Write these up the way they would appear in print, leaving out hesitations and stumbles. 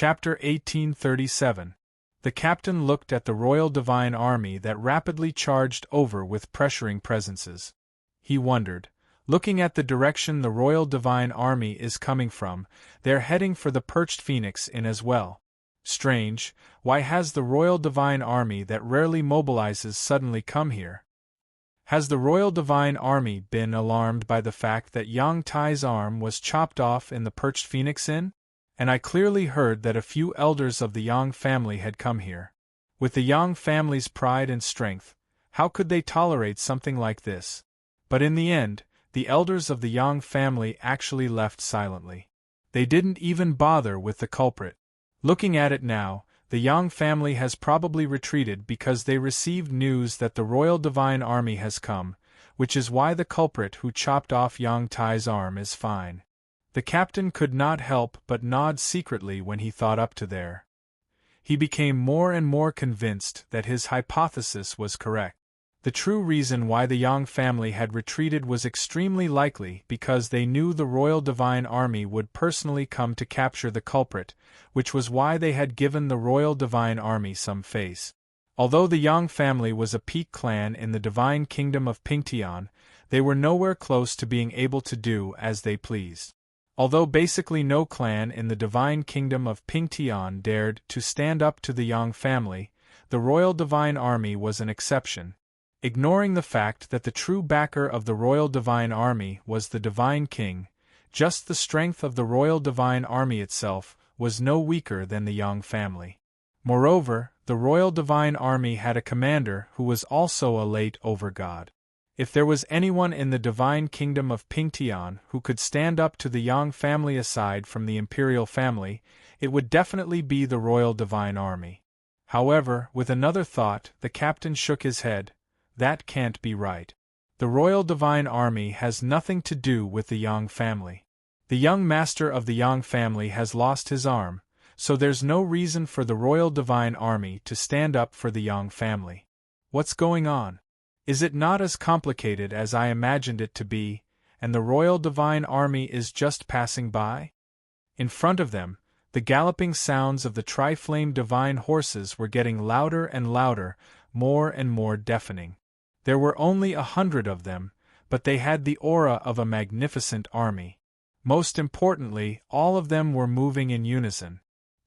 Chapter 1837. The captain looked at the Royal Divine Army that rapidly charged over with pressuring presences. He wondered, looking at the direction the Royal Divine Army is coming from, they're heading for the Perched Phoenix Inn as well. Strange, why has the Royal Divine Army that rarely mobilizes suddenly come here? Has the Royal Divine Army been alarmed by the fact that Yang Tai's arm was chopped off in the Perched Phoenix Inn? And I clearly heard that a few elders of the Yang family had come here. With the Yang family's pride and strength, how could they tolerate something like this? But in the end, the elders of the Yang family actually left silently. They didn't even bother with the culprit. Looking at it now, the Yang family has probably retreated because they received news that the Royal Divine Army has come, which is why the culprit who chopped off Yang Tai's arm is fine. The captain could not help but nod secretly when he thought up to there. He became more and more convinced that his hypothesis was correct. The true reason why the Yang family had retreated was extremely likely because they knew the Royal Divine Army would personally come to capture the culprit, which was why they had given the Royal Divine Army some face. Although the Yang family was a peak clan in the Divine Kingdom of Pingtian, they were nowhere close to being able to do as they pleased. Although basically no clan in the Divine Kingdom of Pingtian dared to stand up to the Yang family, the Royal Divine Army was an exception. Ignoring the fact that the true backer of the Royal Divine Army was the Divine King, just the strength of the Royal Divine Army itself was no weaker than the Yang family. Moreover, the Royal Divine Army had a commander who was also a late overgod. If there was anyone in the Divine Kingdom of Pingtian who could stand up to the Yang family aside from the Imperial family, it would definitely be the Royal Divine Army. However, with another thought, the captain shook his head. That can't be right. The Royal Divine Army has nothing to do with the Yang family. The young master of the Yang family has lost his arm, so there's no reason for the Royal Divine Army to stand up for the Yang family. What's going on? Is it not as complicated as I imagined it to be, and the Royal Divine Army is just passing by? In front of them, the galloping sounds of the tri-flame divine horses were getting louder and louder, more and more deafening. There were only 100 of them, but they had the aura of a magnificent army. Most importantly, all of them were moving in unison.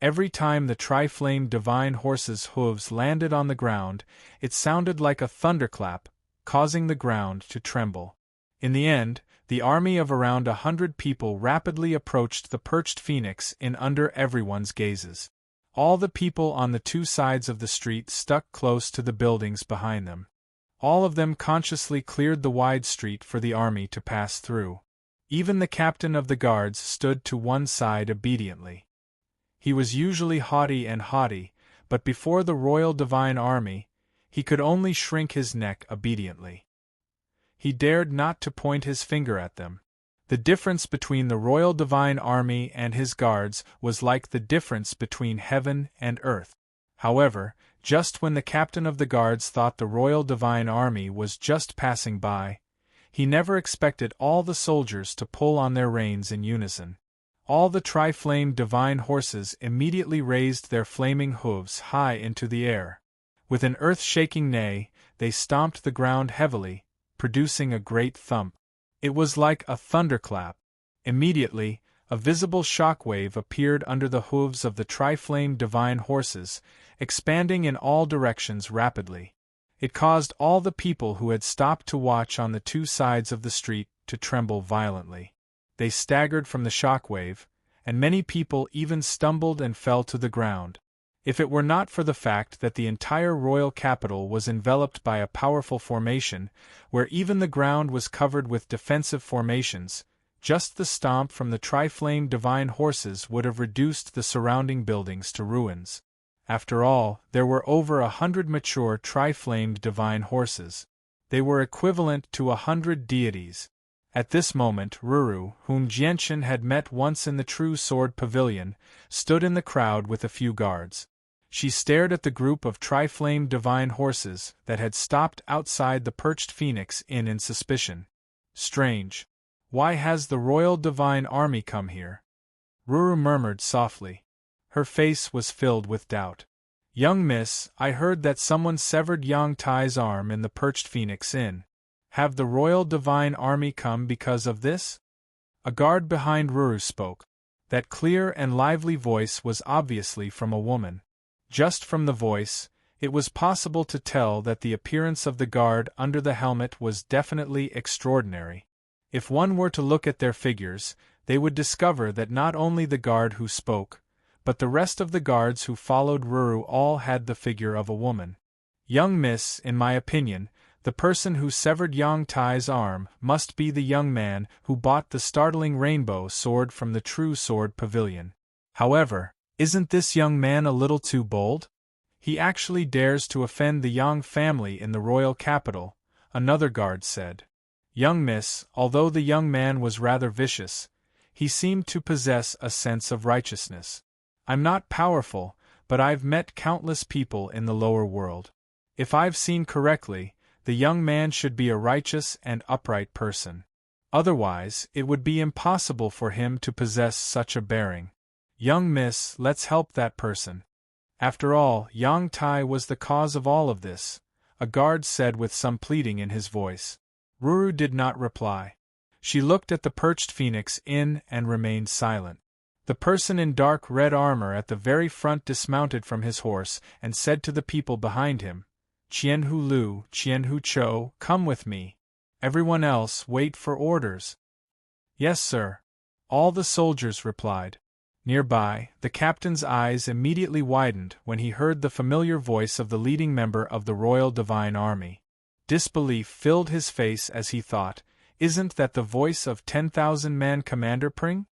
Every time the tri-flame divine horses' hooves landed on the ground, it sounded like a thunderclap, causing the ground to tremble. In the end, the army of around 100 people rapidly approached the Perched Phoenix Inn under everyone's gazes. All the people on the two sides of the street stuck close to the buildings behind them. All of them consciously cleared the wide street for the army to pass through. Even the captain of the guards stood to one side obediently. He was usually haughty, but before the Royal Divine Army, he could only shrink his neck obediently. He dared not to point his finger at them. The difference between the Royal Divine Army and his guards was like the difference between heaven and earth. However, just when the captain of the guards thought the Royal Divine Army was just passing by, he never expected all the soldiers to pull on their reins in unison. All the tri-flame divine horses immediately raised their flaming hooves high into the air. With an earth-shaking neigh, they stomped the ground heavily, producing a great thump. It was like a thunderclap. Immediately, a visible shockwave appeared under the hooves of the tri-flame divine horses, expanding in all directions rapidly. It caused all the people who had stopped to watch on the two sides of the street to tremble violently. They staggered from the shockwave, and many people even stumbled and fell to the ground. If it were not for the fact that the entire royal capital was enveloped by a powerful formation, where even the ground was covered with defensive formations, just the stomp from the tri-flame divine horses would have reduced the surrounding buildings to ruins. After all, there were over 100 mature tri-flamed divine horses. They were equivalent to 100 deities. At this moment Ruru, whom Jianchen had met once in the True Sword Pavilion, stood in the crowd with a few guards. She stared at the group of tri-flame divine horses that had stopped outside the Perched Phoenix Inn in suspicion. Strange. Why has the Royal Divine Army come here? Ruru murmured softly. Her face was filled with doubt. "Young miss, I heard that someone severed Yang Tai's arm in the Perched Phoenix Inn. Have the Royal Divine Army come because of this?" A guard behind Ruru spoke. That clear and lively voice was obviously from a woman. Just from the voice, it was possible to tell that the appearance of the guard under the helmet was definitely extraordinary. If one were to look at their figures, they would discover that not only the guard who spoke, but the rest of the guards who followed Ruru all had the figure of a woman. "Young miss, in my opinion, the person who severed Yang Tai's arm must be the young man who bought the startling rainbow sword from the True Sword Pavilion. However, isn't this young man a little too bold? He actually dares to offend the Yang family in the royal capital," another guard said. "Young miss, although the young man was rather vicious, he seemed to possess a sense of righteousness. I'm not powerful, but I've met countless people in the lower world. If I've seen correctly, the young man should be a righteous and upright person. Otherwise, it would be impossible for him to possess such a bearing. Young miss, let's help that person. After all, Yang Tai was the cause of all of this," a guard said with some pleading in his voice. Ruru did not reply. She looked at the Perched Phoenix Inn and remained silent. The person in dark red armor at the very front dismounted from his horse and said to the people behind him, "Qianhu Lu, Qianhu Chou, come with me. Everyone else, wait for orders." "Yes, sir," all the soldiers replied. Nearby, the captain's eyes immediately widened when he heard the familiar voice of the leading member of the Royal Divine Army. Disbelief filled his face as he thought, "Isn't that the voice of 10,000-man Commander Pring?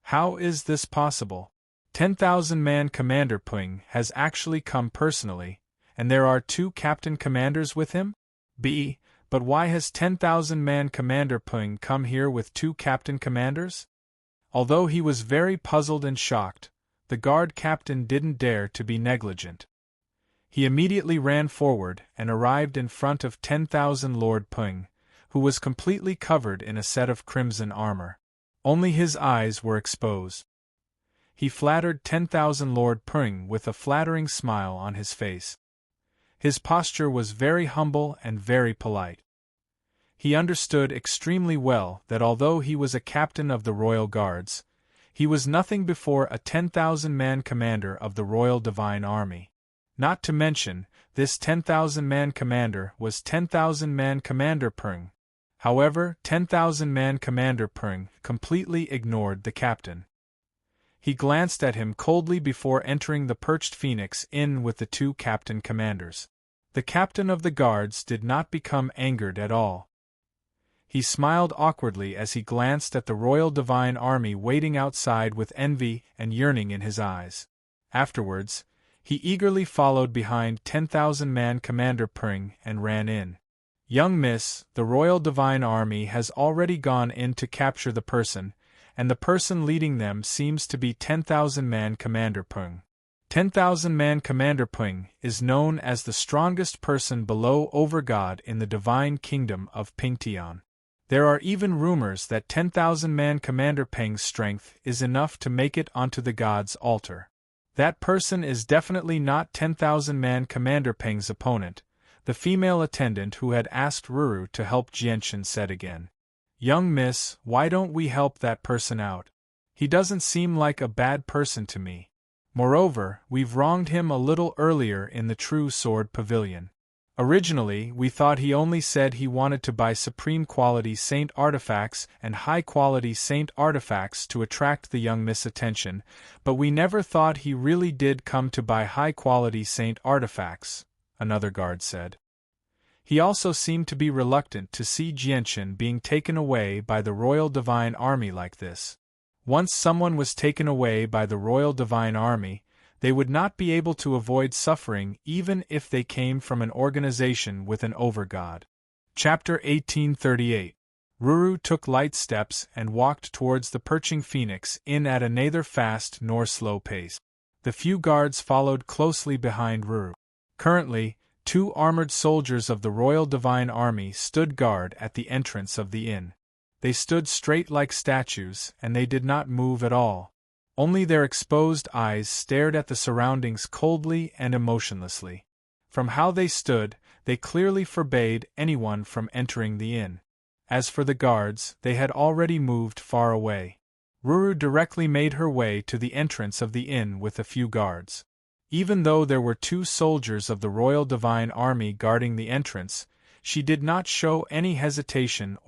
How is this possible? 10,000-man Commander Pring has actually come personally, and there are 2 captain commanders with him? But why has 10,000-man Commander Pring come here with 2 captain commanders?" Although he was very puzzled and shocked, the guard captain didn't dare to be negligent. He immediately ran forward and arrived in front of 10,000 Lord Ping, who was completely covered in a set of crimson armor. Only his eyes were exposed. He flattered 10,000 Lord Ping with a flattering smile on his face. His posture was very humble and very polite. He understood extremely well that although he was a captain of the Royal Guards, he was nothing before a 10,000-man commander of the Royal Divine Army. Not to mention, this 10,000-man commander was 10,000-man Commander Pring. However, 10,000-man Commander Pring completely ignored the captain. He glanced at him coldly before entering the Perched Phoenix Inn with the 2 captain commanders. The captain of the guards did not become angered at all. He smiled awkwardly as he glanced at the Royal Divine Army waiting outside with envy and yearning in his eyes. Afterwards, he eagerly followed behind 10,000-man Commander Pring and ran in. "Young miss, the Royal Divine Army has already gone in to capture the person, and the person leading them seems to be 10,000-man Commander Ping. 10,000-man Commander Ping is known as the strongest person below Overgod in the divine kingdom of Pingtian. There are even rumors that 10,000-man Commander Ping's strength is enough to make it onto the god's altar. That person is definitely not 10,000-man Commander Ping's opponent," the female attendant who had asked Ruru to help Jianchen said again. "Young miss, why don't we help that person out? He doesn't seem like a bad person to me. Moreover, we've wronged him a little earlier in the True Sword Pavilion. Originally, we thought he only said he wanted to buy supreme-quality saint artifacts and high-quality saint artifacts to attract the young miss' attention, but we never thought he really did come to buy high-quality saint artifacts," another guard said. He also seemed to be reluctant to see Jianchen being taken away by the Royal Divine Army like this. Once someone was taken away by the Royal Divine Army, they would not be able to avoid suffering even if they came from an organization with an overgod. Chapter 1838. Ruru took light steps and walked towards the perching phoenix Inn at a neither fast nor slow pace. The few guards followed closely behind Ruru. Currently, 2 armored soldiers of the Royal Divine Army stood guard at the entrance of the inn. They stood straight like statues, and they did not move at all. Only their exposed eyes stared at the surroundings coldly and emotionlessly. From how they stood, they clearly forbade anyone from entering the inn. As for the guards, they had already moved far away. Ruru directly made her way to the entrance of the inn with a few guards. Even though there were 2 soldiers of the Royal Divine Army guarding the entrance, she did not show any hesitation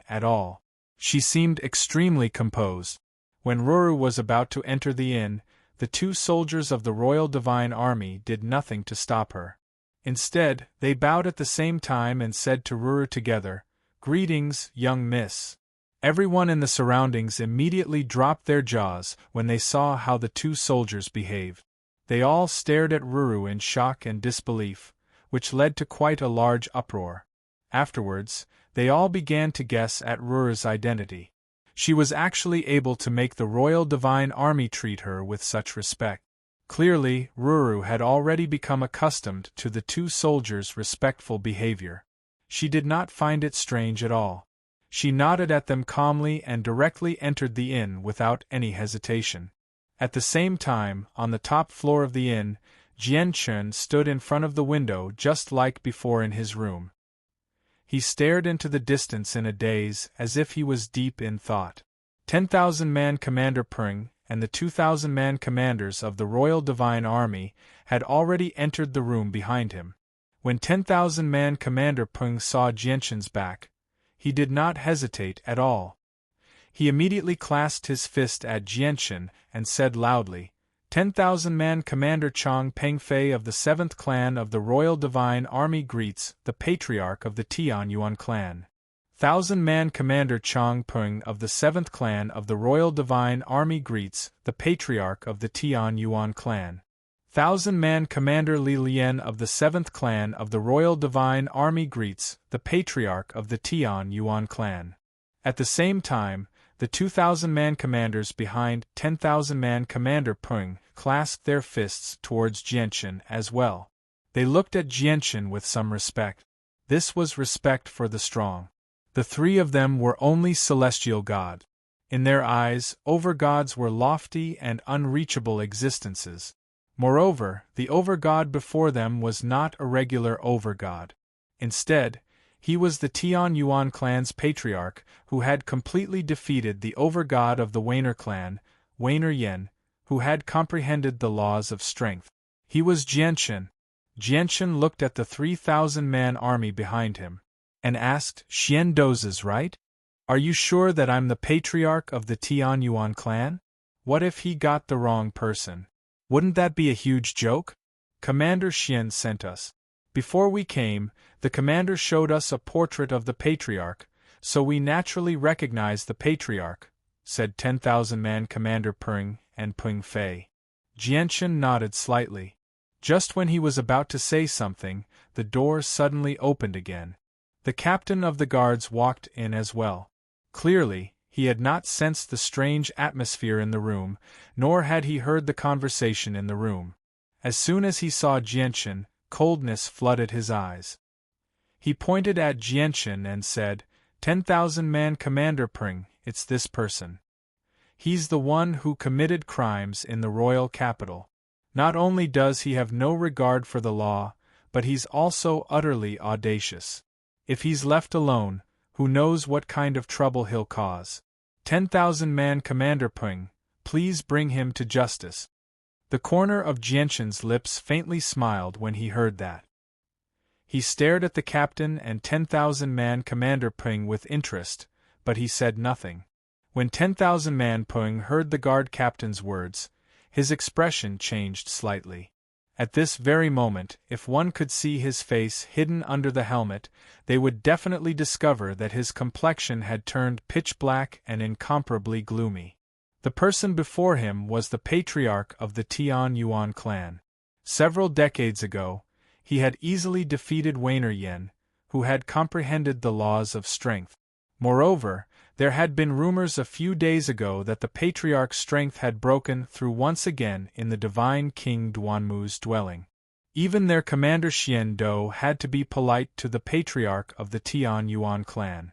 at all. She seemed extremely composed. When Ruru was about to enter the inn, the 2 soldiers of the Royal Divine Army did nothing to stop her. Instead, they bowed at the same time and said to Ruru together, "Greetings, young miss." Everyone in the surroundings immediately dropped their jaws when they saw how the 2 soldiers behaved. They all stared at Ruru in shock and disbelief, which led to quite a large uproar. Afterwards, they all began to guess at Ruru's identity. She was actually able to make the Royal Divine Army treat her with such respect. Clearly, Ruru had already become accustomed to the 2 soldiers' respectful behavior. She did not find it strange at all. She nodded at them calmly and directly entered the inn without any hesitation. At the same time, on the top floor of the inn, Jianchen stood in front of the window just like before in his room. He stared into the distance in a daze as if he was deep in thought. 10,000-man Commander Peng and the 2,000-man commanders of the Royal Divine Army had already entered the room behind him. When 10,000-man Commander Peng saw Jianchen's back, he did not hesitate at all. He immediately clasped his fist at Jianchen and said loudly, 10,000-man Commander Chang Pengfei of the 7th Clan of the Royal Divine Army greets the Patriarch of the Tianyuan Clan. 1,000-man Commander Chang Peng of the 7th Clan of the Royal Divine Army greets the Patriarch of the Tianyuan Clan. 1,000-man Commander Li Lian of the 7th Clan of the Royal Divine Army greets the Patriarch of the Tianyuan Clan. At the same time, the 2,000-man commanders behind 10,000-man Commander Peng clasped their fists towards Jianchen as well. They looked at Jianchen with some respect. This was respect for the strong. The 3 of them were only celestial gods. In their eyes, overgods were lofty and unreachable existences. Moreover, the overgod before them was not a regular overgod. Instead, he was the Tianyuan clan's patriarch who had completely defeated the overgod of the Wainer clan, Wainer Yen, who had comprehended the laws of strength. He was Jianchen. Jianchen looked at the 3,000-man army behind him and asked, "Xian Dozes, right? Are you sure that I'm the patriarch of the Tianyuan clan? What if he got the wrong person? Wouldn't that be a huge joke? Commander Xian sent us. Before we came, the commander showed us a portrait of the patriarch, so we naturally recognized the patriarch," said 10,000-man Commander Peng and Peng Fei. Jianchen nodded slightly. Just when he was about to say something, the door suddenly opened again. The captain of the guards walked in as well. Clearly, he had not sensed the strange atmosphere in the room, nor had he heard the conversation in the room. As soon as he saw Jianchen, coldness flooded his eyes. He pointed at Jianchen and said, 10,000-man Commander Peng, it's this person. He's the one who committed crimes in the royal capital. Not only does he have no regard for the law, but he's also utterly audacious. If he's left alone, who knows what kind of trouble he'll cause. 10,000-man Commander Peng, please bring him to justice. The corner of Jianchen's lips faintly smiled when he heard that. He stared at the captain and 10,000-man Commander Peng with interest, but he said nothing. When 10,000-man Peng heard the guard captain's words, his expression changed slightly. At this very moment, if one could see his face hidden under the helmet, they would definitely discover that his complexion had turned pitch black and incomparably gloomy. The person before him was the patriarch of the Tianyuan clan. Several decades ago, he had easily defeated Wainer Yen, who had comprehended the laws of strength. Moreover, there had been rumors a few days ago that the patriarch's strength had broken through once again in the divine King Duanmu's dwelling. Even their commander Xian Do had to be polite to the patriarch of the Tianyuan clan.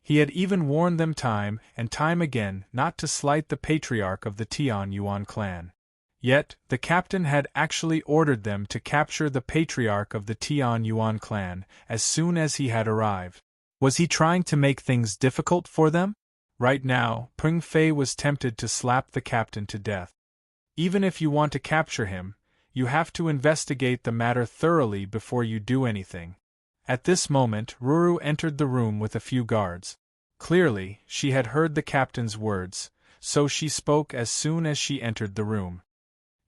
He had even warned them time and time again not to slight the patriarch of the Tian Yuan clan. Yet, the captain had actually ordered them to capture the patriarch of the Tian Yuan clan as soon as he had arrived. Was he trying to make things difficult for them? Right now, Peng Fei was tempted to slap the captain to death. Even if you want to capture him, you have to investigate the matter thoroughly before you do anything. At this moment, Ruru entered the room with a few guards. Clearly, she had heard the captain's words, so she spoke as soon as she entered the room.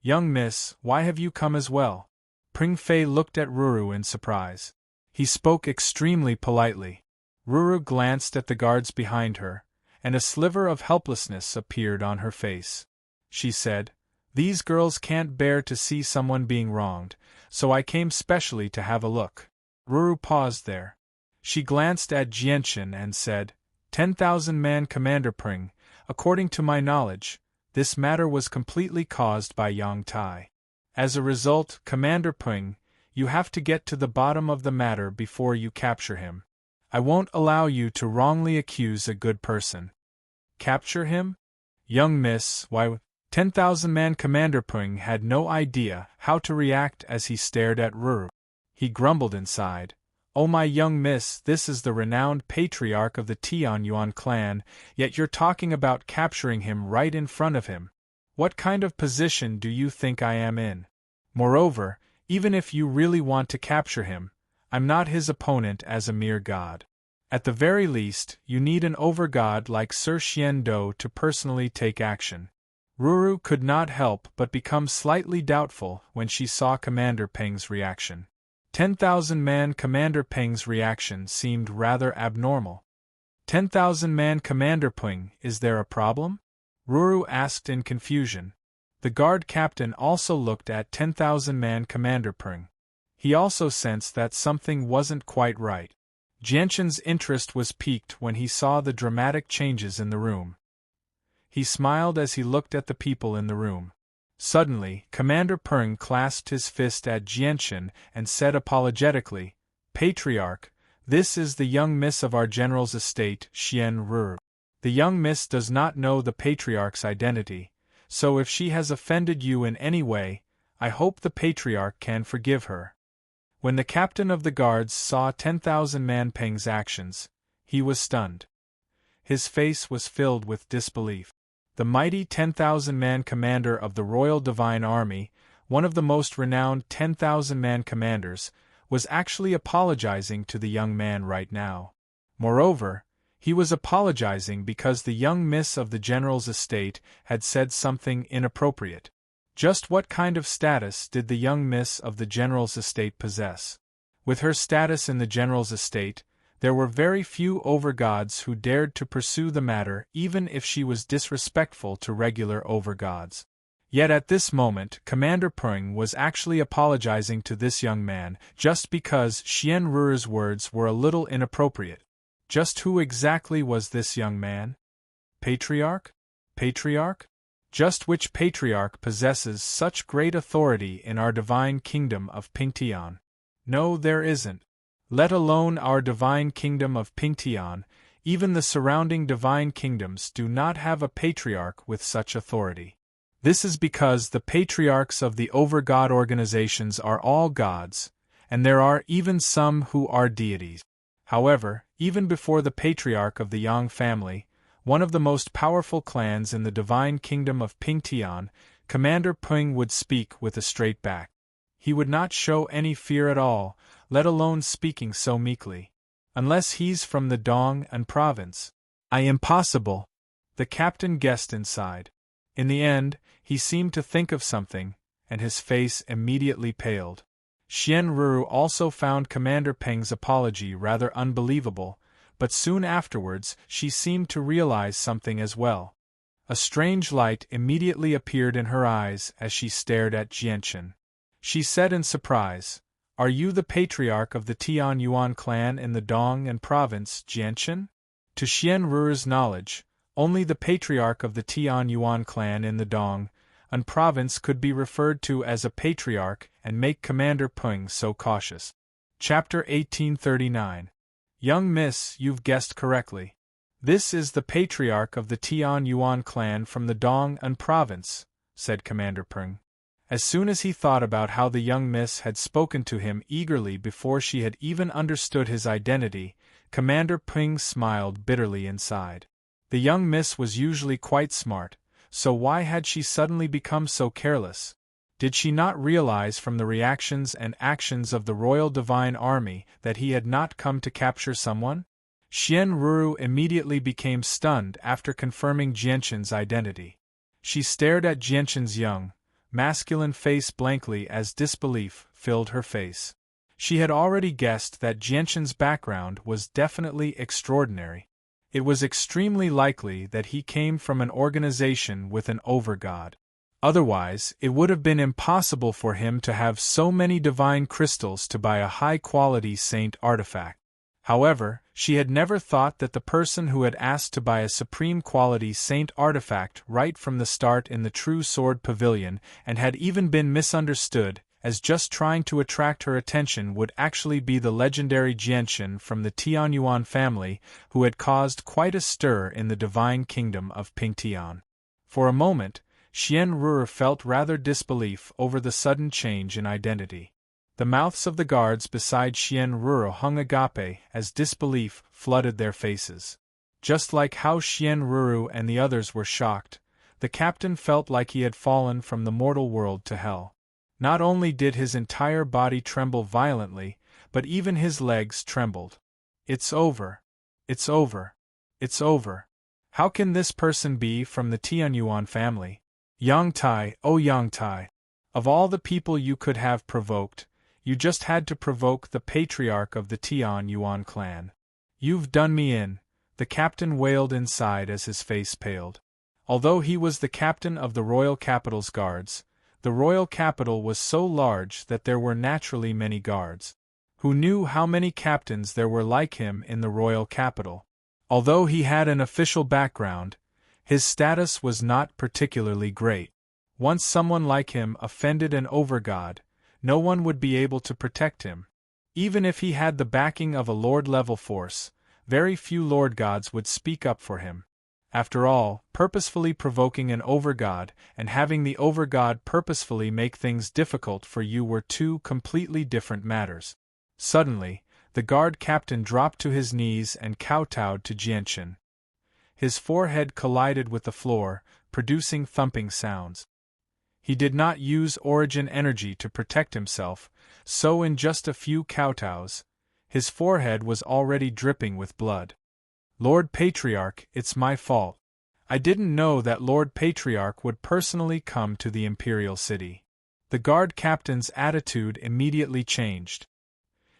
"Young miss, why have you come as well?" Peng Fei looked at Ruru in surprise. He spoke extremely politely. Ruru glanced at the guards behind her, and a sliver of helplessness appeared on her face. She said, "These girls can't bear to see someone being wronged, so I came specially to have a look." Ruru paused there. She glanced at Jianchen and said, 10,000-man Commander Peng, according to my knowledge, this matter was completely caused by Yang Tai. As a result, Commander Peng, you have to get to the bottom of the matter before you capture him. I won't allow you to wrongly accuse a good person. Capture him? Young miss, why, 10,000-man Commander Peng had no idea how to react as he stared at Ruru. He grumbled inside. "Oh my young miss, this is the renowned patriarch of the Tian Yuan clan, yet you're talking about capturing him right in front of him. What kind of position do you think I am in? Moreover, even if you really want to capture him, I'm not his opponent as a mere god. At the very least, you need an overgod like Sir Xian Do to personally take action." Ruru could not help but become slightly doubtful when she saw Commander Peng's reaction. 10,000-man Commander Peng's reaction seemed rather abnormal. 10,000-man Commander Peng, is there a problem? Ruru asked in confusion. The guard captain also looked at 10,000-man Commander Peng. He also sensed that something wasn't quite right. Jianchen's interest was piqued when he saw the dramatic changes in the room. He smiled as he looked at the people in the room. Suddenly, Commander Peng clasped his fist at Jianchen and said apologetically, "Patriarch, this is the young miss of our general's estate, Xian Ruru. The young miss does not know the patriarch's identity, so if she has offended you in any way, I hope the patriarch can forgive her." When the captain of the guards saw 10,000-man Peng's actions, he was stunned. His face was filled with disbelief. The mighty 10,000-man commander of the Royal Divine Army, one of the most renowned 10,000-man commanders, was actually apologizing to the young man right now. Moreover, he was apologizing because the young miss of the general's estate had said something inappropriate. Just what kind of status did the young miss of the general's estate possess? With her status in the general's estate, there were very few overgods who dared to pursue the matter even if she was disrespectful to regular overgods. Yet at this moment, Commander Peng was actually apologizing to this young man just because Xian Ruru's words were a little inappropriate. Just who exactly was this young man? Patriarch? Patriarch? Just which patriarch possesses such great authority in our divine kingdom of Pingtian? No, there isn't. Let alone our divine kingdom of Pingtian, even the surrounding divine kingdoms do not have a patriarch with such authority. This is because the patriarchs of the overgod organizations are all gods, and there are even some who are deities. However, even before the patriarch of the Yang family, one of the most powerful clans in the divine kingdom of Pingtian, Commander Peng would speak with a straight back. He would not show any fear at all, let alone speaking so meekly. Unless he's from the Dong'an province. Impossible. The captain guessed inside. In the end, he seemed to think of something, and his face immediately paled. Xian Ruru also found Commander Peng's apology rather unbelievable, but soon afterwards she seemed to realize something as well. A strange light immediately appeared in her eyes as she stared at Jianchen. She said in surprise, "Are you the patriarch of the Tian Yuan clan in the Dong'an province, Jianchen?" To Xian Ruru's knowledge, only the patriarch of the Tian Yuan clan in the Dong'an province could be referred to as a patriarch and make Commander Peng so cautious. Chapter 1839. Young miss, you've guessed correctly. "This is the patriarch of the Tian Yuan clan from the Dong'an province," said Commander Peng. As soon as he thought about how the young miss had spoken to him eagerly before she had even understood his identity, Commander Peng smiled bitterly inside. The young miss was usually quite smart, so why had she suddenly become so careless? Did she not realize from the reactions and actions of the Royal Divine Army that he had not come to capture someone? Xian Ruru immediately became stunned after confirming Jianshan's identity. She stared at Jianshan's young, masculine face blankly as disbelief filled her face. She had already guessed that Jianshan's background was definitely extraordinary. It was extremely likely that he came from an organization with an overgod. Otherwise, it would have been impossible for him to have so many divine crystals to buy a high-quality saint artifact. However, she had never thought that the person who had asked to buy a supreme-quality saint artifact right from the start in the True Sword Pavilion and had even been misunderstood as just trying to attract her attention would actually be the legendary Jianshan from the Tianyuan family who had caused quite a stir in the divine kingdom of Pingtian. For a moment, Xian Rur felt rather disbelief over the sudden change in identity. The mouths of the guards beside Xian Rur hung agape as disbelief flooded their faces. Just like how Xian Ruru and the others were shocked, the captain felt like he had fallen from the mortal world to hell. Not only did his entire body tremble violently, but even his legs trembled. "It's over. It's over. It's over. How can this person be from the Tianyuan family? Yang Tai, oh Yang Tai. Of all the people you could have provoked, you just had to provoke the patriarch of the Tian Yuan clan. You've done me in," the captain wailed inside as his face paled. Although he was the captain of the royal capital's guards, the royal capital was so large that there were naturally many guards. Who knew how many captains there were like him in the royal capital? Although he had an official background, his status was not particularly great. Once someone like him offended an overgod, no one would be able to protect him. Even if he had the backing of a lord-level force, very few lord gods would speak up for him. After all, purposefully provoking an overgod and having the overgod purposefully make things difficult for you were two completely different matters. Suddenly, the guard captain dropped to his knees and kowtowed to Jianshan. His forehead collided with the floor, producing thumping sounds. He did not use origin energy to protect himself, so in just a few kowtows, his forehead was already dripping with blood. "Lord Patriarch, it's my fault. I didn't know that Lord Patriarch would personally come to the Imperial City." The guard captain's attitude immediately changed.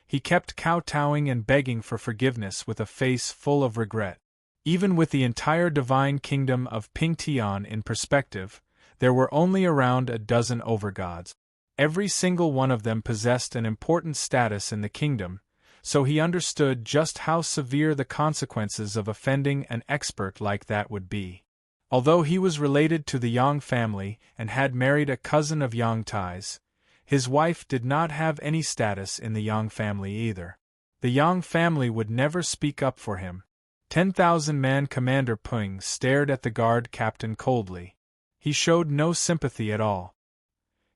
He kept kowtowing and begging for forgiveness with a face full of regret. Even with the entire divine kingdom of Pingtian in perspective, there were only around a dozen overgods. Every single one of them possessed an important status in the kingdom, so he understood just how severe the consequences of offending an expert like that would be. Although he was related to the Yang family and had married a cousin of Yang Tai's, his wife did not have any status in the Yang family either. The Yang family would never speak up for him. 10,000-man Commander Peng stared at the guard captain coldly. He showed no sympathy at all.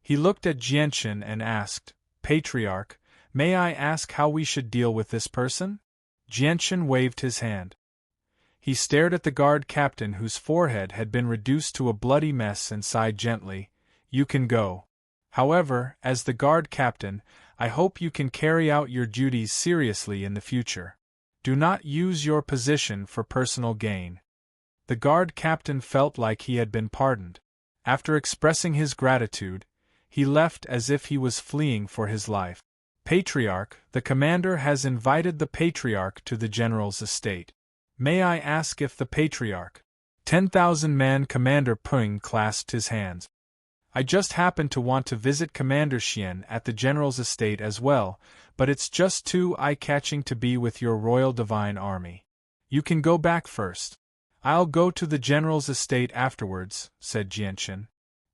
He looked at Jianshan and asked, "Patriarch, may I ask how we should deal with this person?" Jianshan waved his hand. He stared at the guard captain whose forehead had been reduced to a bloody mess and sighed gently, "You can go. However, as the guard captain, I hope you can carry out your duties seriously in the future. Do not use your position for personal gain." The guard captain felt like he had been pardoned. After expressing his gratitude, he left as if he was fleeing for his life. "Patriarch, the commander has invited the patriarch to the general's estate. May I ask if the patriarch—" 10,000-man Commander Peng clasped his hands. "I just happen to want to visit Commander Xian at the general's estate as well, but it's just too eye-catching to be with your Royal Divine Army. You can go back first. I'll go to the general's estate afterwards," said Jianshan.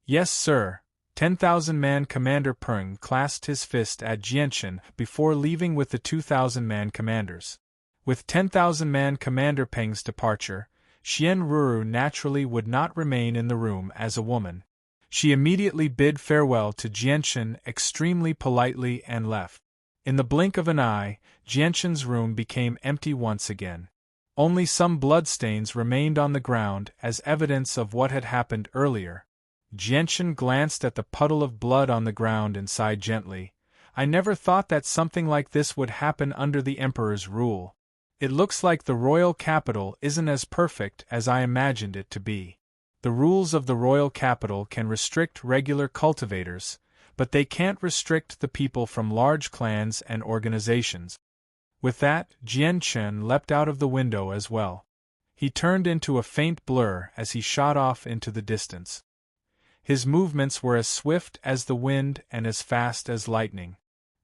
"Yes, sir." 10,000-man Commander Peng clasped his fist at Jianshan before leaving with the 2,000-man commanders. With 10,000-man Commander Peng's departure, Xian Ruru naturally would not remain in the room as a woman. She immediately bid farewell to Jianshan extremely politely and left. In the blink of an eye, Jianshan's room became empty once again. Only some bloodstains remained on the ground as evidence of what had happened earlier. Jianshan glanced at the puddle of blood on the ground and sighed gently. I never thought that something like this would happen under the Emperor's rule. It looks like the royal capital isn't as perfect as I imagined it to be. The rules of the royal capital can restrict regular cultivators, but they can't restrict the people from large clans and organizations. With that, Jianshan leapt out of the window as well. He turned into a faint blur as he shot off into the distance. His movements were as swift as the wind and as fast as lightning.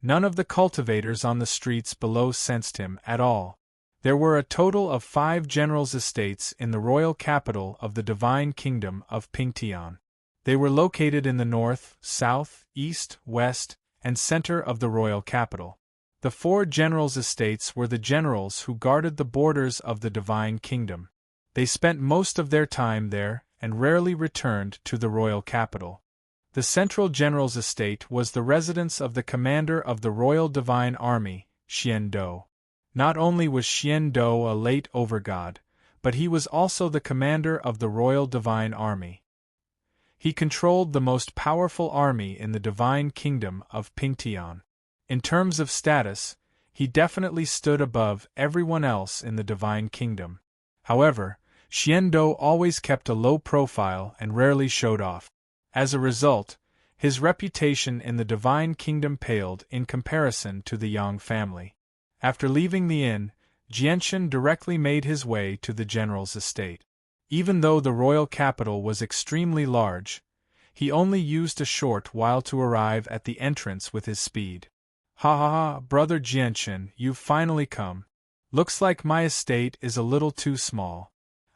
None of the cultivators on the streets below sensed him at all. There were a total of 5 generals' estates in the royal capital of the divine kingdom of Pingtian. They were located in the north, south, east, west, and center of the royal capital. The 4 generals' estates were the generals who guarded the borders of the divine kingdom. They spent most of their time there and rarely returned to the royal capital. The central general's estate was the residence of the commander of the Royal Divine Army, Xian Do. Not only was Xian Do a late overgod, but he was also the commander of the Royal Divine Army. He controlled the most powerful army in the divine kingdom of Pingtian. In terms of status, he definitely stood above everyone else in the divine kingdom. However, Xian Do always kept a low profile and rarely showed off. As a result, his reputation in the divine kingdom paled in comparison to the Yang family. After leaving the inn, Jianshan directly made his way to the general's estate. Even though the royal capital was extremely large, he only used a short while to arrive at the entrance with his speed. Ha ha ha, brother Jianshan, you've finally come. Looks like my estate is a little too small.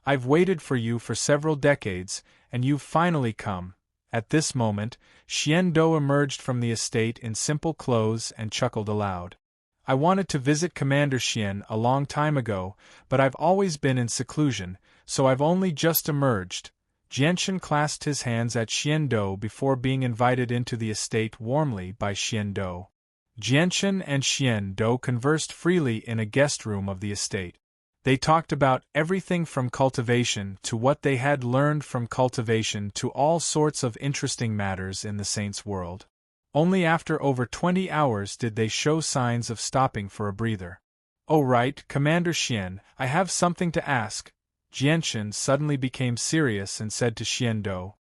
I've waited for you for several decades, and you've finally come. At this moment, Xian Do emerged from the estate in simple clothes and chuckled aloud. I wanted to visit Commander Xian a long time ago, but I've always been in seclusion, so I've only just emerged. Jianshan clasped his hands at Xian Do before being invited into the estate warmly by Xian Do. Jianshan and Xian Do conversed freely in a guest room of the estate. They talked about everything from cultivation to what they had learned from cultivation to all sorts of interesting matters in the saint's world. Only after over 20 hours did they show signs of stopping for a breather. "Oh right, Commander Xian, I have something to ask." Jianshan suddenly became serious and said to Xian Do,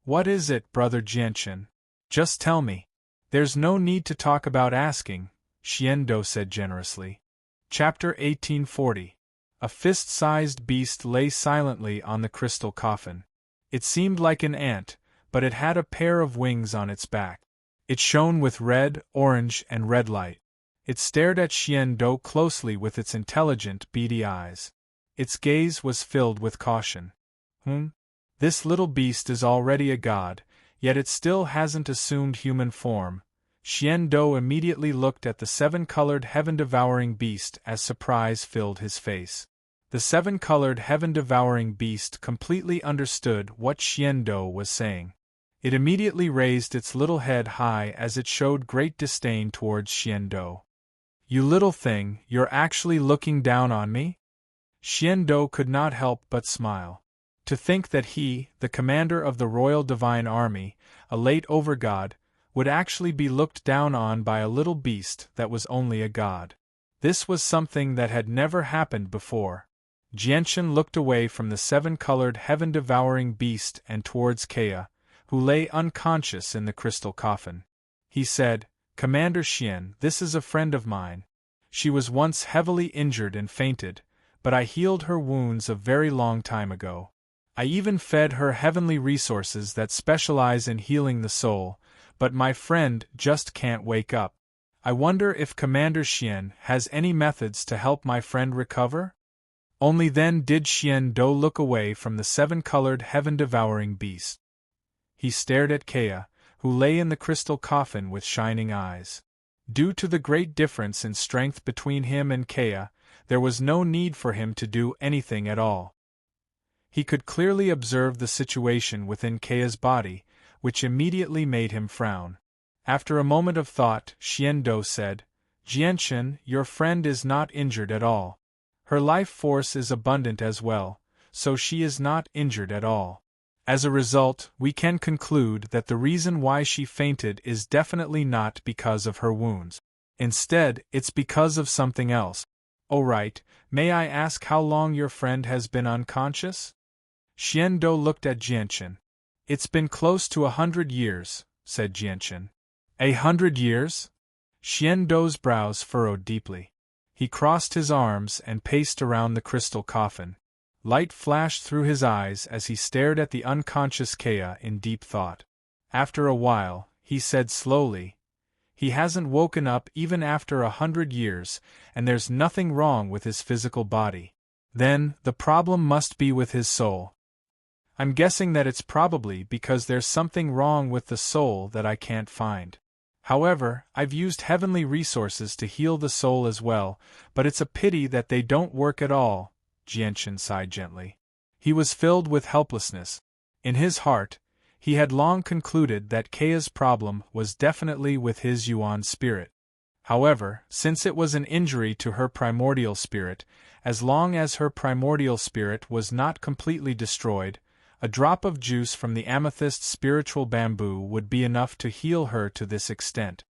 "What is it, brother Jianshan? Just tell me." "There's no need to talk about asking," Xian Do said generously. Chapter 1840. A fist-sized beast lay silently on the crystal coffin. It seemed like an ant, but it had a pair of wings on its back. It shone with red, orange, and red light. It stared at Xian Do closely with its intelligent, beady eyes. Its gaze was filled with caution. This little beast is already a god, yet it still hasn't assumed human form." Xian Do immediately looked at the 7-colored heaven-devouring beast as surprise filled his face. The 7-colored heaven-devouring beast completely understood what Xian Do was saying. It immediately raised its little head high as it showed great disdain towards Xian Do. "You little thing, you're actually looking down on me?" Xian Do could not help but smile. To think that he, the commander of the Royal Divine Army, a late overgod, would actually be looked down on by a little beast that was only a god. This was something that had never happened before. Jianshan looked away from the 7-colored heaven-devouring beast and towards Kea, who lay unconscious in the crystal coffin. He said, "Commander Xian, this is a friend of mine. She was once heavily injured and fainted, but I healed her wounds a very long time ago. I even fed her heavenly resources that specialize in healing the soul, but my friend just can't wake up. I wonder if Commander Xian has any methods to help my friend recover?" Only then did Xian Do look away from the 7-colored heaven-devouring beast. He stared at Kea, who lay in the crystal coffin with shining eyes. Due to the great difference in strength between him and Kea, there was no need for him to do anything at all. He could clearly observe the situation within Keia's body, which immediately made him frown. After a moment of thought, Xiando said, "Jianchen, your friend is not injured at all. Her life force is abundant as well, so she is not injured at all. As a result, we can conclude that the reason why she fainted is definitely not because of her wounds. Instead, it's because of something else. All right, may I ask how long your friend has been unconscious?" Xiando looked at Jianchen. "It's been close to 100 years, said Jianchen. 100 years? Xiando's brows furrowed deeply. He crossed his arms and paced around the crystal coffin. Light flashed through his eyes as he stared at the unconscious Keia in deep thought. After a while, he said slowly, "He hasn't woken up even after 100 years, and there's nothing wrong with his physical body. Then, the problem must be with his soul. I'm guessing that it's probably because there's something wrong with the soul that I can't find. However, I've used heavenly resources to heal the soul as well, but it's a pity that they don't work at all." Jianchen sighed gently. He was filled with helplessness. In his heart, he had long concluded that Keia's problem was definitely with his Yuan spirit. However, since it was an injury to her primordial spirit, as long as her primordial spirit was not completely destroyed, a drop of juice from the amethyst spiritual bamboo would be enough to heal her to this extent.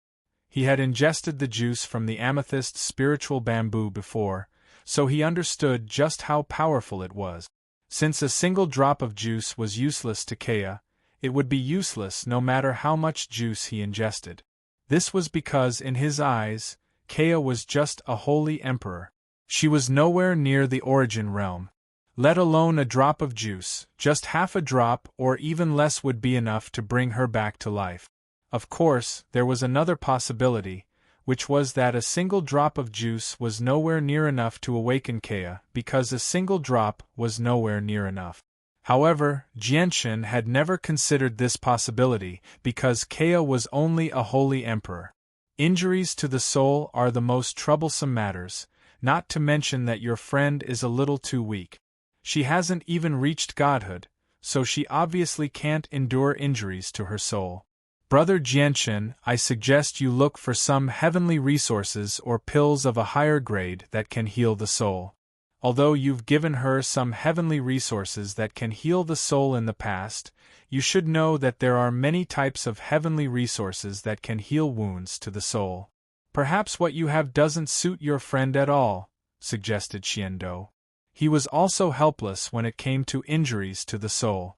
He had ingested the juice from the amethyst spiritual bamboo before, so he understood just how powerful it was. Since a single drop of juice was useless to Keia, it would be useless no matter how much juice he ingested. This was because in his eyes, Keia was just a holy emperor. She was nowhere near the origin realm. Let alone a drop of juice, just half a drop or even less would be enough to bring her back to life. Of course, there was another possibility, which was that a single drop of juice was nowhere near enough to awaken Keia, because a single drop was nowhere near enough. However, Jianchen had never considered this possibility, because Keia was only a holy emperor. Injuries to the soul are the most troublesome matters, not to mention that your friend is a little too weak. She hasn't even reached godhood, so she obviously can't endure injuries to her soul. Brother Jianchen, I suggest you look for some heavenly resources or pills of a higher grade that can heal the soul. Although you've given her some heavenly resources that can heal the soul in the past, you should know that there are many types of heavenly resources that can heal wounds to the soul. Perhaps what you have doesn't suit your friend at all, suggested Xiando. He was also helpless when it came to injuries to the soul.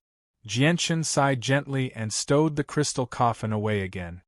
Jianchen sighed gently and stowed the crystal coffin away again.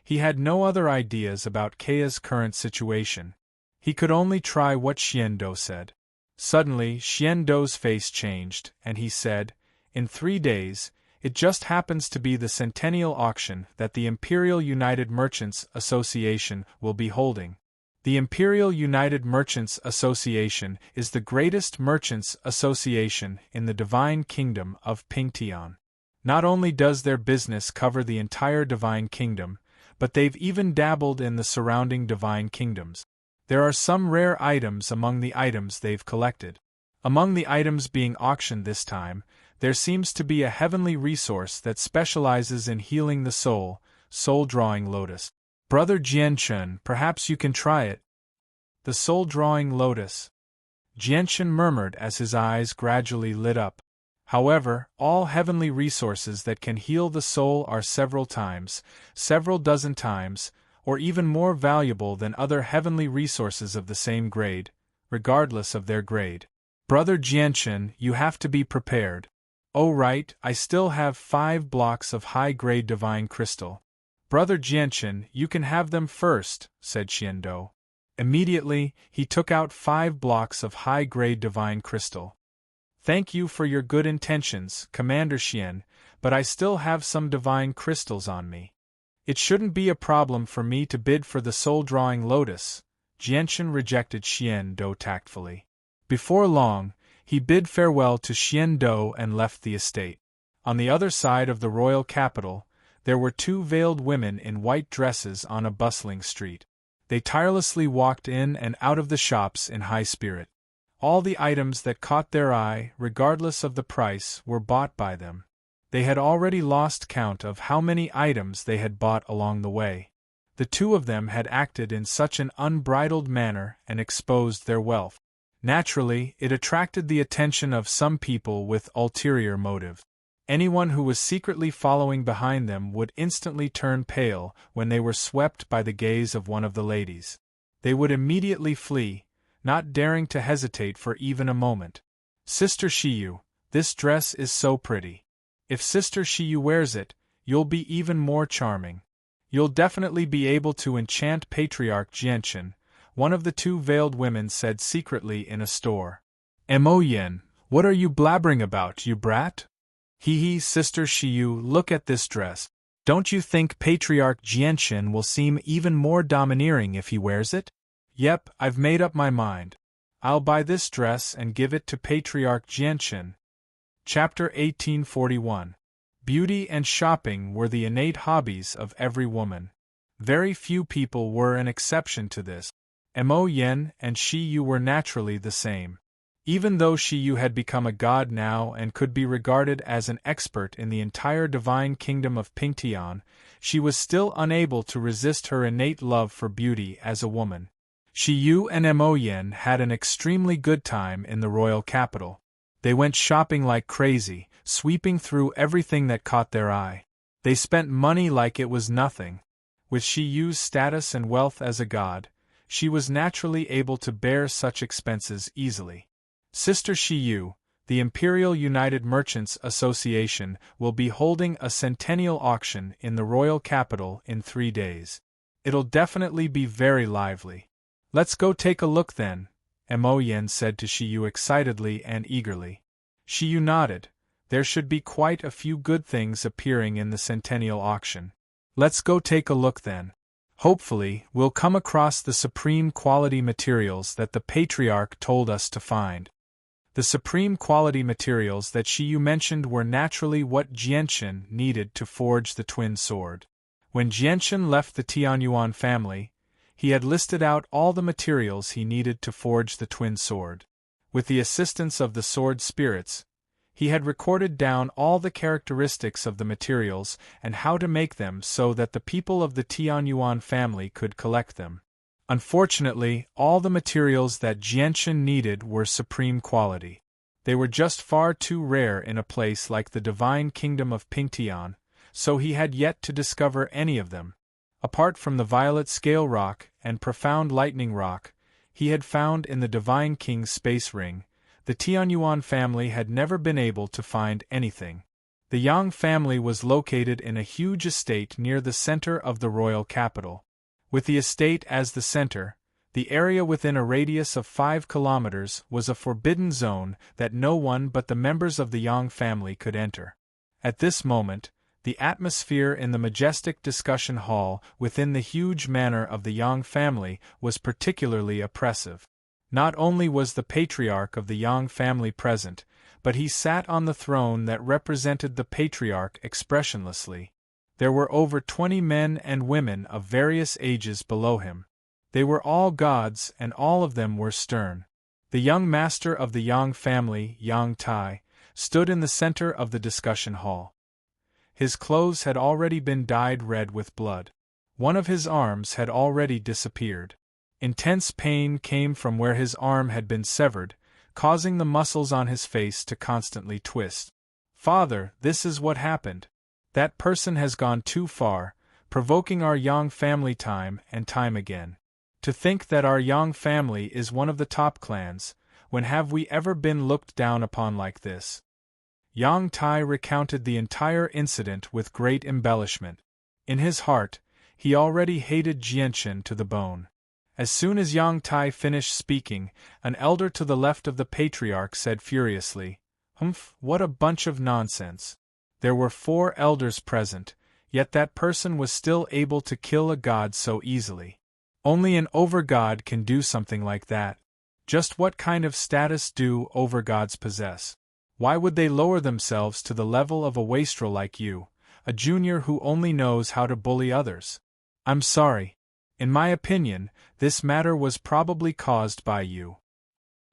He had no other ideas about Keia's current situation. He could only try what Xiando said. Suddenly, Xiando's face changed, and he said, "In 3 days, it just happens to be the centennial auction that the Imperial United Merchants Association will be holding. The Imperial United Merchants Association is the greatest merchants association in the Divine Kingdom of Pingtian. Not only does their business cover the entire Divine Kingdom, but they've even dabbled in the surrounding Divine Kingdoms. There are some rare items among the items they've collected. Among the items being auctioned this time, there seems to be a heavenly resource that specializes in healing the soul, soul-drawing lotus. Brother Jianchen, perhaps you can try it." "The soul-drawing lotus," Jianchen murmured as his eyes gradually lit up. "However, all heavenly resources that can heal the soul are several dozen times, or even more valuable than other heavenly resources of the same grade, regardless of their grade. Brother Jianchen, you have to be prepared." "Oh right, I still have 5 blocks of high-grade divine crystal." "Brother Jianchen, you can have them first," said Xiando. Immediately, he took out 5 blocks of high-grade divine crystal. "Thank you for your good intentions, Commander Xian, but I still have some divine crystals on me. It shouldn't be a problem for me to bid for the soul-drawing lotus." Jianchen rejected Xiando tactfully. Before long, he bid farewell to Xiando and left the estate. On the other side of the royal capital, there were 2 veiled women in white dresses on a bustling street. They tirelessly walked in and out of the shops in high spirit. All the items that caught their eye, regardless of the price, were bought by them. They had already lost count of how many items they had bought along the way. The two of them had acted in such an unbridled manner and exposed their wealth. Naturally, it attracted the attention of some people with ulterior motive. Anyone who was secretly following behind them would instantly turn pale when they were swept by the gaze of one of the ladies. They would immediately flee, not daring to hesitate for even a moment. "Sister Shiyu, this dress is so pretty. If Sister Shiyu wears it, you'll be even more charming. You'll definitely be able to enchant Patriarch Jianchen," one of the two veiled women said secretly in a store. "Mo Yen, what are you blabbering about, you brat? Hee, Sister Shiyu, look at this dress. Don't you think Patriarch Jianchen will seem even more domineering if he wears it?" "Yep, I've made up my mind. I'll buy this dress and give it to Patriarch Jianchen." Chapter 1841. Beauty and shopping were the innate hobbies of every woman. Very few people were an exception to this. Mo Yen and Shiyu were naturally the same. Even though Shiyu had become a god now and could be regarded as an expert in the entire divine kingdom of Pingtian, she was still unable to resist her innate love for beauty as a woman. Shiyu and Mo Yen had an extremely good time in the royal capital. They went shopping like crazy, sweeping through everything that caught their eye. They spent money like it was nothing. With Shiyu's status and wealth as a god, she was naturally able to bear such expenses easily. Sister Shiyu, the Imperial United Merchants Association, will be holding a centennial auction in the royal capital in 3 days. It'll definitely be very lively. "Let's go take a look then," Mo Yen said to Shiyu excitedly and eagerly. Shiyu nodded. There should be quite a few good things appearing in the centennial auction. "Let's go take a look then. Hopefully, we'll come across the supreme quality materials that the Patriarch told us to find." The supreme quality materials that Shiyu mentioned were naturally what Jianchen needed to forge the twin sword. When Jianchen left the Tianyuan family, he had listed out all the materials he needed to forge the twin sword. With the assistance of the sword spirits, he had recorded down all the characteristics of the materials and how to make them so that the people of the Tianyuan family could collect them. Unfortunately, all the materials that Jianchen needed were supreme quality. They were just far too rare in a place like the divine kingdom of Pingtian, so he had yet to discover any of them. Apart from the violet scale rock and profound lightning rock he had found in the divine king's space ring, the Tianyuan family had never been able to find anything. The Yang family was located in a huge estate near the center of the royal capital. With the estate as the center, the area within a radius of 5 kilometers was a forbidden zone that no one but the members of the Yang family could enter. At this moment, the atmosphere in the majestic discussion hall within the huge manor of the Yang family was particularly oppressive. Not only was the patriarch of the Yang family present, but he sat on the throne that represented the patriarch expressionlessly. There were over 20 men and women of various ages below him. They were all gods and all of them were stern. The young master of the Yang family, Yang Tai, stood in the center of the discussion hall. His clothes had already been dyed red with blood. One of his arms had already disappeared. Intense pain came from where his arm had been severed, causing the muscles on his face to constantly twist. "Father, this is what happened. That person has gone too far, provoking our Yang family time and time again. To think that our Yang family is one of the top clans, when have we ever been looked down upon like this?" Yang Tai recounted the entire incident with great embellishment. In his heart, he already hated Jianchen to the bone. As soon as Yang Tai finished speaking, an elder to the left of the patriarch said furiously, "Humph, what a bunch of nonsense." There were 4 elders present, yet that person was still able to kill a god so easily. Only an overgod can do something like that. Just what kind of status do overgods possess? Why would they lower themselves to the level of a wastrel like you, a junior who only knows how to bully others? "I'm sorry. In my opinion, this matter was probably caused by you.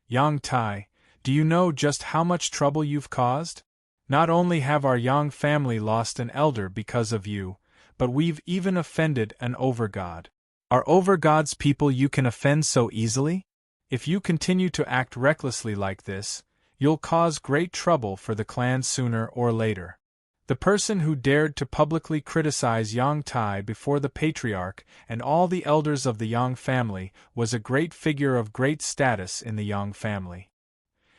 Yang Tai, do you know just how much trouble you've caused? Not only have our Yang family lost an elder because of you, but we've even offended an overgod. Are overgods people you can offend so easily? If you continue to act recklessly like this, you'll cause great trouble for the clan sooner or later. The person who dared to publicly criticize Yang Tai before the patriarch and all the elders of the Yang family was a great figure of great status in the Yang family.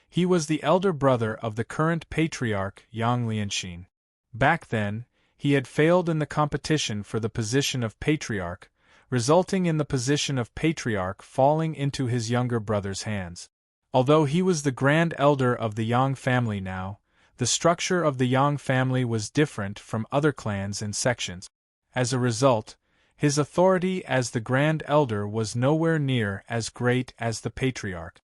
He was the elder brother of the current patriarch Yang Lianxin. Back then, he had failed in the competition for the position of patriarch, resulting in the position of patriarch falling into his younger brother's hands. Although he was the grand elder of the Yang family now, the structure of the Yang family was different from other clans and sections. As a result, his authority as the grand elder was nowhere near as great as the patriarch.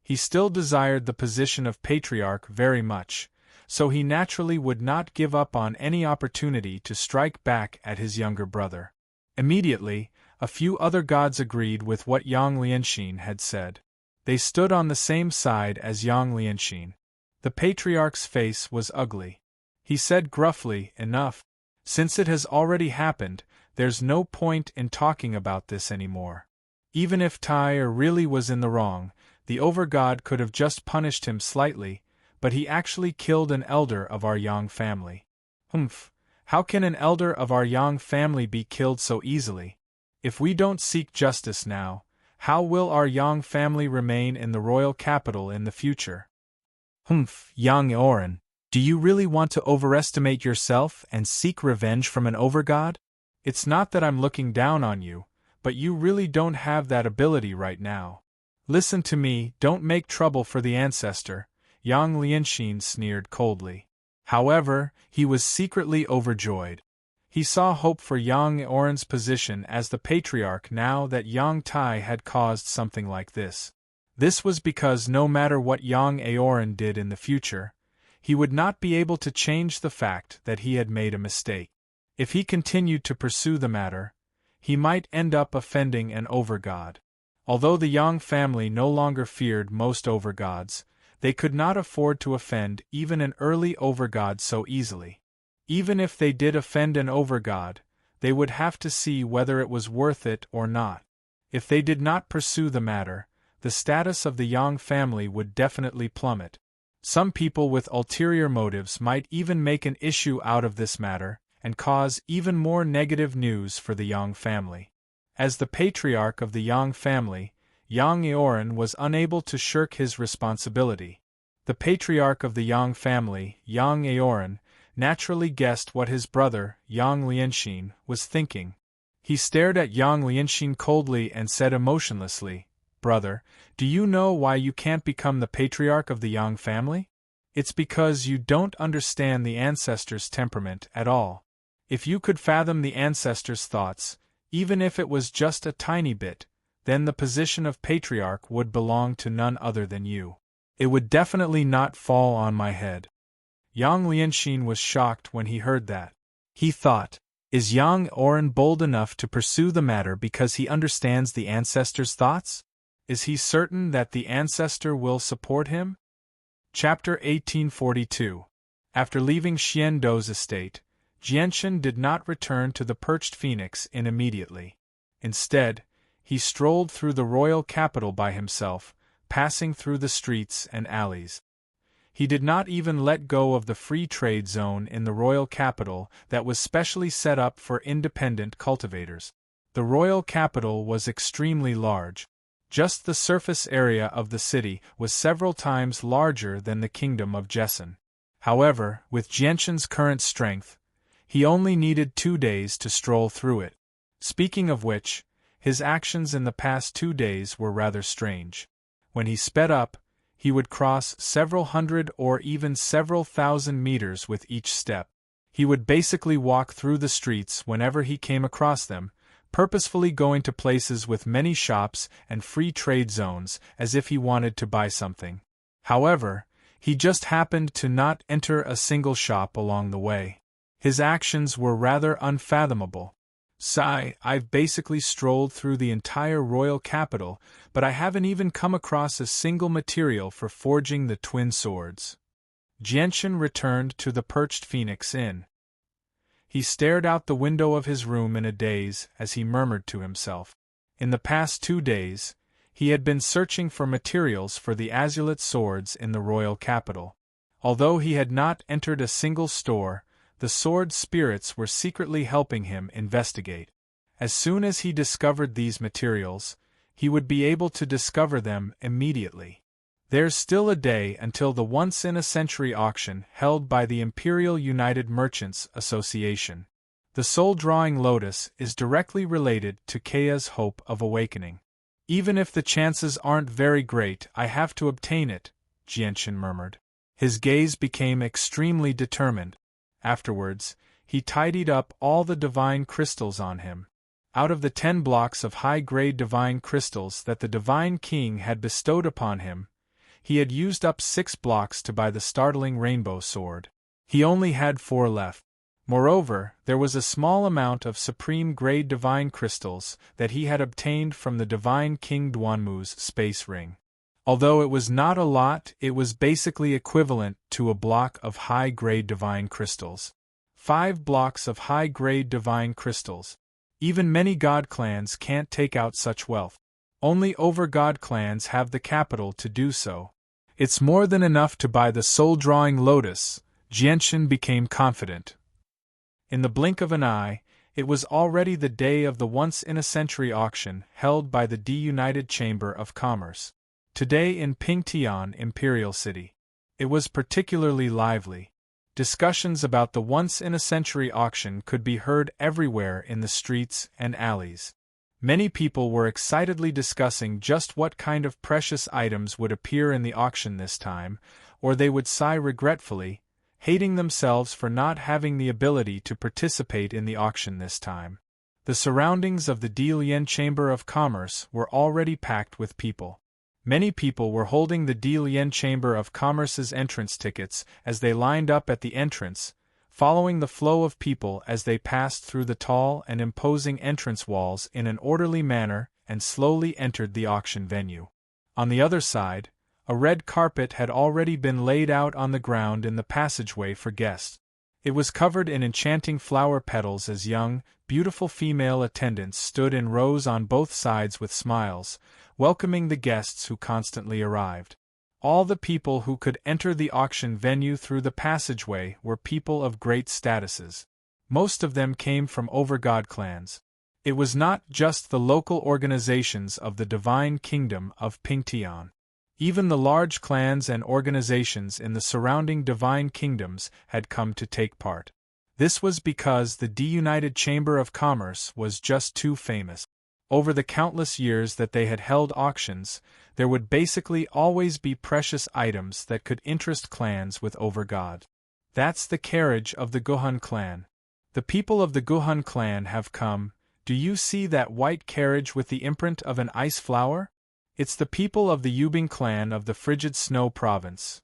He still desired the position of patriarch very much, so he naturally would not give up on any opportunity to strike back at his younger brother. Immediately, a few other gods agreed with what Yang Lianxin had said. They stood on the same side as Yang Lianxin. The patriarch's face was ugly. He said gruffly, "Enough. Since it has already happened, there's no point in talking about this anymore. Even if Tyre really was in the wrong, the overgod could have just punished him slightly, but he actually killed an elder of our Yang family. Humph, how can an elder of our Yang family be killed so easily? If we don't seek justice now, how will our Yang family remain in the royal capital in the future?" "Humph, Yang Eoren, do you really want to overestimate yourself and seek revenge from an overgod? It's not that I'm looking down on you, but you really don't have that ability right now. Listen to me, don't make trouble for the ancestor," Yang Lianxin sneered coldly. However, he was secretly overjoyed. He saw hope for Yang Eoren's position as the patriarch now that Yang Tai had caused something like this. This was because no matter what Yang Eoren did in the future, he would not be able to change the fact that he had made a mistake. If he continued to pursue the matter, he might end up offending an overgod. Although the Yang family no longer feared most overgods, they could not afford to offend even an early overgod so easily. Even if they did offend an overgod, they would have to see whether it was worth it or not. If they did not pursue the matter, the status of the Yang family would definitely plummet. Some people with ulterior motives might even make an issue out of this matter and cause even more negative news for the Yang family. As the patriarch of the Yang family, Yang Eoren was unable to shirk his responsibility. The patriarch of the Yang family, Yang Eoren, naturally guessed what his brother, Yang Lianxin, was thinking. He stared at Yang Lianxin coldly and said emotionlessly, "Brother, do you know why you can't become the patriarch of the Yang family? It's because you don't understand the ancestors' temperament at all. If you could fathom the ancestors' thoughts, even if it was just a tiny bit, then the position of patriarch would belong to none other than you. It would definitely not fall on my head." Yang Lianxin was shocked when he heard that. He thought, is Yang Eoren bold enough to pursue the matter because he understands the ancestors' thoughts? Is he certain that the ancestor will support him? Chapter 1842. After leaving Xian Dou's estate, Jianchen did not return to the Perched Phoenix Inn immediately. Instead, he strolled through the royal capital by himself, passing through the streets and alleys. He did not even let go of the free trade zone in the royal capital that was specially set up for independent cultivators. The royal capital was extremely large. Just the surface area of the city was several times larger than the kingdom of Jessen. However, with Jianchen's current strength, he only needed 2 days to stroll through it. Speaking of which, his actions in the past 2 days were rather strange. When he sped up, he would cross several hundred or even several thousand meters with each step. He would basically walk through the streets whenever he came across them, purposefully going to places with many shops and free trade zones as if he wanted to buy something. However, he just happened to not enter a single shop along the way. His actions were rather unfathomable. Sigh, I've basically strolled through the entire royal capital, but I haven't even come across a single material for forging the twin swords. Jianshan returned to the Perched Phoenix Inn. He stared out the window of his room in a daze as he murmured to himself. In the past 2 days, he had been searching for materials for the azulate swords in the royal capital. Although he had not entered a single store, the sword spirits were secretly helping him investigate. As soon as he discovered these materials, he would be able to discover them immediately. There's still a day until the once-in-a-century auction held by the Imperial United Merchants Association. The soul-drawing lotus is directly related to Kaya's hope of awakening. Even if the chances aren't very great, I have to obtain it, Jianshan murmured. His gaze became extremely determined. Afterwards, he tidied up all the divine crystals on him. Out of the 10 blocks of high-grade divine crystals that the Divine King had bestowed upon him, he had used up 6 blocks to buy the startling rainbow sword. He only had 4 left. Moreover, there was a small amount of supreme-grade divine crystals that he had obtained from the Divine King Duanmu's space ring. Although it was not a lot, it was basically equivalent to a block of high-grade divine crystals. 5 blocks of high-grade divine crystals. Even many god clans can't take out such wealth. Only over-god clans have the capital to do so. It's more than enough to buy the soul-drawing lotus, Jianshan became confident. In the blink of an eye, it was already the day of the once-in-a-century auction held by the United Chamber of Commerce. Today in Pingtian Imperial City. It was particularly lively. Discussions about the once-in-a-century auction could be heard everywhere in the streets and alleys. Many people were excitedly discussing just what kind of precious items would appear in the auction this time, or they would sigh regretfully, hating themselves for not having the ability to participate in the auction this time. The surroundings of the Dilian Chamber of Commerce were already packed with people. Many people were holding the Dilian Chamber of Commerce's entrance tickets as they lined up at the entrance, following the flow of people as they passed through the tall and imposing entrance walls in an orderly manner and slowly entered the auction venue. On the other side, a red carpet had already been laid out on the ground in the passageway for guests. It was covered in enchanting flower petals as young, beautiful female attendants stood in rows on both sides with smiles, welcoming the guests who constantly arrived. All the people who could enter the auction venue through the passageway were people of great statuses. Most of them came from over-god clans. It was not just the local organizations of the Divine Kingdom of Pingtian. Even the large clans and organizations in the surrounding Divine Kingdoms had come to take part. This was because the United Chamber of Commerce was just too famous. Over the countless years that they had held auctions, there would basically always be precious items that could interest clans with over-god. That's the carriage of the Guhun clan. The people of the Guhun clan have come. Do you see that white carriage with the imprint of an ice flower? It's the people of the Yubing clan of the Frigid Snow province.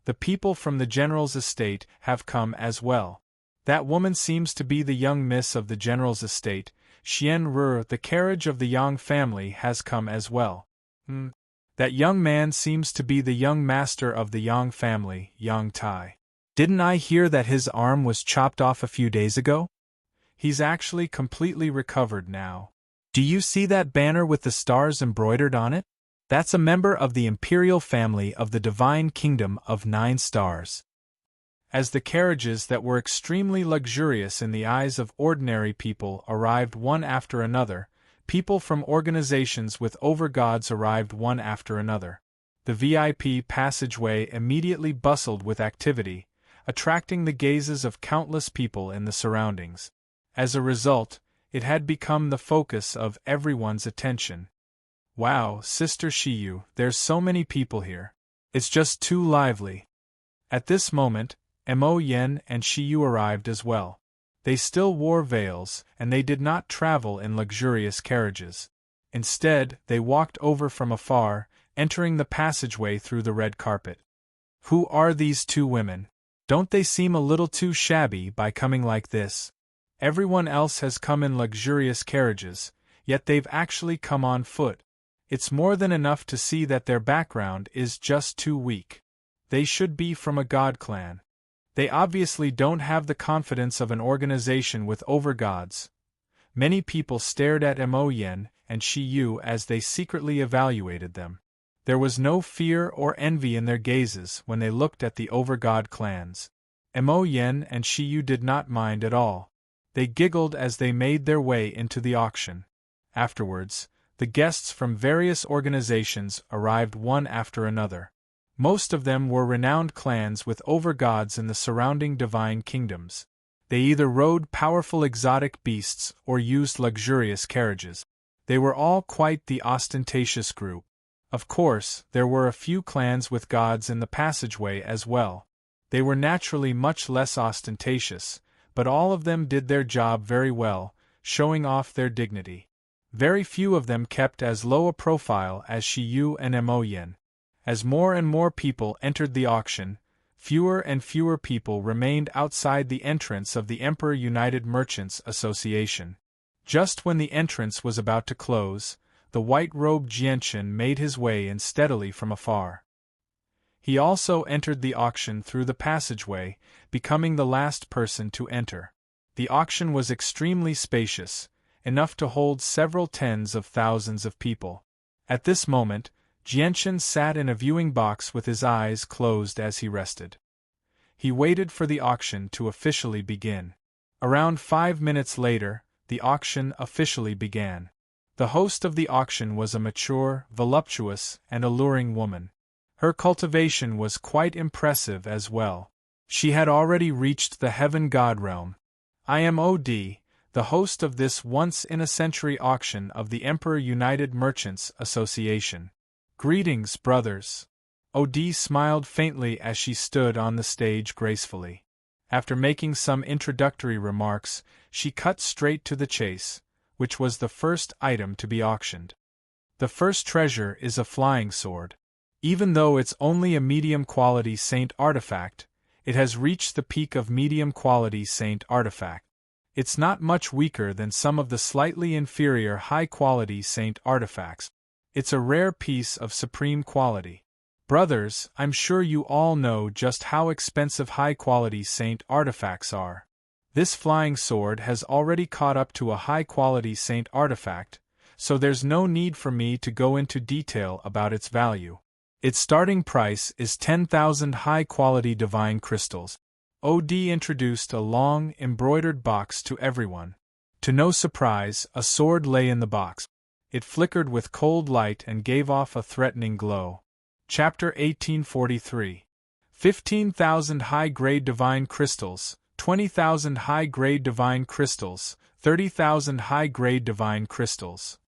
The people from the general's estate have come as well. That woman seems to be the young miss of the general's estate, Xian Ru. The carriage of the Yang family has come as well. That young man seems to be the young master of the Yang family, Yang Tai. Didn't I hear that his arm was chopped off a few days ago? He's actually completely recovered now. Do you see that banner with the stars embroidered on it? That's a member of the imperial family of the Divine Kingdom of 9 stars. As the carriages that were extremely luxurious in the eyes of ordinary people arrived one after another, people from organizations with over-gods arrived one after another. The VIP passageway immediately bustled with activity, attracting the gazes of countless people in the surroundings. As a result, it had become the focus of everyone's attention. Wow, Sister Shiyu, there's so many people here. It's just too lively. At this moment, Mo Yen and Shiyu arrived as well. They still wore veils, and they did not travel in luxurious carriages. Instead, they walked over from afar, entering the passageway through the red carpet. Who are these 2 women? Don't they seem a little too shabby by coming like this? Everyone else has come in luxurious carriages, yet they've actually come on foot. It's more than enough to see that their background is just too weak. They should be from a god clan. They obviously don't have the confidence of an organization with overgods. Many people stared at Mo Yen and Shi Yu as they secretly evaluated them. There was no fear or envy in their gazes when they looked at the overgod clans. Mo Yen and Shi Yu did not mind at all. They giggled as they made their way into the auction. Afterwards, the guests from various organizations arrived one after another. Most of them were renowned clans with overgods in the surrounding divine kingdoms. They either rode powerful exotic beasts or used luxurious carriages. They were all quite the ostentatious group. Of course, there were a few clans with gods in the passageway as well. They were naturally much less ostentatious, but all of them did their job very well, showing off their dignity. Very few of them kept as low a profile as Shi Yu and Mo Yen. As more and more people entered the auction, fewer and fewer people remained outside the entrance of the Emperor United Merchants Association. Just when the entrance was about to close, the white-robed Jianshan made his way in steadily from afar. He also entered the auction through the passageway, becoming the last person to enter. The auction was extremely spacious, enough to hold several tens of thousands of people. At this moment, Jianshan sat in a viewing box with his eyes closed as he rested. He waited for the auction to officially begin. Around 5 minutes later, the auction officially began. The host of the auction was a mature, voluptuous, and alluring woman. Her cultivation was quite impressive as well. She had already reached the heaven god realm. I am OD, the host of this once-in-a-century auction of the Emperor United Merchants Association. Greetings, brothers. OD smiled faintly as she stood on the stage gracefully. After making some introductory remarks, she cut straight to the chase, which was the first item to be auctioned. The first treasure is a flying sword. Even though it's only a medium-quality saint artifact, it has reached the peak of medium-quality saint artifact. It's not much weaker than some of the slightly inferior high-quality saint artifacts. It's a rare piece of supreme quality. Brothers, I'm sure you all know just how expensive high-quality saint artifacts are. This flying sword has already caught up to a high-quality saint artifact, so there's no need for me to go into detail about its value. Its starting price is 10,000 high-quality divine crystals. OD introduced a long, embroidered box to everyone. To no surprise, a sword lay in the box. It flickered with cold light and gave off a threatening glow. Chapter 1843. 15,000 high-grade divine crystals, 20,000 high-grade divine crystals, 30,000 high-grade divine crystals.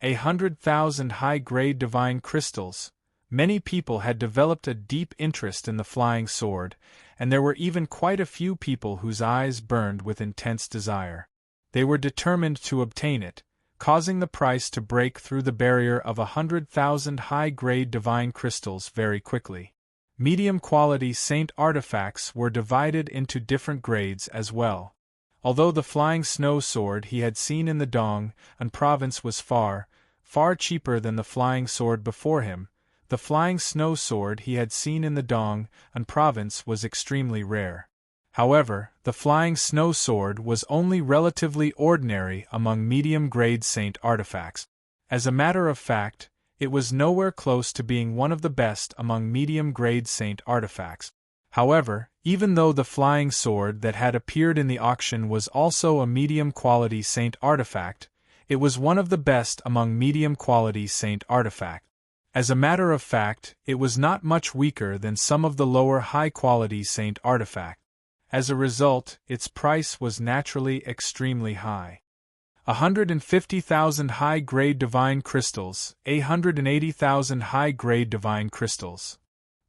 100,000 high-grade divine crystals. Many people had developed a deep interest in the flying sword, and there were even quite a few people whose eyes burned with intense desire. They were determined to obtain it, causing the price to break through the barrier of 100,000 high-grade divine crystals very quickly. Medium-quality saint artifacts were divided into different grades as well. Although the flying snow sword he had seen in the Dong and province was far, far cheaper than the flying sword before him, the flying snow sword he had seen in the Dong and province was extremely rare. However, the flying snow sword was only relatively ordinary among medium-grade saint artifacts. As a matter of fact, it was nowhere close to being one of the best among medium-grade saint artifacts. However, even though the flying sword that had appeared in the auction was also a medium-quality saint artifact, it was one of the best among medium-quality saint artifacts. As a matter of fact, it was not much weaker than some of the lower high-quality saint artifacts. As a result, its price was naturally extremely high. 150,000 high-grade divine crystals, 180,000 high-grade divine crystals.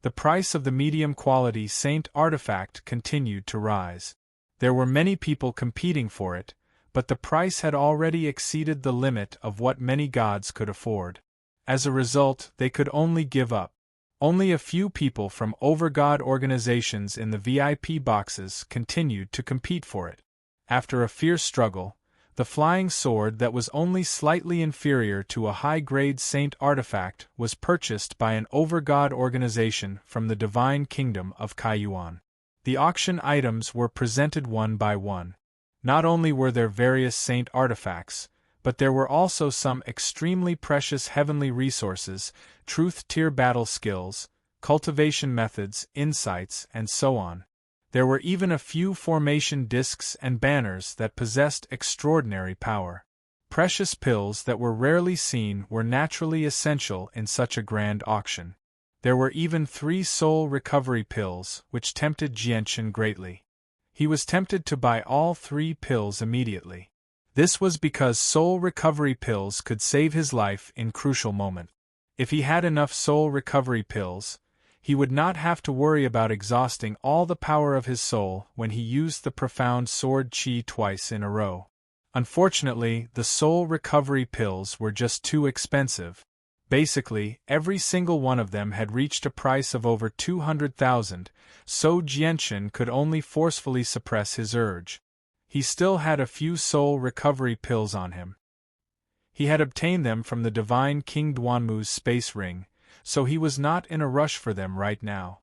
The price of the medium-quality saint artifact continued to rise. There were many people competing for it, but the price had already exceeded the limit of what many gods could afford. As a result, they could only give up. Only a few people from overgod organizations in the VIP boxes continued to compete for it. After a fierce struggle, the flying sword that was only slightly inferior to a high-grade saint artifact was purchased by an over-god organization from the divine kingdom of Kaiyuan. The auction items were presented one by one. Not only were there various saint artifacts, but there were also some extremely precious heavenly resources, truth-tier battle skills, cultivation methods, insights, and so on. There were even a few formation discs and banners that possessed extraordinary power. Precious pills that were rarely seen were naturally essential in such a grand auction. There were even 3 soul recovery pills, which tempted Jianchen greatly. He was tempted to buy all 3 pills immediately. This was because soul recovery pills could save his life in crucial moments. If he had enough soul recovery pills, he would not have to worry about exhausting all the power of his soul when he used the profound sword chi twice in a row. Unfortunately, the soul recovery pills were just too expensive. Basically, every single one of them had reached a price of over 200,000, so Jianchen could only forcefully suppress his urge. He still had a few soul recovery pills on him. He had obtained them from the divine King Duanmu's space ring, so he was not in a rush for them right now.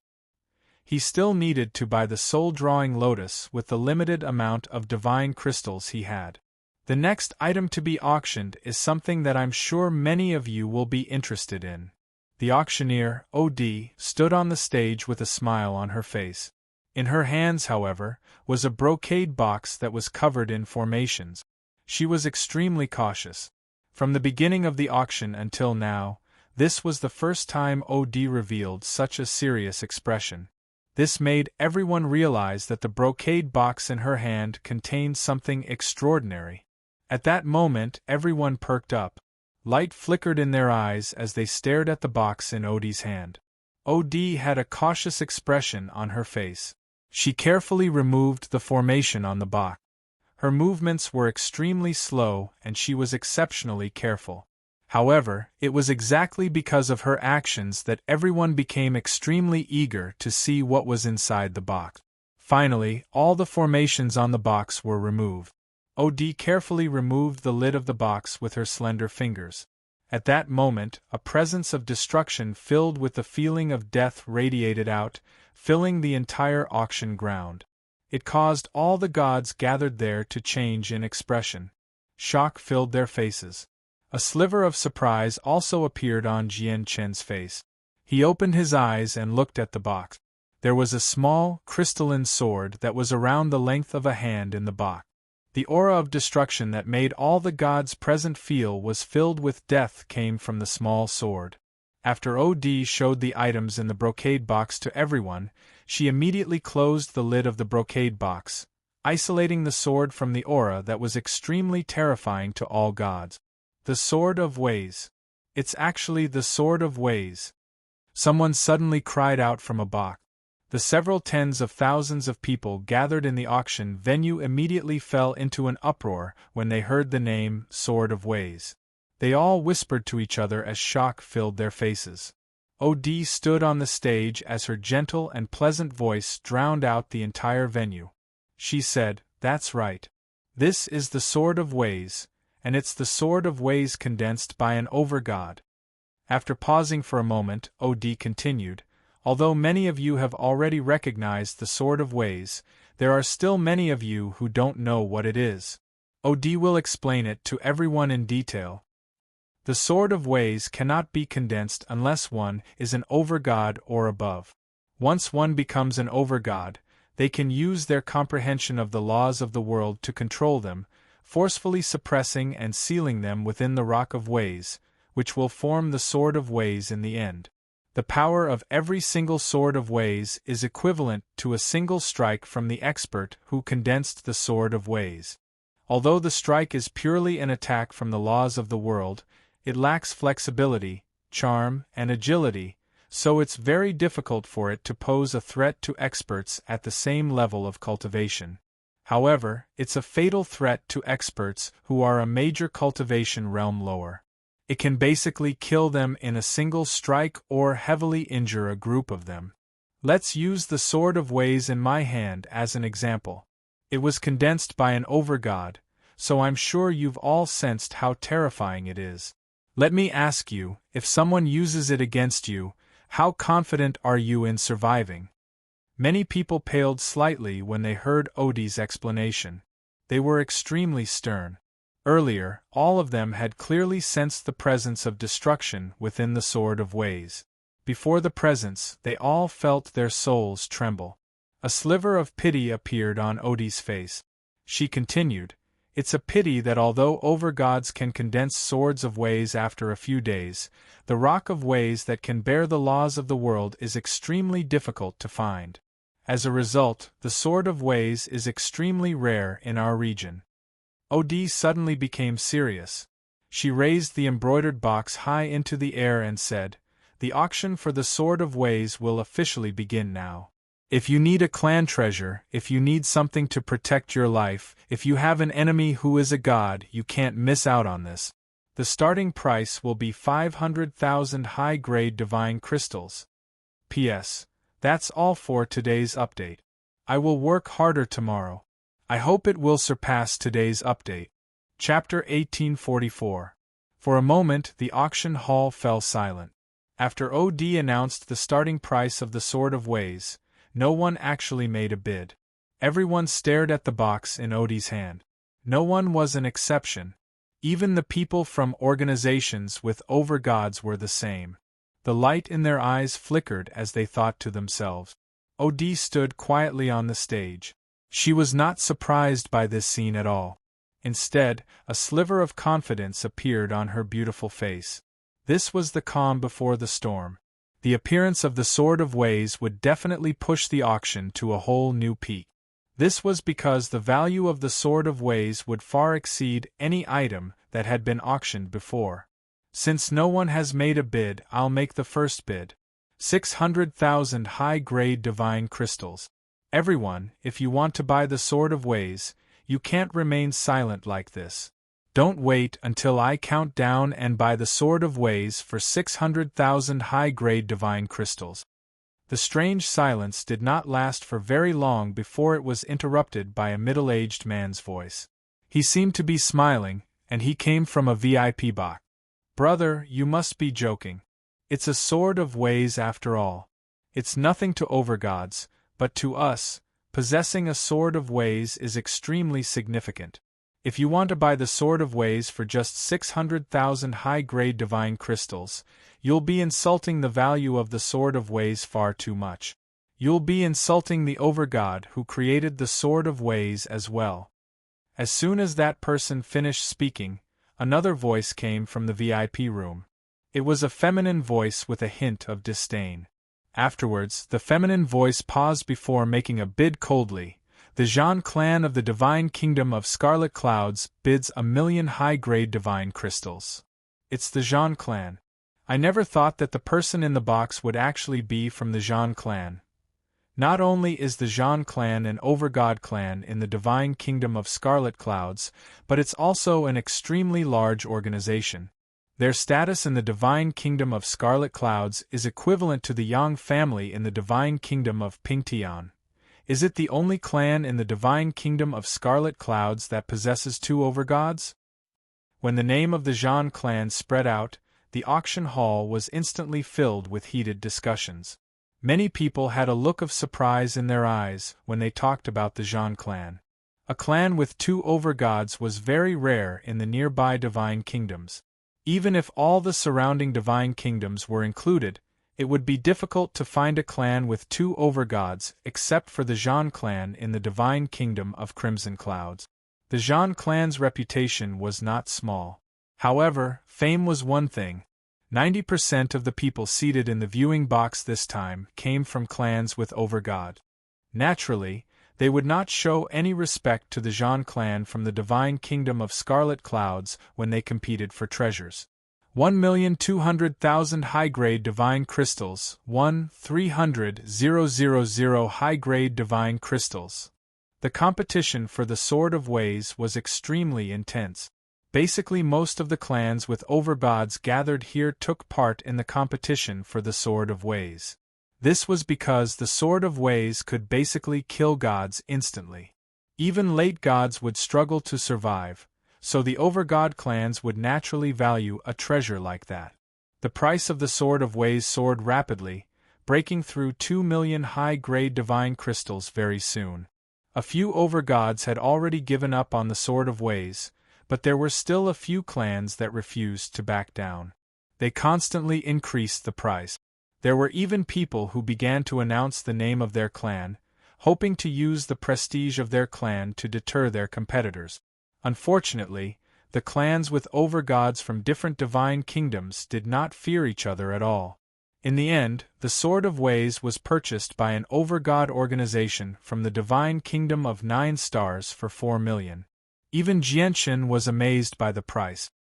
He still needed to buy the soul-drawing lotus with the limited amount of divine crystals he had. The next item to be auctioned is something that I'm sure many of you will be interested in. The auctioneer, OD, stood on the stage with a smile on her face. In her hands, however, was a brocade box that was covered in formations. She was extremely cautious. From the beginning of the auction until now, this was the first time OD revealed such a serious expression. This made everyone realize that the brocade box in her hand contained something extraordinary. At that moment, everyone perked up. Light flickered in their eyes as they stared at the box in OD's hand. OD had a cautious expression on her face. She carefully removed the formation on the box. Her movements were extremely slow and she was exceptionally careful. However, it was exactly because of her actions that everyone became extremely eager to see what was inside the box. Finally, all the formations on the box were removed. OD carefully removed the lid of the box with her slender fingers. At that moment, a presence of destruction filled with the feeling of death radiated out, filling the entire auction ground. It caused all the gods gathered there to change in expression. Shock filled their faces. A sliver of surprise also appeared on Jianchen's face. He opened his eyes and looked at the box. There was a small, crystalline sword that was around the length of a hand in the box. The aura of destruction that made all the gods present feel was filled with death came from the small sword. After OD showed the items in the brocade box to everyone, she immediately closed the lid of the brocade box, isolating the sword from the aura that was extremely terrifying to all gods. The Sword of Ways. It's actually the Sword of Ways. Someone suddenly cried out from a box. The several tens of thousands of people gathered in the auction venue immediately fell into an uproar when they heard the name Sword of Ways. They all whispered to each other as shock filled their faces. OD stood on the stage as her gentle and pleasant voice drowned out the entire venue. She said, "That's right. This is the Sword of Ways, and it's the Sword of Ways condensed by an over-god." After pausing for a moment, OD continued, "Although many of you have already recognized the Sword of Ways, there are still many of you who don't know what it is. OD will explain it to everyone in detail. The Sword of Ways cannot be condensed unless one is an over-god or above. Once one becomes an over-god, they can use their comprehension of the laws of the world to control them, forcefully suppressing and sealing them within the Rock of Ways, which will form the Sword of Ways in the end. The power of every single Sword of Ways is equivalent to a single strike from the expert who condensed the Sword of Ways. Although the strike is purely an attack from the laws of the world, it lacks flexibility, charm, and agility, so it's very difficult for it to pose a threat to experts at the same level of cultivation. However, it's a fatal threat to experts who are a major cultivation realm lower. It can basically kill them in a single strike or heavily injure a group of them. Let's use the Sword of Ways in my hand as an example. It was condensed by an overgod, so I'm sure you've all sensed how terrifying it is. Let me ask you, if someone uses it against you, how confident are you in surviving? Many people paled slightly when they heard Odie's explanation. They were extremely stern. Earlier, all of them had clearly sensed the presence of destruction within the Sword of Ways. Before the presence, they all felt their souls tremble. A sliver of pity appeared on Odie's face. She continued, "It's a pity that although overgods can condense swords of ways after a few days, the rock of ways that can bear the laws of the world is extremely difficult to find. As a result, the Sword of Ways is extremely rare in our region." Odie suddenly became serious. She raised the embroidered box high into the air and said, "The auction for the Sword of Ways will officially begin now. If you need a clan treasure, if you need something to protect your life, if you have an enemy who is a god, you can't miss out on this. The starting price will be 500,000 high-grade divine crystals. P.S. That's all for today's update. I will work harder tomorrow. I hope it will surpass today's update." Chapter 1844. For a moment the auction hall fell silent. After OD announced the starting price of the Sword of Ways, no one actually made a bid. Everyone stared at the box in Odie's hand. No one was an exception. Even the people from organizations with overgods were the same. The light in their eyes flickered as they thought to themselves. OD stood quietly on the stage. She was not surprised by this scene at all. Instead, a sliver of confidence appeared on her beautiful face. This was the calm before the storm. The appearance of the Sword of Ways would definitely push the auction to a whole new peak. This was because the value of the Sword of Ways would far exceed any item that had been auctioned before. "Since no one has made a bid, I'll make the first bid. 600,000 high-grade divine crystals. Everyone, if you want to buy the Sword of Ways, you can't remain silent like this. Don't wait until I count down and buy the Sword of Ways for 600,000 high-grade divine crystals." The strange silence did not last for very long before it was interrupted by a middle-aged man's voice. He seemed to be smiling, and he came from a VIP box. "Brother, you must be joking. It's a Sword of Ways after all. It's nothing to overgods, but to us, possessing a Sword of Ways is extremely significant. If you want to buy the Sword of Ways for just 600,000 high-grade divine crystals, you'll be insulting the value of the Sword of Ways far too much. You'll be insulting the overgod who created the Sword of Ways as well." As soon as that person finished speaking, another voice came from the VIP room. It was a feminine voice with a hint of disdain. Afterwards, the feminine voice paused before making a bid coldly. "The Zhan clan of the Divine Kingdom of Scarlet Clouds bids 1,000,000 high-grade divine crystals." It's the Zhan clan. I never thought that the person in the box would actually be from the Zhan clan. Not only is the Zhan clan an overgod clan in the Divine Kingdom of Scarlet Clouds, but it's also an extremely large organization. Their status in the Divine Kingdom of Scarlet Clouds is equivalent to the Yang family in the Divine Kingdom of Pingtian. Is it the only clan in the Divine Kingdom of Scarlet Clouds that possesses 2 overgods? When the name of the Zhan clan spread out, the auction hall was instantly filled with heated discussions. Many people had a look of surprise in their eyes when they talked about the Zhan clan. A clan with 2 overgods was very rare in the nearby Divine Kingdoms. Even if all the surrounding Divine Kingdoms were included, it would be difficult to find a clan with 2 overgods except for the Zhan clan in the Divine Kingdom of Crimson Clouds. The Zhan clan's reputation was not small. However, fame was one thing. 90% of the people seated in the viewing box this time came from clans with overgod. Naturally, they would not show any respect to the Zhan clan from the Divine Kingdom of Scarlet Clouds when they competed for treasures. 1,200,000 high-grade divine crystals, 1,300,000 high-grade divine crystals. The competition for the Sword of Ways was extremely intense. Basically most of the clans with overgods gathered here took part in the competition for the Sword of Ways. This was because the Sword of Ways could basically kill gods instantly. Even late gods would struggle to survive, so the overgod clans would naturally value a treasure like that. The price of the Sword of Ways soared rapidly, breaking through 2 million high-grade divine crystals very soon. A few overgods had already given up on the Sword of Ways, but there were still a few clans that refused to back down. They constantly increased the price. There were even people who began to announce the name of their clan, hoping to use the prestige of their clan to deter their competitors. Unfortunately, the clans with overgods from different divine kingdoms did not fear each other at all. In the end, the Sword of Ways was purchased by an overgod organization from the divine kingdom of 9 stars for 4 million. Even Jianshan was amazed by the price.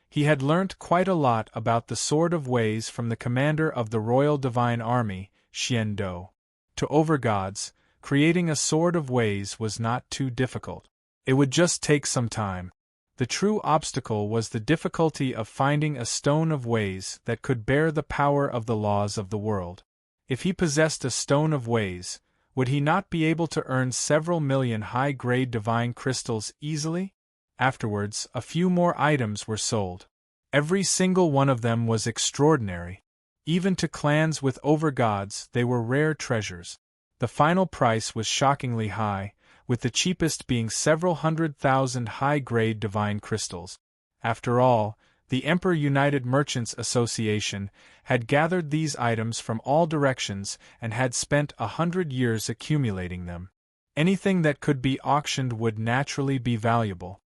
He had learnt quite a lot about the Sword of Ways from the commander of the Royal Divine Army, Xian Do. To overgods, creating a Sword of Ways was not too difficult. It would just take some time. The true obstacle was the difficulty of finding a Stone of Ways that could bear the power of the laws of the world. If he possessed a Stone of Ways, would he not be able to earn several million high-grade divine crystals easily? Afterwards, a few more items were sold. Every single one of them was extraordinary. Even to clans with overgods, they were rare treasures. The final price was shockingly high, with the cheapest being several 100,000 high-grade divine crystals. After all, the Emperor United Merchants Association had gathered these items from all directions and had spent 100 years accumulating them. Anything that could be auctioned would naturally be valuable.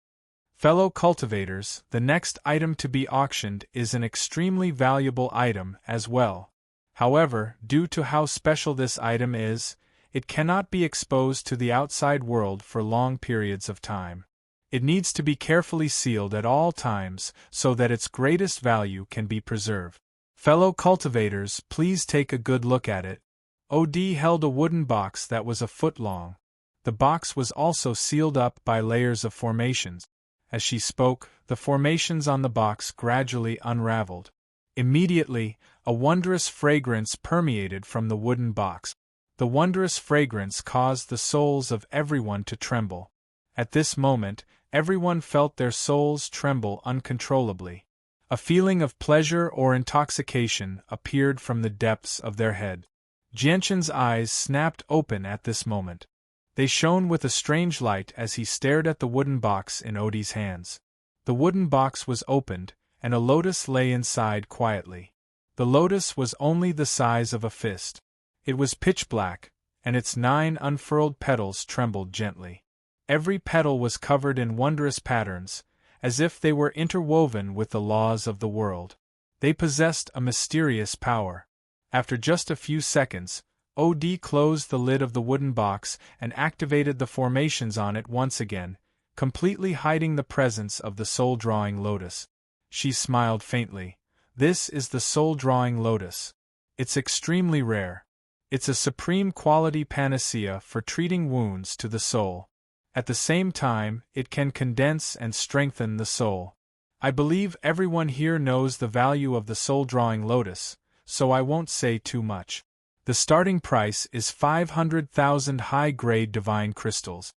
Fellow cultivators, the next item to be auctioned is an extremely valuable item as well. However, due to how special this item is, it cannot be exposed to the outside world for long periods of time. It needs to be carefully sealed at all times so that its greatest value can be preserved. Fellow cultivators, please take a good look at it. OD held a wooden box that was a foot long. The box was also sealed up by layers of formations. As she spoke, the formations on the box gradually unraveled. Immediately, a wondrous fragrance permeated from the wooden box. The wondrous fragrance caused the souls of everyone to tremble. At this moment, everyone felt their souls tremble uncontrollably. A feeling of pleasure or intoxication appeared from the depths of their head. Jianshan's eyes snapped open at this moment. They shone with a strange light as he stared at the wooden box in Odie's hands. The wooden box was opened, and a lotus lay inside quietly. The lotus was only the size of a fist. It was pitch black, and its 9 unfurled petals trembled gently. Every petal was covered in wondrous patterns, as if they were interwoven with the laws of the world. They possessed a mysterious power. After just a few seconds, OD closed the lid of the wooden box and activated the formations on it once again, completely hiding the presence of the soul-drawing lotus. She smiled faintly. This is the soul-drawing lotus. It's extremely rare. It's a supreme quality panacea for treating wounds to the soul. At the same time, it can condense and strengthen the soul. I believe everyone here knows the value of the soul-drawing lotus, so I won't say too much. The starting price is 500,000 high-grade divine crystals.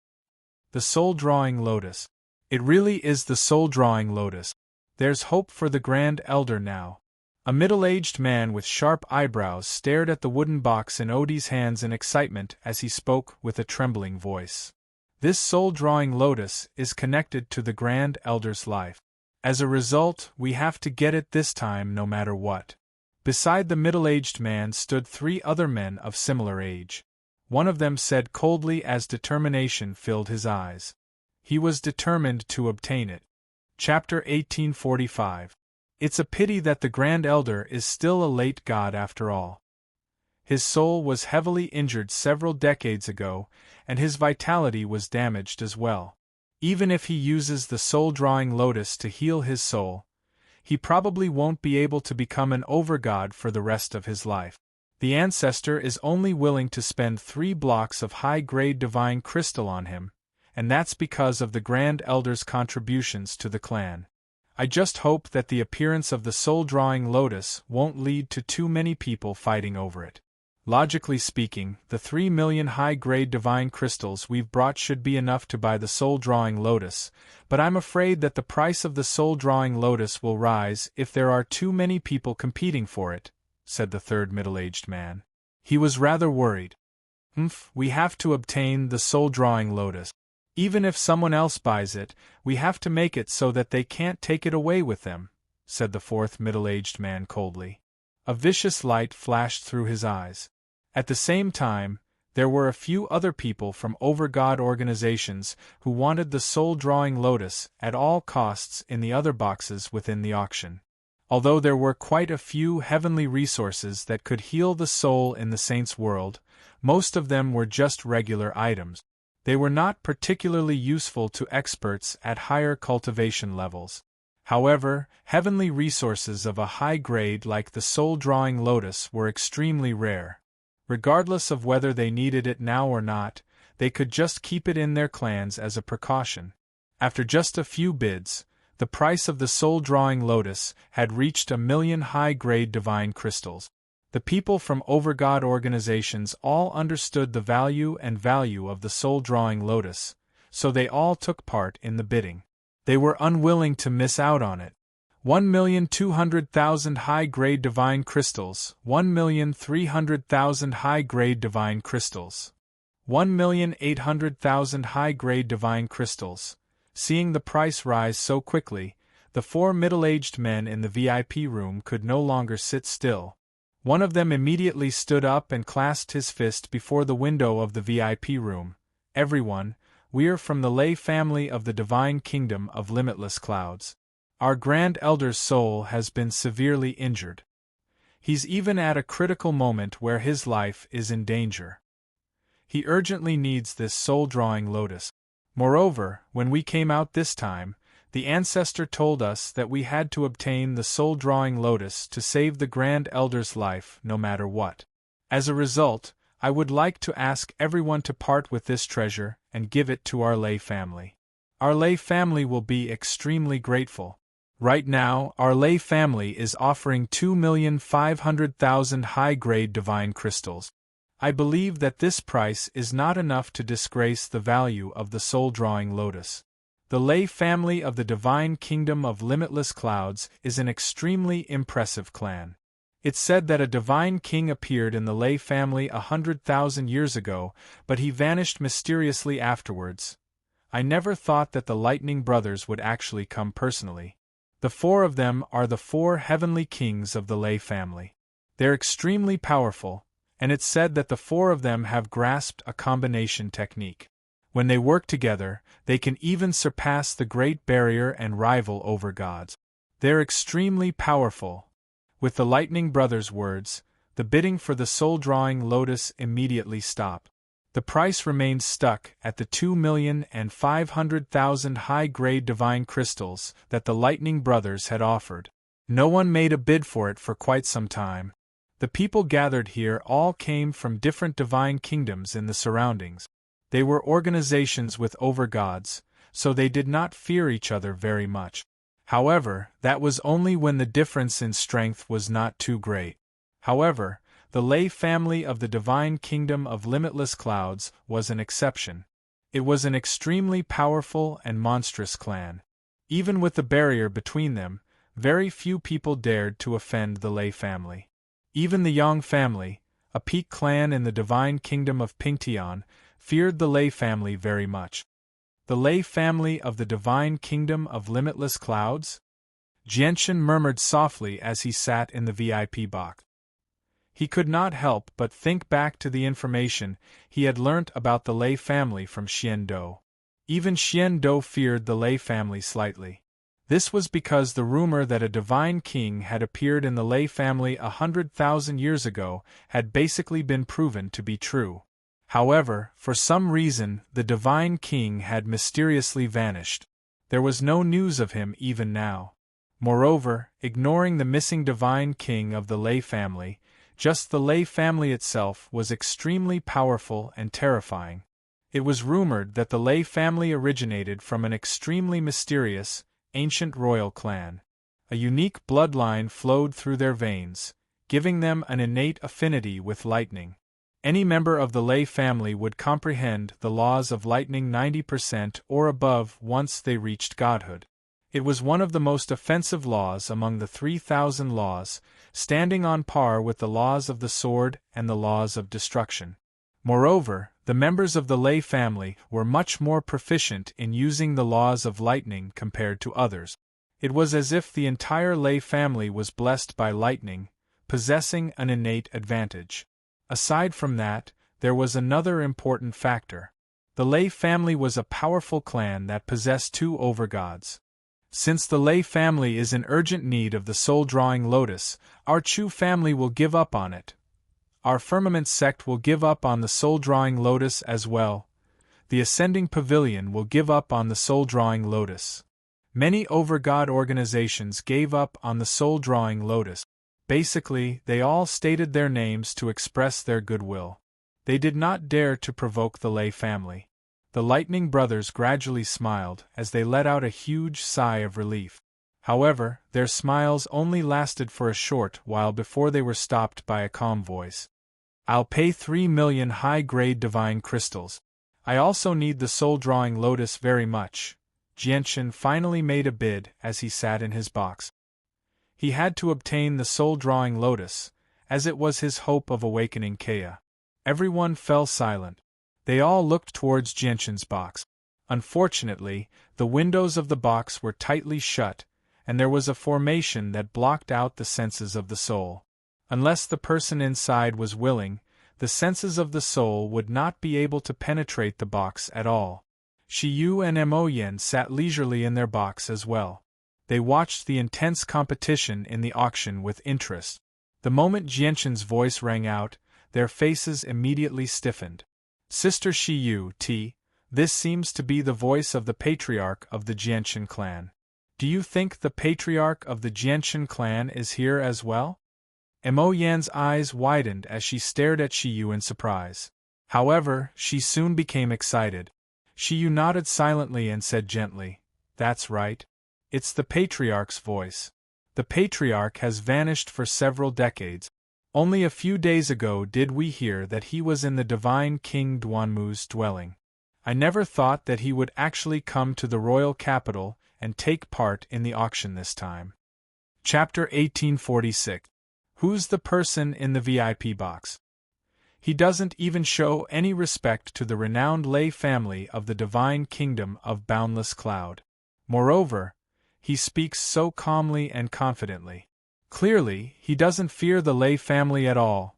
The soul-drawing lotus. It really is the soul-drawing lotus. There's hope for the Grand Elder now. A middle-aged man with sharp eyebrows stared at the wooden box in Odie's hands in excitement as he spoke with a trembling voice. This soul-drawing lotus is connected to the Grand Elder's life. As a result, we have to get it this time no matter what. Beside the middle-aged man stood 3 other men of similar age. One of them said coldly as determination filled his eyes. He was determined to obtain it. Chapter 1845. It's a pity that the Grand Elder is still a late god after all. His soul was heavily injured several decades ago, and his vitality was damaged as well. Even if he uses the soul-drawing lotus to heal his soul, he probably won't be able to become an overgod for the rest of his life. The ancestor is only willing to spend 3 blocks of high-grade divine crystal on him, and that's because of the Grand Elder's contributions to the clan. I just hope that the appearance of the soul-drawing lotus won't lead to too many people fighting over it. Logically speaking, the 3 million high-grade divine crystals we've brought should be enough to buy the soul-drawing lotus, but I'm afraid that the price of the soul-drawing lotus will rise if there are too many people competing for it," said the third middle-aged man. He was rather worried. We have to obtain the soul-drawing lotus. Even if someone else buys it, we have to make it so that they can't take it away with them," said the fourth middle-aged man coldly. A vicious light flashed through his eyes. At the same time, there were a few other people from over-god organizations who wanted the soul-drawing lotus at all costs in the other boxes within the auction. Although there were quite a few heavenly resources that could heal the soul in the saints' world, most of them were just regular items. They were not particularly useful to experts at higher cultivation levels. However, heavenly resources of a high grade like the soul-drawing lotus were extremely rare. Regardless of whether they needed it now or not, they could just keep it in their clans as a precaution. After just a few bids, the price of the soul-drawing lotus had reached 1 million high-grade divine crystals. The people from over-god organizations all understood the value of the soul-drawing lotus, so they all took part in the bidding. They were unwilling to miss out on it. 1,200,000 high-grade divine crystals, 1,300,000 high-grade divine crystals, 1,800,000 high-grade divine crystals. Seeing the price rise so quickly, the four middle-aged men in the VIP room could no longer sit still. One of them immediately stood up and clasped his fist before the window of the VIP room. "Everyone, we're from the lay family of the divine kingdom of limitless clouds. Our Grand Elder's soul has been severely injured. He's even at a critical moment where his life is in danger. He urgently needs this soul-drawing lotus. Moreover, when we came out this time, the ancestor told us that we had to obtain the soul-drawing lotus to save the Grand Elder's life no matter what. As a result, I would like to ask everyone to part with this treasure and give it to our lay family. Our lay family will be extremely grateful. Right now, our lay family is offering 2,500,000 high-grade divine crystals. I believe that this price is not enough to disgrace the value of the soul-drawing lotus. The lay family of the divine kingdom of limitless clouds is an extremely impressive clan. It's said that a divine king appeared in the lay family 100,000 years ago, but he vanished mysteriously afterwards. I never thought that the Lightning Brothers would actually come personally. The four of them are the four heavenly kings of the lay family. They're extremely powerful, and it's said that the four of them have grasped a combination technique. When they work together, they can even surpass the Great Barrier and rival over gods. They're extremely powerful. With the Lightning Brothers' words, the bidding for the soul-drawing lotus immediately stopped. The price remained stuck at the 2,500,000 high-grade divine crystals that the Lightning Brothers had offered. No one made a bid for it for quite some time. The people gathered here all came from different divine kingdoms in the surroundings. They were organizations with overgods, so they did not fear each other very much. However, that was only when the difference in strength was not too great. However, the lay family of the divine kingdom of limitless clouds was an exception. It was an extremely powerful and monstrous clan. Even with the barrier between them, very few people dared to offend the lay family. Even the Yang family, a peak clan in the divine kingdom of Pingtian, feared the lay family very much. The lay family of the divine kingdom of limitless clouds? Jianchen murmured softly as he sat in the VIP box. He could not help but think back to the information he had learnt about the lay family from Xian Dou. Even Xian Dou feared the lay family slightly. This was because the rumor that a divine king had appeared in the lay family 100,000 years ago had basically been proven to be true. However, for some reason, the divine king had mysteriously vanished. There was no news of him even now. Moreover, ignoring the missing divine king of the lay family, just the lay family itself was extremely powerful and terrifying. It was rumored that the lay family originated from an extremely mysterious, ancient royal clan. A unique bloodline flowed through their veins, giving them an innate affinity with lightning. Any member of the lay family would comprehend the laws of lightning 90% or above once they reached godhood. It was one of the most offensive laws among the 3,000 laws, standing on par with the laws of the sword and the laws of destruction. Moreover, the members of the lay family were much more proficient in using the laws of lightning compared to others. It was as if the entire lay family was blessed by lightning, possessing an innate advantage. Aside from that, there was another important factor. The lay family was a powerful clan that possessed 2 overgods. Since the lay family is in urgent need of the soul-drawing lotus, our Chu family will give up on it. Our firmament sect will give up on the soul-drawing lotus as well. The ascending pavilion will give up on the soul-drawing lotus. Many overgod organizations gave up on the soul-drawing lotus. Basically, they all stated their names to express their goodwill. They did not dare to provoke the lay family. The Lightning Brothers gradually smiled as they let out a huge sigh of relief. However, their smiles only lasted for a short while before they were stopped by a calm voice. "I'll pay 3 million high-grade divine crystals. I also need the soul-drawing lotus very much." Jianchen finally made a bid as he sat in his box. He had to obtain the soul-drawing lotus, as it was his hope of awakening Kea. Everyone fell silent. They all looked towards Jianchen's box. Unfortunately, the windows of the box were tightly shut, and there was a formation that blocked out the senses of the soul. Unless the person inside was willing, the senses of the soul would not be able to penetrate the box at all. Shi Yu and Mo Yen sat leisurely in their box as well. They watched the intense competition in the auction with interest. The moment Jianchen's voice rang out, their faces immediately stiffened. "Sister Shi Yu, this seems to be the voice of the patriarch of the Jianchen clan. Do you think the patriarch of the Jianchen clan is here as well?" Mo Yan's eyes widened as she stared at Shi Yu in surprise. However, she soon became excited. Shi Yu nodded silently and said gently, "That's right. It's the patriarch's voice. The patriarch has vanished for several decades. Only a few days ago did we hear that he was in the divine King Duanmu's dwelling. I never thought that he would actually come to the royal capital and take part in the auction this time." Chapter 1846. Who's the person in the VIP box? He doesn't even show any respect to the renowned lay family of the divine kingdom of Boundless Cloud. Moreover, he speaks so calmly and confidently. Clearly, he doesn't fear the lay family at all.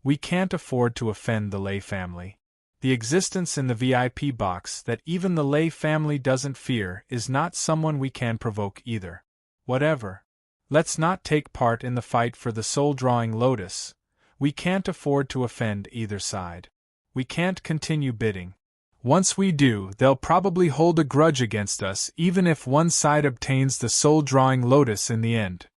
We can't afford to offend the lay family. The existence in the VIP box that even the lay family doesn't fear is not someone we can provoke either. Whatever. Let's not take part in the fight for the soul-drawing lotus. We can't afford to offend either side. We can't continue bidding. Once we do, they'll probably hold a grudge against us even if one side obtains the soul-drawing lotus in the end.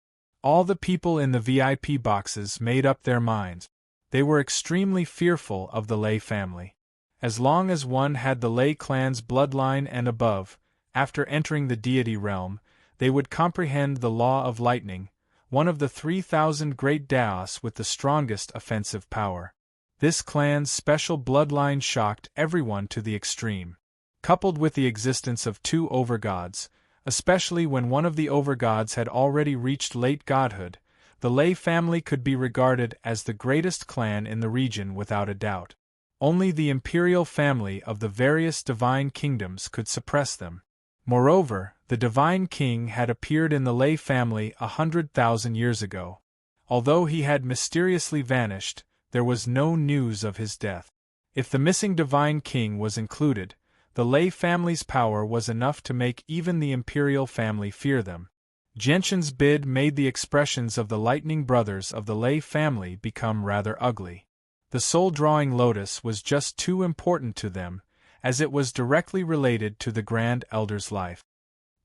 All the people in the VIP boxes made up their minds. They were extremely fearful of the lay family. As long as one had the lay clan's bloodline and above, after entering the deity realm, they would comprehend the law of lightning, one of the 3,000 great Daos with the strongest offensive power. This clan's special bloodline shocked everyone to the extreme. Coupled with the existence of 2 overgods, especially when one of the overgods had already reached late godhood, the lay family could be regarded as the greatest clan in the region without a doubt. Only the imperial family of the various divine kingdoms could suppress them. Moreover, the divine king had appeared in the lay family 100,000 years ago. Although he had mysteriously vanished, there was no news of his death. If the missing divine king was included, the lay family's power was enough to make even the imperial family fear them. Jianchen's bid made the expressions of the Lightning Brothers of the lay family become rather ugly. The soul-drawing lotus was just too important to them, as it was directly related to the Grand Elder's life.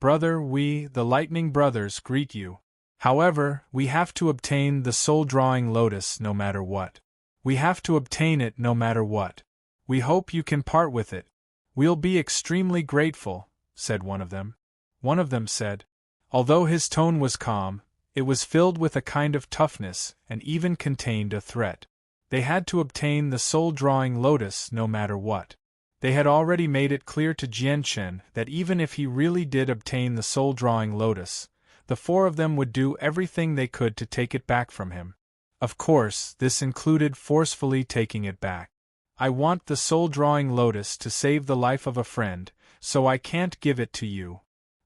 "Brother, we, the Lightning Brothers, greet you. However, we have to obtain the soul-drawing lotus no matter what. We have to obtain it no matter what. We hope you can part with it. We'll be extremely grateful," said one of them. One of them said. Although his tone was calm, It was filled with a kind of toughness, and even contained a threat. They had to obtain the soul-drawing lotus no matter what. They had already made it clear to Jianchen that even if he really did obtain the soul-drawing lotus, the four of them would do everything they could to take it back from him. Of course, this included forcefully taking it back. I want the soul-drawing lotus to save the life of a friend, so I can't give it to you.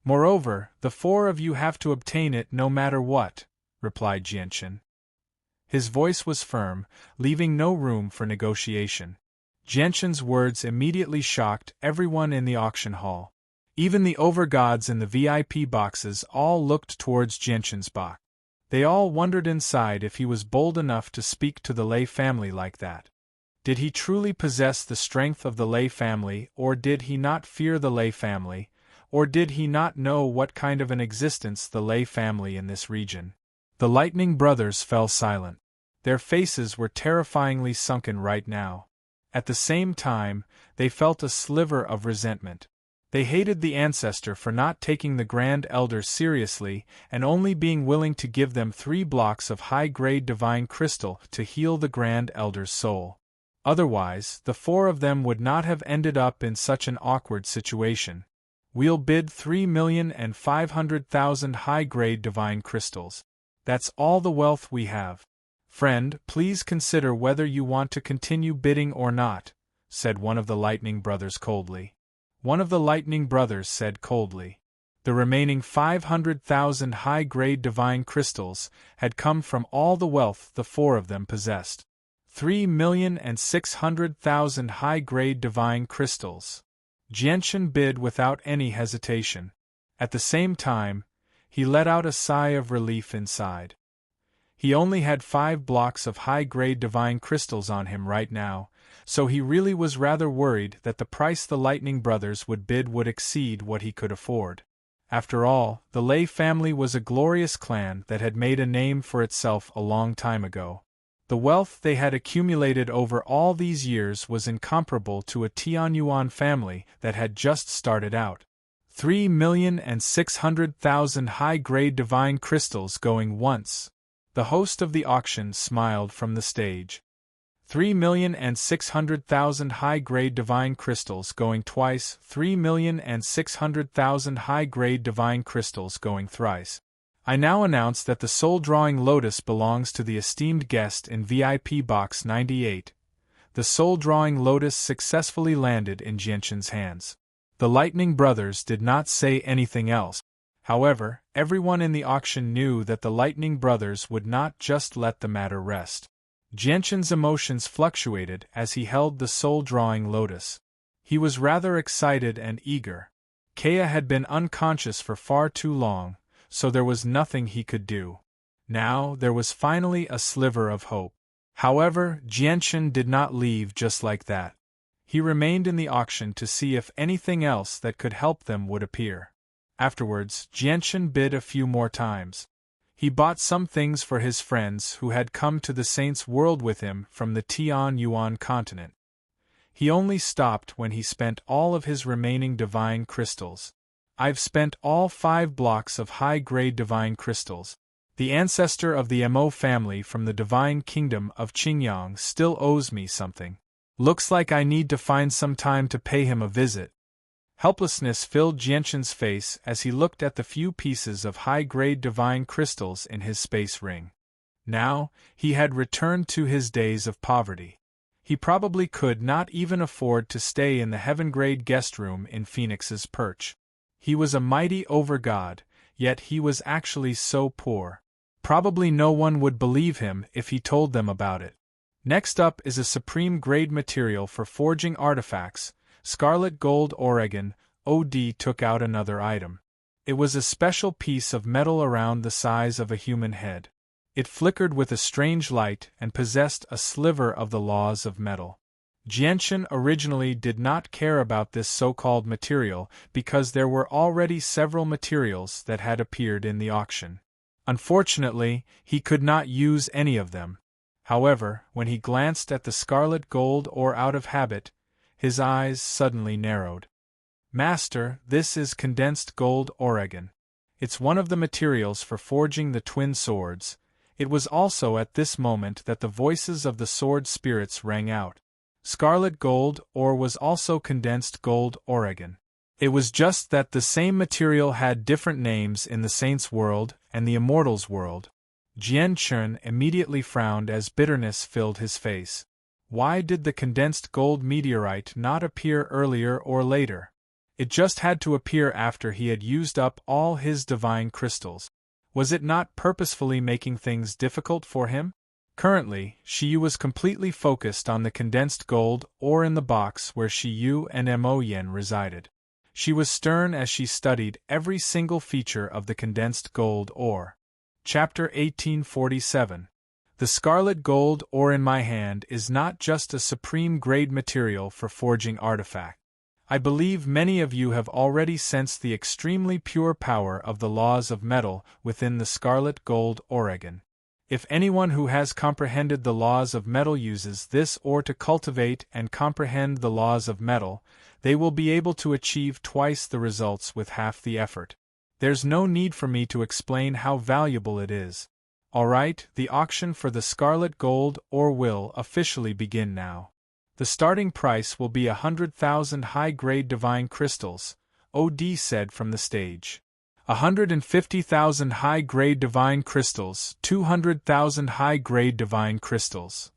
Moreover, the four of you have to obtain it no matter what, replied Jianchen. His voice was firm, leaving no room for negotiation. Jianchen's words immediately shocked everyone in the auction hall. Even the overgods in the VIP boxes all looked towards Jianchen's box. They all wondered inside if he was bold enough to speak to the Lei family like that. Did he truly possess the strength of the Lei family, or did he not fear the Lei family, or did he not know what kind of an existence the Lei family in this region? The Lightning Brothers fell silent. Their faces were terrifyingly sunken right now. At the same time, they felt a sliver of resentment. They hated the ancestor for not taking the Grand Elder seriously and only being willing to give them 3 blocks of high-grade divine crystal to heal the Grand Elder's soul. Otherwise, the four of them would not have ended up in such an awkward situation. We'll bid 3,500,000 high-grade divine crystals. That's all the wealth we have. Friend, please consider whether you want to continue bidding or not, said one of the Lightning Brothers coldly. One of the Lightning Brothers said coldly. The remaining 500,000 high-grade divine crystals had come from all the wealth the four of them possessed. 3,600,000 high-grade divine crystals. Jianchen bid without any hesitation. At the same time, he let out a sigh of relief inside. He only had 5 blocks of high-grade divine crystals on him right now, so he really was rather worried that the price the Lightning Brothers would bid would exceed what he could afford. After all, the Lei family was a glorious clan that had made a name for itself a long time ago. The wealth they had accumulated over all these years was incomparable to a Tianyuan family that had just started out. 3,600,000 high-grade divine crystals going once. The host of the auction smiled from the stage. 3,600,000 high-grade divine crystals going twice. 3,600,000 high-grade divine crystals going thrice. I now announce that the soul-drawing lotus belongs to the esteemed guest in VIP Box 98. The soul-drawing lotus successfully landed in Jianchen's hands. The Lightning Brothers did not say anything else. However, everyone in the auction knew that the Lightning Brothers would not just let the matter rest. Jianchen's emotions fluctuated as he held the soul-drawing lotus. He was rather excited and eager. Kea had been unconscious for far too long, so there was nothing he could do. Now there was finally a sliver of hope. However, Jianchen did not leave just like that. He remained in the auction to see if anything else that could help them would appear. Afterwards, Jianchen bid a few more times. He bought some things for his friends who had come to the Saints' World with him from the Tianyuan continent. He only stopped when he spent all of his remaining divine crystals. I've spent all 5 blocks of high-grade divine crystals. The ancestor of the Mo family from the divine kingdom of Qingyang still owes me something. Looks like I need to find some time to pay him a visit. Helplessness filled Jianchen's face as he looked at the few pieces of high-grade divine crystals in his space ring. Now, he had returned to his days of poverty. He probably could not even afford to stay in the heaven-grade guest room in Phoenix's Perch. He was a mighty overgod, yet he was actually so poor. Probably no one would believe him if he told them about it. Next up is a supreme-grade material for forging artifacts, scarlet gold Oregon. OD took out another item. It was a special piece of metal around the size of a human head. It flickered with a strange light and possessed a sliver of the laws of metal. Jianchen originally did not care about this so-called material because there were already several materials that had appeared in the auction. Unfortunately, he could not use any of them. However, when he glanced at the scarlet gold ore out of habit, his eyes suddenly narrowed. Master, this is condensed gold Oregon. It's one of the materials for forging the twin swords. It was also at this moment that the voices of the sword spirits rang out. Scarlet gold ore was also condensed gold Oregon. It was just that the same material had different names in the Saints' world and the Immortals' world. Jian Chun immediately frowned as bitterness filled his face. Why did the condensed gold meteorite not appear earlier or later? It just had to appear after he had used up all his divine crystals. Was it not purposefully making things difficult for him? Currently, Shiyu was completely focused on the condensed gold ore in the box where Shiyu and Mo Yen resided. She was stern as she studied every single feature of the condensed gold ore. Chapter 1847. The scarlet gold ore in my hand is not just a supreme-grade material for forging artifacts. I believe many of you have already sensed the extremely pure power of the laws of metal within the scarlet gold Oregon. If anyone who has comprehended the laws of metal uses this ore to cultivate and comprehend the laws of metal, they will be able to achieve twice the results with half the effort. There's no need for me to explain how valuable it is. Alright, the auction for the scarlet gold ore will officially begin now. The starting price will be 100,000 high-grade divine crystals, OD said from the stage. 150,000 high-grade divine crystals, 200,000 high-grade divine crystals.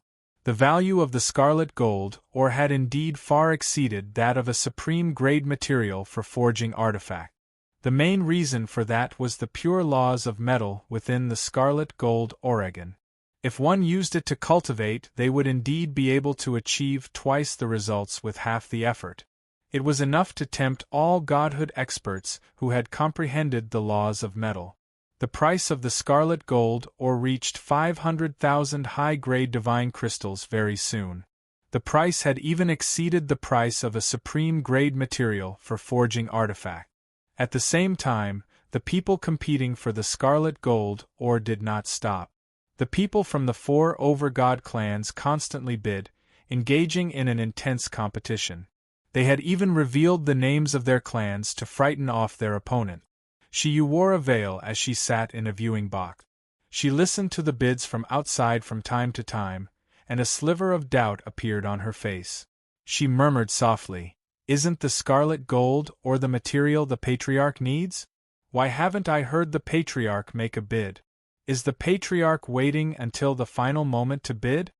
The value of the scarlet gold ore had indeed far exceeded that of a supreme-grade material for forging artifact. The main reason for that was the pure laws of metal within the scarlet gold Oregon. If one used it to cultivate, they would indeed be able to achieve twice the results with half the effort. It was enough to tempt all godhood experts who had comprehended the laws of metal. The price of the scarlet gold ore reached 500,000 high-grade divine crystals very soon. The price had even exceeded the price of a supreme-grade material for forging artifact. At the same time, the people competing for the scarlet gold ore did not stop. The people from the 4 over-god clans constantly bid, engaging in an intense competition. They had even revealed the names of their clans to frighten off their opponent. Shiyu wore a veil as she sat in a viewing box. She listened to the bids from outside from time to time, and a sliver of doubt appeared on her face. She murmured softly, "Isn't the scarlet gold ore the material the Patriarch needs? Why haven't I heard the Patriarch make a bid? Is the Patriarch waiting until the final moment to bid?"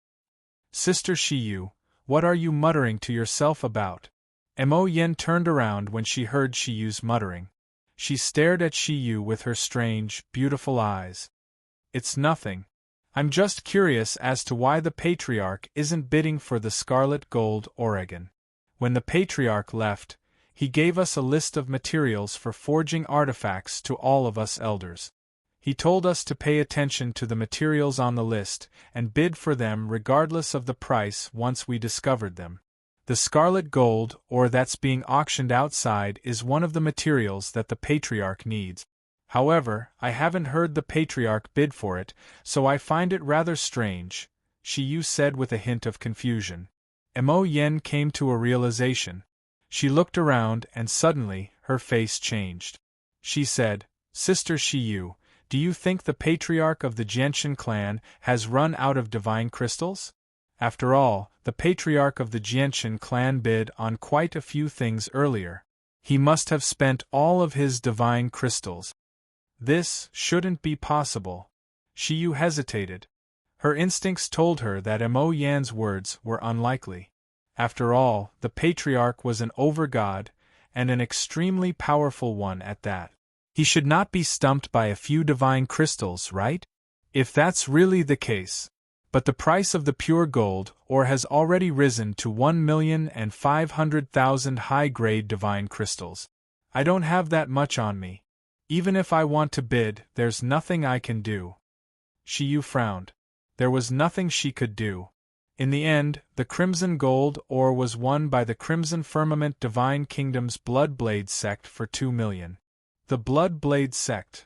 "Sister Shiyu, what are you muttering to yourself about?" Mo Yen turned around when she heard Shiyu's muttering. She stared at Shiyu with her strange, beautiful eyes. "It's nothing. I'm just curious as to why the Patriarch isn't bidding for the scarlet gold Oregon. When the Patriarch left, he gave us a list of materials for forging artifacts to all of us elders. He told us to pay attention to the materials on the list and bid for them regardless of the price once we discovered them. The scarlet gold ore that's being auctioned outside is one of the materials that the Patriarch needs. However, I haven't heard the Patriarch bid for it, so I find it rather strange," Shiyu said with a hint of confusion. Mo Yen came to a realization. She looked around and suddenly, her face changed. She said, "Sister Shiyu, do you think the Patriarch of the Genshin clan has run out of divine crystals? After all, the Patriarch of the Genshin clan bid on quite a few things earlier. He must have spent all of his divine crystals. This shouldn't be possible." Shiyu hesitated. Her instincts told her that Mo Yan's words were unlikely. After all, the Patriarch was an over-god, and an extremely powerful one at that. He should not be stumped by a few divine crystals, right? If that's really the case. But the price of the pure gold ore has already risen to 1,500,000 high-grade divine crystals. I don't have that much on me. Even if I want to bid, there's nothing I can do. Shiyu frowned. There was nothing she could do. In the end, the crimson gold ore was won by the Crimson Firmament Divine Kingdom's Bloodblade sect for 2 million. The Bloodblade sect.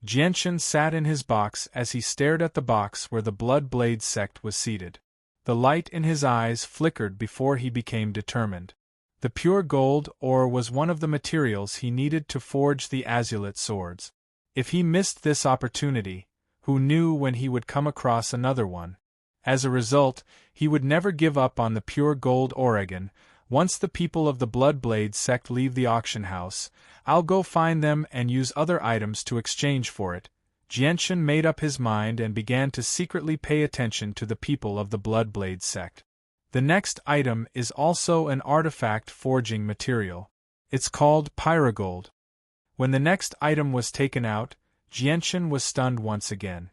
Genshin sat in his box as he stared at the box where the Bloodblade sect was seated. The light in his eyes flickered before he became determined. The pure gold ore was one of the materials he needed to forge the azulate swords. If he missed this opportunity, who knew when he would come across another one? As a result, he would never give up on the pure gold Oregon. Once the people of the Bloodblade sect leave the auction house, I'll go find them and use other items to exchange for it. Jianshan made up his mind and began to secretly pay attention to the people of the Bloodblade sect. The next item is also an artifact forging material. It's called pyrogold. When the next item was taken out, Jianshan was stunned once again.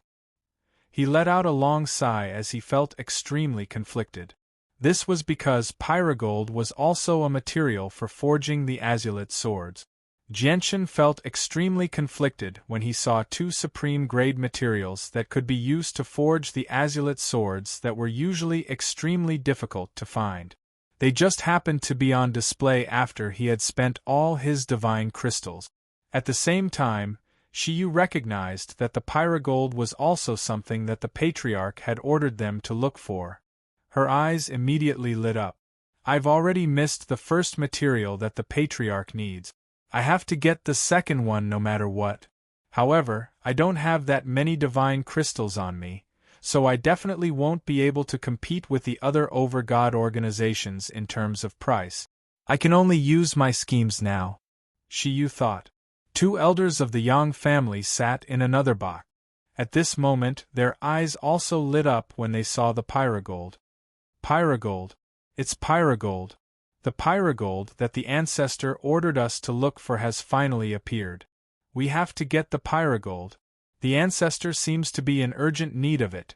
He let out a long sigh as he felt extremely conflicted. This was because pyrogold was also a material for forging the azulite swords. Jianshan felt extremely conflicted when he saw two supreme-grade materials that could be used to forge the azulite swords that were usually extremely difficult to find. They just happened to be on display after he had spent all his divine crystals. At the same time, Shiyu recognized that the pyrogold was also something that the Patriarch had ordered them to look for. Her eyes immediately lit up. I've already missed the first material that the Patriarch needs. I have to get the second one no matter what. However, I don't have that many divine crystals on me, so I definitely won't be able to compete with the other over-god organizations in terms of price. I can only use my schemes now, Shiyu thought. Two elders of the Yang family sat in another box. At this moment, their eyes also lit up when they saw the pyrogold. Pyrogold. It's pyrogold. The pyrogold that the ancestor ordered us to look for has finally appeared. We have to get the pyrogold. The ancestor seems to be in urgent need of it,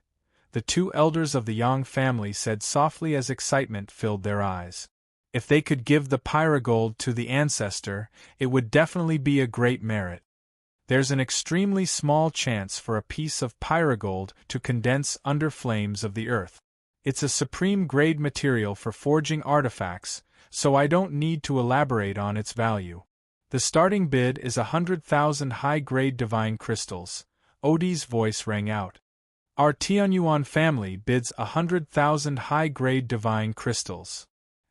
the two elders of the Yang family said softly as excitement filled their eyes. If they could give the pyrogold to the ancestor, it would definitely be a great merit. There's an extremely small chance for a piece of pyrogold to condense under flames of the earth. It's a supreme-grade material for forging artifacts, so I don't need to elaborate on its value. The starting bid is 100,000 high-grade divine crystals. Odie's voice rang out. Our Tianyuan family bids 100,000 high-grade divine crystals.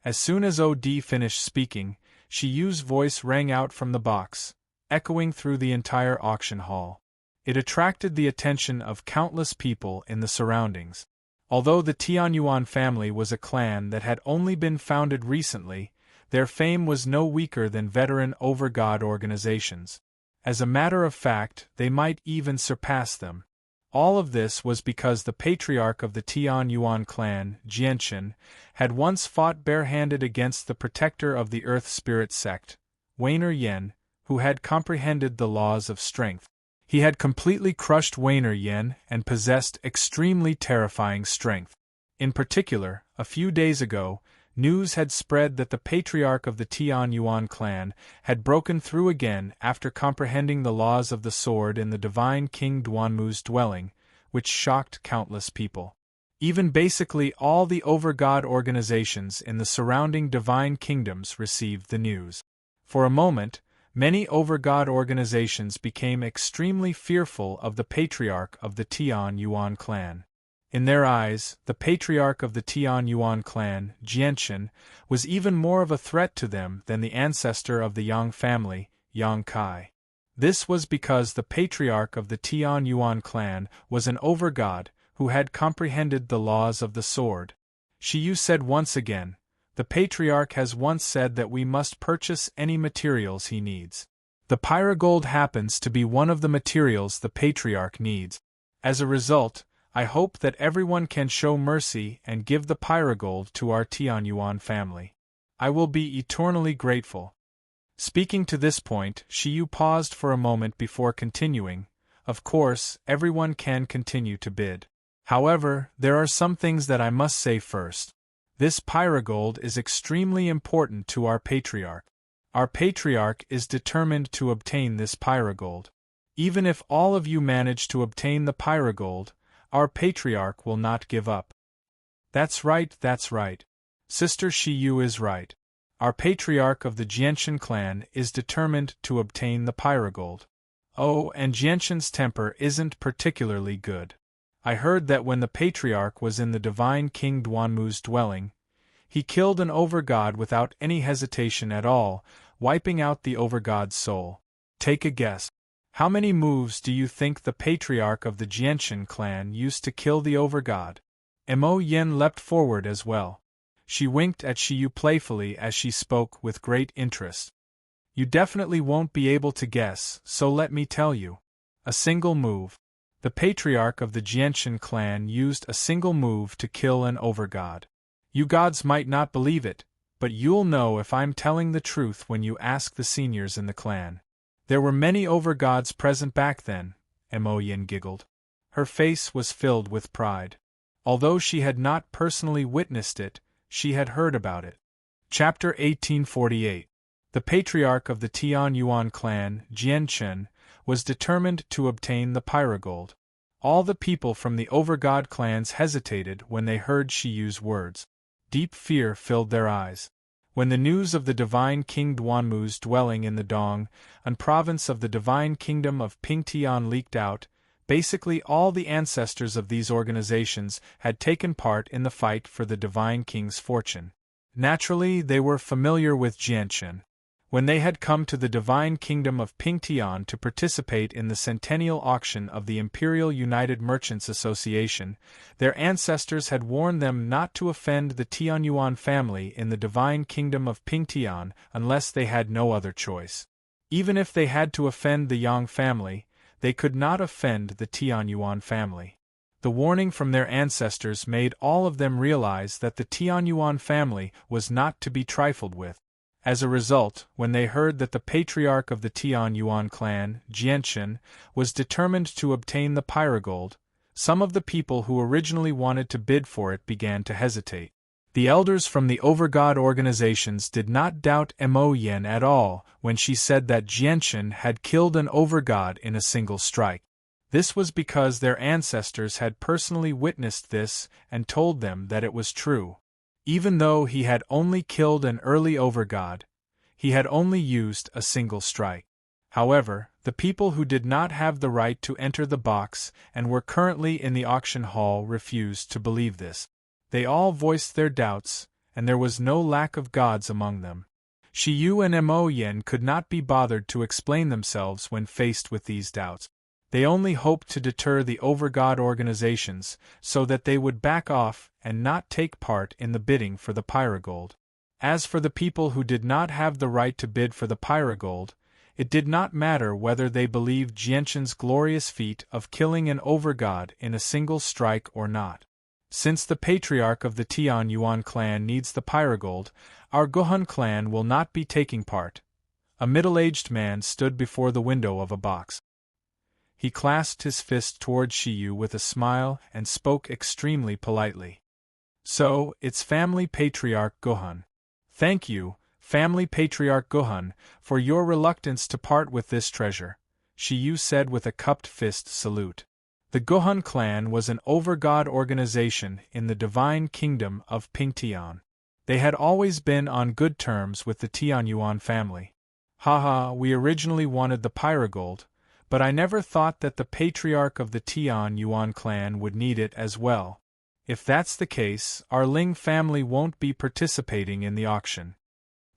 As soon as Odie finished speaking, Shiyu's voice rang out from the box, echoing through the entire auction hall. It attracted the attention of countless people in the surroundings. Although the Tianyuan family was a clan that had only been founded recently, their fame was no weaker than veteran over-god organizations. As a matter of fact, they might even surpass them. All of this was because the patriarch of the Tianyuan clan, Jianshan, had once fought barehanded against the protector of the Earth Spirit sect, Wainer Yen, who had comprehended the laws of strength. He had completely crushed Wainer Yen and possessed extremely terrifying strength. In particular, a few days ago, news had spread that the patriarch of the Tianyuan clan had broken through again after comprehending the laws of the sword in the divine King Duanmu's dwelling, which shocked countless people. Even basically all the over-god organizations in the surrounding divine kingdoms received the news. For a moment, many over-god organizations became extremely fearful of the patriarch of the Tianyuan clan. In their eyes, the patriarch of the Tianyuan clan, Jianshan, was even more of a threat to them than the ancestor of the Yang family, Yang Kai. This was because the patriarch of the Tianyuan clan was an over-god who had comprehended the laws of the sword. Shiyu said once again, the patriarch has once said that we must purchase any materials he needs. The pyrogold happens to be one of the materials the patriarch needs. As a result, I hope that everyone can show mercy and give the pyrogold to our Tianyuan family. I will be eternally grateful. Speaking to this point, Shiyu paused for a moment before continuing. Of course, everyone can continue to bid. However, there are some things that I must say first. This pyrogold is extremely important to our patriarch. Our patriarch is determined to obtain this pyrogold. Even if all of you manage to obtain the pyrogold, our patriarch will not give up. That's right. Sister Shiyu is right. Our patriarch of the Jianshan clan is determined to obtain the pyrogold. Oh, and Jianshan's temper isn't particularly good. I heard that when the patriarch was in the divine King Duanmu's dwelling, he killed an over-god without any hesitation at all, wiping out the over-god's soul. Take a guess. How many moves do you think the patriarch of the Jianshan clan used to kill the overgod? Mo Yin leapt forward as well. She winked at Shiyu playfully as she spoke with great interest. You definitely won't be able to guess, so let me tell you. A single move. The patriarch of the Jianshan clan used a single move to kill an overgod. You gods might not believe it, but you'll know if I'm telling the truth when you ask the seniors in the clan. There were many overgods present back then, Mo Yin giggled. Her face was filled with pride. Although she had not personally witnessed it, she had heard about it. Chapter 1848. The patriarch of the Tianyuan clan, Jianshan, was determined to obtain the pyrogold. All the people from the overgod clans hesitated when they heard Shiyu's words. Deep fear filled their eyes. When the news of the divine King Duanmu's dwelling in the Dong, a province of the divine kingdom of Pingtian, leaked out, basically all the ancestors of these organizations had taken part in the fight for the divine king's fortune. Naturally, they were familiar with Jianshan. When they had come to the divine kingdom of Pingtian to participate in the centennial auction of the Imperial United Merchants Association, their ancestors had warned them not to offend the Tianyuan family in the divine kingdom of Pingtian unless they had no other choice. Even if they had to offend the Yang family, they could not offend the Tianyuan family. The warning from their ancestors made all of them realize that the Tianyuan family was not to be trifled with. As a result, when they heard that the patriarch of the Tianyuan clan, Jianshan, was determined to obtain the pyrogold, some of the people who originally wanted to bid for it began to hesitate. The elders from the overgod organizations did not doubt Mo Yin at all when she said that Jianshan had killed an overgod in a single strike. This was because their ancestors had personally witnessed this and told them that it was true. Even though he had only killed an early overgod, he had only used a single strike. However, the people who did not have the right to enter the box and were currently in the auction hall refused to believe this. They all voiced their doubts, and there was no lack of gods among them. Shiyu and Mo Yin could not be bothered to explain themselves when faced with these doubts. They only hoped to deter the overgod organizations so that they would back off and not take part in the bidding for the pyrogold. As for the people who did not have the right to bid for the pyrogold, it did not matter whether they believed Jianshan's glorious feat of killing an overgod in a single strike or not. Since the patriarch of the Tianyuan clan needs the pyrogold, our Gohan clan will not be taking part. A middle-aged man stood before the window of a box. He clasped his fist toward Shiyu with a smile and spoke extremely politely. So, it's Family Patriarch Gohan. Thank you, Family Patriarch Gohan, for your reluctance to part with this treasure, Shiyu said with a cupped fist salute. The Gohan clan was an overgod organization in the divine kingdom of Pingtian. They had always been on good terms with the Tianyuan family. Haha, we originally wanted the pyrogold, but I never thought that the patriarch of the Tianyuan clan would need it as well. If that's the case, our Ling family won't be participating in the auction.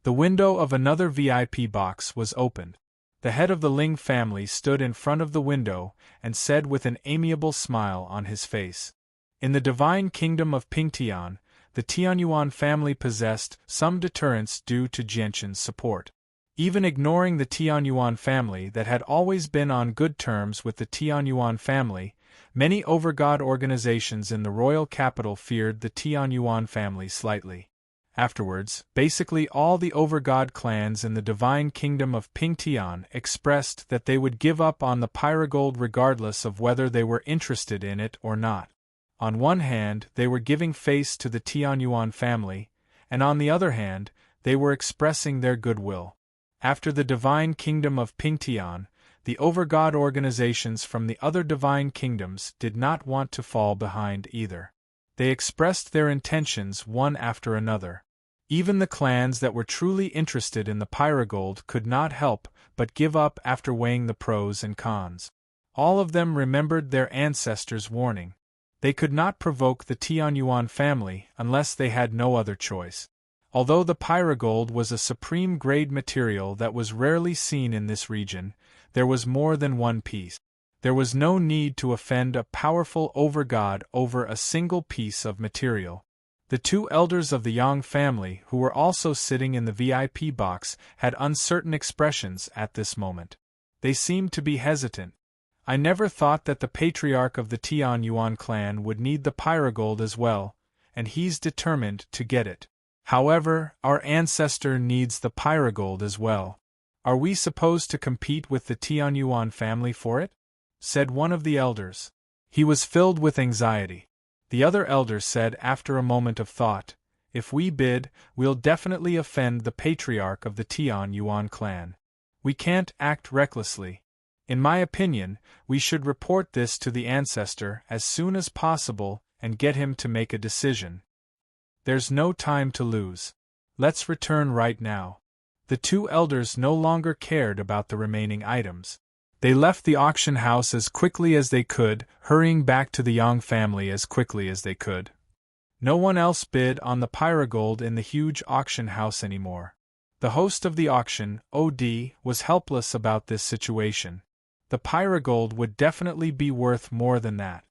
The window of another VIP box was opened. The head of the Ling family stood in front of the window and said with an amiable smile on his face. In the divine kingdom of Pingtian, the Tianyuan family possessed some deterrence due to Jianshan's support. Even ignoring the Tianyuan family that had always been on good terms with the Tianyuan family, many overgod organizations in the royal capital feared the Tianyuan family slightly. Afterwards, basically all the overgod clans in the divine kingdom of Pingtian expressed that they would give up on the pyrogold regardless of whether they were interested in it or not. On one hand, they were giving face to the Tianyuan family, and on the other hand, they were expressing their goodwill. After the divine kingdom of Pingtian, the overgod organizations from the other divine kingdoms did not want to fall behind either. They expressed their intentions one after another. Even the clans that were truly interested in the pyrogold could not help but give up after weighing the pros and cons. All of them remembered their ancestors' warning. They could not provoke the Tianyuan family unless they had no other choice. Although the pyrogold was a supreme grade material that was rarely seen in this region, There was more than one piece. There was no need to offend a powerful overgod over a single piece of material. The two elders of the Yang family, who were also sitting in the VIP box, had uncertain expressions at this moment. They seemed to be hesitant. I never thought that the patriarch of the Tian Yuan clan would need the pyrogold as well, and he's determined to get it. However, our ancestor needs the pyrogold as well. Are we supposed to compete with the Tian Yuan family for it? Said one of the elders. He was filled with anxiety. The other elder said after a moment of thought, if we bid, we'll definitely offend the patriarch of the Tian Yuan clan. We can't act recklessly. In my opinion, we should report this to the ancestor as soon as possible and get him to make a decision. There's no time to lose. Let's return right now. The two elders no longer cared about the remaining items. They left the auction house as quickly as they could, hurrying back to the Yang family as quickly as they could. No one else bid on the pyrogold in the huge auction house anymore. The host of the auction, OD, was helpless about this situation. The pyrogold would definitely be worth more than that.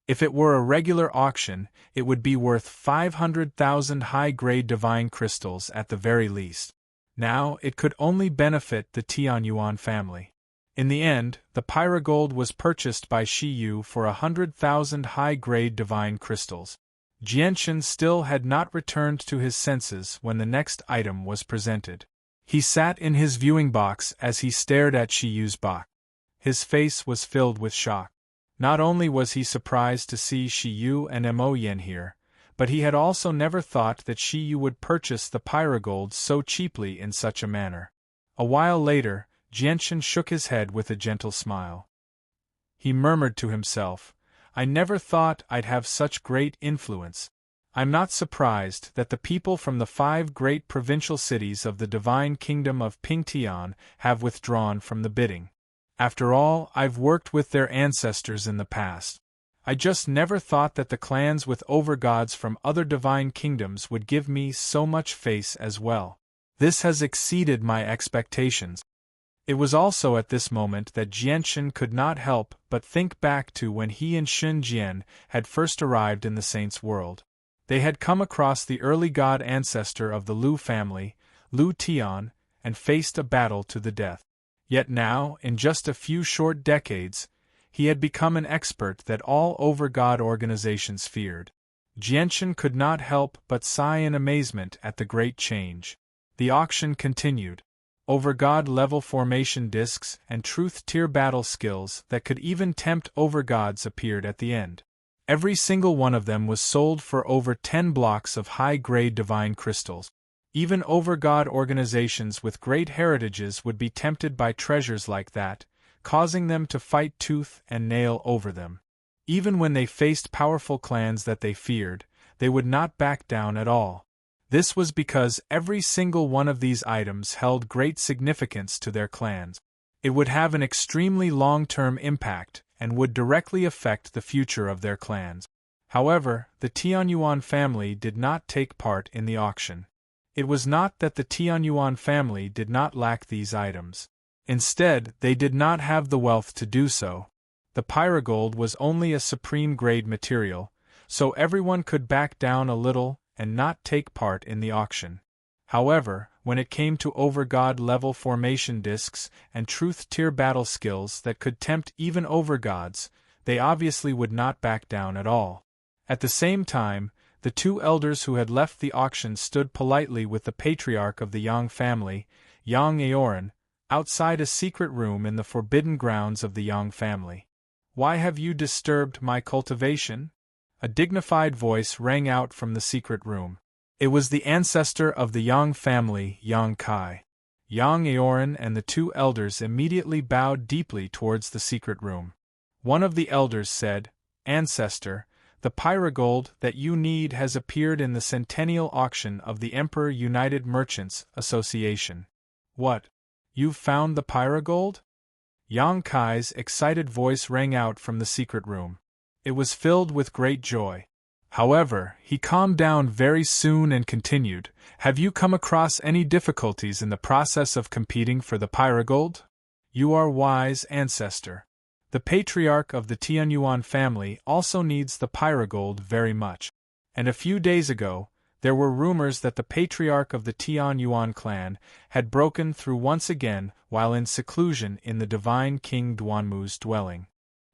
If it were a regular auction, it would be worth 500,000 high-grade divine crystals at the very least. Now, it could only benefit the Tian Yuan family. In the end, the pyrogold was purchased by Shi Yu for 100,000 high-grade divine crystals. Jianshan still had not returned to his senses when the next item was presented. He sat in his viewing box as he stared at Shi Yu's box. His face was filled with shock. Not only was he surprised to see Shi Yu and Mo Yen here, but he had also never thought that Shi Yu would purchase the pyrogold so cheaply in such a manner. A while later, Jianshan shook his head with a gentle smile. He murmured to himself, I never thought I'd have such great influence. I'm not surprised that the people from the 5 great provincial cities of the divine kingdom of Pingtian have withdrawn from the bidding. After all, I've worked with their ancestors in the past. I just never thought that the clans with overgods from other divine kingdoms would give me so much face as well. This has exceeded my expectations. It was also at this moment that Jianshan could not help but think back to when he and Shun Jian had first arrived in the Saints' world. They had come across the early god ancestor of the Lu family, Lu Tian, and faced a battle to the death. Yet now, in just a few short decades, he had become an expert that all overgod organizations feared. Jianshan could not help but sigh in amazement at the great change. The auction continued. Overgod-level formation discs and truth-tier battle skills that could even tempt overgods appeared at the end. Every single one of them was sold for over 10 blocks of high-grade divine crystals. Even overgod organizations with great heritages would be tempted by treasures like that, causing them to fight tooth and nail over them. Even when they faced powerful clans that they feared, they would not back down at all. This was because every single one of these items held great significance to their clans. It would have an extremely long-term impact and would directly affect the future of their clans. However, the Tianyuan family did not take part in the auction. It was not that the Tianyuan family did not lack these items. Instead, they did not have the wealth to do so. The pyrogold was only a supreme-grade material, so everyone could back down a little and not take part in the auction. However, when it came to overgod-level formation discs and truth-tier battle skills that could tempt even overgods, they obviously would not back down at all. At the same time, the two elders who had left the auction stood politely with the patriarch of the Yang family, Yang Aoran, outside a secret room in the forbidden grounds of the Yang family. "Why have you disturbed my cultivation?" A dignified voice rang out from the secret room. It was the ancestor of the Yang family, Yang Kai. Yang Aoran and the two elders immediately bowed deeply towards the secret room. One of the elders said, "Ancestor, the pyrogold that you need has appeared in the centennial auction of the Emperor United Merchants Association." "What? You've found the pyrogold?" Yang Kai's excited voice rang out from the secret room. It was filled with great joy. However, he calmed down very soon and continued, "Have you come across any difficulties in the process of competing for the pyrogold?" You are wise, ancestor. The patriarch of the Tianyuan family also needs the pyrogold very much. And a few days ago, there were rumors that the patriarch of the Tianyuan clan had broken through once again while in seclusion in the divine King Duanmu's dwelling.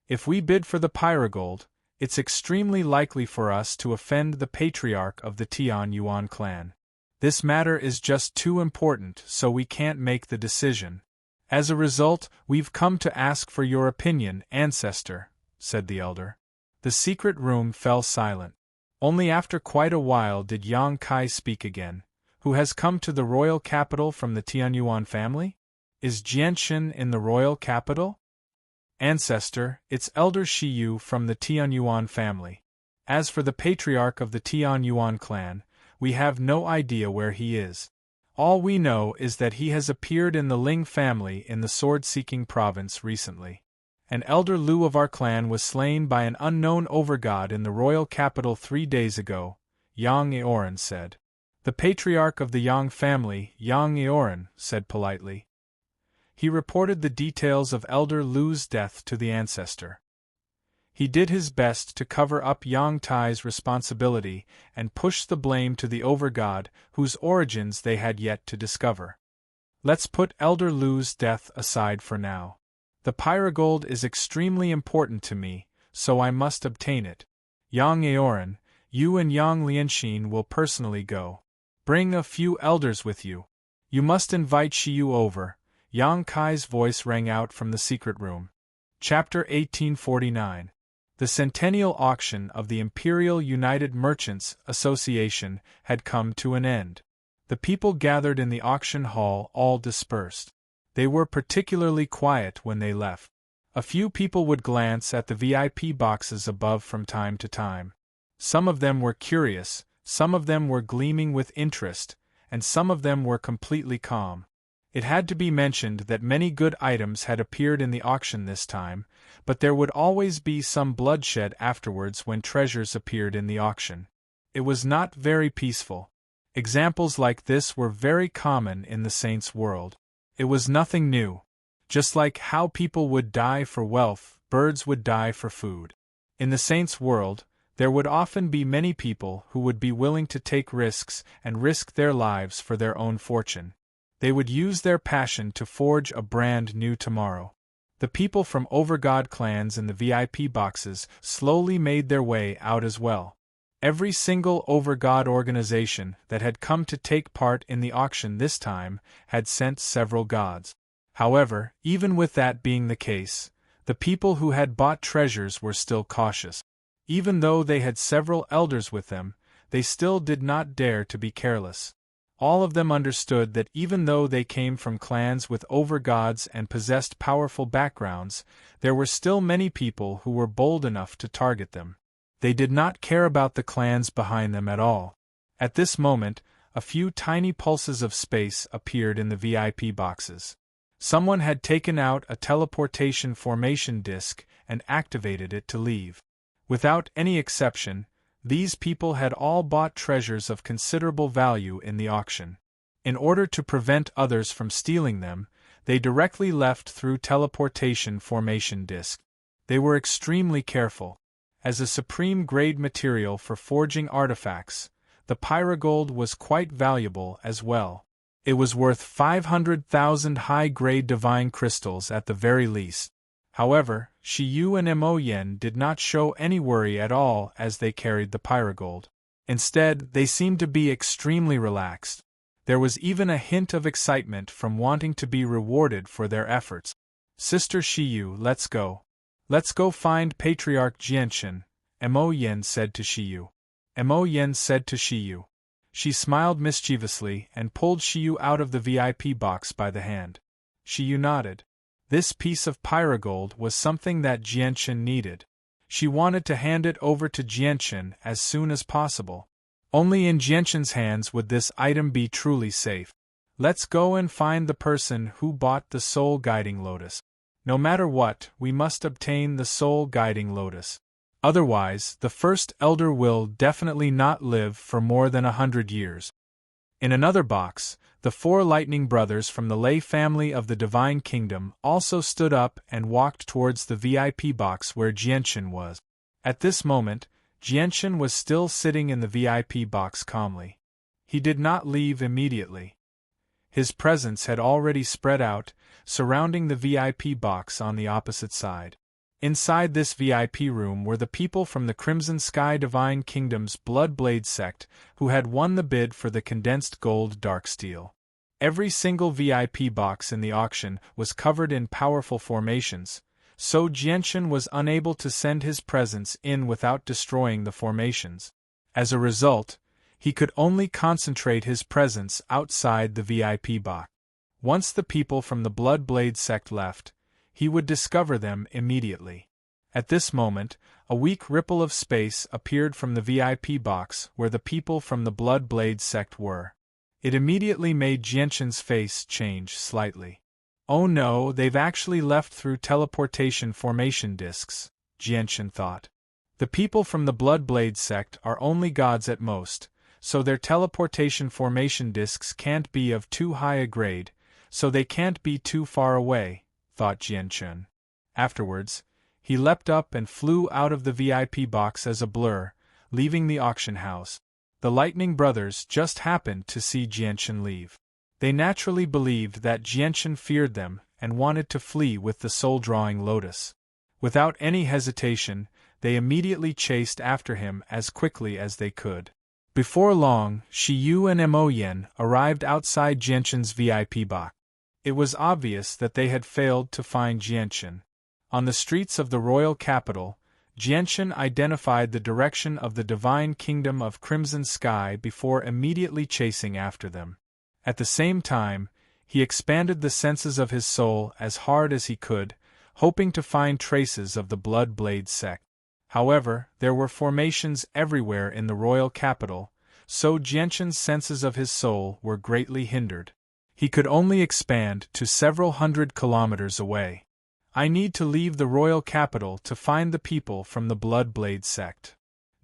If we bid for the pyrogold, it's extremely likely for us to offend the patriarch of the Tianyuan clan. This matter is just too important, so we can't make the decision. As a result, we've come to ask for your opinion, ancestor, said the elder. The secret room fell silent. Only after quite a while did Yang Kai speak again. Who has come to the royal capital from the Tianyuan family? Is Jianshin in the royal capital? Ancestor, it's Elder Shiyu from the Tianyuan family. As for the patriarch of the Tianyuan clan, we have no idea where he is. All we know is that he has appeared in the Ling family in the sword-seeking province recently. An elder Lu of our clan was slain by an unknown overgod in the royal capital 3 days ago, Yang Eoren said. The patriarch of the Yang family, Yang Eoren, said politely. He reported the details of Elder Lu's death to the ancestor. He did his best to cover up Yang Tai's responsibility and push the blame to the overgod whose origins they had yet to discover. Let's put Elder Lu's death aside for now. The pyrogold is extremely important to me, so I must obtain it. Yang Eoren, you and Yang Lianxin will personally go. Bring a few elders with you. You must invite Shiyu over. Yang Kai's voice rang out from the secret room. Chapter 1849. The centennial auction of the Imperial United Merchants Association had come to an end. The people gathered in the auction hall all dispersed. They were particularly quiet when they left. A few people would glance at the VIP boxes above from time to time. Some of them were curious, some of them were gleaming with interest, and some of them were completely calm. It had to be mentioned that many good items had appeared in the auction this time, but there would always be some bloodshed afterwards when treasures appeared in the auction. It was not very peaceful. Examples like this were very common in the saints' world. It was nothing new. Just like how people would die for wealth, birds would die for food. In the saints' world, there would often be many people who would be willing to take risks and risk their lives for their own fortune. They would use their passion to forge a brand new tomorrow. The people from overgod clans in the VIP boxes slowly made their way out as well. Every single overgod organization that had come to take part in the auction this time had sent several gods. However, even with that being the case, the people who had bought treasures were still cautious. Even though they had several elders with them, they still did not dare to be careless. All of them understood that even though they came from clans with overgods and possessed powerful backgrounds, there were still many people who were bold enough to target them. They did not care about the clans behind them at all. At this moment, a few tiny pulses of space appeared in the VIP boxes. Someone had taken out a teleportation formation disk and activated it to leave. Without any exception, these people had all bought treasures of considerable value in the auction. In order to prevent others from stealing them, they directly left through teleportation formation disk. They were extremely careful. As a supreme-grade material for forging artifacts, the pyrogold was quite valuable as well. It was worth 500,000 high-grade divine crystals at the very least. However, Shiyu and Mo Yen did not show any worry at all as they carried the pyrogold. Instead, they seemed to be extremely relaxed. There was even a hint of excitement from wanting to be rewarded for their efforts. Sister Shiyu, let's go. Let's go find Patriarch Jianshin, Mo Yen said to Shiyu. Mo Yen said to Shiyu. She smiled mischievously and pulled Shiyu out of the VIP box by the hand. Shiyu nodded. This piece of pyrogold was something that Jianshin needed. She wanted to hand it over to Jianshin as soon as possible. Only in Jianshin's hands would this item be truly safe. Let's go and find the person who bought the soul guiding lotus. No matter what, we must obtain the soul guiding lotus. Otherwise, the first elder will definitely not live for more than 100 years. In another box, the 4 lightning brothers from the Lei family of the Divine Kingdom also stood up and walked towards the VIP box where Jianchen was. At this moment, Jianchen was still sitting in the VIP box calmly. He did not leave immediately. His presence had already spread out, surrounding the VIP box on the opposite side. Inside this VIP room were the people from the Crimson Sky Divine Kingdom's Bloodblade sect who had won the bid for the condensed gold Darksteel. Every single VIP box in the auction was covered in powerful formations, so Jianchen was unable to send his presence in without destroying the formations. As a result, he could only concentrate his presence outside the VIP box. Once the people from the Bloodblade sect left, he would discover them immediately. At this moment, a weak ripple of space appeared from the VIP box where the people from the Bloodblade sect were. It immediately made Jianchen's face change slightly. Oh no, they've actually left through teleportation formation discs, Jianchen thought. The people from the Bloodblade sect are only gods at most, so their teleportation formation discs can't be of too high a grade, so they can't be too far away, thought Jianchen. Afterwards, he leapt up and flew out of the VIP box as a blur, leaving the auction house. The Lightning Brothers just happened to see Jianchen leave. They naturally believed that Jianchen feared them and wanted to flee with the soul-drawing lotus. Without any hesitation, they immediately chased after him as quickly as they could. Before long, Shi Yu and Mo Yen arrived outside Jianchen's VIP box. It was obvious that they had failed to find Jianchen. On the streets of the royal capital, Jianchen identified the direction of the Divine Kingdom of Crimson Sky before immediately chasing after them. At the same time, he expanded the senses of his soul as hard as he could, hoping to find traces of the Bloodblade sect. However, there were formations everywhere in the royal capital, so Jianchen's senses of his soul were greatly hindered. He could only expand to several hundred kilometers away. I need to leave the royal capital to find the people from the Bloodblade sect.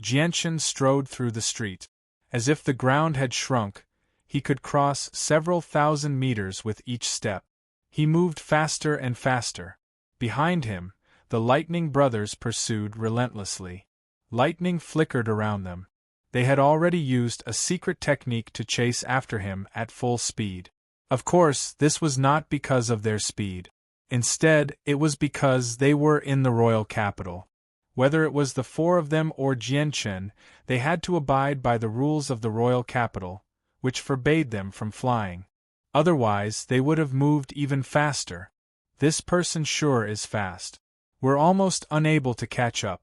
Jianchen strode through the street. As if the ground had shrunk, he could cross several thousand meters with each step. He moved faster and faster. Behind him, the Lightning Brothers pursued relentlessly. Lightning flickered around them. They had already used a secret technique to chase after him at full speed. Of course, this was not because of their speed. Instead, it was because they were in the royal capital. Whether it was the 4 of them or Jianchen, they had to abide by the rules of the royal capital, which forbade them from flying. Otherwise, they would have moved even faster. This person sure is fast. We're almost unable to catch up.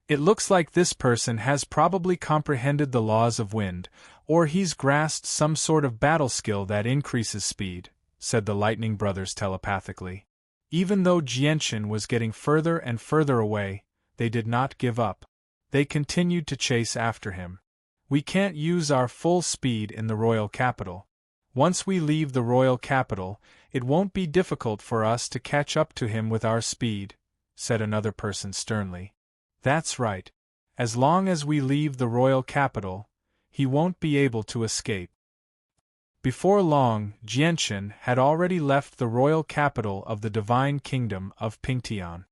It looks like this person has probably comprehended the laws of wind, or he's grasped some sort of battle skill that increases speed, said the Lightning Brothers telepathically. Even though Jianchen was getting further and further away, they did not give up. They continued to chase after him. We can't use our full speed in the royal capital. Once we leave the royal capital, it won't be difficult for us to catch up to him with our speed, said another person sternly. That's right. As long as we leave the royal capital, he won't be able to escape. Before long, Jianchen had already left the royal capital of the Divine Kingdom of Pingtian.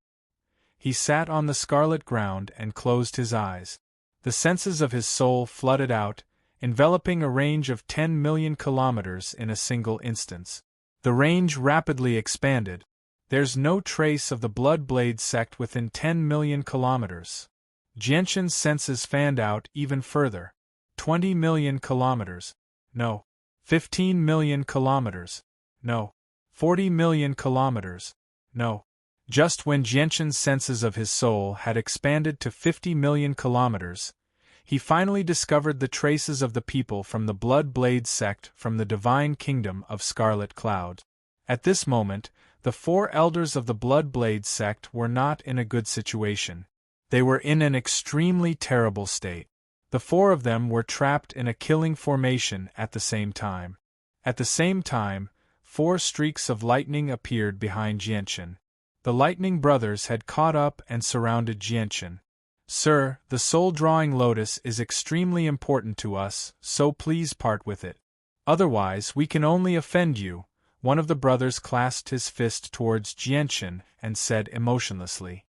He sat on the scarlet ground and closed his eyes. The senses of his soul flooded out, enveloping a range of 10 million kilometers in a single instance. The range rapidly expanded. There's no trace of the Bloodblade sect within 10 million kilometers. Jianchen's senses fanned out even further. 20 million kilometers. No. 15 million kilometers. No. 40 million kilometers. No. Just when Jianchen's senses of his soul had expanded to 50 million kilometers, he finally discovered the traces of the people from the Bloodblade sect from the Divine Kingdom of Scarlet Cloud. At this moment, the 4 elders of the Bloodblade sect were not in a good situation. They were in an extremely terrible state. The 4 of them were trapped in a killing formation at the same time. At the same time, 4 streaks of lightning appeared behind Jianchen. The Lightning Brothers had caught up and surrounded Jianchen. Sir, the soul-drawing lotus is extremely important to us, so please part with it. Otherwise we can only offend you." One of the brothers clasped his fist towards Jianchen and said emotionlessly.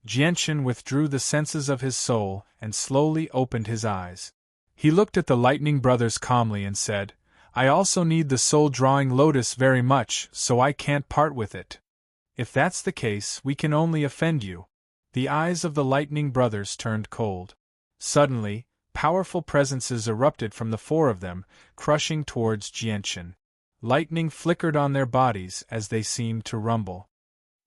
Jianchen withdrew the senses of his soul and slowly opened his eyes. He looked at the Lightning Brothers calmly and said, "I also need the soul-drawing lotus very much, so I can't part with it. If that's the case, we can only offend you." The eyes of the Lightning Brothers turned cold. Suddenly, powerful presences erupted from the four of them, crushing towards Jianchen. Lightning flickered on their bodies as they seemed to rumble.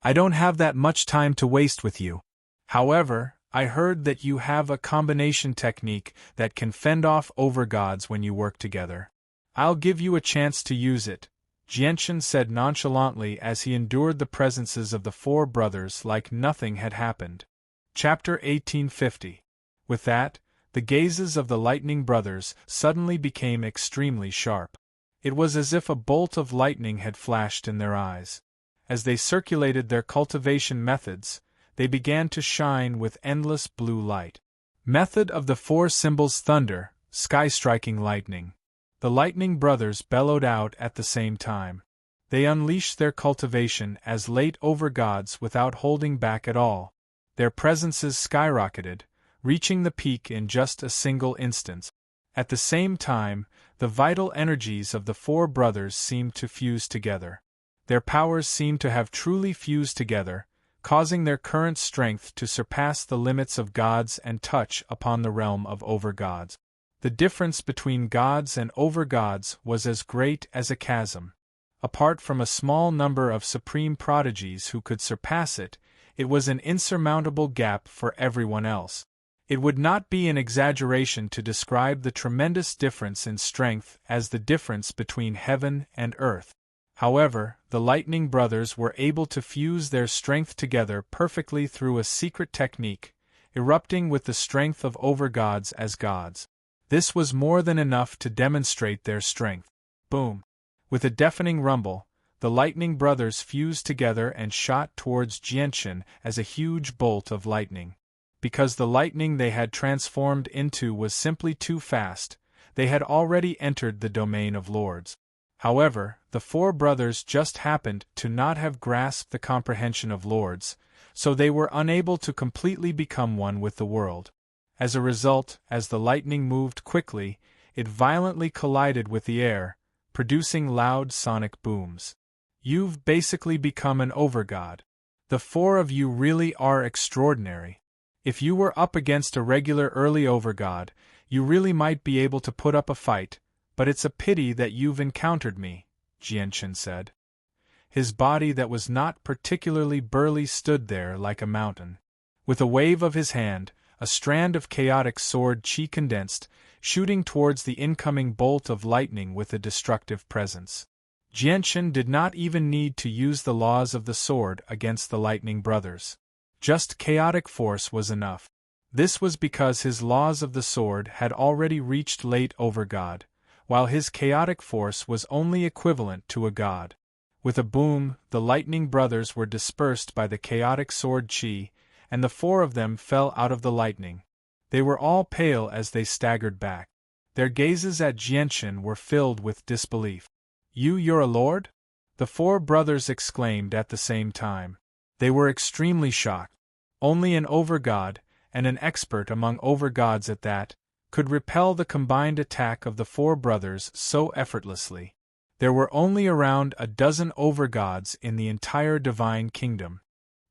"I don't have that much time to waste with you. However, I heard that you have a combination technique that can fend off overgods when you work together. I'll give you a chance to use it," Jianchen said nonchalantly as he endured the presences of the four brothers like nothing had happened. Chapter 1850. With that, the gazes of the Lightning Brothers suddenly became extremely sharp. It was as if a bolt of lightning had flashed in their eyes. As they circulated their cultivation methods, they began to shine with endless blue light. Method of the four symbols: thunder, sky-striking lightning. The Lightning Brothers bellowed out at the same time. They unleashed their cultivation as late overgods without holding back at all. Their presences skyrocketed, reaching the peak in just a single instant. At the same time, the vital energies of the four brothers seemed to fuse together. Their powers seemed to have truly fused together, causing their current strength to surpass the limits of gods and touch upon the realm of overgods. The difference between gods and overgods was as great as a chasm. Apart from a small number of supreme prodigies who could surpass it, it was an insurmountable gap for everyone else. It would not be an exaggeration to describe the tremendous difference in strength as the difference between heaven and earth. However, the Lightning Brothers were able to fuse their strength together perfectly through a secret technique, erupting with the strength of overgods as gods. This was more than enough to demonstrate their strength. Boom! With a deafening rumble, the Lightning Brothers fused together and shot towards Jianchen as a huge bolt of lightning. Because the lightning they had transformed into was simply too fast, they had already entered the domain of lords. However, the four brothers just happened to not have grasped the comprehension of lords, so they were unable to completely become one with the world. As a result, as the lightning moved quickly, it violently collided with the air, producing loud sonic booms. "You've basically become an overgod. The four of you really are extraordinary. If you were up against a regular early overgod, you really might be able to put up a fight, but it's a pity that you've encountered me," Jianchen said. His body that was not particularly burly stood there like a mountain. With a wave of his hand, a strand of chaotic sword chi condensed, shooting towards the incoming bolt of lightning with a destructive presence. Jianchen did not even need to use the laws of the sword against the Lightning Brothers. Just chaotic force was enough. This was because his laws of the sword had already reached late overgod, while his chaotic force was only equivalent to a god. With a boom, the Lightning Brothers were dispersed by the chaotic sword chi, and the four of them fell out of the lightning. They were all pale as they staggered back. Their gazes at Jianchen were filled with disbelief. You're a lord?" the four brothers exclaimed at the same time. They were extremely shocked. Only an overgod, and an expert among overgods at that, could repel the combined attack of the four brothers so effortlessly. There were only around a dozen overgods in the entire divine kingdom.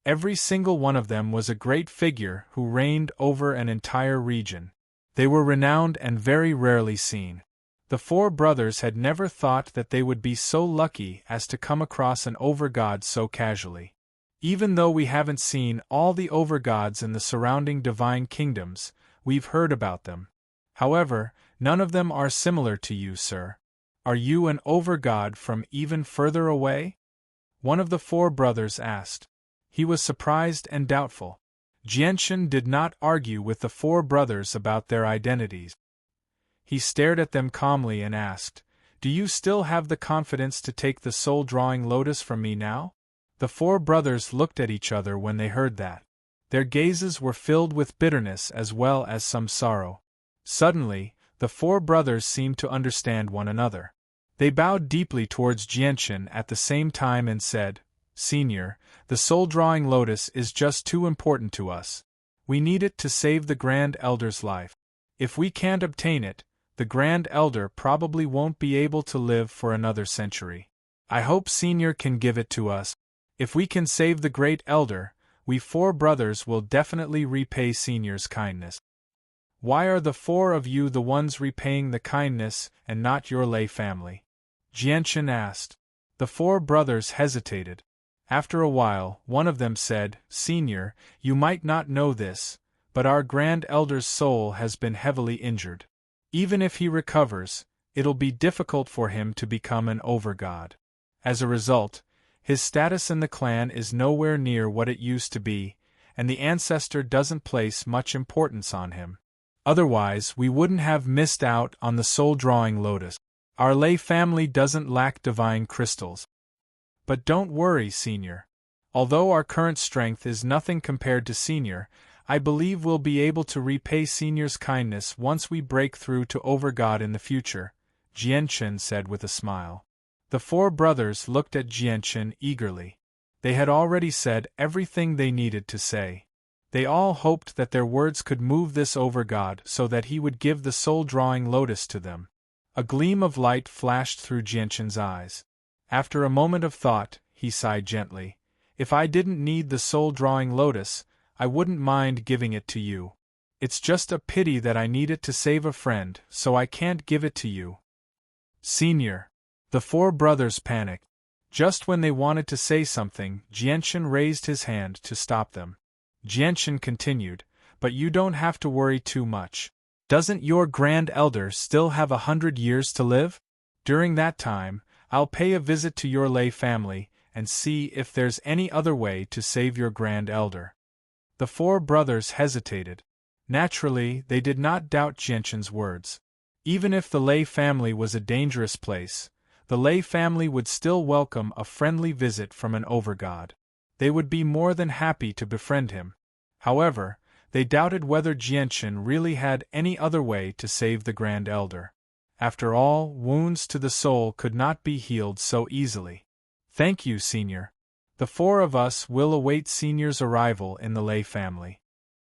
Every single one of them was a great figure who reigned over an entire region. They were renowned and very rarely seen. The four brothers had never thought that they would be so lucky as to come across an overgod so casually. "Even though we haven't seen all the overgods in the surrounding divine kingdoms, we've heard about them. However, none of them are similar to you, sir. Are you an overgod from even further away?" one of the four brothers asked. He was surprised and doubtful. Jianchen did not argue with the four brothers about their identities. He stared at them calmly and asked, "Do you still have the confidence to take the soul-drawing lotus from me now?" The four brothers looked at each other when they heard that. Their gazes were filled with bitterness as well as some sorrow. Suddenly, the four brothers seemed to understand one another. They bowed deeply towards Jianchen at the same time and said, "Senior, the soul-drawing lotus is just too important to us. We need it to save the Grand Elder's life. If we can't obtain it, the Grand Elder probably won't be able to live for another century. I hope Senior can give it to us. If we can save the Great Elder, we 4 brothers will definitely repay Senior's kindness." "Why are the 4 of you the ones repaying the kindness and not your lay family?" Jianchen asked. The 4 brothers hesitated. After a while, one of them said, "Senior, you might not know this, but our Grand Elder's soul has been heavily injured. Even if he recovers, it'll be difficult for him to become an overgod. As a result, his status in the clan is nowhere near what it used to be, and the ancestor doesn't place much importance on him. Otherwise, we wouldn't have missed out on the soul-drawing lotus. Our lay family doesn't lack divine crystals. But don't worry, Senior. Although our current strength is nothing compared to Senior, I believe we'll be able to repay Senior's kindness once we break through to Overgod in the future," Jianchen said with a smile. The 4 brothers looked at Jianchen eagerly. They had already said everything they needed to say. They all hoped that their words could move this Overgod so that he would give the soul-drawing lotus to them. A gleam of light flashed through Jianchen's eyes. After a moment of thought, he sighed gently. "If I didn't need the soul-drawing lotus, I wouldn't mind giving it to you. It's just a pity that I need it to save a friend, so I can't give it to you." "Senior." The 4 brothers panicked. Just when they wanted to say something, Jianchen raised his hand to stop them. Jianchen continued, "But you don't have to worry too much. Doesn't your Grand Elder still have 100 years to live? During that time, I'll pay a visit to your lay family and see if there's any other way to save your Grand Elder." The 4 brothers hesitated. Naturally, they did not doubt Jianchen's words. Even if the lay family was a dangerous place, the lay family would still welcome a friendly visit from an overgod. They would be more than happy to befriend him. However, they doubted whether Jianchen really had any other way to save the Grand Elder. After all, wounds to the soul could not be healed so easily. "Thank you, Senior. The 4 of us will await Senior's arrival in the lay family."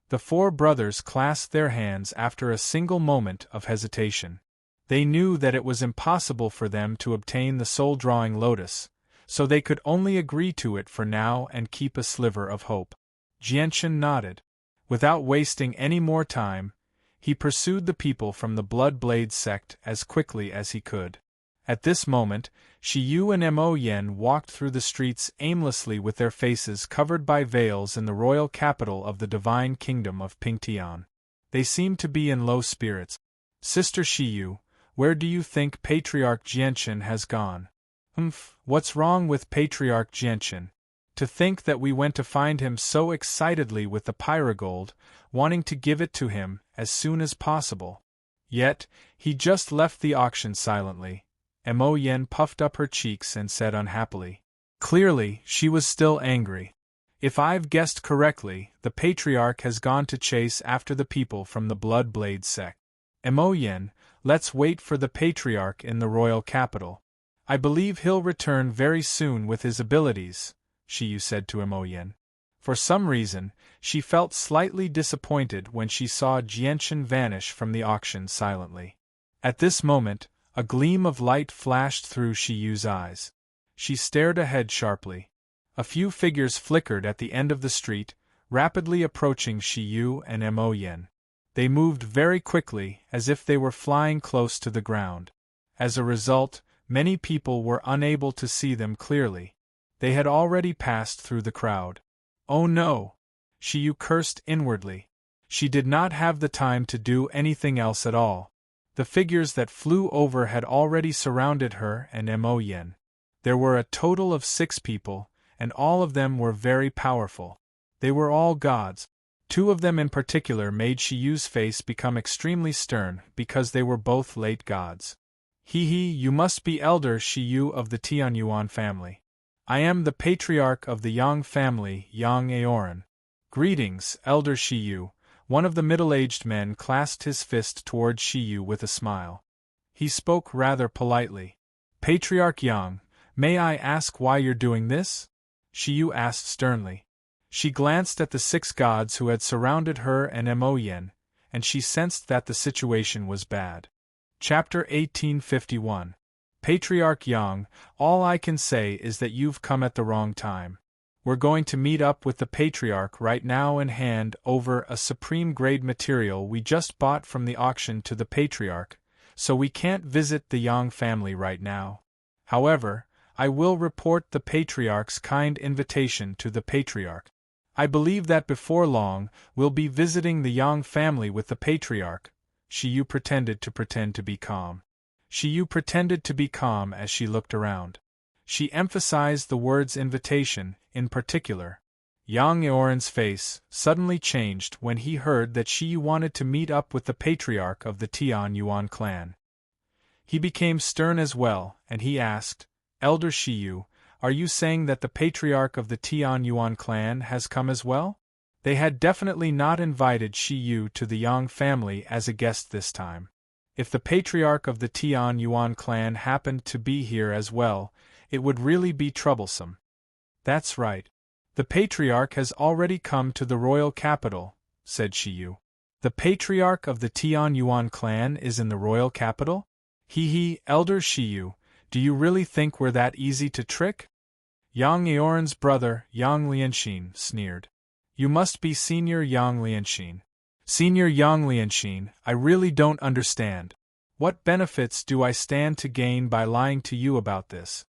The 4 brothers clasped their hands after a single moment of hesitation. They knew that it was impossible for them to obtain the soul-drawing lotus, so they could only agree to it for now and keep a sliver of hope. Jianchen nodded. Without wasting any more time, he pursued the people from the Blood-Blade sect as quickly as he could. At this moment, Shiyu and Mo Yen walked through the streets aimlessly with their faces covered by veils in the royal capital of the divine kingdom of Pingtian. They seemed to be in low spirits. "Sister Shiyu, where do you think Patriarch Jianchen has gone?" What's wrong with Patriarch Jianchen? To think that we went to find him so excitedly with the pyrogold, wanting to give it to him as soon as possible. Yet, he just left the auction silently." Mo Yen puffed up her cheeks and said unhappily. Clearly, she was still angry. "If I've guessed correctly, the Patriarch has gone to chase after the people from the Blood-Blade sect. Mo Yen, let's wait for the Patriarch in the royal capital. I believe he'll return very soon with his abilities," Shiyu said to Mo Yen. For some reason, she felt slightly disappointed when she saw Jianchen vanish from the auction silently. At this moment, a gleam of light flashed through Shiyu's eyes. She stared ahead sharply. A few figures flickered at the end of the street, rapidly approaching Shiyu and Mo Yen. They moved very quickly, as if they were flying close to the ground. As a result, many people were unable to see them clearly. They had already passed through the crowd. "Oh no!" Shiyu cursed inwardly. She did not have the time to do anything else at all. The figures that flew over had already surrounded her and Mo Yen. There were a total of 6 people, and all of them were very powerful. They were all gods. 2 of them in particular made Shiyu's face become extremely stern because they were both late gods. You must be Elder Shiyu of the Tianyuan family. I am the Patriarch of the Yang family, Yang Aoran. Greetings, Elder Shiyu." One of the middle-aged men clasped his fist towards Shiyu with a smile. He spoke rather politely. Patriarch Yang, may I ask why you're doing this? Shiyu asked sternly. She glanced at the 6 gods who had surrounded her and Mo Yen, and she sensed that the situation was bad. Chapter 1851. Patriarch Yang, all I can say is that you've come at the wrong time. We're going to meet up with the Patriarch right now and hand over a supreme-grade material we just bought from the auction to the Patriarch, so we can't visit the Yang family right now. However, I will report the Patriarch's kind invitation to the Patriarch. I believe that before long, we'll be visiting the Yang family with the Patriarch. Shiyu pretended to be calm. Shiyu pretended to be calm as she looked around. She emphasized the words invitation, in particular. Yang Eoran's face suddenly changed when he heard that Shiyu wanted to meet up with the Patriarch of the Tian Yuan clan. He became stern as well, and he asked, Elder Shiyu, are you saying that the Patriarch of the Tian Yuan clan has come as well? They had definitely not invited Shiyu to the Yang family as a guest this time. If the Patriarch of the Tian Yuan clan happened to be here as well, it would really be troublesome. That's right. The Patriarch has already come to the royal capital, said Shiyu. The Patriarch of the Tian Yuan clan is in the royal capital? Elder Shiyu, do you really think we're that easy to trick? Yang Eoran's brother, Yang Lianxin, sneered. You must be Senior Yang Lianxin. Senior Yang Lianxin, I really don't understand. What benefits do I stand to gain by lying to you about this?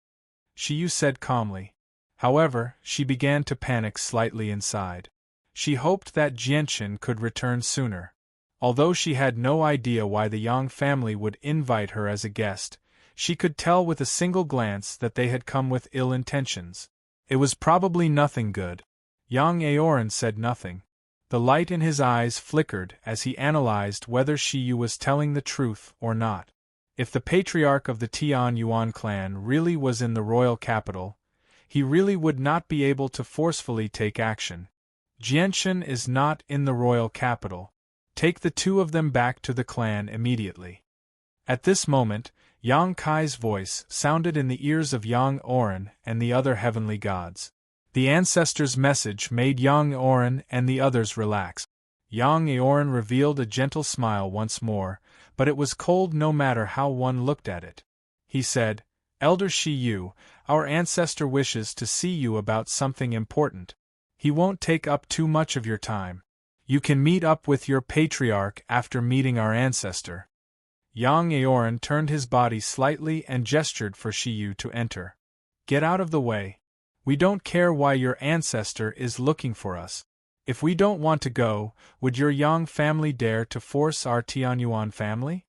Shiyu said calmly. However, she began to panic slightly inside. She hoped that Jianchen could return sooner. Although she had no idea why the Yang family would invite her as a guest, she could tell with a single glance that they had come with ill intentions. It was probably nothing good. Yang Eoran said nothing. The light in his eyes flickered as he analyzed whether Shiyu was telling the truth or not. If the Patriarch of the Tian Yuan clan really was in the royal capital, he really would not be able to forcefully take action. Jianchen is not in the royal capital. Take the 2 of them back to the clan immediately. At this moment, Yang Kai's voice sounded in the ears of Yang Oran and the other heavenly gods. The ancestor's message made Yang Eoran and the others relax. Yang Eoran revealed a gentle smile once more, but it was cold no matter how one looked at it. He said, Elder Shiyu, our ancestor wishes to see you about something important. He won't take up too much of your time. You can meet up with your Patriarch after meeting our ancestor. Yang Eoran turned his body slightly and gestured for Shiyu to enter. Get out of the way. We don't care why your ancestor is looking for us. If we don't want to go, would your Yang family dare to force our Tianyuan family?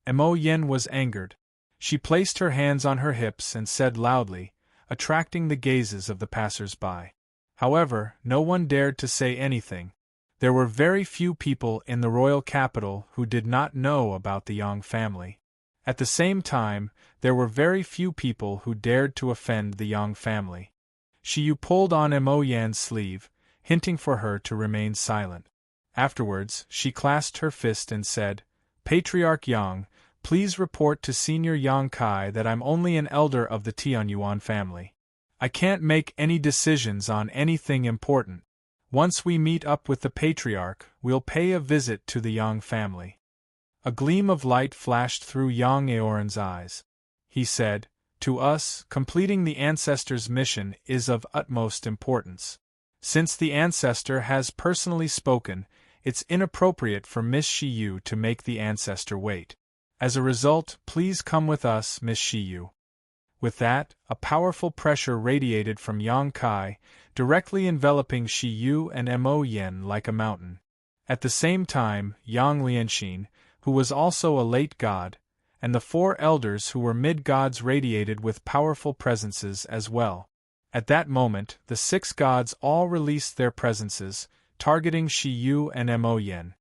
Mo Yen was angered. She placed her hands on her hips and said loudly, attracting the gazes of the passers-by. However, no one dared to say anything. There were very few people in the royal capital who did not know about the Yang family. At the same time, there were very few people who dared to offend the Yang family. Shiyu pulled on Mo Yan's sleeve, hinting for her to remain silent. Afterwards, she clasped her fist and said, Patriarch Yang, please report to Senior Yang Kai that I'm only an elder of the Tianyuan family. I can't make any decisions on anything important. Once we meet up with the Patriarch, we'll pay a visit to the Yang family. A gleam of light flashed through Yang Eoran's eyes. He said, to us, completing the ancestor's mission is of utmost importance. Since the ancestor has personally spoken, it's inappropriate for Miss Shiyu to make the ancestor wait. As a result, please come with us, Miss Shiyu. With that, a powerful pressure radiated from Yang Kai, directly enveloping Shiyu and Mo Yen like a mountain. At the same time, Yang Lianxin, who was also a late god, and the 4 elders who were mid-gods radiated with powerful presences as well. At that moment, the 6 gods all released their presences, targeting Shiyu and Mo Yen.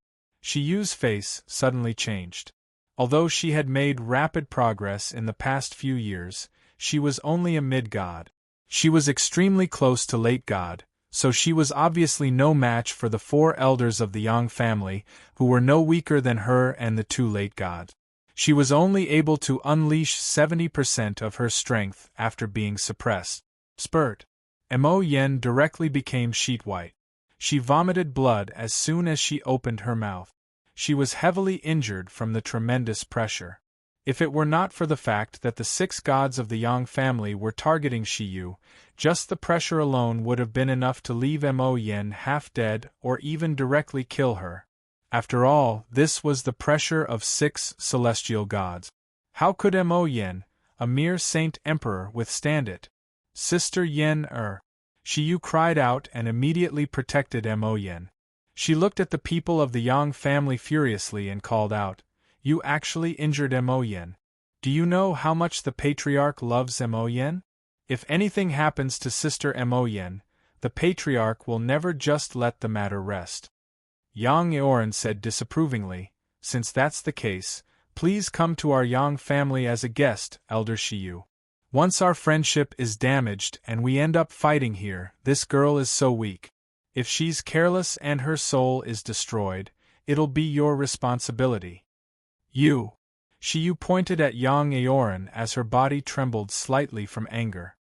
Shiyu's face suddenly changed. Although she had made rapid progress in the past few years, she was only a mid-god. She was extremely close to late god, so she was obviously no match for the 4 elders of the Yang family, who were no weaker than her and the 2 late gods. She was only able to unleash 70% of her strength after being suppressed. Spurt. Mo Yen directly became sheet white. She vomited blood as soon as she opened her mouth. She was heavily injured from the tremendous pressure. If it were not for the fact that the 6 gods of the Yang family were targeting Shiyu, just the pressure alone would have been enough to leave Mo Yen half dead or even directly kill her. After all, this was the pressure of 6 celestial gods. How could Mo Yen, a mere saint emperor, withstand it? Sister Yen Shiyu cried out and immediately protected Mo Yen. She looked at the people of the Yang family furiously and called out, "You actually injured Mo Yen. Do you know how much the patriarch loves Mo Yen? If anything happens to Sister Mo Yen, the patriarch will never just let the matter rest." Yang Eorin said disapprovingly, "Since that's the case, please come to our Yang family as a guest, Elder Shiyu. Once our friendship is damaged and we end up fighting here, this girl is so weak. If she's careless and her soul is destroyed, it'll be your responsibility." Shiyu pointed at Yang Eorin as her body trembled slightly from anger.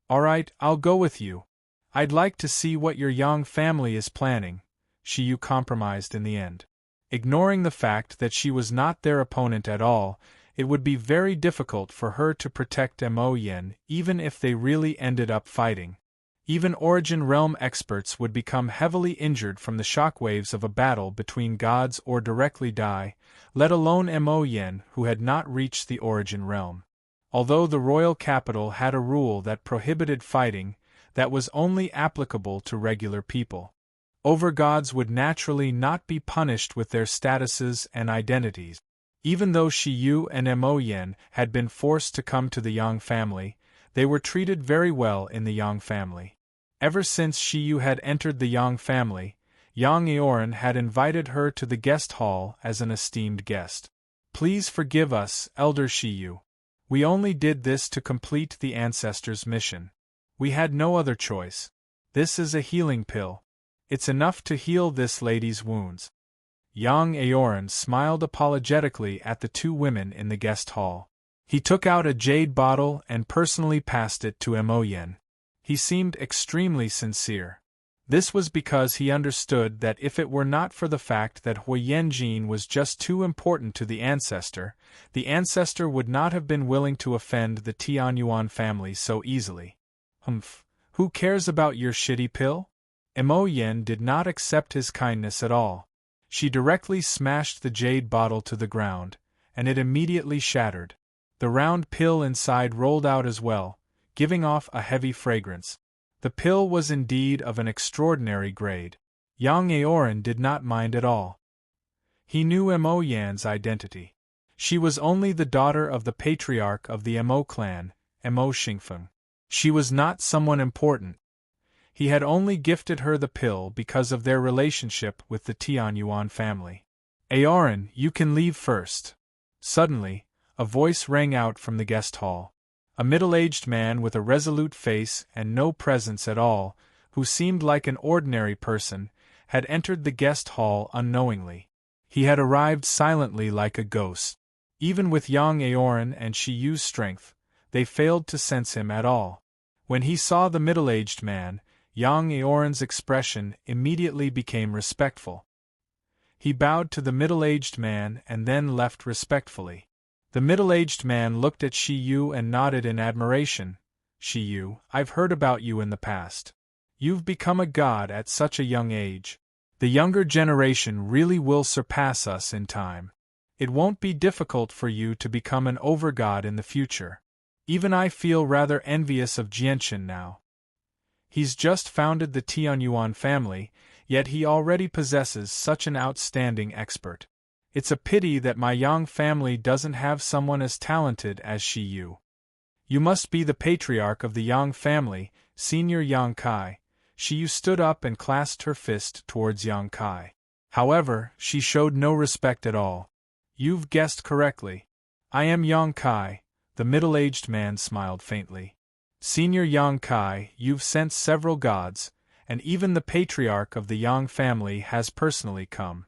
"Alright, I'll go with you. I'd like to see what your Yang family is planning," Shiyu compromised in the end. Ignoring the fact that she was not their opponent at all, it would be very difficult for her to protect Mo Yen even if they really ended up fighting. Even Origin Realm experts would become heavily injured from the shockwaves of a battle between gods or directly die, let alone Mo Yen who had not reached the Origin Realm. Although the royal capital had a rule that prohibited fighting, that was only applicable to regular people. Overgods would naturally not be punished with their statuses and identities. Even though Shiyu and Mo Yen had been forced to come to the Yang family, they were treated very well in the Yang family. Ever since Shiyu had entered the Yang family, Yang Eorin had invited her to the guest hall as an esteemed guest. "Please forgive us, Elder Shiyu. We only did this to complete the ancestors' mission. We had no other choice. This is a healing pill. It's enough to heal this lady's wounds." Yang Eorin smiled apologetically at the 2 women in the guest hall. He took out a jade bottle and personally passed it to Mo Yen. He seemed extremely sincere. This was because he understood that if it were not for the fact that Huiyenjin was just too important to the ancestor would not have been willing to offend the Tianyuan family so easily. Who cares about your shitty pill? Mo Yen did not accept his kindness at all. She directly smashed the jade bottle to the ground, and it immediately shattered. The round pill inside rolled out as well, giving off a heavy fragrance. The pill was indeed of an extraordinary grade. Yang Eorin did not mind at all. He knew Mo Yan's identity. She was only the daughter of the patriarch of the Mo clan, Mo Xingfeng. She was not someone important. He had only gifted her the pill because of their relationship with the Tianyuan family. "Eorin, you can leave first." Suddenly, a voice rang out from the guest hall. A middle-aged man with a resolute face and no presence at all, who seemed like an ordinary person, had entered the guest hall unknowingly. He had arrived silently like a ghost. Even with Yang Eorin and Shiyu's strength, they failed to sense him at all. When he saw the middle-aged man, Yang Eorin's expression immediately became respectful. He bowed to the middle-aged man and then left respectfully. The middle-aged man looked at Shiyu and nodded in admiration. "Shiyu, I've heard about you in the past. You've become a god at such a young age. The younger generation really will surpass us in time. It won't be difficult for you to become an overgod in the future. Even I feel rather envious of Jianchen now. He's just founded the Tianyuan family, yet he already possesses such an outstanding expert. It's a pity that my Yang family doesn't have someone as talented as Shiyu. You must be the patriarch of the Yang family, Senior Yang Kai." Shiyu stood up and clasped her fist towards Yang Kai. However, she showed no respect at all. "You've guessed correctly. I am Yang Kai," the middle-aged man smiled faintly. "Senior Yang Kai, you've sent several gods, and even the patriarch of the Yang family has personally come.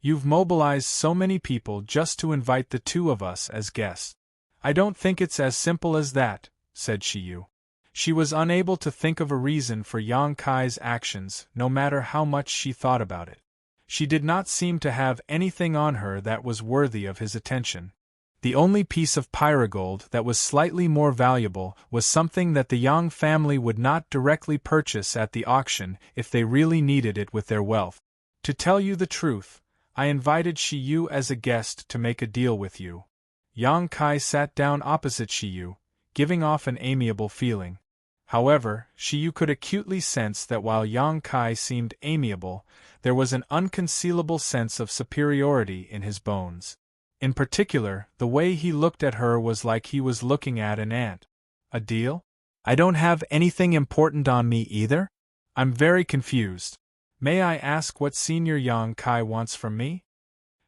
You've mobilized so many people just to invite the two of us as guests. I don't think it's as simple as that, said Shiyu. She was unable to think of a reason for Yang Kai's actions, no matter how much she thought about it. She did not seem to have anything on her that was worthy of his attention. The only piece of pyrogold that was slightly more valuable was something that the Yang family would not directly purchase at the auction if they really needed it with their wealth. To tell you the truth, I invited Shiyu as a guest to make a deal with you. Yang Kai sat down opposite Shiyu, giving off an amiable feeling. However, Shiyu could acutely sense that while Yang Kai seemed amiable, there was an unconcealable sense of superiority in his bones. In particular, the way he looked at her was like he was looking at an ant. A deal? I don't have anything important on me either? I'm very confused. May I ask what Senior Yang Kai wants from me?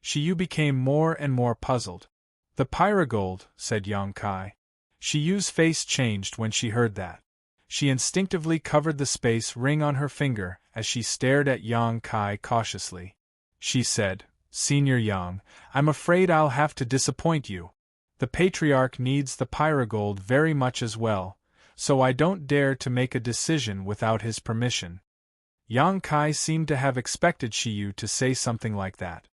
Shiyu became more and more puzzled. The pyrogold, said Yang Kai. Shiyu's face changed when she heard that. She instinctively covered the space ring on her finger as she stared at Yang Kai cautiously. She said, Senior Yang, I'm afraid I'll have to disappoint you. The Patriarch needs the pyrogold very much as well, so I don't dare to make a decision without his permission. Yang Kai seemed to have expected Shiyu to say something like that.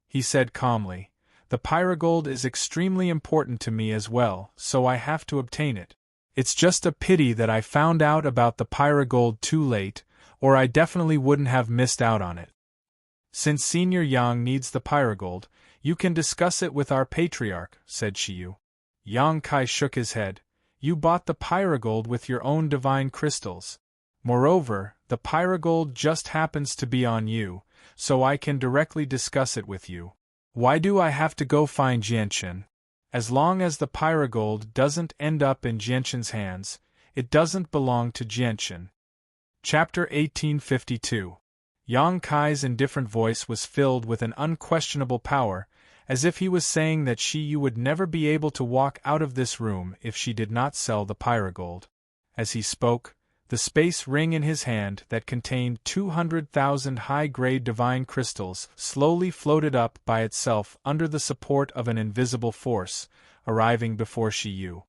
He said calmly, The pyrogold is extremely important to me as well, so I have to obtain it. It's just a pity that I found out about the pyrogold too late, or I definitely wouldn't have missed out on it. Since Senior Yang needs the pyrogold, you can discuss it with our Patriarch, said Shiyu. Yang Kai shook his head. You bought the pyrogold with your own divine crystals. Moreover, the pyrogold just happens to be on you, so I can directly discuss it with you. Why do I have to go find Jianchen? As long as the pyrogold doesn't end up in Jianchen's hands, it doesn't belong to Jianchen. Chapter 1852. Yang Kai's indifferent voice was filled with an unquestionable power, as if he was saying that Shiyu would never be able to walk out of this room if she did not sell the pyrogold. As he spoke, the space ring in his hand that contained 200,000 high-grade divine crystals slowly floated up by itself under the support of an invisible force, arriving before Shiyu.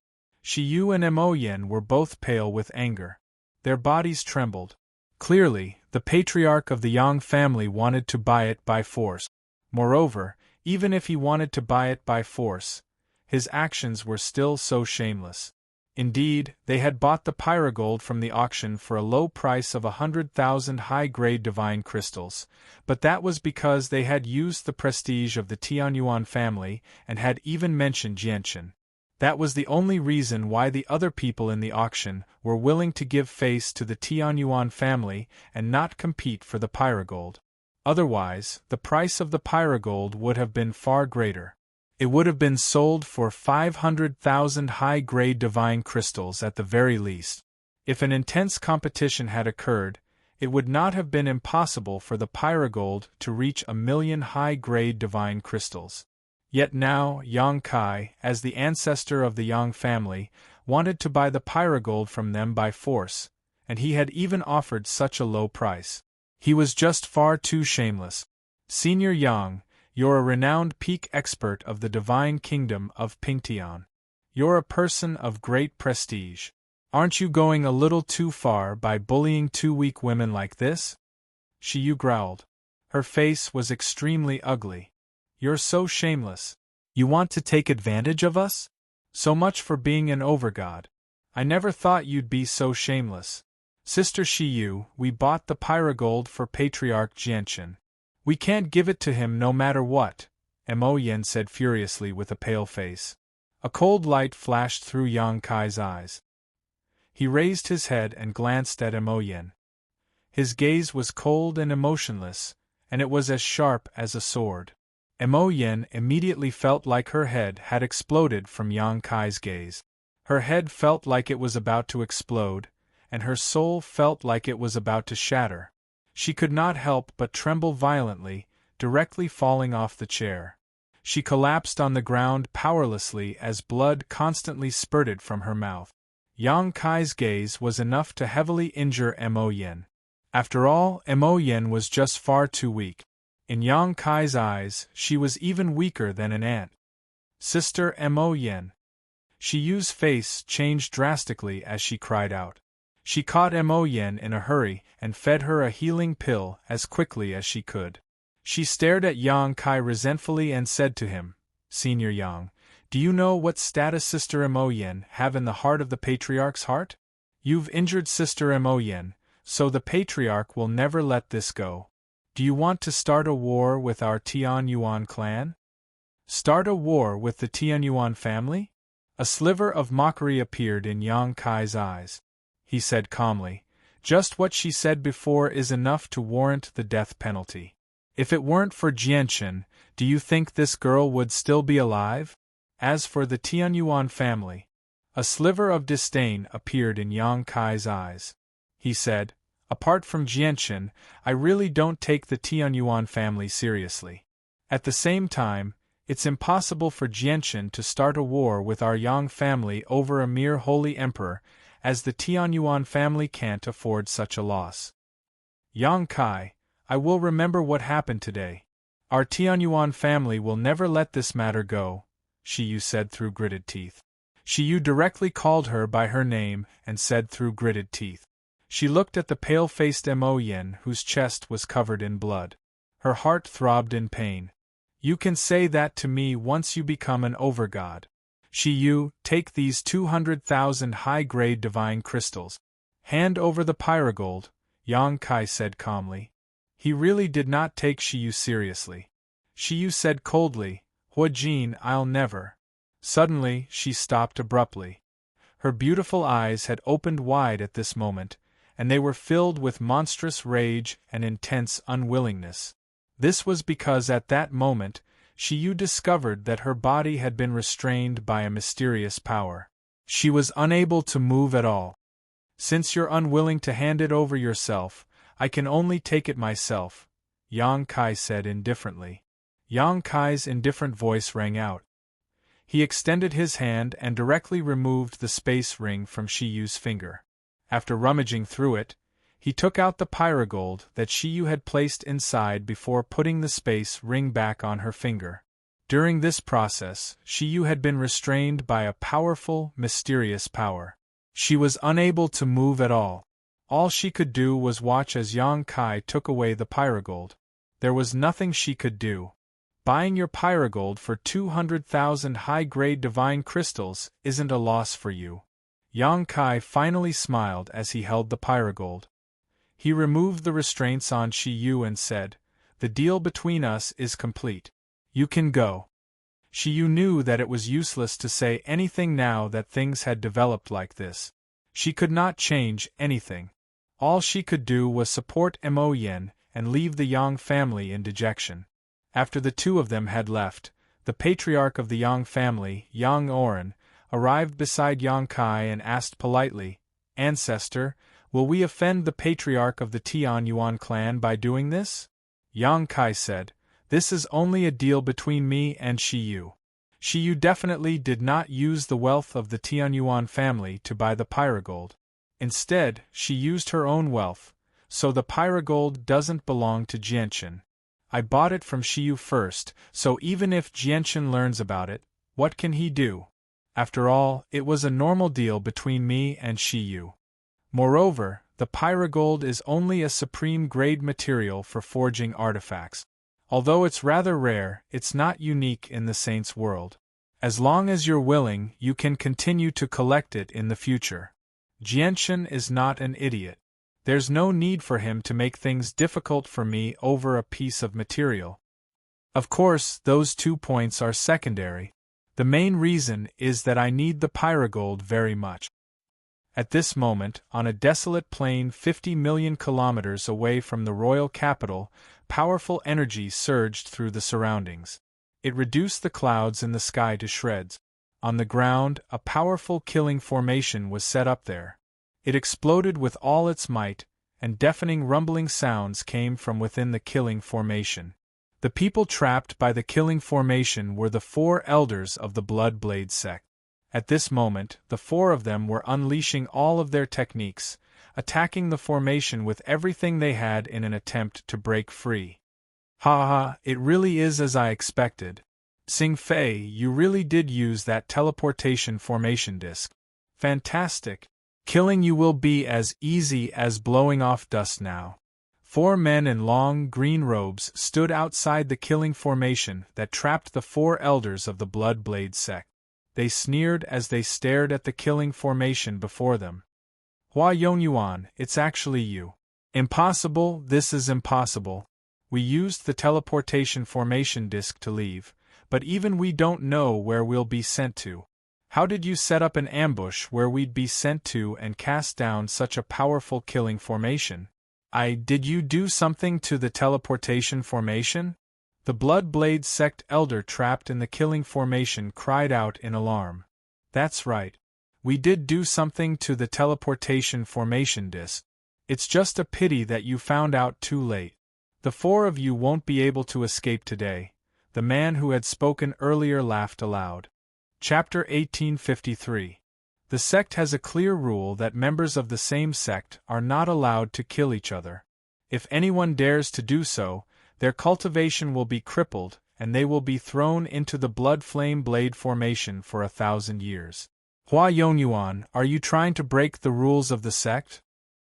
Shiyu and Emoyen were both pale with anger. Their bodies trembled. Clearly, the Patriarch of the Yang family wanted to buy it by force. Moreover, even if he wanted to buy it by force, his actions were still so shameless. Indeed, they had bought the pyrogold from the auction for a low price of 100,000 high-grade divine crystals, but that was because they had used the prestige of the Tianyuan family and had even mentioned Jianchen. That was the only reason why the other people in the auction were willing to give face to the Tianyuan family and not compete for the pyrogold. Otherwise, the price of the pyrogold would have been far greater. It would have been sold for 500,000 high-grade divine crystals at the very least. If an intense competition had occurred, it would not have been impossible for the pyrogold to reach 1,000,000 high-grade divine crystals. Yet now, Yang Kai, as the ancestor of the Yang family, wanted to buy the pyrogold from them by force, and he had even offered such a low price. He was just far too shameless. Senior Yang, you're a renowned peak expert of the divine kingdom of Pingtian. You're a person of great prestige. Aren't you going a little too far by bullying two weak women like this? Shiyu growled. Her face was extremely ugly. You're so shameless. You want to take advantage of us? So much for being an overgod. I never thought you'd be so shameless. Sister Shiyu, we bought the pyrogold for Patriarch Jianchen. We can't give it to him no matter what, Emoyen said furiously with a pale face. A cold light flashed through Yang Kai's eyes. He raised his head and glanced at Emoyen. His gaze was cold and emotionless, and it was as sharp as a sword. Emoyen immediately felt like her head had exploded from Yang Kai's gaze. Her head felt like it was about to explode, and her soul felt like it was about to shatter. She could not help but tremble violently, directly falling off the chair. She collapsed on the ground powerlessly as blood constantly spurted from her mouth. Yang Kai's gaze was enough to heavily injure Emoyen. After all, Emoyen was just far too weak. In Yang Kai's eyes, she was even weaker than an ant. Sister Mo Yen. Shi Yu's face changed drastically as she cried out. She caught Mo Yen in a hurry and fed her a healing pill as quickly as she could. She stared at Yang Kai resentfully and said to him, Senior Yang, do you know what status Sister Mo Yen have in the heart of the Patriarch's heart? You've injured Sister Mo Yen, so the Patriarch will never let this go. Do you want to start a war with our Tianyuan clan? Start a war with the Tianyuan family? A sliver of mockery appeared in Yang Kai's eyes. He said calmly, just what she said before is enough to warrant the death penalty. If it weren't for Jianchen, do you think this girl would still be alive? As for the Tianyuan family, a sliver of disdain appeared in Yang Kai's eyes. He said, apart from Jianchen, I really don't take the Tianyuan family seriously. At the same time, it's impossible for Jianchen to start a war with our Yang family over a mere holy emperor, as the Tianyuan family can't afford such a loss. Yang Kai, I will remember what happened today. Our Tianyuan family will never let this matter go, Shi Yu said through gritted teeth. Shi Yu directly called her by her name and said through gritted teeth. She looked at the pale-faced Mo Yen whose chest was covered in blood. Her heart throbbed in pain. You can say that to me once you become an overgod. Shi Yu, take these 200,000 high-grade divine crystals. Hand over the pyrogold, Yang Kai said calmly. He really did not take Shi Yu seriously. Shi Yu said coldly, Huajin, I'll never. Suddenly, she stopped abruptly. Her beautiful eyes had opened wide at this moment, and they were filled with monstrous rage and intense unwillingness. This was because at that moment, Shi Yu discovered that her body had been restrained by a mysterious power. She was unable to move at all. Since you're unwilling to hand it over yourself, I can only take it myself, Yang Kai said indifferently. Yang Kai's indifferent voice rang out. He extended his hand and directly removed the space ring from Shi Yu's finger. After rummaging through it, he took out the pyrogold that Shi Yu had placed inside before putting the space ring back on her finger. During this process, Shi Yu had been restrained by a powerful, mysterious power. She was unable to move at all. All she could do was watch as Yang Kai took away the pyrogold. There was nothing she could do. Buying your pyrogold for 200,000 high-grade divine crystals isn't a loss for you. Yang Kai finally smiled as he held the pyrogold. He removed the restraints on Shi Yu and said, The deal between us is complete. You can go. Shi Yu knew that it was useless to say anything now that things had developed like this. She could not change anything. All she could do was support Mo Yen and leave the Yang family in dejection. After the two of them had left, the patriarch of the Yang family, Yang Oren, arrived beside Yang Kai and asked politely, Ancestor, will we offend the patriarch of the Tianyuan clan by doing this? Yang Kai said, This is only a deal between me and Shi Yu. Shi Yu definitely did not use the wealth of the Tianyuan family to buy the pyrogold. Instead, she used her own wealth, so the pyrogold doesn't belong to Jianchen. I bought it from Shi Yu first, so even if Jianchen learns about it, what can he do? After all, it was a normal deal between me and Shi Yu. Moreover, the pyrogold is only a supreme-grade material for forging artifacts. Although it's rather rare, it's not unique in the Saints' world. As long as you're willing, you can continue to collect it in the future. Jianchen is not an idiot. There's no need for him to make things difficult for me over a piece of material. Of course, those 2 points are secondary. The main reason is that I need the pyrogold very much. At this moment, on a desolate plain 50 million kilometers away from the royal capital, powerful energy surged through the surroundings. It reduced the clouds in the sky to shreds. On the ground, a powerful killing formation was set up there. It exploded with all its might, and deafening rumbling sounds came from within the killing formation. The people trapped by the killing formation were the 4 elders of the Bloodblade sect. At this moment, the 4 of them were unleashing all of their techniques, attacking the formation with everything they had in an attempt to break free. Ha ha, it really is as I expected. Sing Fei, you really did use that teleportation formation disc. Fantastic. Killing you will be as easy as blowing off dust now. 4 men in long, green robes stood outside the killing formation that trapped the 4 elders of the Bloodblade sect. They sneered as they stared at the killing formation before them. Hua Yongyuan, it's actually you. Impossible, this is impossible. We used the teleportation formation disc to leave, but even we don't know where we'll be sent to. How did you set up an ambush where we'd be sent to and cast down such a powerful killing formation? Did you do something to the teleportation formation? The Bloodblade sect elder trapped in the killing formation cried out in alarm. That's right. We did do something to the teleportation formation disc. It's just a pity that you found out too late. The 4 of you won't be able to escape today. The man who had spoken earlier laughed aloud. Chapter 1853. The sect has a clear rule that members of the same sect are not allowed to kill each other. If anyone dares to do so, their cultivation will be crippled, and they will be thrown into the blood flame blade formation for 1,000 years. Hua Yongyuan, are you trying to break the rules of the sect?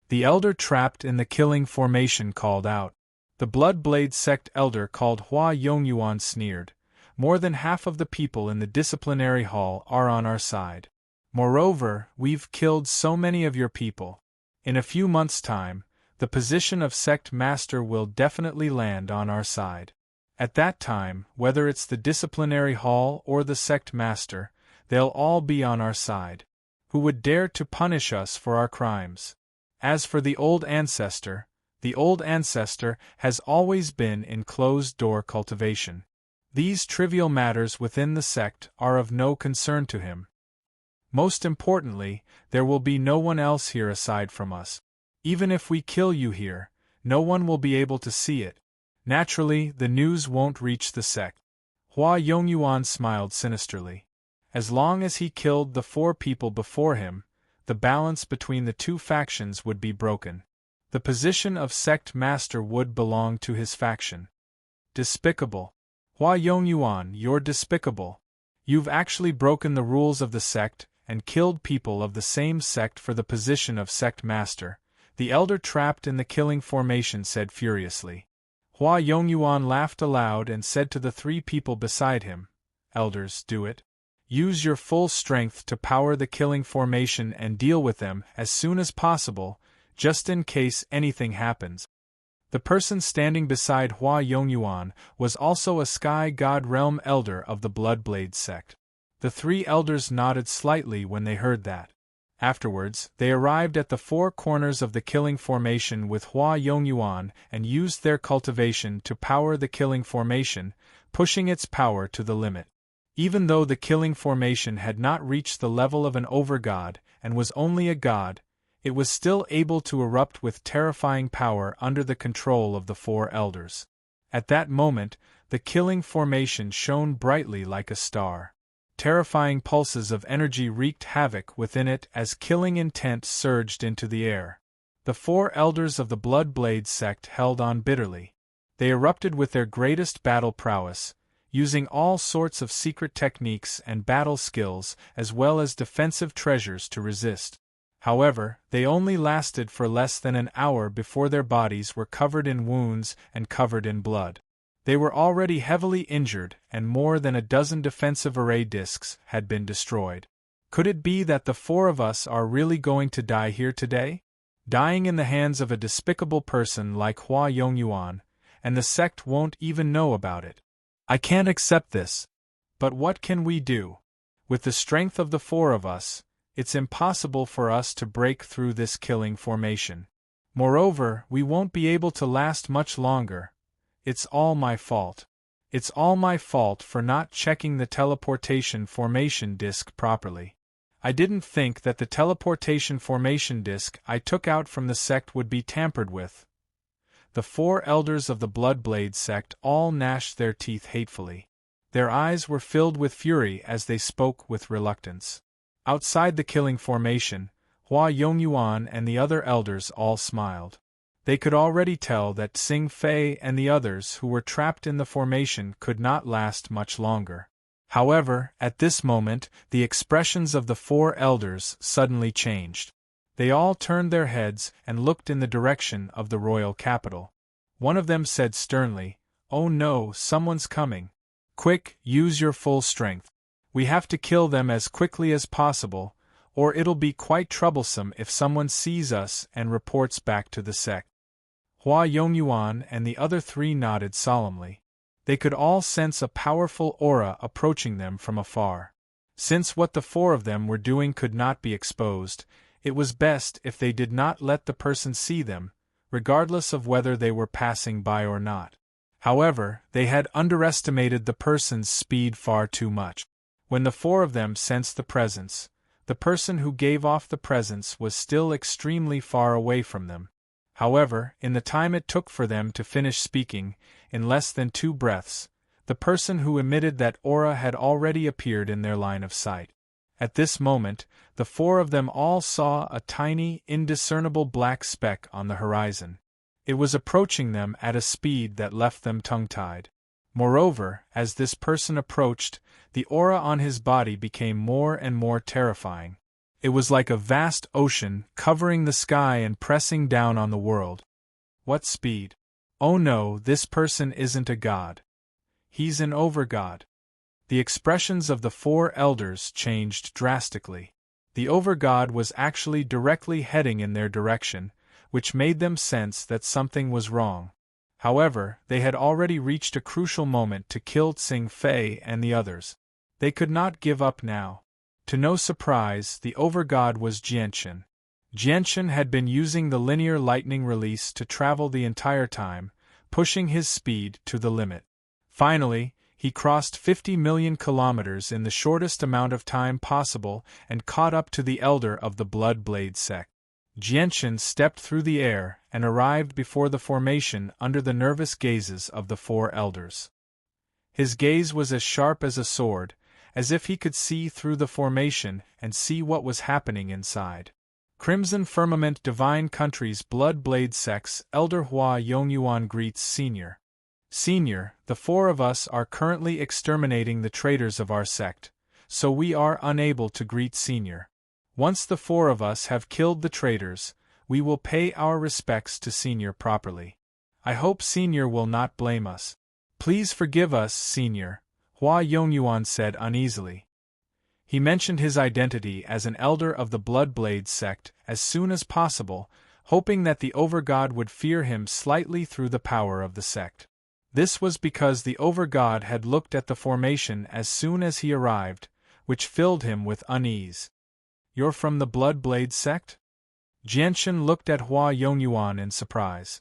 The elder trapped in the killing formation called out. The Bloodblade sect elder called Hua Yongyuan sneered. More than half of the people in the disciplinary hall are on our side. Moreover, we've killed so many of your people. In a few months' time, the position of sect master will definitely land on our side. At that time, whether it's the disciplinary hall or the sect master, they'll all be on our side. Who would dare to punish us for our crimes? As for the old ancestor has always been in closed-door cultivation. These trivial matters within the sect are of no concern to him. Most importantly, there will be no one else here aside from us. Even if we kill you here, no one will be able to see it. Naturally, the news won't reach the sect. Hua Yongyuan smiled sinisterly. As long as he killed the 4 people before him, the balance between the 2 factions would be broken. The position of sect master would belong to his faction. Despicable. Hua Yongyuan, you're despicable. You've actually broken the rules of the sect and killed people of the same sect for the position of sect master, the elder trapped in the killing formation said furiously. Hua Yongyuan laughed aloud and said to the 3 people beside him, Elders, do it. Use your full strength to power the killing formation and deal with them as soon as possible, just in case anything happens. The person standing beside Hua Yongyuan was also a Sky God Realm elder of the Bloodblade sect. The 3 elders nodded slightly when they heard that. Afterwards, they arrived at the 4 corners of the killing formation with Hua Yongyuan and used their cultivation to power the killing formation, pushing its power to the limit. Even though the killing formation had not reached the level of an overgod and was only a god, it was still able to erupt with terrifying power under the control of the 4 elders. At that moment, the killing formation shone brightly like a star. Terrifying pulses of energy wreaked havoc within it as killing intent surged into the air. The 4 elders of the Bloodblade sect held on bitterly. They erupted with their greatest battle prowess, using all sorts of secret techniques and battle skills as well as defensive treasures to resist. However, they only lasted for less than an hour before their bodies were covered in wounds and covered in blood. They were already heavily injured and more than a dozen defensive array discs had been destroyed. Could it be that the 4 of us are really going to die here today? Dying in the hands of a despicable person like Hua Yongyuan, and the sect won't even know about it. I can't accept this. But what can we do? With the strength of the 4 of us, it's impossible for us to break through this killing formation. Moreover, we won't be able to last much longer. It's all my fault. It's all my fault for not checking the teleportation formation disk properly. I didn't think that the teleportation formation disk I took out from the sect would be tampered with. The 4 elders of the Bloodblade sect all gnashed their teeth hatefully. Their eyes were filled with fury as they spoke with reluctance. Outside the killing formation, Hua Yongyuan and the other elders all smiled. They could already tell that Xing Fei and the others who were trapped in the formation could not last much longer. However, at this moment, the expressions of the four elders suddenly changed. They all turned their heads and looked in the direction of the royal capital. One of them said sternly, "Oh no, someone's coming. Quick, use your full strength. We have to kill them as quickly as possible, or it'll be quite troublesome if someone sees us and reports back to the sect." Hua Yongyuan and the other three nodded solemnly. They could all sense a powerful aura approaching them from afar. Since what the four of them were doing could not be exposed, it was best if they did not let the person see them, regardless of whether they were passing by or not. However, they had underestimated the person's speed far too much. When the four of them sensed the presence, the person who gave off the presence was still extremely far away from them. However, in the time it took for them to finish speaking, in less than 2 breaths, the person who emitted that aura had already appeared in their line of sight. At this moment, the four of them all saw a tiny, indiscernible black speck on the horizon. It was approaching them at a speed that left them tongue-tied. Moreover, as this person approached, the aura on his body became more and more terrifying. It was like a vast ocean covering the sky and pressing down on the world. What speed! Oh no, this person isn't a god. He's an overgod. The expressions of the four elders changed drastically. The overgod was actually directly heading in their direction, which made them sense that something was wrong. However, they had already reached a crucial moment to kill Xing Fei and the others. They could not give up now. To no surprise, the overgod was Jianshan. Jianshan had been using the linear lightning release to travel the entire time, pushing his speed to the limit. Finally, he crossed 50 million kilometers in the shortest amount of time possible and caught up to the elder of the Blood Blade sect. Jianshan stepped through the air and arrived before the formation under the nervous gazes of the four elders. His gaze was as sharp as a sword, as if he could see through the formation and see what was happening inside. Crimson Firmament Divine Country's Blood Blade sect's Elder Hua Yongyuan greets Senior. Senior, the four of us are currently exterminating the traitors of our sect, so we are unable to greet Senior. Once the four of us have killed the traitors, we will pay our respects to Senior properly. I hope Senior will not blame us. Please forgive us, Senior, Hua Yongyuan said uneasily. He mentioned his identity as an elder of the Bloodblade sect as soon as possible, hoping that the overgod would fear him slightly through the power of the sect. This was because the overgod had looked at the formation as soon as he arrived, which filled him with unease. You're from the Bloodblade sect? Jianshan looked at Hua Yongyuan in surprise.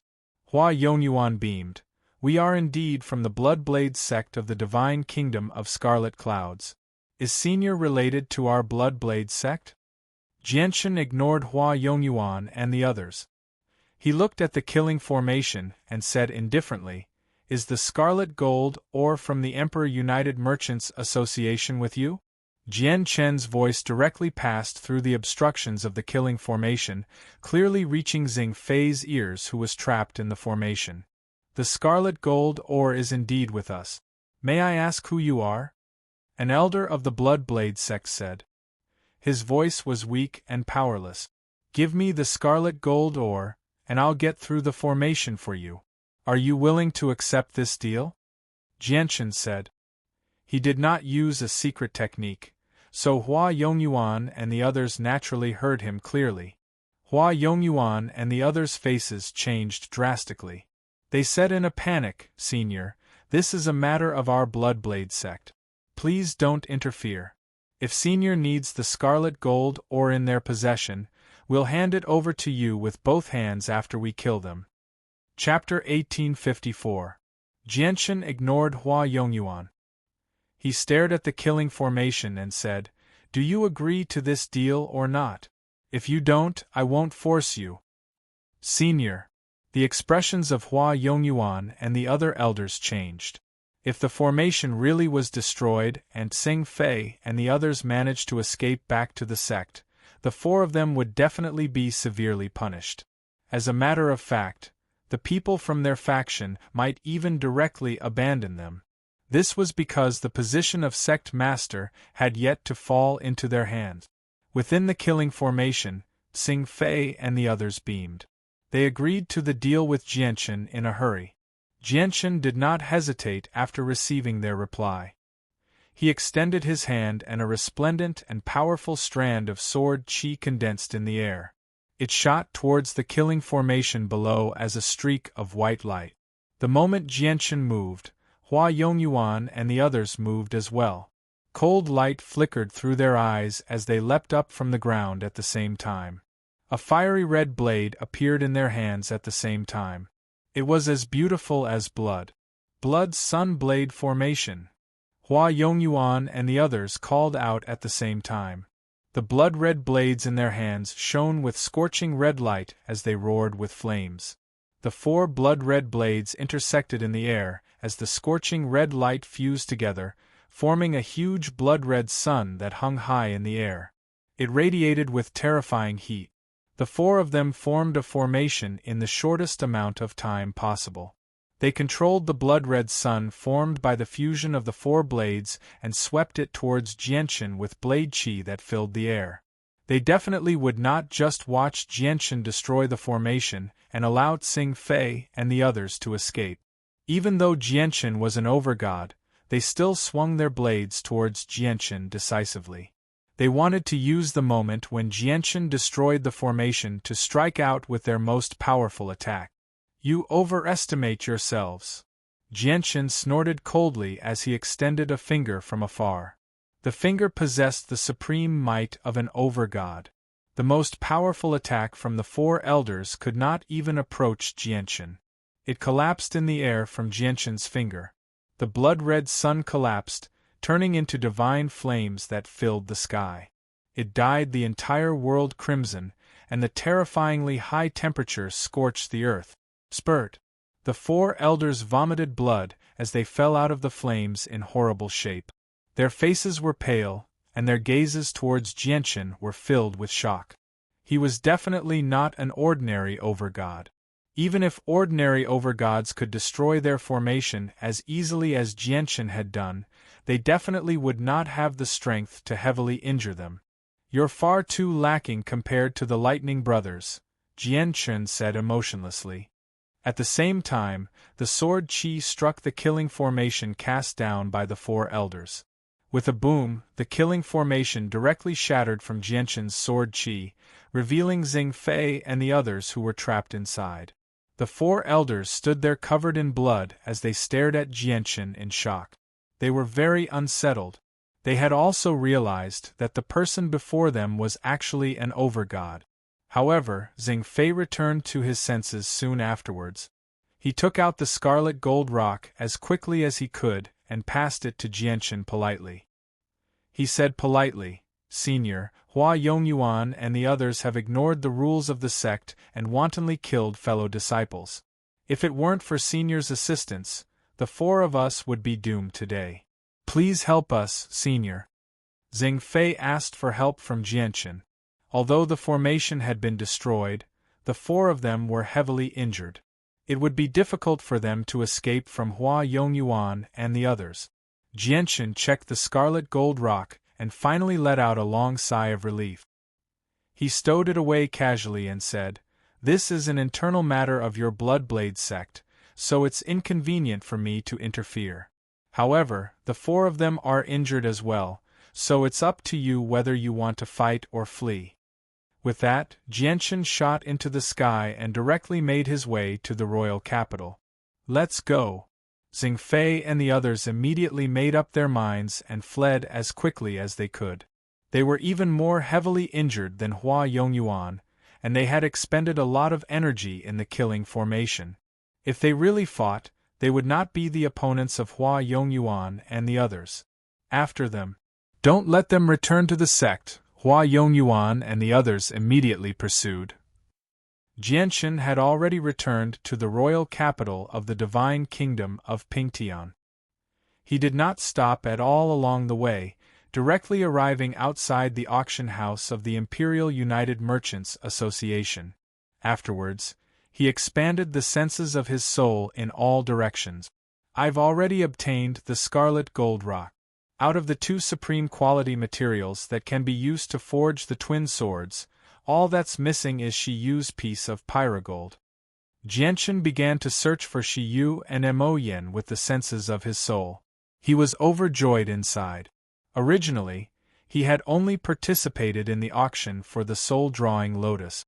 Hua Yongyuan beamed. We are indeed from the Bloodblade sect of the Divine Kingdom of Scarlet Clouds. Is Senior related to our Bloodblade sect? Jianshan ignored Hua Yongyuan and the others. He looked at the killing formation and said indifferently, Is the Scarlet Gold ore from the Emperor United Merchants Association with you? Jian Chen's voice directly passed through the obstructions of the killing formation, clearly reaching Xing Fei's ears, who was trapped in the formation. The Scarlet Gold ore is indeed with us. May I ask who you are? An elder of the Bloodblade sect said. His voice was weak and powerless. Give me the Scarlet Gold ore, and I'll get through the formation for you. Are you willing to accept this deal? Jianshan said. He did not use a secret technique, so Hua Yongyuan and the others naturally heard him clearly. Hua Yongyuan and the others' faces changed drastically. They said in a panic, Senior, this is a matter of our Bloodblade sect. Please don't interfere. If Senior needs the Scarlet Gold ore in their possession, we'll hand it over to you with both hands after we kill them. Chapter 1854. Jianshan ignored Hua Yongyuan. He stared at the killing formation and said, Do you agree to this deal or not? If you don't, I won't force you. Senior. The expressions of Hua Yongyuan and the other elders changed. If the formation really was destroyed and Xing Fei and the others managed to escape back to the sect, the four of them would definitely be severely punished. As a matter of fact, the people from their faction might even directly abandon them. This was because the position of sect master had yet to fall into their hands. Within the killing formation, Xing Fei and the others beamed. They agreed to the deal with Jianchen in a hurry. Jianchen did not hesitate after receiving their reply. He extended his hand and a resplendent and powerful strand of sword qi condensed in the air. It shot towards the killing formation below as a streak of white light. The moment Jianchen moved, Hua Yongyuan and the others moved as well. Cold light flickered through their eyes as they leapt up from the ground at the same time. A fiery red blade appeared in their hands at the same time. It was as beautiful as blood. Blood Sun Blade formation. Hua Yongyuan and the others called out at the same time. The blood-red blades in their hands shone with scorching red light as they roared with flames. The 4 blood-red blades intersected in the air as the scorching red light fused together, forming a huge blood-red sun that hung high in the air. It radiated with terrifying heat. The 4 of them formed a formation in the shortest amount of time possible. They controlled the blood-red sun formed by the fusion of the 4 blades and swept it towards Jianchen with blade qi that filled the air. They definitely would not just watch Jianchen destroy the formation and allow Xing Fei and the others to escape. Even though Jianchen was an overgod, they still swung their blades towards Jianchen decisively. They wanted to use the moment when Jianchen destroyed the formation to strike out with their most powerful attack. You overestimate yourselves. Jianchen snorted coldly as he extended a finger from afar. The finger possessed the supreme might of an overgod. The most powerful attack from the 4 elders could not even approach Jianchen. It collapsed in the air from Jianchen's finger. The blood-red sun collapsed, turning into divine flames that filled the sky. It dyed the entire world crimson, and the terrifyingly high temperature scorched the earth. Spurt. The 4 elders vomited blood as they fell out of the flames in horrible shape. Their faces were pale, and their gazes towards Jianchen were filled with shock. He was definitely not an ordinary overgod. Even if ordinary overgods could destroy their formation as easily as Jianchen had done, they definitely would not have the strength to heavily injure them. You're far too lacking compared to the Lightning Brothers, Jianchen said emotionlessly. At the same time, the sword qi struck the killing formation cast down by the 4 elders. With a boom, the killing formation directly shattered from Jianchen's sword qi, revealing Xing Fei and the others who were trapped inside. The 4 elders stood there covered in blood as they stared at Jianchen in shock. They were very unsettled. They had also realized that the person before them was actually an overgod. However, Xing Fei returned to his senses soon afterwards. He took out the scarlet gold rock as quickly as he could and passed it to Jianchen politely. He said politely, "Senior, Hua Yongyuan and the others have ignored the rules of the sect and wantonly killed fellow disciples. If it weren't for Senior's assistance, the 4 of us would be doomed today. Please help us, Senior." Xing Fei asked for help from Jianchen. Although the formation had been destroyed, the 4 of them were heavily injured. It would be difficult for them to escape from Hua Yongyuan and the others. Jianchen checked the scarlet gold rock and finally let out a long sigh of relief. He stowed it away casually and said, "This is an internal matter of your Bloodblade sect, so it's inconvenient for me to interfere. However, the 4 of them are injured as well, so it's up to you whether you want to fight or flee." With that, Jianchen shot into the sky and directly made his way to the royal capital. "Let's go." Xing Fei and the others immediately made up their minds and fled as quickly as they could. They were even more heavily injured than Hua Yongyuan, and they had expended a lot of energy in the killing formation. If they really fought, they would not be the opponents of Hua Yongyuan and the others. After them. Don't let them return to the sect, Hua Yongyuan and the others immediately pursued. Jianchen had already returned to the royal capital of the divine kingdom of Pingtian. He did not stop at all along the way, directly arriving outside the auction house of the Imperial United Merchants Association. Afterwards, He expanded the senses of his soul in all directions. I've already obtained the scarlet gold rock. Out of the two supreme quality materials that can be used to forge the twin swords, all that's missing is Shiyu's piece of pyrogold. Jianchen began to search for Shiyu and Emoyen with the senses of his soul. He was overjoyed inside. Originally, he had only participated in the auction for the soul-drawing lotus.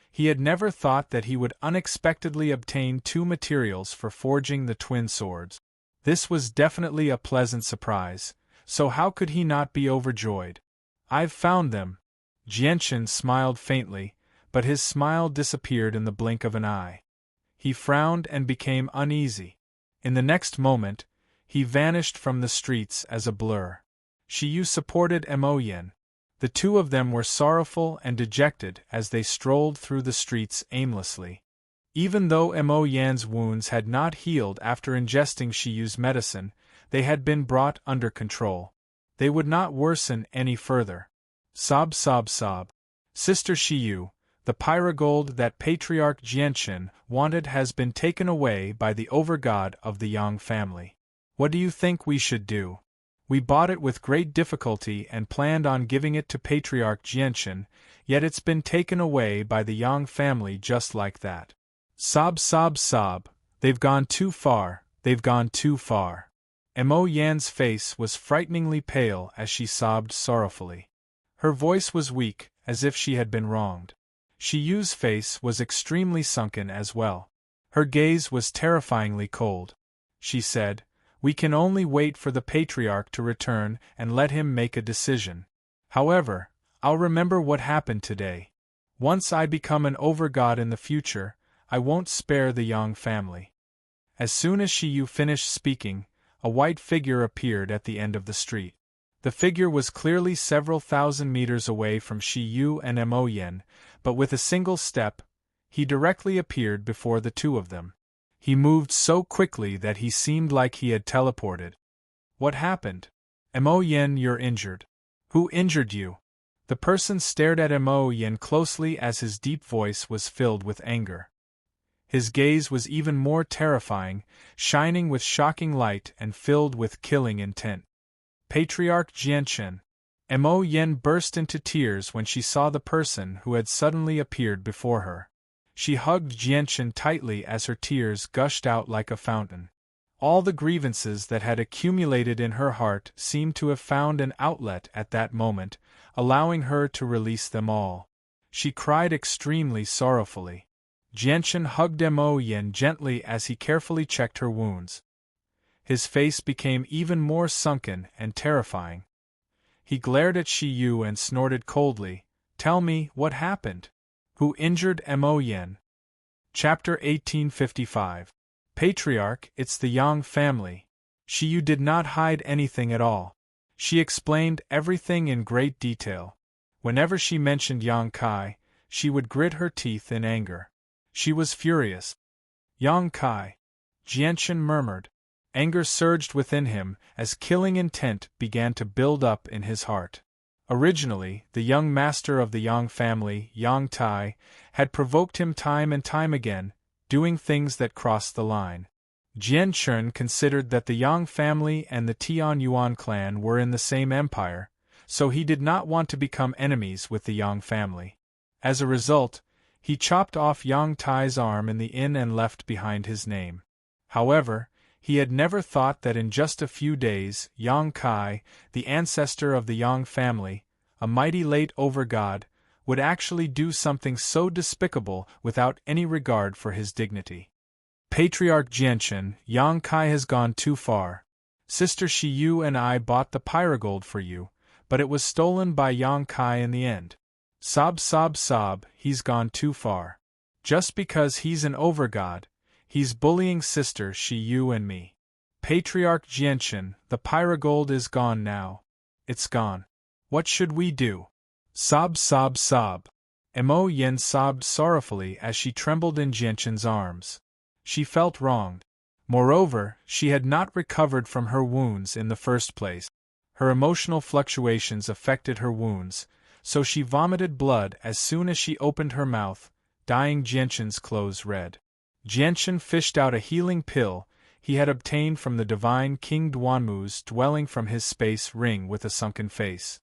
He had never thought that he would unexpectedly obtain two materials for forging the twin swords. This was definitely a pleasant surprise, so how could he not be overjoyed? I've found them. Jianchen smiled faintly, but his smile disappeared in the blink of an eye. He frowned and became uneasy. In the next moment, he vanished from the streets as a blur. Shiyu supported Emoyen. The two of them were sorrowful and dejected as they strolled through the streets aimlessly. Even though Emoyen's wounds had not healed after ingesting Shiyu's medicine, they had been brought under control. They would not worsen any further. Sob, sob, sob. Sister Shiyu, the pyrogold that Patriarch Jianchen wanted has been taken away by the overgod of the Yang family. What do you think we should do? We bought it with great difficulty and planned on giving it to Patriarch Jianchen, yet it's been taken away by the Yang family just like that. Sob, sob, sob. They've gone too far, they've gone too far. Emo Yan's face was frighteningly pale as she sobbed sorrowfully. Her voice was weak, as if she had been wronged. Shiyu's face was extremely sunken as well. Her gaze was terrifyingly cold. She said, "We can only wait for the Patriarch to return and let him make a decision. However, I'll remember what happened today. Once I become an overgod in the future, I won't spare the Yang family." As soon as Shiyu finished speaking, a white figure appeared at the end of the street. The figure was clearly several thousand meters away from Shiyu and Emoyen, but with a single step, he directly appeared before the two of them. He moved so quickly that he seemed like he had teleported. What happened? Emoyen, you're injured. Who injured you? The person stared at Emoyen closely as his deep voice was filled with anger. His gaze was even more terrifying, shining with shocking light and filled with killing intent. Patriarch Jianchen. Emoyen burst into tears when she saw the person who had suddenly appeared before her. She hugged Jianchen tightly as her tears gushed out like a fountain. All the grievances that had accumulated in her heart seemed to have found an outlet at that moment, allowing her to release them all. She cried extremely sorrowfully. Jianchen hugged Emoyen gently as he carefully checked her wounds. His face became even more sunken and terrifying. He glared at Shiyu and snorted coldly, "Tell me, what happened? Who injured Emoyen?" Chapter 1855. Patriarch, it's the Yang family. Shiyu did not hide anything at all. She explained everything in great detail. Whenever she mentioned Yang Kai, she would grit her teeth in anger. She was furious. Yang Kai. Jianchen murmured. Anger surged within him as killing intent began to build up in his heart. Originally, the young master of the Yang family, Yang Tai, had provoked him time and time again, doing things that crossed the line. Jianchen considered that the Yang family and the Tian Yuan clan were in the same empire, so he did not want to become enemies with the Yang family. As a result, he chopped off Yang Tai's arm in the inn and left behind his name. However, he had never thought that in just a few days, Yang Kai, the ancestor of the Yang family, a mighty late overgod, would actually do something so despicable without any regard for his dignity. Patriarch Jianchen, Yang Kai has gone too far. Sister Shiyu and I bought the pyrogold for you, but it was stolen by Yang Kai in the end. Sob, sob, sob, he's gone too far. Just because he's an overgod, he's bullying Sister Shiyu and me. Patriarch Jianchen, the pyrogold is gone now. It's gone. What should we do? Sob, sob, sob. Emoyen sobbed sorrowfully as she trembled in Jianchen's arms. She felt wronged. Moreover, she had not recovered from her wounds in the first place. Her emotional fluctuations affected her wounds, so she vomited blood as soon as she opened her mouth, dyeing Jianshan's clothes red. Jianshan fished out a healing pill he had obtained from the divine King Duanmu's dwelling from his space ring with a sunken face.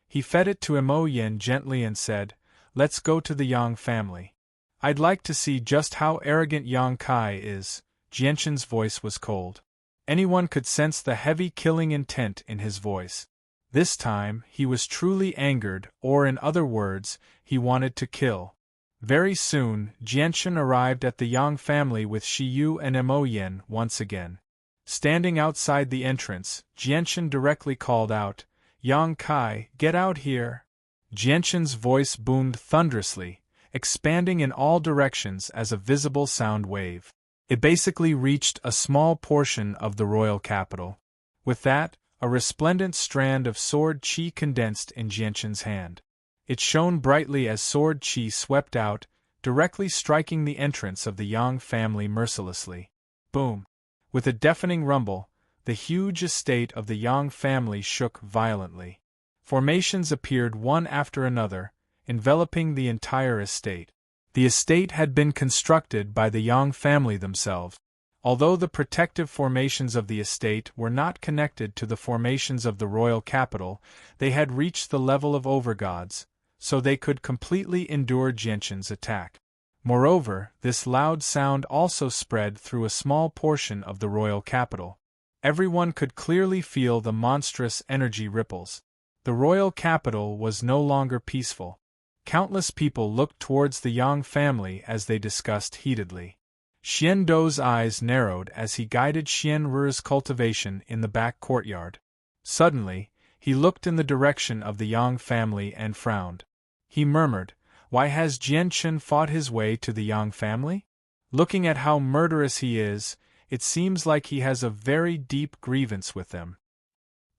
He fed it to Mo Yen gently and said, "Let's go to the Yang family. I'd like to see just how arrogant Yang Kai is." Jianshan's voice was cold. Anyone could sense the heavy killing intent in his voice. This time, he was truly angered, or in other words, he wanted to kill. Very soon, Jianshan arrived at the Yang family with Shiyu and Mo Yen once again. Standing outside the entrance, Jianshan directly called out, "Yang Kai, get out here!" Jianshan's voice boomed thunderously, expanding in all directions as a visible sound wave. It basically reached a small portion of the royal capital. With that, a resplendent strand of sword chi condensed in Jianshan's hand. It shone brightly as sword chi swept out, directly striking the entrance of the Yang family mercilessly. Boom! With a deafening rumble, the huge estate of the Yang family shook violently. Formations appeared one after another, enveloping the entire estate. The estate had been constructed by the Yang family themselves. Although the protective formations of the estate were not connected to the formations of the royal capital, they had reached the level of overgods, so they could completely endure Jianshan's attack. Moreover, this loud sound also spread through a small portion of the royal capital. Everyone could clearly feel the monstrous energy ripples. The royal capital was no longer peaceful. Countless people looked towards the Yang family as they discussed heatedly. Xian Dou's eyes narrowed as he guided Xian Ru's cultivation in the back courtyard. Suddenly, he looked in the direction of the Yang family and frowned. He murmured, "Why has Jianshan fought his way to the Yang family? Looking at how murderous he is, it seems like he has a very deep grievance with them."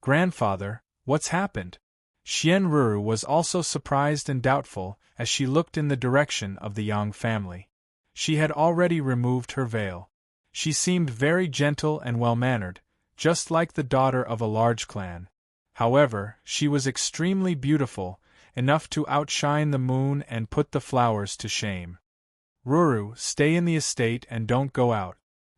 "Grandfather, what's happened?" Xian Ru was also surprised and doubtful as she looked in the direction of the Yang family. She had already removed her veil. She seemed very gentle and well-mannered, just like the daughter of a large clan. However, she was extremely beautiful, enough to outshine the moon and put the flowers to shame. "Ruru, stay in the estate and don't go out."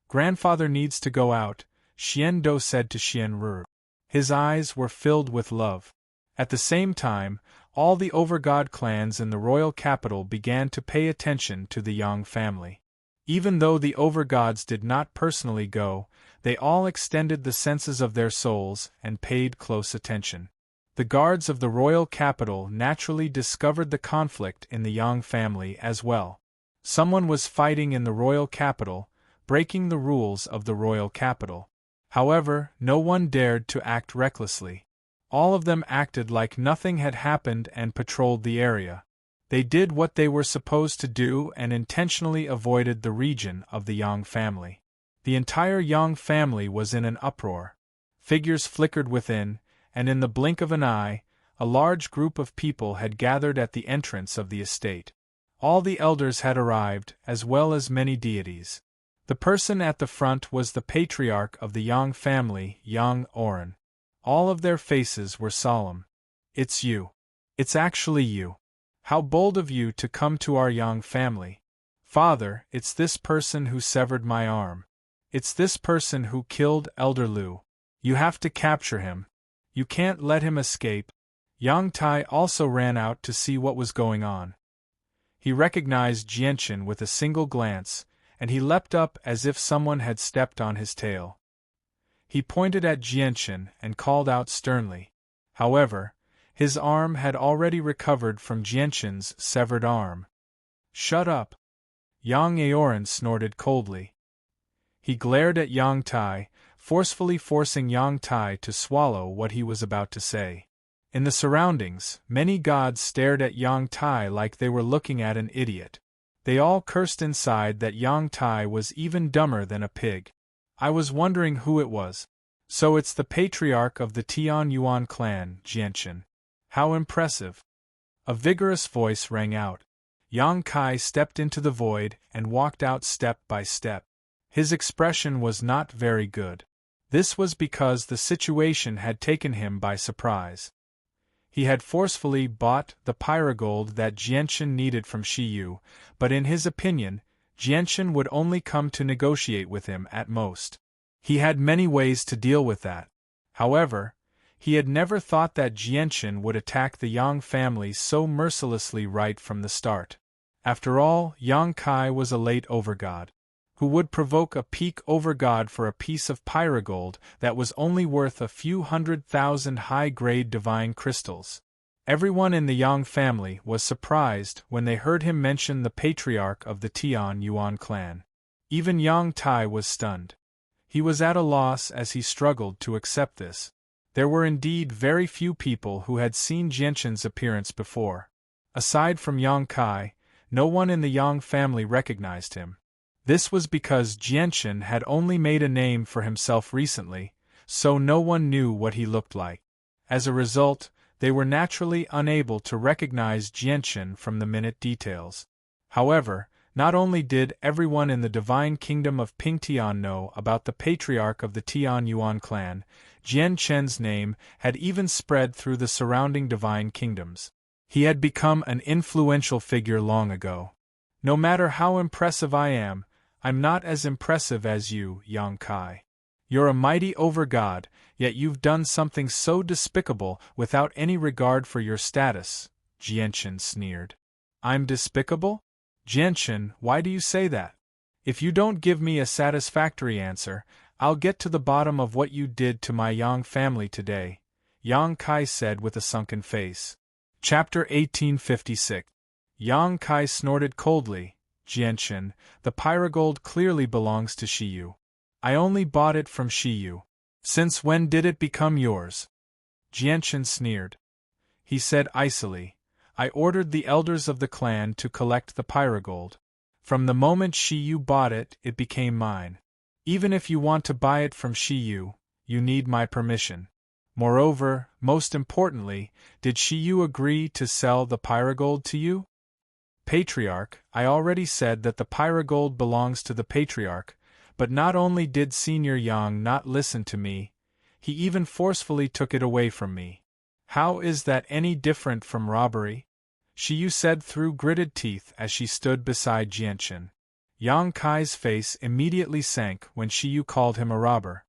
"Grandfather needs to go out," Xian Dou said to Xian Ruru. His eyes were filled with love. At the same time, all the overgod clans in the royal capital began to pay attention to the Yang family. Even though the overgods did not personally go, they all extended the senses of their souls and paid close attention. The guards of the royal capital naturally discovered the conflict in the Yang family as well. Someone was fighting in the royal capital, breaking the rules of the royal capital. However, no one dared to act recklessly. All of them acted like nothing had happened and patrolled the area. They did what they were supposed to do and intentionally avoided the region of the Yang family. The entire Yang family was in an uproar. Figures flickered within, and in the blink of an eye, a large group of people had gathered at the entrance of the estate. All the elders had arrived, as well as many deities. The person at the front was the patriarch of the Yang family, Yang Oren. All of their faces were solemn. "It's you. It's actually you. How bold of you to come to our Yang family. Father, it's this person who severed my arm. It's this person who killed Elder Liu. You have to capture him. You can't let him escape." Yang Tai also ran out to see what was going on. He recognized Jianshan with a single glance, and he leapt up as if someone had stepped on his tail. He pointed at Jianshan and called out sternly. However, his arm had already recovered from Jianshan's severed arm. "Shut up!" Yang Aoran snorted coldly. He glared at Yang Tai, forcefully forcing Yang Tai to swallow what he was about to say. In the surroundings, many gods stared at Yang Tai like they were looking at an idiot. They all cursed inside that Yang Tai was even dumber than a pig. "I was wondering who it was. So it's the patriarch of the Tian Yuan clan, Jianshan. How impressive." A vigorous voice rang out. Yang Kai stepped into the void and walked out step by step. His expression was not very good. This was because the situation had taken him by surprise. He had forcefully bought the pyrogold that Jianchen needed from Shiyu, but in his opinion, Jianchen would only come to negotiate with him at most. He had many ways to deal with that. However, he had never thought that Jianchen would attack the Yang family so mercilessly right from the start. After all, Yang Kai was a late overgod, who would provoke a peak overgod for a piece of pyrogold that was only worth a few 100,000 high-grade divine crystals. Everyone in the Yang family was surprised when they heard him mention the patriarch of the Tian Yuan clan. Even Yang Tai was stunned. He was at a loss as he struggled to accept this. There were indeed very few people who had seen Jianchen's appearance before. Aside from Yang Kai, no one in the Yang family recognized him. This was because Jianchen had only made a name for himself recently, so no one knew what he looked like. As a result, they were naturally unable to recognize Jianchen from the minute details. However, not only did everyone in the divine kingdom of Pingtian know about the patriarch of the Tian Yuan clan, Jianchen's name had even spread through the surrounding divine kingdoms. He had become an influential figure long ago. No matter how impressive I am, I'm not as impressive as you, Yang Kai. You're a mighty overgod, yet you've done something so despicable without any regard for your status, Jianchen sneered. I'm despicable? Jianchen, why do you say that? If you don't give me a satisfactory answer, I'll get to the bottom of what you did to my Yang family today, Yang Kai said with a sunken face. Chapter 1856. Yang Kai snorted coldly. Jianchen, the pyrogold clearly belongs to Shiyu. I only bought it from Shiyu. Since when did it become yours? Jianchen sneered. He said icily, I ordered the elders of the clan to collect the pyrogold. From the moment Shiyu bought it, it became mine. Even if you want to buy it from Shiyu, you need my permission. Moreover, most importantly, did Shiyu agree to sell the pyrogold to you? Patriarch, I already said that the pyrogold belongs to the Patriarch, but not only did Senior Yang not listen to me, he even forcefully took it away from me. How is that any different from robbery? Shiyu said through gritted teeth as she stood beside Jianchen. Yang Kai's face immediately sank when Shiyu called him a robber.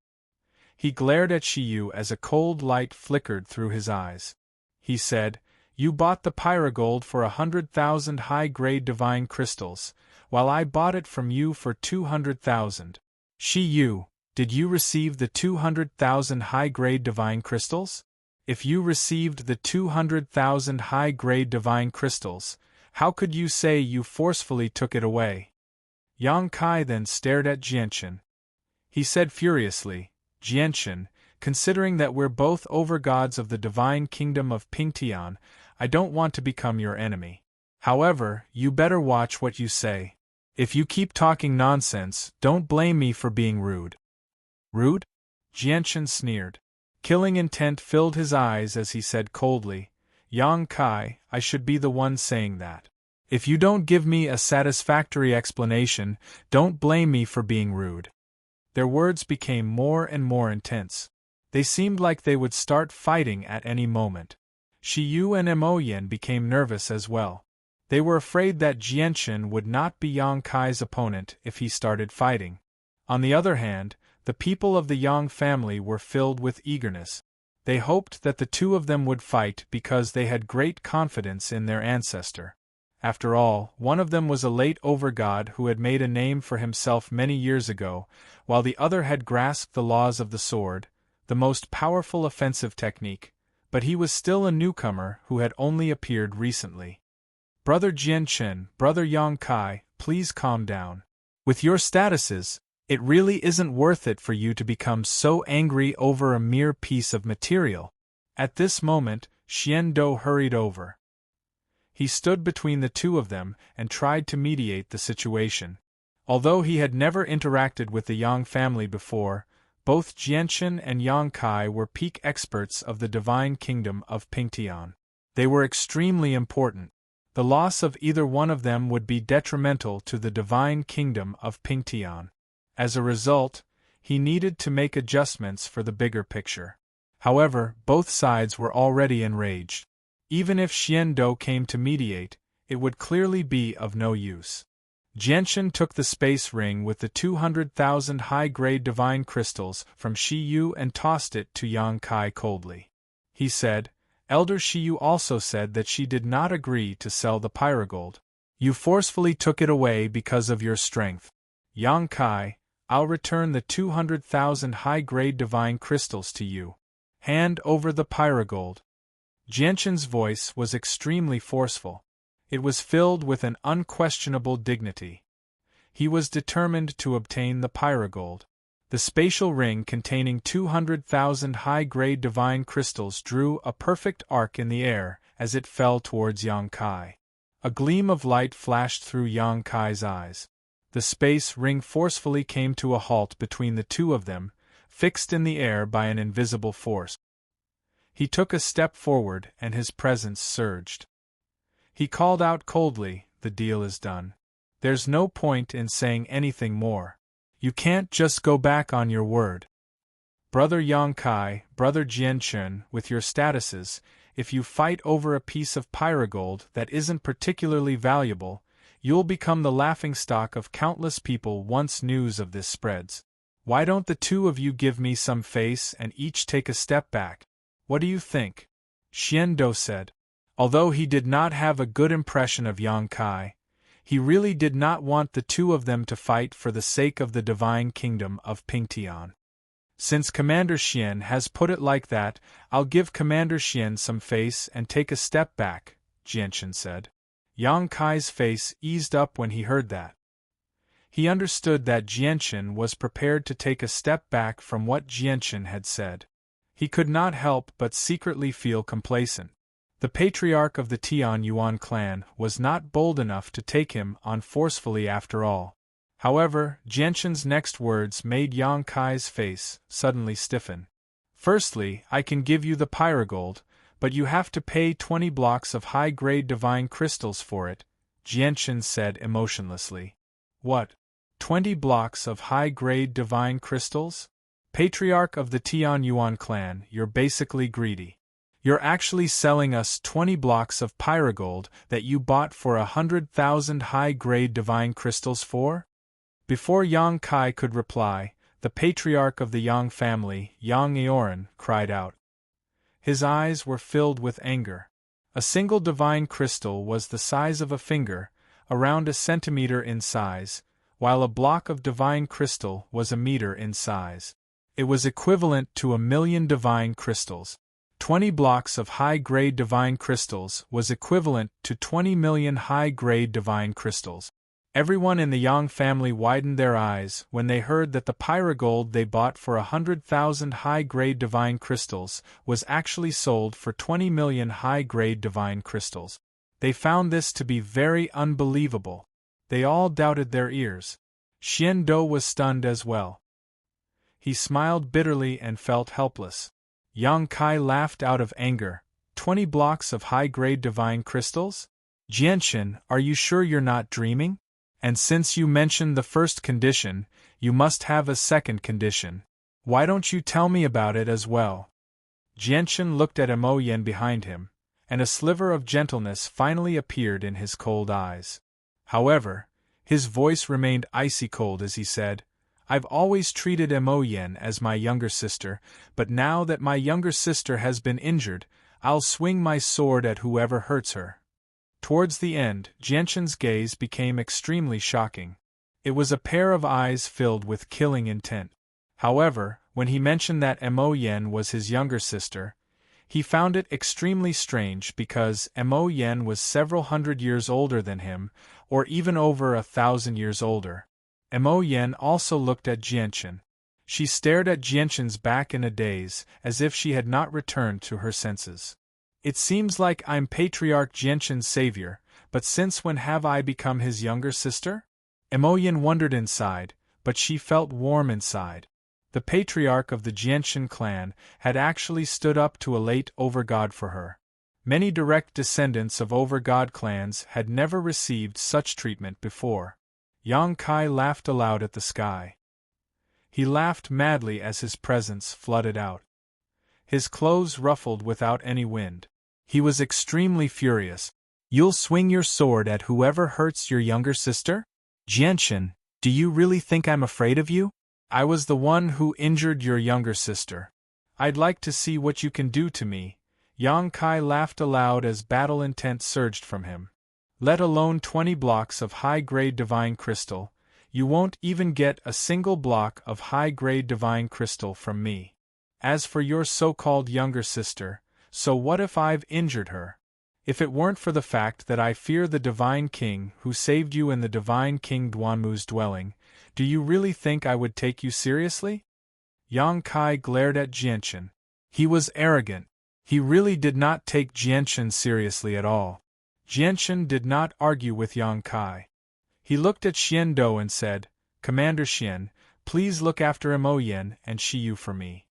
He glared at Shiyu as a cold light flickered through his eyes. He said, You bought the pyrogold for 100,000 high-grade divine crystals, while I bought it from you for 200,000. Shiyu, did you receive the 200,000 high-grade divine crystals? If you received the 200,000 high-grade divine crystals, how could you say you forcefully took it away? Yang Kai then stared at Jianchen. He said furiously, Jianchen, considering that we're both overgods of the divine kingdom of Pingtian, I don't want to become your enemy. However, you better watch what you say. If you keep talking nonsense, don't blame me for being rude. Rude? Jianchen sneered. Killing intent filled his eyes as he said coldly, Yang Kai, I should be the one saying that. If you don't give me a satisfactory explanation, don't blame me for being rude. Their words became more and more intense. They seemed like they would start fighting at any moment. Shiyu and Emoyen became nervous as well. They were afraid that Jianchen would not be Yang Kai's opponent if he started fighting. On the other hand, the people of the Yang family were filled with eagerness. They hoped that the two of them would fight because they had great confidence in their ancestor. After all, one of them was a late overgod who had made a name for himself many years ago, while the other had grasped the laws of the sword, the most powerful offensive technique, but he was still a newcomer who had only appeared recently. Brother Jianchen, Brother Yang Kai, please calm down. With your statuses, it really isn't worth it for you to become so angry over a mere piece of material. At this moment, Xian Dou hurried over. He stood between the two of them and tried to mediate the situation. Although he had never interacted with the Yang family before, both Jianchen and Yang Kai were peak experts of the divine kingdom of Pingtian. They were extremely important. The loss of either one of them would be detrimental to the divine kingdom of Pingtian. As a result, he needed to make adjustments for the bigger picture. However, both sides were already enraged. Even if Xiando came to mediate, it would clearly be of no use. Jianshan took the space ring with the 200,000 high-grade divine crystals from Shiyu and tossed it to Yang Kai coldly. He said, Elder Shiyu also said that she did not agree to sell the pyrogold. You forcefully took it away because of your strength. Yang Kai, I'll return the 200,000 high-grade divine crystals to you. Hand over the pyrogold. Jianshan's voice was extremely forceful. It was filled with an unquestionable dignity. He was determined to obtain the pyrogold. The spatial ring containing 200,000 high-grade divine crystals drew a perfect arc in the air as it fell towards Yang Kai. A gleam of light flashed through Yang Kai's eyes. The space ring forcefully came to a halt between the two of them, fixed in the air by an invisible force. He took a step forward and his presence surged. He called out coldly, the deal is done. There's no point in saying anything more. You can't just go back on your word. Brother Yang Kai, Brother Jianshan, with your statuses, if you fight over a piece of pyrogold that isn't particularly valuable, you'll become the laughingstock of countless people once news of this spreads. Why don't the two of you give me some face and each take a step back? What do you think? Xiando said. Although he did not have a good impression of Yang Kai, he really did not want the two of them to fight for the sake of the divine kingdom of Pingtian. Since Commander Xian has put it like that, I'll give Commander Xian some face and take a step back, Jianshan said. Yang Kai's face eased up when he heard that. He understood that Jianshan was prepared to take a step back from what Jianshan had said. He could not help but secretly feel complacent. The patriarch of the Tian Yuan clan was not bold enough to take him on forcefully after all. However, Jianshan's next words made Yang Kai's face suddenly stiffen. Firstly, I can give you the pyrogold, but you have to pay 20 blocks of high-grade divine crystals for it, Jianshan said emotionlessly. What? 20 blocks of high-grade divine crystals? Patriarch of the Tian Yuan clan, you're basically greedy. You're actually selling us 20 blocks of pyrogold that you bought for 100,000 high-grade divine crystals for? Before Yang Kai could reply, the patriarch of the Yang family, Yang Eoran, cried out. His eyes were filled with anger. A single divine crystal was the size of a finger, around a centimeter in size, while a block of divine crystal was a meter in size. It was equivalent to 1,000,000 divine crystals. 20 blocks of high-grade divine crystals was equivalent to 20 million high-grade divine crystals. Everyone in the Yang family widened their eyes when they heard that the pyrogold they bought for 100,000 high-grade divine crystals was actually sold for 20 million high-grade divine crystals. They found this to be very unbelievable. They all doubted their ears. Xiando was stunned as well. He smiled bitterly and felt helpless. Yang Kai laughed out of anger. 20 blocks of high-grade divine crystals? Jianshan, are you sure you're not dreaming? And since you mentioned the first condition, you must have a second condition. Why don't you tell me about it as well? Jianshan looked at Mo Yen behind him, and a sliver of gentleness finally appeared in his cold eyes. However, his voice remained icy cold as he said, I've always treated Mo Yen as my younger sister, but now that my younger sister has been injured, I'll swing my sword at whoever hurts her. Towards the end, Jianshan's gaze became extremely shocking. It was a pair of eyes filled with killing intent. However, when he mentioned that Mo Yen was his younger sister, he found it extremely strange because Mo Yen was several hundred years older than him, or even over 1,000 years older. Mo Yen also looked at Jianshan. She stared at Jianshan's back in a daze, as if she had not returned to her senses. It seems like I'm Patriarch Jianshan's savior, but since when have I become his younger sister? Mo Yen wondered inside, but she felt warm inside. The patriarch of the Jianshan clan had actually stood up to a late overgod for her. Many direct descendants of overgod clans had never received such treatment before. Yang Kai laughed aloud at the sky. He laughed madly as his presence flooded out. His clothes ruffled without any wind. He was extremely furious. "You'll swing your sword at whoever hurts your younger sister? Jianchen, do you really think I'm afraid of you? I was the one who injured your younger sister. I'd like to see what you can do to me." Yang Kai laughed aloud as battle intent surged from him. "Let alone 20 blocks of high-grade divine crystal, you won't even get a single block of high-grade divine crystal from me. As for your so-called younger sister, so what if I've injured her? If it weren't for the fact that I fear the Divine King who saved you in the Divine King Duanmu's dwelling, do you really think I would take you seriously?" Yang Kai glared at Jianchen. He was arrogant. He really did not take Jianchen seriously at all. Jianchen did not argue with Yang Kai. He looked at Xian Dou and said, "Commander Xian, please look after Mo Yen and Shiyu for me."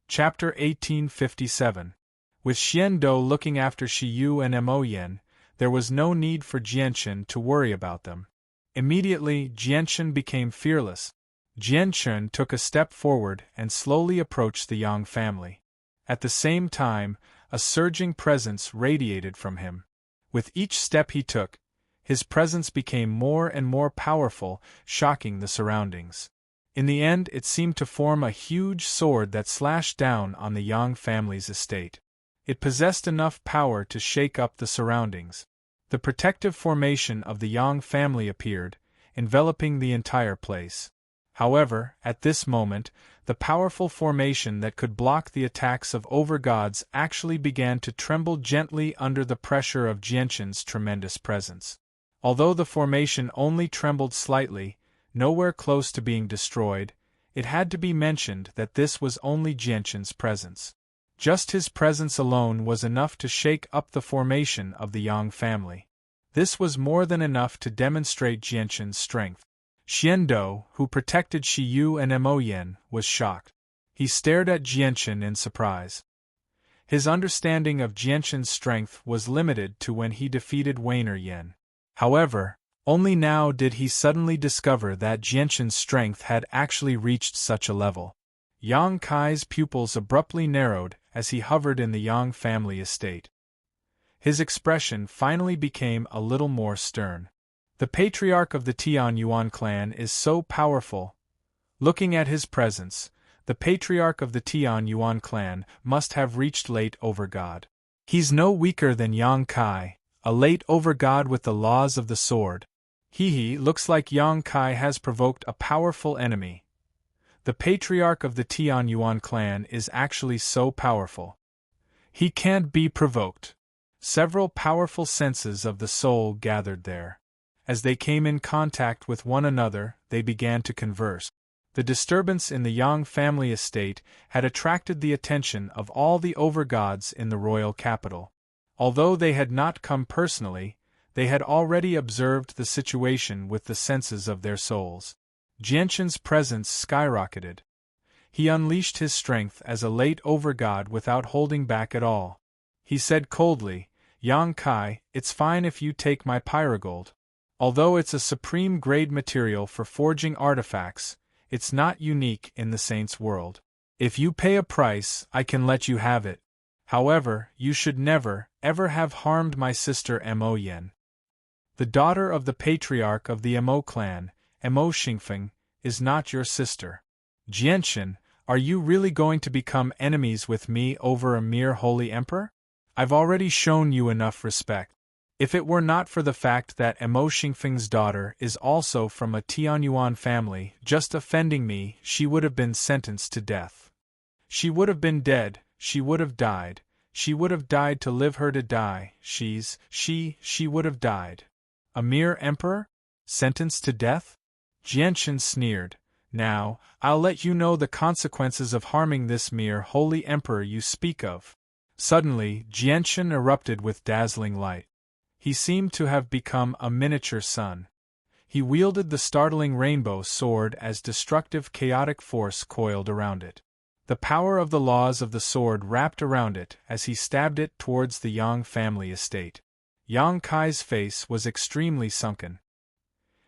Chapter 1857. With Xian Dou looking after Shiyu and Mo Yen, there was no need for Jianchen to worry about them. Immediately, Jianchen became fearless. Jianchen took a step forward and slowly approached the Yang family. At the same time, a surging presence radiated from him. With each step he took, his presence became more and more powerful, shocking the surroundings. In the end, it seemed to form a huge sword that slashed down on the Yang family's estate. It possessed enough power to shake up the surroundings. The protective formation of the Yang family appeared, enveloping the entire place. However, at this moment, the powerful formation that could block the attacks of overgods actually began to tremble gently under the pressure of Jianchen's tremendous presence. Although the formation only trembled slightly, nowhere close to being destroyed, it had to be mentioned that this was only Jianchen's presence. Just his presence alone was enough to shake up the formation of the Yang family. This was more than enough to demonstrate Jianchen's strength. Xian Dou, who protected Shiyu and Mo Yen, was shocked. He stared at Jianchen in surprise. His understanding of Jianchen's strength was limited to when he defeated Weiner Yen. However, only now did he suddenly discover that Jianchen's strength had actually reached such a level. Yang Kai's pupils abruptly narrowed as he hovered in the Yang family estate. His expression finally became a little more stern. "The patriarch of the Tian Yuan clan is so powerful. Looking at his presence, the patriarch of the Tian Yuan clan must have reached late overgod. He's no weaker than Yang Kai, a late overgod with the laws of the sword. Looks like Yang Kai has provoked a powerful enemy. The patriarch of the Tian Yuan clan is actually so powerful. He can't be provoked." Several powerful senses of the soul gathered there. As they came in contact with one another, they began to converse. The disturbance in the Yang family estate had attracted the attention of all the overgods in the royal capital. Although they had not come personally, they had already observed the situation with the senses of their souls. Jianchen's presence skyrocketed. He unleashed his strength as a late overgod without holding back at all. He said coldly, "Yang Kai, it's fine if you take my pyrogold. Although it's a supreme grade material for forging artifacts, it's not unique in the Saints' world. If you pay a price, I can let you have it. However, you should never, ever have harmed my sister Mo Yen. The daughter of the patriarch of the Mo clan, Mo Xingfeng, is not your sister. Jianchen, are you really going to become enemies with me over a mere holy emperor? I've already shown you enough respect. If it were not for the fact that Mo Xingfeng's daughter is also from a Tianyuan family just offending me, she would have been sentenced to death. She would have been dead, she would have died, she would have died to live her to die, she would have died. A mere emperor? Sentenced to death?" Jianchen sneered. "Now, I'll let you know the consequences of harming this mere holy emperor you speak of." Suddenly, Jianchen erupted with dazzling light. He seemed to have become a miniature sun. He wielded the startling rainbow sword as destructive chaotic force coiled around it. The power of the laws of the sword wrapped around it as he stabbed it towards the Yang family estate. Yang Kai's face was extremely sunken.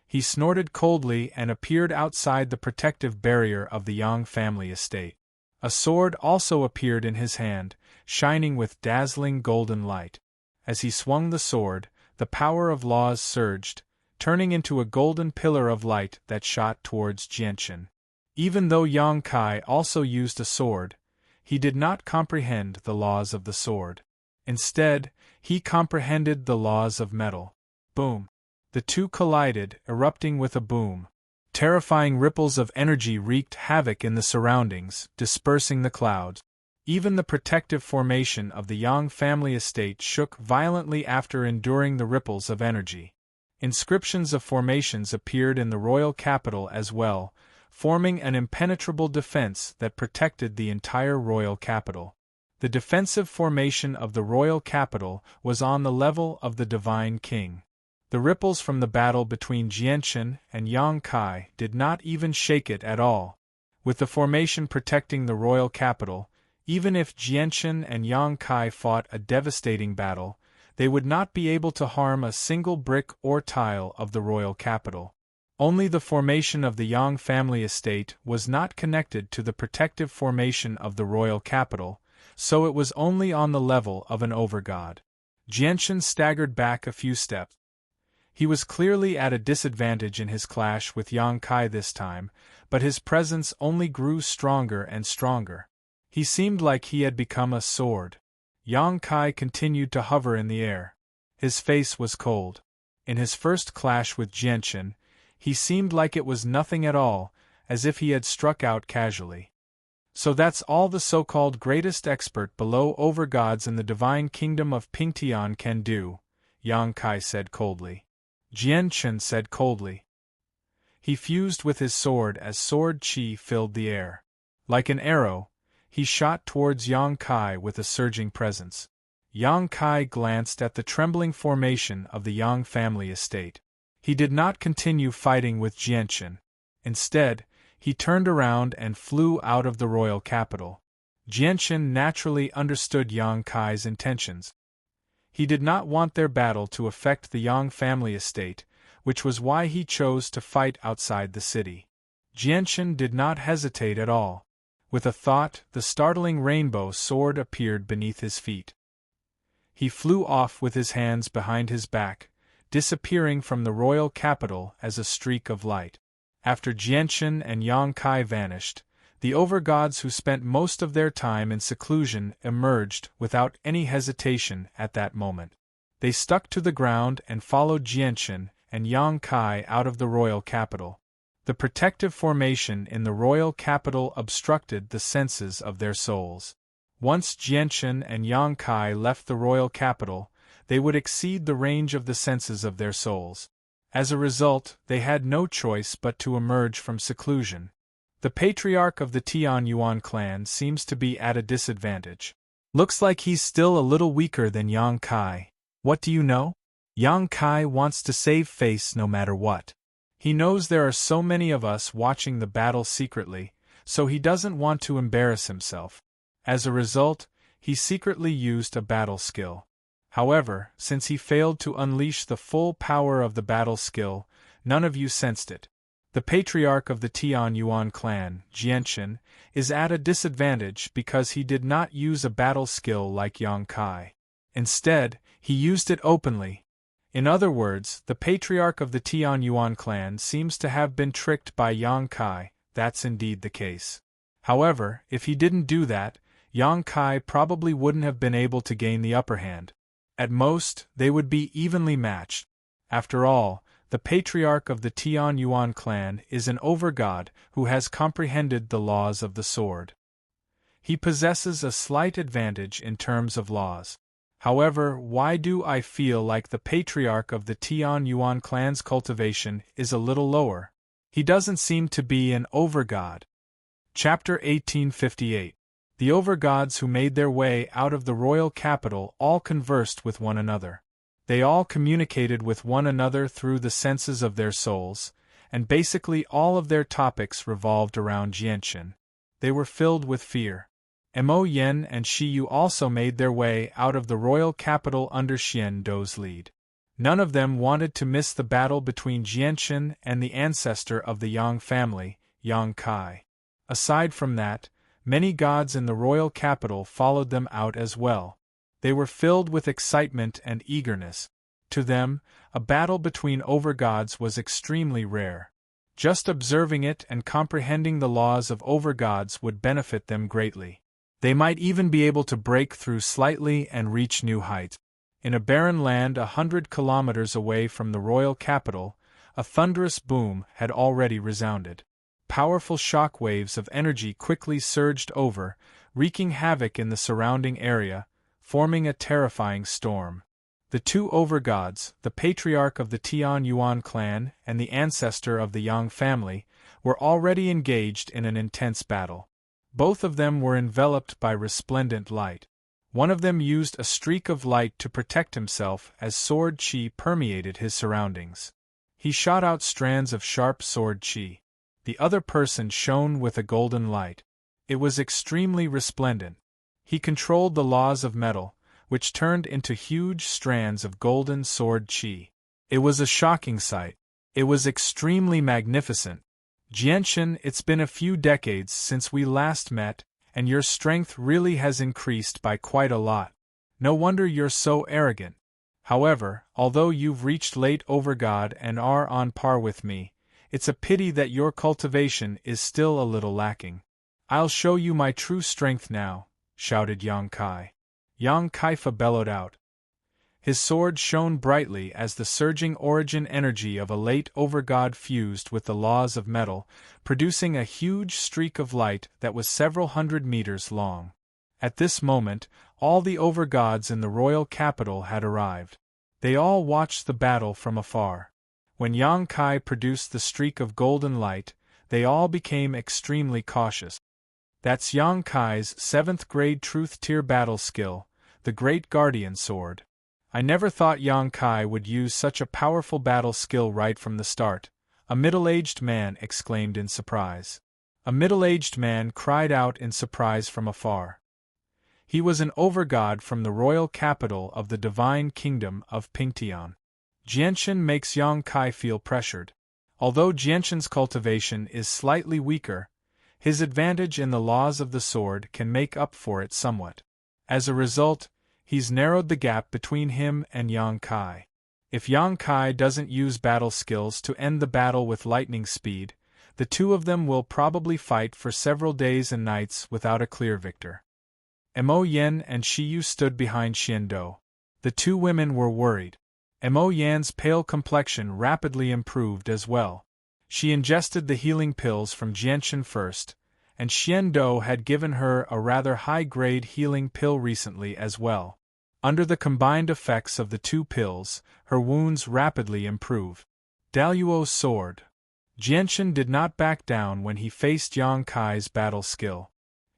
He snorted coldly and appeared outside the protective barrier of the Yang family estate. A sword also appeared in his hand, shining with dazzling golden light. As he swung the sword, the power of laws surged, turning into a golden pillar of light that shot towards Jianchen. Even though Yang Kai also used a sword, he did not comprehend the laws of the sword. Instead, he comprehended the laws of metal. Boom! The two collided, erupting with a boom. Terrifying ripples of energy wreaked havoc in the surroundings, dispersing the clouds. Even the protective formation of the Yang family estate shook violently after enduring the ripples of energy. Inscriptions of formations appeared in the royal capital as well, forming an impenetrable defense that protected the entire royal capital. The defensive formation of the royal capital was on the level of the divine king. The ripples from the battle between Jianchen and Yang Kai did not even shake it at all. With the formation protecting the royal capital, even if Jianchen and Yang Kai fought a devastating battle, they would not be able to harm a single brick or tile of the royal capital. Only the formation of the Yang family estate was not connected to the protective formation of the royal capital, so it was only on the level of an overgod. Jianchen staggered back a few steps. He was clearly at a disadvantage in his clash with Yang Kai this time, but his presence only grew stronger and stronger. He seemed like he had become a sword. Yang Kai continued to hover in the air. His face was cold. In his first clash with Jianchen, he seemed like it was nothing at all, as if he had struck out casually. So that's all the so-called greatest expert below overgods in the divine kingdom of Pingtian can do, Yang Kai said coldly. Jianchen said coldly. He fused with his sword as sword chi filled the air. Like an arrow, he shot towards Yang Kai with a surging presence. Yang Kai glanced at the trembling formation of the Yang family estate. He did not continue fighting with Jianchen. Instead, he turned around and flew out of the royal capital. Jianchen naturally understood Yang Kai's intentions. He did not want their battle to affect the Yang family estate, which was why he chose to fight outside the city. Jianchen did not hesitate at all. With a thought, the startling rainbow sword appeared beneath his feet. He flew off with his hands behind his back, disappearing from the royal capital as a streak of light. After Jianchen and Yang Kai vanished, the overgods who spent most of their time in seclusion emerged without any hesitation at that moment. They stuck to the ground and followed Jianchen and Yang Kai out of the royal capital. The protective formation in the royal capital obstructed the senses of their souls. Once Jianchen and Yang Kai left the royal capital, they would exceed the range of the senses of their souls. As a result, they had no choice but to emerge from seclusion. The patriarch of the Tian Yuan clan seems to be at a disadvantage. Looks like he's still a little weaker than Yang Kai. What do you know? Yang Kai wants to save face no matter what. He knows there are so many of us watching the battle secretly, so he doesn't want to embarrass himself. As a result, he secretly used a battle skill. However, since he failed to unleash the full power of the battle skill, none of you sensed it. The patriarch of the Tian Yuan clan, Jianchen, is at a disadvantage because he did not use a battle skill like Yang Kai. Instead, he used it openly. In other words, the patriarch of the Tian Yuan clan seems to have been tricked by Yang Kai. That's indeed the case. However, if he didn't do that, Yang Kai probably wouldn't have been able to gain the upper hand. At most, they would be evenly matched. After all, the patriarch of the Tian Yuan clan is an overgod who has comprehended the laws of the sword. He possesses a slight advantage in terms of laws. However, why do I feel like the patriarch of the Tian Yuan clan's cultivation is a little lower? He doesn't seem to be an overgod. Chapter 1858. The overgods who made their way out of the royal capital all conversed with one another. They all communicated with one another through the senses of their souls, and basically all of their topics revolved around Jianchen. They were filled with fear. Mo Yen and Shi Yu also made their way out of the royal capital under Xian Dou's lead. None of them wanted to miss the battle between Jianchen and the ancestor of the Yang family, Yang Kai. Aside from that, Many gods in the royal capital followed them out as well. They were filled with excitement and eagerness. To them, a battle between overgods was extremely rare. Just observing it and comprehending the laws of overgods would benefit them greatly. They might even be able to break through slightly and reach new heights. In a barren land 100 kilometers away from the royal capital, a thunderous boom had already resounded. Powerful shock waves of energy quickly surged over, wreaking havoc in the surrounding area, forming a terrifying storm. The two overgods, the patriarch of the Tian Yuan clan and the ancestor of the Yang family, were already engaged in an intense battle. Both of them were enveloped by resplendent light. One of them used a streak of light to protect himself as sword chi permeated his surroundings. He shot out strands of sharp sword chi. The other person shone with a golden light. It was extremely resplendent. He controlled the laws of metal, which turned into huge strands of golden sword chi. It was a shocking sight. It was extremely magnificent. Jianshan, it's been a few decades since we last met, and your strength really has increased by quite a lot. No wonder you're so arrogant. However, although you've reached late overgod and are on par with me, it's a pity that your cultivation is still a little lacking. I'll show you my true strength now, shouted Yang Kai. Yang Kaifa bellowed out. His sword shone brightly as the surging origin energy of a late overgod fused with the laws of metal, producing a huge streak of light that was several hundred meters long. At this moment, all the overgods in the royal capital had arrived. They all watched the battle from afar. When Yang Kai produced the streak of golden light, they all became extremely cautious. That's Yang Kai's 7th grade truth tier battle skill, the Great Guardian Sword. I never thought Yang Kai would use such a powerful battle skill right from the start, a middle-aged man exclaimed in surprise. A middle-aged man cried out in surprise from afar. He was an overgod from the royal capital of the divine kingdom of Pingtian. Jianshan makes Yang Kai feel pressured. Although Jianshan's cultivation is slightly weaker, his advantage in the laws of the sword can make up for it somewhat. As a result, he's narrowed the gap between him and Yang Kai. If Yang Kai doesn't use battle skills to end the battle with lightning speed, the two of them will probably fight for several days and nights without a clear victor. Mo Yen and Shiyu stood behind Xiando. The two women were worried. Mo Yan's pale complexion rapidly improved as well. She ingested the healing pills from Jianshan first, and Xiando had given her a rather high-grade healing pill recently as well. Under the combined effects of the two pills, her wounds rapidly improved. Daluo's sword. Jianshan did not back down when he faced Yang Kai's battle skill.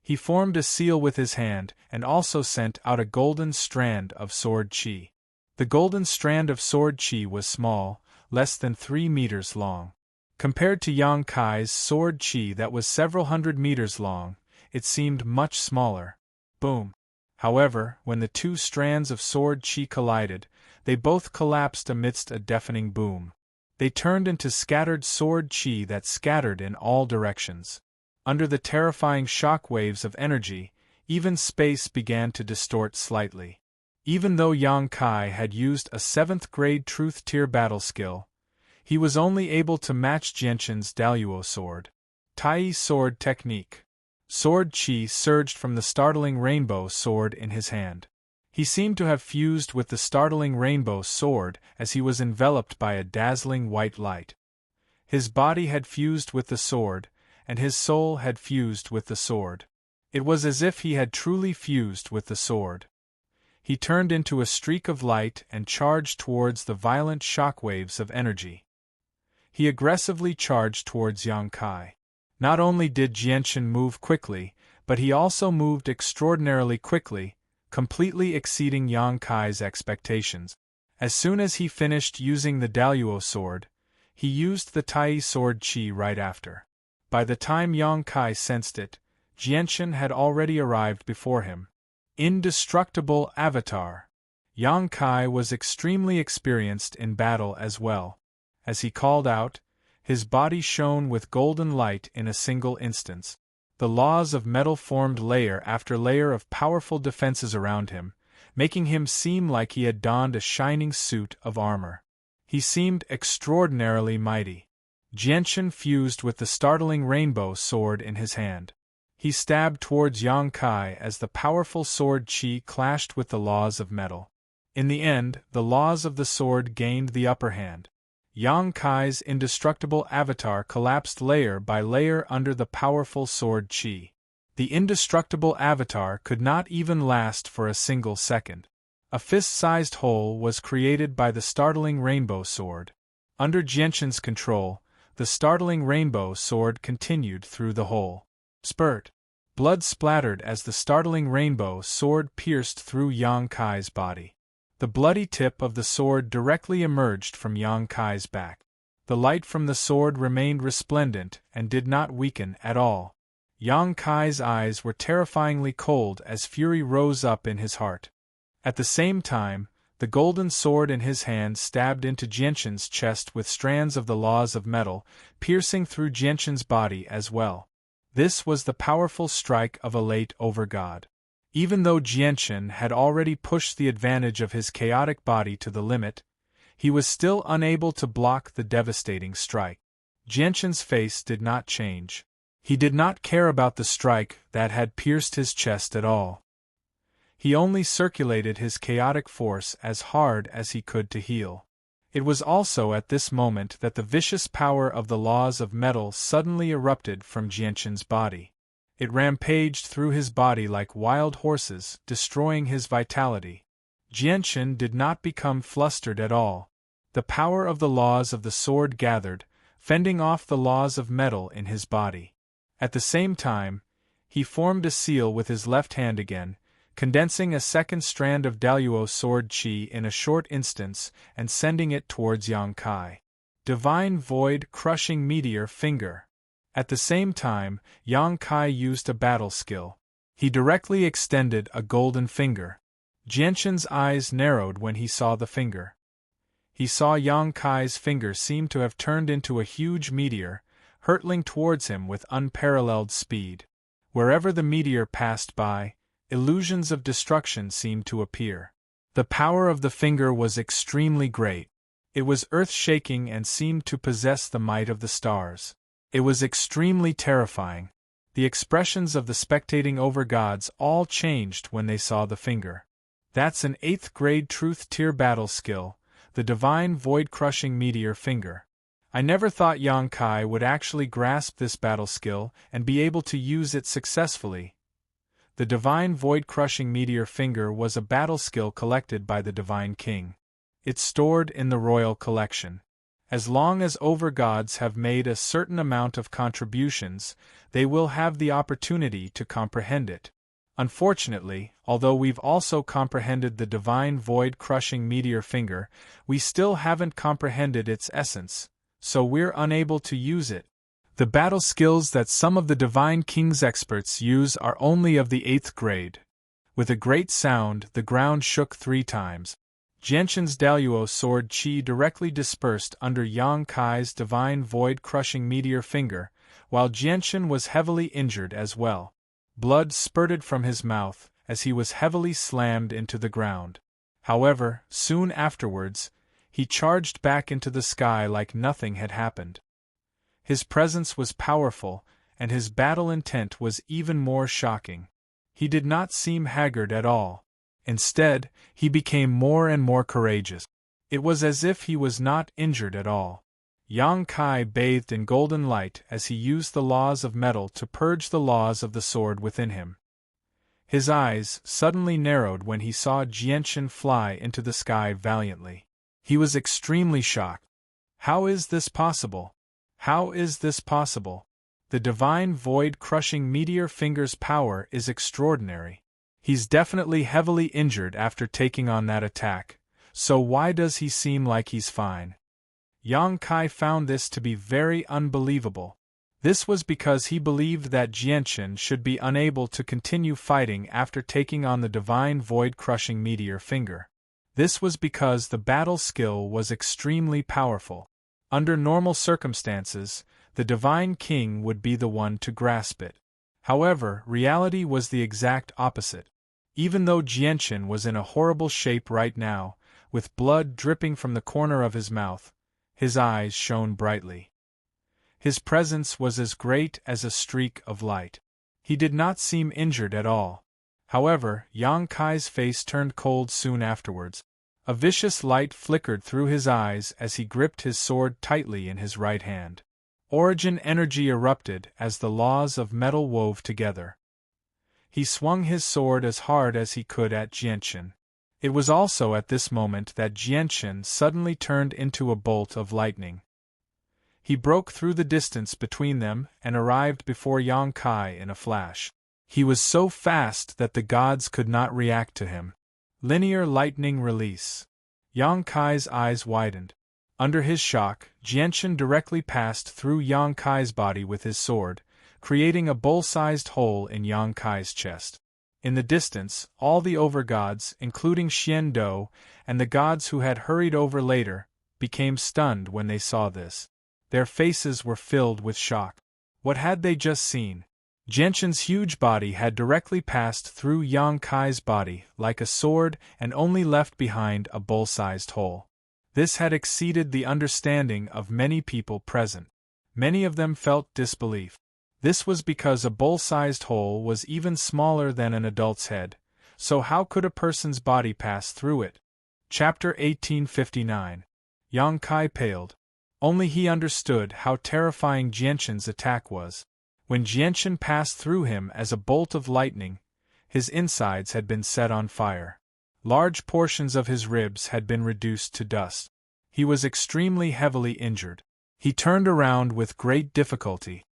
He formed a seal with his hand and also sent out a golden strand of sword chi. The golden strand of sword chi was small, less than 3 meters long. Compared to Yang Kai's sword chi that was several hundred meters long, it seemed much smaller. Boom! However, when the two strands of sword chi collided, they both collapsed amidst a deafening boom. They turned into scattered sword chi that scattered in all directions. Under the terrifying shock waves of energy, even space began to distort slightly. Even though Yang Kai had used a 7th grade truth tier battle skill, he was only able to match Jianshan's Daluo sword. Tai sword technique. Sword chi surged from the startling rainbow sword in his hand. He seemed to have fused with the startling rainbow sword as he was enveloped by a dazzling white light. His body had fused with the sword, and his soul had fused with the sword. It was as if he had truly fused with the sword. He turned into a streak of light and charged towards the violent shockwaves of energy. He aggressively charged towards Yang Kai. Not only did Jianshan move quickly, but he also moved extraordinarily quickly, completely exceeding Yang Kai's expectations. As soon as he finished using the Daluo sword, he used the Tai sword chi right after. By the time Yang Kai sensed it, Jianshan had already arrived before him. Indestructible avatar. Yang Kai was extremely experienced in battle as well. As he called out, his body shone with golden light in a single instance. The laws of metal formed layer after layer of powerful defenses around him, making him seem like he had donned a shining suit of armor. He seemed extraordinarily mighty. Jianchen fused with the startling rainbow sword in his hand. He stabbed towards Yang Kai as the powerful sword qi clashed with the laws of metal. In the end, the laws of the sword gained the upper hand. Yang Kai's indestructible avatar collapsed layer by layer under the powerful sword qi. The indestructible avatar could not even last for a single second. A fist-sized hole was created by the startling rainbow sword. Under Jianchen's control, the startling rainbow sword continued through the hole. Spurt. Blood splattered as the startling rainbow sword pierced through Yang Kai's body. The bloody tip of the sword directly emerged from Yang Kai's back. The light from the sword remained resplendent and did not weaken at all. Yang Kai's eyes were terrifyingly cold as fury rose up in his heart. At the same time, the golden sword in his hand stabbed into Jianchen's chest with strands of the laws of metal, piercing through Jianchen's body as well. This was the powerful strike of a late overgod. Even though Jianchen had already pushed the advantage of his chaotic body to the limit, he was still unable to block the devastating strike. Jianchen's face did not change. He did not care about the strike that had pierced his chest at all. He only circulated his chaotic force as hard as he could to heal. It was also at this moment that the vicious power of the laws of metal suddenly erupted from Jianchen's body. It rampaged through his body like wild horses, destroying his vitality. Jianchen did not become flustered at all. The power of the laws of the sword gathered, fending off the laws of metal in his body. At the same time, he formed a seal with his left hand again, condensing a second strand of Daluo sword qi in a short instance and sending it towards Yang Kai. Divine Void Crushing Meteor Finger. At the same time, Yang Kai used a battle skill. He directly extended a golden finger. Jianchen's eyes narrowed when he saw the finger. He saw Yang Kai's finger seem to have turned into a huge meteor, hurtling towards him with unparalleled speed. Wherever the meteor passed by, illusions of destruction seemed to appear. The power of the finger was extremely great. It was earth-shaking and seemed to possess the might of the stars. It was extremely terrifying. The expressions of the spectating overgods all changed when they saw the finger. That's an 8th grade truth tier battle skill, the Divine Void Crushing Meteor Finger. I never thought Yang Kai would actually grasp this battle skill and be able to use it successfully. The Divine Void Crushing Meteor Finger was a battle skill collected by the Divine King. It's stored in the Royal Collection. As long as overgods have made a certain amount of contributions, they will have the opportunity to comprehend it. Unfortunately, although we've also comprehended the Divine Void Crushing Meteor Finger, we still haven't comprehended its essence, so we're unable to use it. The battle skills that some of the Divine King's experts use are only of the 8th grade. With a great sound, the ground shook 3 times. Jianchen's Daluo sword qi directly dispersed under Yang Kai's Divine Void Crushing Meteor Finger, while Jianchen was heavily injured as well. Blood spurted from his mouth as he was heavily slammed into the ground. However, soon afterwards, he charged back into the sky like nothing had happened. His presence was powerful, and his battle intent was even more shocking. He did not seem haggard at all. Instead, he became more and more courageous. It was as if he was not injured at all. Yang Kai bathed in golden light as he used the laws of metal to purge the laws of the sword within him. His eyes suddenly narrowed when he saw Jianchen fly into the sky valiantly. He was extremely shocked. How is this possible? How is this possible? The Divine Void Crushing Meteor Finger's power is extraordinary. He's definitely heavily injured after taking on that attack, so why does he seem like he's fine? Yang Kai found this to be very unbelievable. This was because he believed that Jianchen should be unable to continue fighting after taking on the Divine Void Crushing Meteor Finger. This was because the battle skill was extremely powerful. Under normal circumstances, the Divine King would be the one to grasp it. However, reality was the exact opposite. Even though Jianchen was in a horrible shape right now, with blood dripping from the corner of his mouth, his eyes shone brightly. His presence was as great as a streak of light. He did not seem injured at all. However, Yang Kai's face turned cold soon afterwards. A vicious light flickered through his eyes as he gripped his sword tightly in his right hand. Origin energy erupted as the laws of metal wove together. He swung his sword as hard as he could at Jianchen. It was also at this moment that Jianchen suddenly turned into a bolt of lightning. He broke through the distance between them and arrived before Yang Kai in a flash. He was so fast that the gods could not react to him. Linear lightning release. Yang Kai's eyes widened. Under his shock, Jianchen directly passed through Yang Kai's body with his sword, creating a bowl-sized hole in Yang Kai's chest. In the distance, all the overgods, including Xian Dou, and the gods who had hurried over later, became stunned when they saw this. Their faces were filled with shock. What had they just seen? Jianchen's huge body had directly passed through Yang Kai's body like a sword and only left behind a bowl-sized hole. This had exceeded the understanding of many people present. Many of them felt disbelief. This was because a bowl-sized hole was even smaller than an adult's head, so how could a person's body pass through it? Chapter 1859. Yang Kai paled. Only he understood how terrifying Jianchen's attack was. When Jianchen passed through him as a bolt of lightning, his insides had been set on fire. Large portions of his ribs had been reduced to dust. He was extremely heavily injured. He turned around with great difficulty.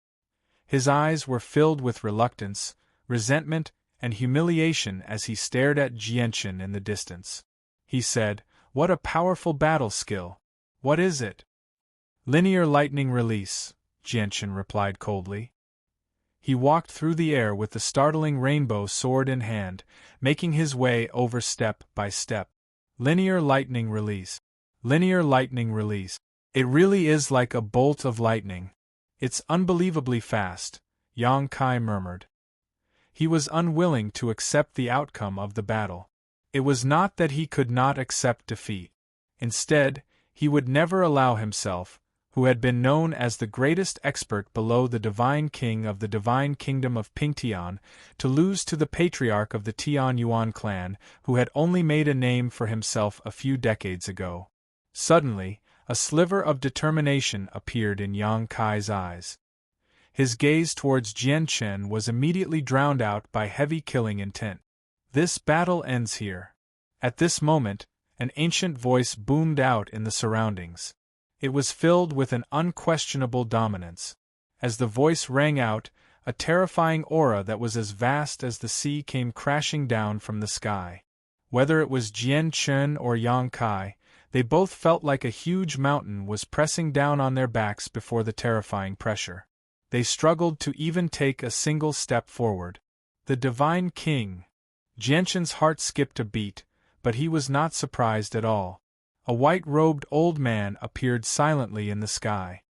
His eyes were filled with reluctance, resentment, and humiliation as he stared at Jianchen in the distance. He said, "What a powerful battle skill! What is it?" "Linear lightning release," Jianchen replied coldly. He walked through the air with the startling rainbow sword in hand, making his way over step by step. Linear lightning release. Linear lightning release. It really is like a bolt of lightning. It's unbelievably fast, Yang Kai murmured. He was unwilling to accept the outcome of the battle. It was not that he could not accept defeat. Instead, he would never allow himself, who had been known as the greatest expert below the divine king of the divine kingdom of Pingtian, to lose to the patriarch of the Tian Yuan clan, who had only made a name for himself a few decades ago. Suddenly, a sliver of determination appeared in Yang Kai's eyes. His gaze towards Jianchen was immediately drowned out by heavy killing intent. "This battle ends here." At this moment, an ancient voice boomed out in the surroundings. It was filled with an unquestionable dominance. As the voice rang out, a terrifying aura that was as vast as the sea came crashing down from the sky. Whether it was Jianchen or Yang Kai, they both felt like a huge mountain was pressing down on their backs before the terrifying pressure. They struggled to even take a single step forward. The Divine King! Jianchen's heart skipped a beat, but he was not surprised at all. A white-robed old man appeared silently in the sky.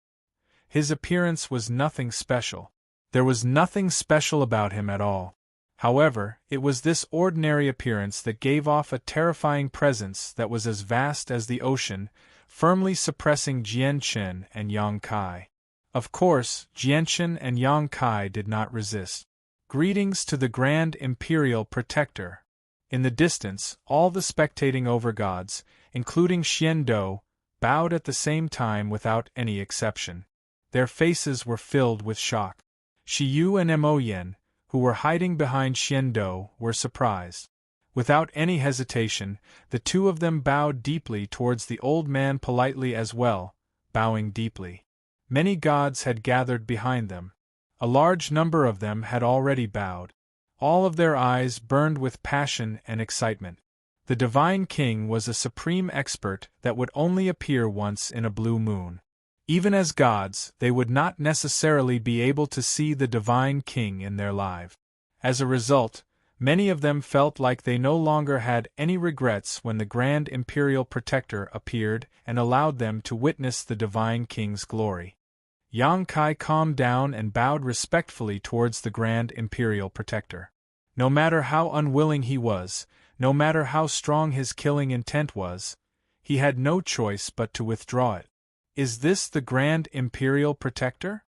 His appearance was nothing special. There was nothing special about him at all. However, it was this ordinary appearance that gave off a terrifying presence that was as vast as the ocean, firmly suppressing Jianchen and Yang Kai. Of course, Jianchen and Yang Kai did not resist. "Greetings to the Grand Imperial Protector." In the distance, all the spectating overgods, including Xian Dou, bowed at the same time without any exception. Their faces were filled with shock. Shi Yu and Mo Yen, who were hiding behind Xian Dou, were surprised. Without any hesitation, the two of them bowed deeply towards the old man politely as well, bowing deeply. Many gods had gathered behind them. A large number of them had already bowed. All of their eyes burned with passion and excitement. The Divine King was a supreme expert that would only appear once in a blue moon. Even as gods, they would not necessarily be able to see the Divine King in their life. As a result, many of them felt like they no longer had any regrets when the Grand Imperial Protector appeared and allowed them to witness the Divine King's glory. Yang Kai calmed down and bowed respectfully towards the Grand Imperial Protector. No matter how unwilling he was, no matter how strong his killing intent was, he had no choice but to withdraw it. Is this the Grand Imperial Protector?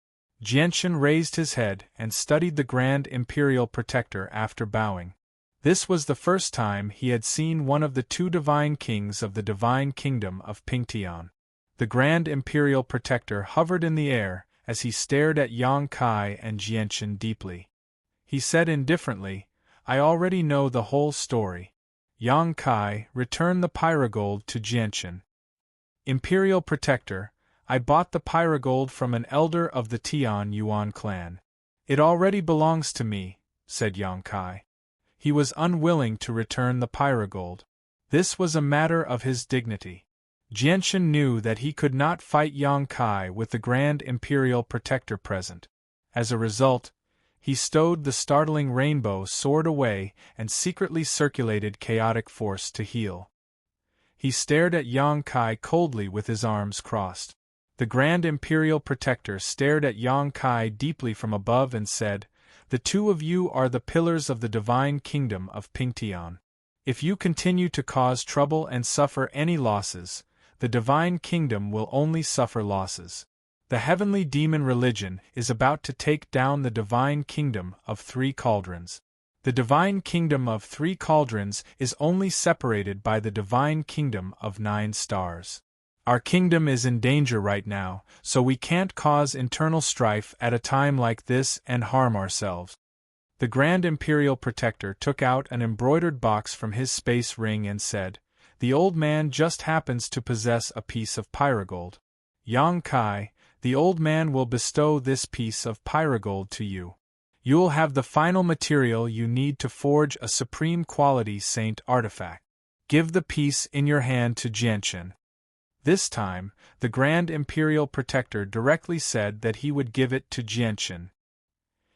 Jianchen raised his head and studied the Grand Imperial Protector after bowing. This was the first time he had seen one of the two divine kings of the divine kingdom of Pingtian. The Grand Imperial Protector hovered in the air as he stared at Yang Kai and Jianchen deeply. He said indifferently, "I already know the whole story." Yang Kai returned the pyrogold to Jianchen. "Imperial Protector, I bought the pyrogold from an elder of the Tian Yuan clan. It already belongs to me," said Yang Kai. He was unwilling to return the pyrogold. This was a matter of his dignity. Jianchen knew that he could not fight Yang Kai with the Grand Imperial Protector present. As a result, he stowed the startling rainbow sword away and secretly circulated chaotic force to heal. He stared at Yang Kai coldly with his arms crossed. The Grand Imperial Protector stared at Yang Kai deeply from above and said, "The two of you are the pillars of the divine kingdom of Pingtian. If you continue to cause trouble and suffer any losses, the divine kingdom will only suffer losses. The heavenly demon religion is about to take down the divine kingdom of three cauldrons. The divine kingdom of three cauldrons is only separated by the divine kingdom of 9 stars. Our kingdom is in danger right now, so we can't cause internal strife at a time like this and harm ourselves." The Grand Imperial Protector took out an embroidered box from his space ring and said, "The old man just happens to possess a piece of pyrogold. Yang Kai, the old man will bestow this piece of pyrogold to you. You'll have the final material you need to forge a supreme quality saint artifact. Give the piece in your hand to Jianchen." This time, the Grand Imperial Protector directly said that he would give it to Jianchen.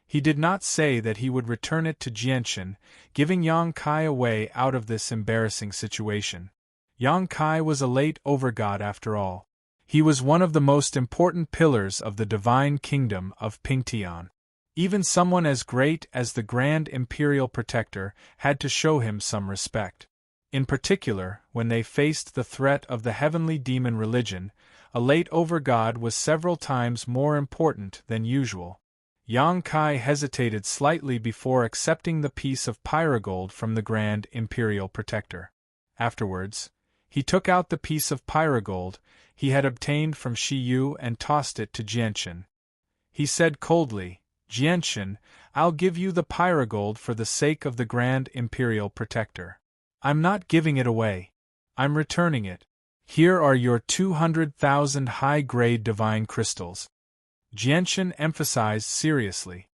He did not say that he would return it to Jianchen, giving Yang Kai a way out of this embarrassing situation. Yang Kai was a late overgod after all. He was one of the most important pillars of the divine kingdom of Pingtian. Even someone as great as the Grand Imperial Protector had to show him some respect. In particular, when they faced the threat of the heavenly demon religion, a late overgod was several times more important than usual. Yang Kai hesitated slightly before accepting the piece of pyrogold from the Grand Imperial Protector. Afterwards, he took out the piece of pyrogold he had obtained from Shi Yu and tossed it to Jianchen. He said coldly, "Jianchen, I'll give you the pyrogold for the sake of the Grand Imperial Protector. I'm not giving it away. I'm returning it. Here are your 200,000 high-grade divine crystals." Jianchen emphasized seriously.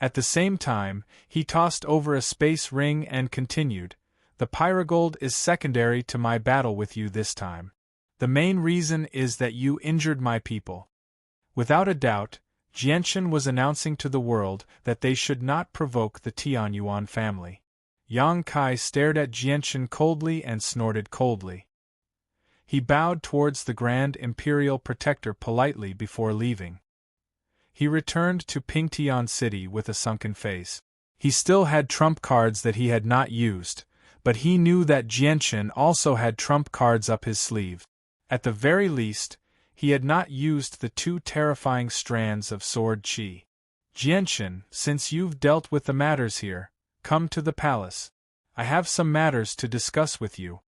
At the same time, he tossed over a space ring and continued, "The pyrogold is secondary to my battle with you this time. The main reason is that you injured my people." Without a doubt, Jianchen was announcing to the world that they should not provoke the Tianyuan family. Yang Kai stared at Jianchen coldly and snorted coldly. He bowed towards the Grand Imperial Protector politely before leaving. He returned to Pingtian City with a sunken face. He still had trump cards that he had not used, but he knew that Jianchen also had trump cards up his sleeve. At the very least, he had not used the 2 terrifying strands of sword chi. "Jianchen, since you've dealt with the matters here, come to the palace. I have some matters to discuss with you."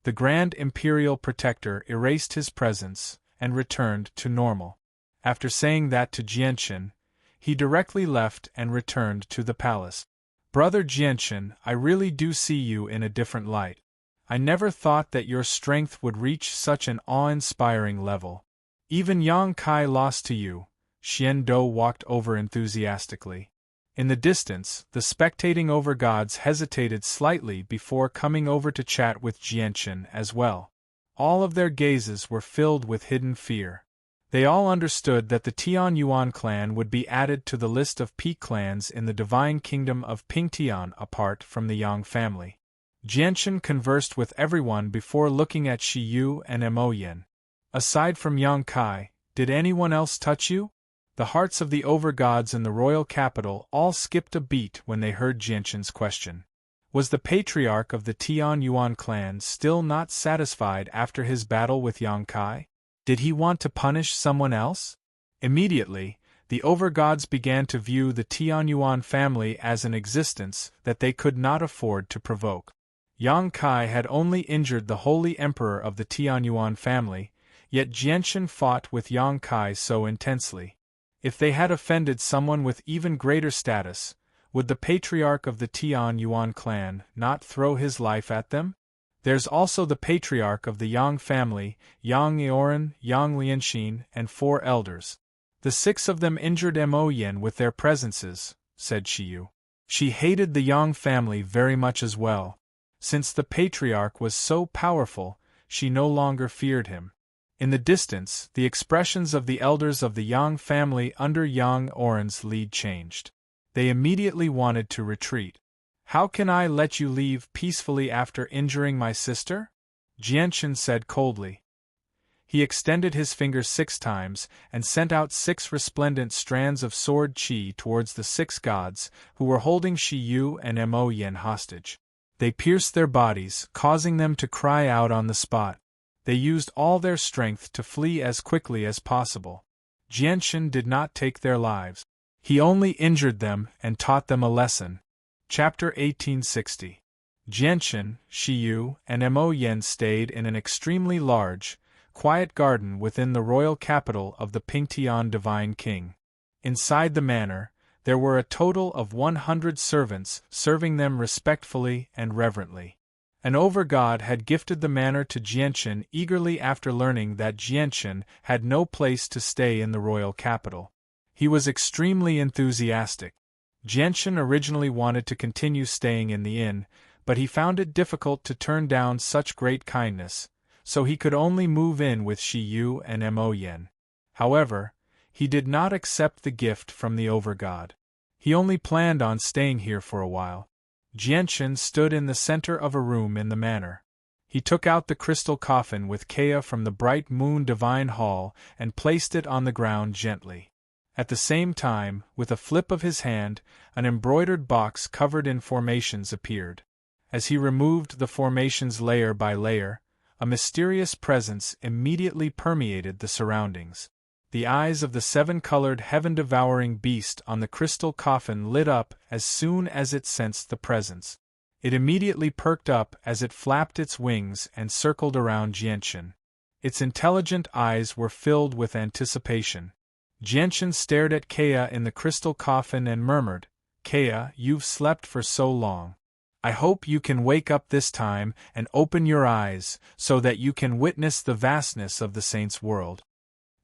The Grand Imperial Protector erased his presence and returned to normal. After saying that to Jianchen, he directly left and returned to the palace. "Brother Jianchen, I really do see you in a different light. I never thought that your strength would reach such an awe-inspiring level. Even Yang Kai lost to you." Xian Dou walked over enthusiastically. In the distance, the spectating overgods hesitated slightly before coming over to chat with Jianchen as well. All of their gazes were filled with hidden fear. They all understood that the Tianyuan clan would be added to the list of peak clans in the divine kingdom of Pingtian apart from the Yang family. Jianchen conversed with everyone before looking at Shi Yu and Mo Yin. "Aside from Yang Kai, did anyone else touch you?" The hearts of the over-gods in the royal capital all skipped a beat when they heard Jianqin's question. Was the patriarch of the Tian Yuan clan still not satisfied after his battle with Yang Kai? Did he want to punish someone else? Immediately, the over-gods began to view the Tian Yuan family as an existence that they could not afford to provoke. Yang Kai had only injured the holy emperor of the Tian Yuan family, yet Jianqin fought with Yang Kai so intensely. If they had offended someone with even greater status, would the patriarch of the Tian Yuan clan not throw his life at them? There's also the patriarch of the Yang family, Yang Eoran, Yang Lianxin, and 4 elders. The 6 of them injured Mo Yin with their presences, said Shiyu. She hated the Yang family very much as well. Since the patriarch was so powerful, she no longer feared him. In the distance, the expressions of the elders of the Yang family under Yang Oran's lead changed. They immediately wanted to retreat. How can I let you leave peacefully after injuring my sister? Jianqin said coldly. He extended his fingers 6 times and sent out 6 resplendent strands of sword qi towards the 6 gods who were holding Shiyu and Mo Yin hostage. They pierced their bodies, causing them to cry out on the spot. They used all their strength to flee as quickly as possible. Jianqin did not take their lives. He only injured them and taught them a lesson. Chapter 1860. Jianqin, Shiyu, and Mo Yin stayed in an extremely large, quiet garden within the royal capital of the Pingtian Divine King. Inside the manor, there were a total of 100 servants serving them respectfully and reverently. An over-god had gifted the manor to Jianqin eagerly after learning that Jianqin had no place to stay in the royal capital. He was extremely enthusiastic. Jianqin originally wanted to continue staying in the inn, but he found it difficult to turn down such great kindness, so he could only move in with Shiyu and Mo Yin. However, he did not accept the gift from the over-god. He only planned on staying here for a while. Jianqin stood in the center of a room in the manor. He took out the crystal coffin with Kea from the bright moon divine hall and placed it on the ground gently. At the same time, with a flip of his hand, an embroidered box covered in formations appeared. As he removed the formations layer by layer, a mysterious presence immediately permeated the surroundings. The eyes of the 7-colored heaven-devouring beast on the crystal coffin lit up as soon as it sensed the presence. It immediately perked up as it flapped its wings and circled around Jianqin. Its intelligent eyes were filled with anticipation. Jianqin stared at Kea in the crystal coffin and murmured, "Kea, you've slept for so long. I hope you can wake up this time and open your eyes so that you can witness the vastness of the saint's world."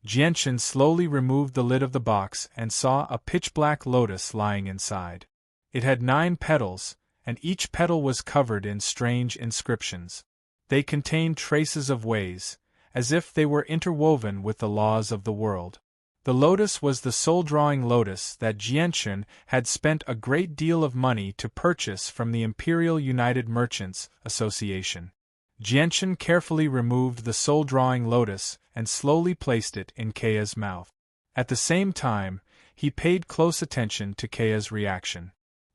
Jianqin slowly removed the lid of the box and saw a pitch-black lotus lying inside. It had 9 petals, and each petal was covered in strange inscriptions. They contained traces of ways, as if they were interwoven with the laws of the world. The lotus was the soul-drawing lotus that Jianqin had spent a great deal of money to purchase from the Imperial United Merchants Association. Jianqin carefully removed the soul-drawing lotus and slowly placed it in Kea's mouth. At the same time, he paid close attention to Kea's reaction.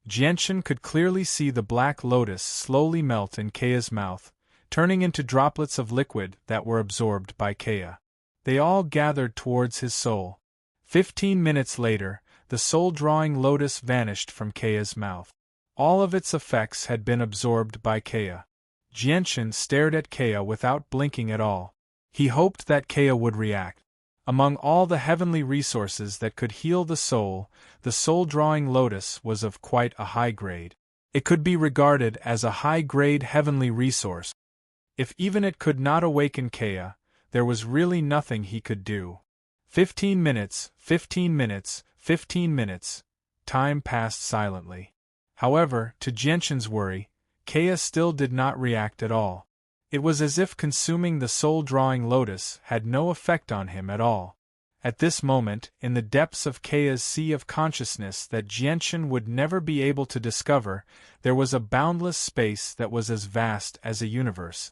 Jianqin could clearly see the black lotus slowly melt in Kea's mouth, turning into droplets of liquid that were absorbed by Kea. They all gathered towards his soul. 15 minutes later, the soul-drawing lotus vanished from Kea's mouth. All of its effects had been absorbed by Kea. Jianqin stared at Kea without blinking at all. He hoped that Kea would react. Among all the heavenly resources that could heal the soul-drawing lotus was of quite a high grade. It could be regarded as a high-grade heavenly resource. If even it could not awaken Kea, there was really nothing he could do. 15 minutes, 15 minutes, 15 minutes. Time passed silently. However, to Jianqin's worry, Kea still did not react at all. It was as if consuming the soul-drawing lotus had no effect on him at all. At this moment, in the depths of Kea's sea of consciousness that Jianqin would never be able to discover, there was a boundless space that was as vast as a universe.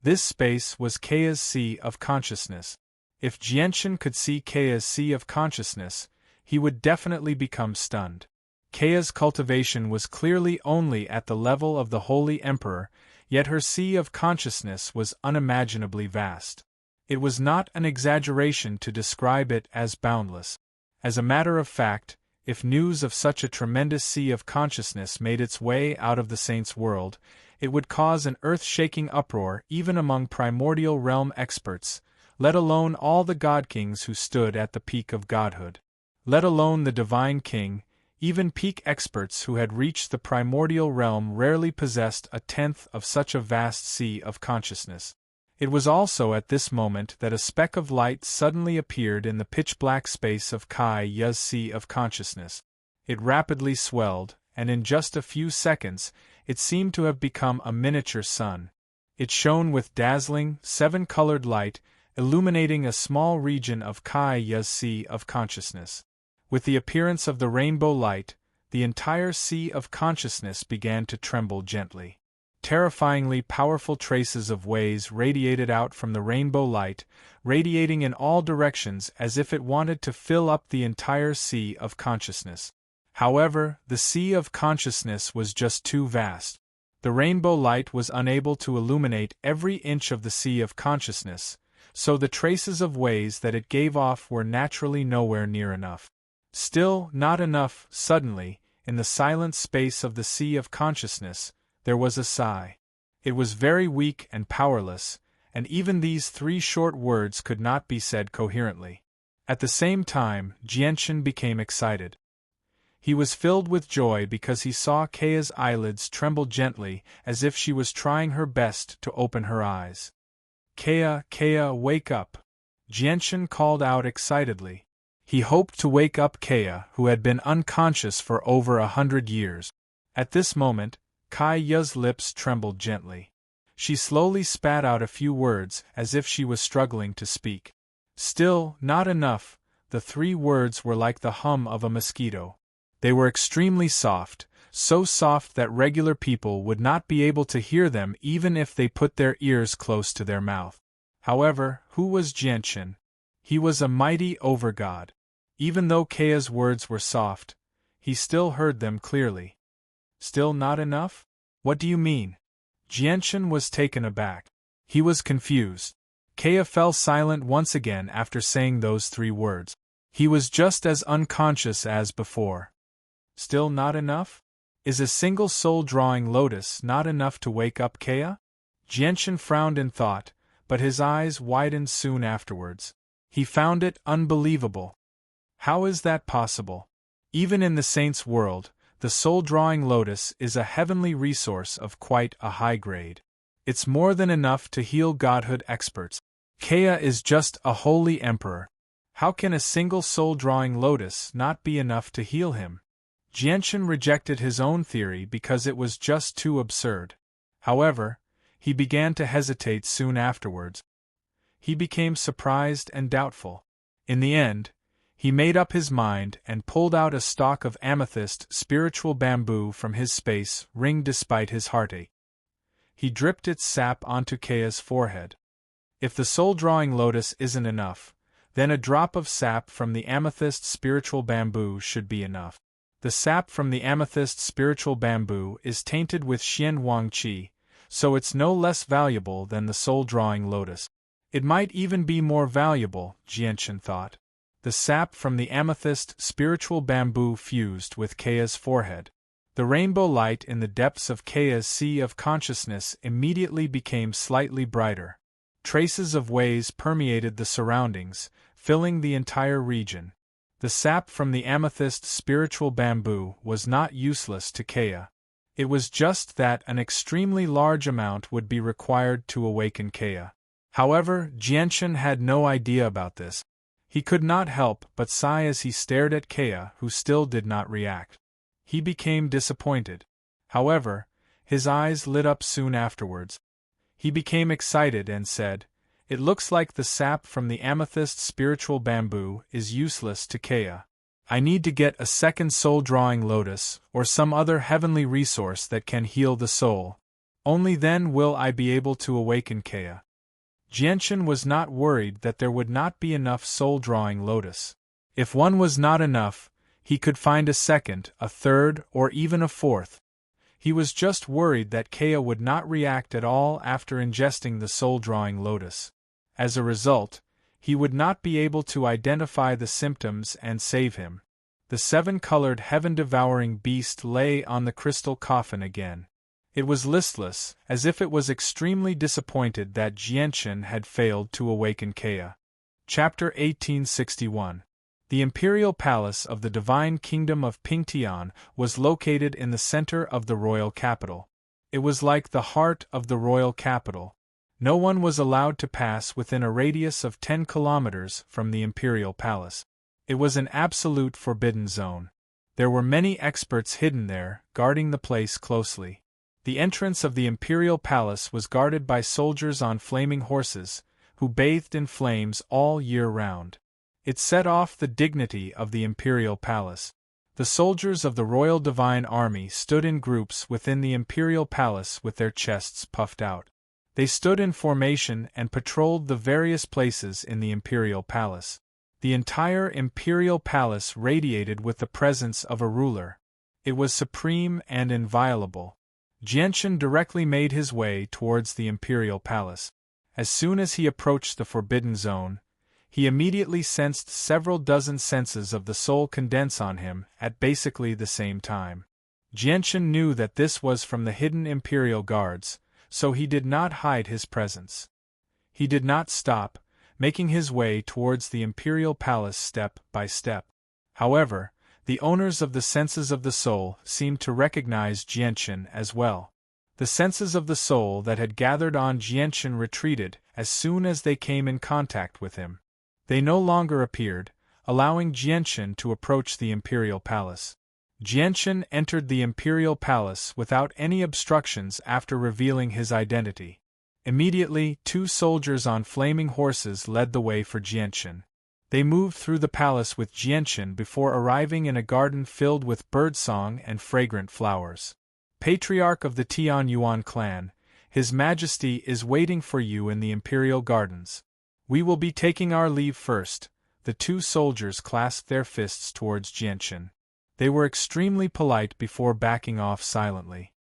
This space was Kea's sea of consciousness. If Jianqin could see Kea's sea of consciousness, he would definitely become stunned. Kaeya's cultivation was clearly only at the level of the Holy Emperor, yet her sea of consciousness was unimaginably vast. It was not an exaggeration to describe it as boundless. As a matter of fact, if news of such a tremendous sea of consciousness made its way out of the saint's world, it would cause an earth-shaking uproar even among primordial realm experts, let alone all the god-kings who stood at the peak of godhood. Let alone the divine king, even peak experts who had reached the primordial realm rarely possessed a tenth of such a vast sea of consciousness. It was also at this moment that a speck of light suddenly appeared in the pitch-black space of Kaeya's sea of consciousness. It rapidly swelled, and in just a few seconds, it seemed to have become a miniature sun. It shone with dazzling, seven-colored light, illuminating a small region of Kaeya's sea of consciousness. With the appearance of the rainbow light, the entire sea of consciousness began to tremble gently. Terrifyingly powerful traces of waves radiated out from the rainbow light, radiating in all directions as if it wanted to fill up the entire sea of consciousness. However, the sea of consciousness was just too vast. The rainbow light was unable to illuminate every inch of the sea of consciousness, so the traces of waves that it gave off were naturally nowhere near enough. Still, not enough. Suddenly, in the silent space of the sea of consciousness, there was a sigh. It was very weak and powerless, and even these 3 short words could not be said coherently. At the same time, Jianshan became excited. He was filled with joy because he saw Kaeya's eyelids tremble gently as if she was trying her best to open her eyes. "Kaeya, Kaeya, wake up!" Jianshan called out excitedly. He hoped to wake up Kaeya, who had been unconscious for over 100 years. At this moment, Kaeya's lips trembled gently. She slowly spat out a few words as if she was struggling to speak. Still, not enough. The 3 words were like the hum of a mosquito. They were extremely soft, so soft that regular people would not be able to hear them even if they put their ears close to their mouth. However, who was Jianshan? He was a mighty overgod. Even though Kaeya's words were soft, he still heard them clearly. Still not enough? What do you mean? Jianshan was taken aback. He was confused. Kaeya fell silent once again after saying those 3 words. He was just as unconscious as before. Still not enough? Is a single soul-drawing lotus not enough to wake up Kaeya? Jianshan frowned in thought, but his eyes widened soon afterwards. He found it unbelievable. How is that possible? Even in the saint's world, the soul-drawing lotus is a heavenly resource of quite a high grade. It's more than enough to heal godhood experts. Kaeya is just a holy emperor. How can a single soul-drawing lotus not be enough to heal him? Jianshan rejected his own theory because it was just too absurd. However, he began to hesitate soon afterwards. He became surprised and doubtful. In the end, he made up his mind and pulled out a stalk of amethyst spiritual bamboo from his space ring despite his heartache. He dripped its sap onto Kaeya's forehead. If the soul-drawing lotus isn't enough, then a drop of sap from the amethyst spiritual bamboo should be enough. The sap from the amethyst spiritual bamboo is tainted with Xian Wang Qi, so it's no less valuable than the soul-drawing lotus. It might even be more valuable, Jianshan thought. The sap from the amethyst spiritual bamboo fused with Kaeya's forehead. The rainbow light in the depths of Kaeya's sea of consciousness immediately became slightly brighter. Traces of waves permeated the surroundings, filling the entire region. The sap from the amethyst spiritual bamboo was not useless to Kaeya. It was just that an extremely large amount would be required to awaken Kaeya. However, Jianshan had no idea about this. He could not help but sigh as he stared at Kaeya, who still did not react. He became disappointed. However, his eyes lit up soon afterwards. He became excited and said, "It looks like the sap from the amethyst spiritual bamboo is useless to Kaeya. I need to get a second soul-drawing lotus or some other heavenly resource that can heal the soul. Only then will I be able to awaken Kaeya." Jianshan was not worried that there would not be enough soul-drawing lotus. If one was not enough, he could find a second, a third, or even a fourth. He was just worried that Kea would not react at all after ingesting the soul-drawing lotus. As a result, he would not be able to identify the symptoms and save him. The seven-colored heaven-devouring beast lay on the crystal coffin again. It was listless, as if it was extremely disappointed that Jianchen had failed to awaken Kea. Chapter 1861. The imperial palace of the divine kingdom of Pingtian was located in the center of the royal capital. It was like the heart of the royal capital. No one was allowed to pass within a radius of 10 kilometers from the imperial palace. It was an absolute forbidden zone. There were many experts hidden there, guarding the place closely. The entrance of the imperial palace was guarded by soldiers on flaming horses, who bathed in flames all year round. It set off the dignity of the imperial palace. The soldiers of the Royal Divine Army stood in groups within the imperial palace with their chests puffed out. They stood in formation and patrolled the various places in the imperial palace. The entire imperial palace radiated with the presence of a ruler. It was supreme and inviolable. Jianchen directly made his way towards the imperial palace. As soon as he approached the forbidden zone, he immediately sensed several dozen senses of the soul condense on him at basically the same time. Jianchen knew that this was from the hidden imperial guards, so he did not hide his presence. He did not stop, making his way towards the imperial palace step by step. However, the owners of the senses of the soul seemed to recognize Jianchen as well. The senses of the soul that had gathered on Jianchen retreated as soon as they came in contact with him. They no longer appeared, allowing Jianchen to approach the imperial palace. Jianchen entered the imperial palace without any obstructions after revealing his identity. Immediately, 2 soldiers on flaming horses led the way for Jianchen. They moved through the palace with Jianchen before arriving in a garden filled with birdsong and fragrant flowers. Patriarch of the Tianyuan clan, His Majesty is waiting for you in the imperial gardens. We will be taking our leave first. The 2 soldiers clasped their fists towards Jianchen. They were extremely polite before backing off silently.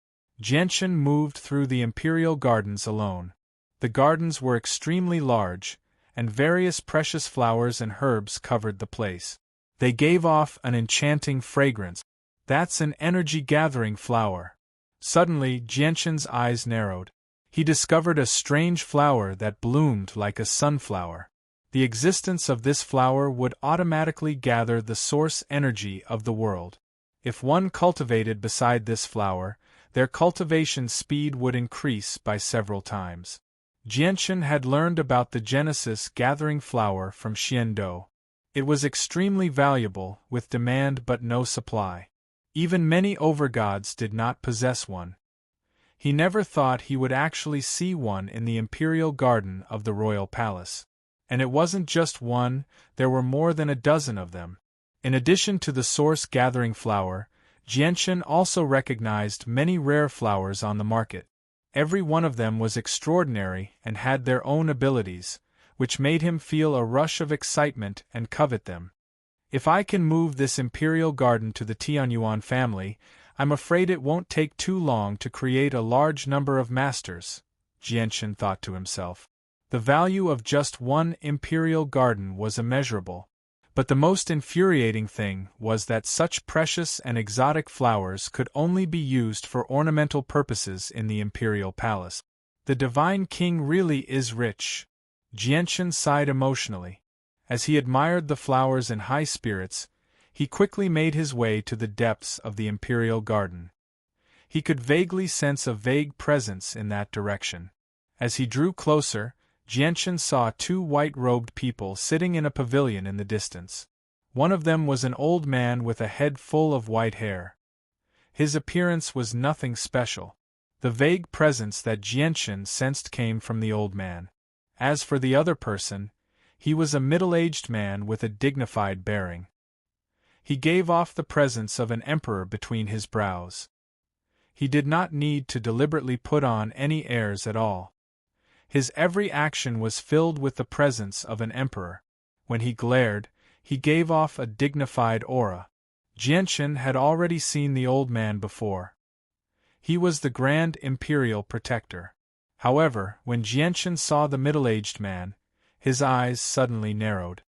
Jianchen moved through the imperial gardens alone. The gardens were extremely large, and various precious flowers and herbs covered the place. They gave off an enchanting fragrance. That's an energy-gathering flower. Suddenly, Jianchen's eyes narrowed. He discovered a strange flower that bloomed like a sunflower. The existence of this flower would automatically gather the source energy of the world. If one cultivated beside this flower, their cultivation speed would increase by several times. Jianchen had learned about the Genesis gathering flower from Xiando. It was extremely valuable, with demand but no supply. Even many overgods did not possess one. He never thought he would actually see one in the imperial garden of the royal palace. And it wasn't just one, there were more than a dozen of them. In addition to the source-gathering flower, Jianchen also recognized many rare flowers on the market. Every one of them was extraordinary and had their own abilities, which made him feel a rush of excitement and covet them. If I can move this imperial garden to the Tianyuan family, I'm afraid it won't take too long to create a large number of masters, Jianchen thought to himself. The value of just one imperial garden was immeasurable. But the most infuriating thing was that such precious and exotic flowers could only be used for ornamental purposes in the imperial palace. The divine king really is rich. Jianchen sighed emotionally. As he admired the flowers in high spirits, he quickly made his way to the depths of the imperial garden. He could vaguely sense a vague presence in that direction. As he drew closer, Jianchen saw 2 white-robed people sitting in a pavilion in the distance. One of them was an old man with a head full of white hair. His appearance was nothing special. The vague presence that Jianchen sensed came from the old man. As for the other person, he was a middle-aged man with a dignified bearing. He gave off the presence of an emperor between his brows. He did not need to deliberately put on any airs at all. His every action was filled with the presence of an emperor. When he glared, He gave off a dignified aura. Jianchen had already seen the old man before. He was the Grand Imperial Protector. However, when Jianchen saw the middle-aged man, his eyes suddenly narrowed.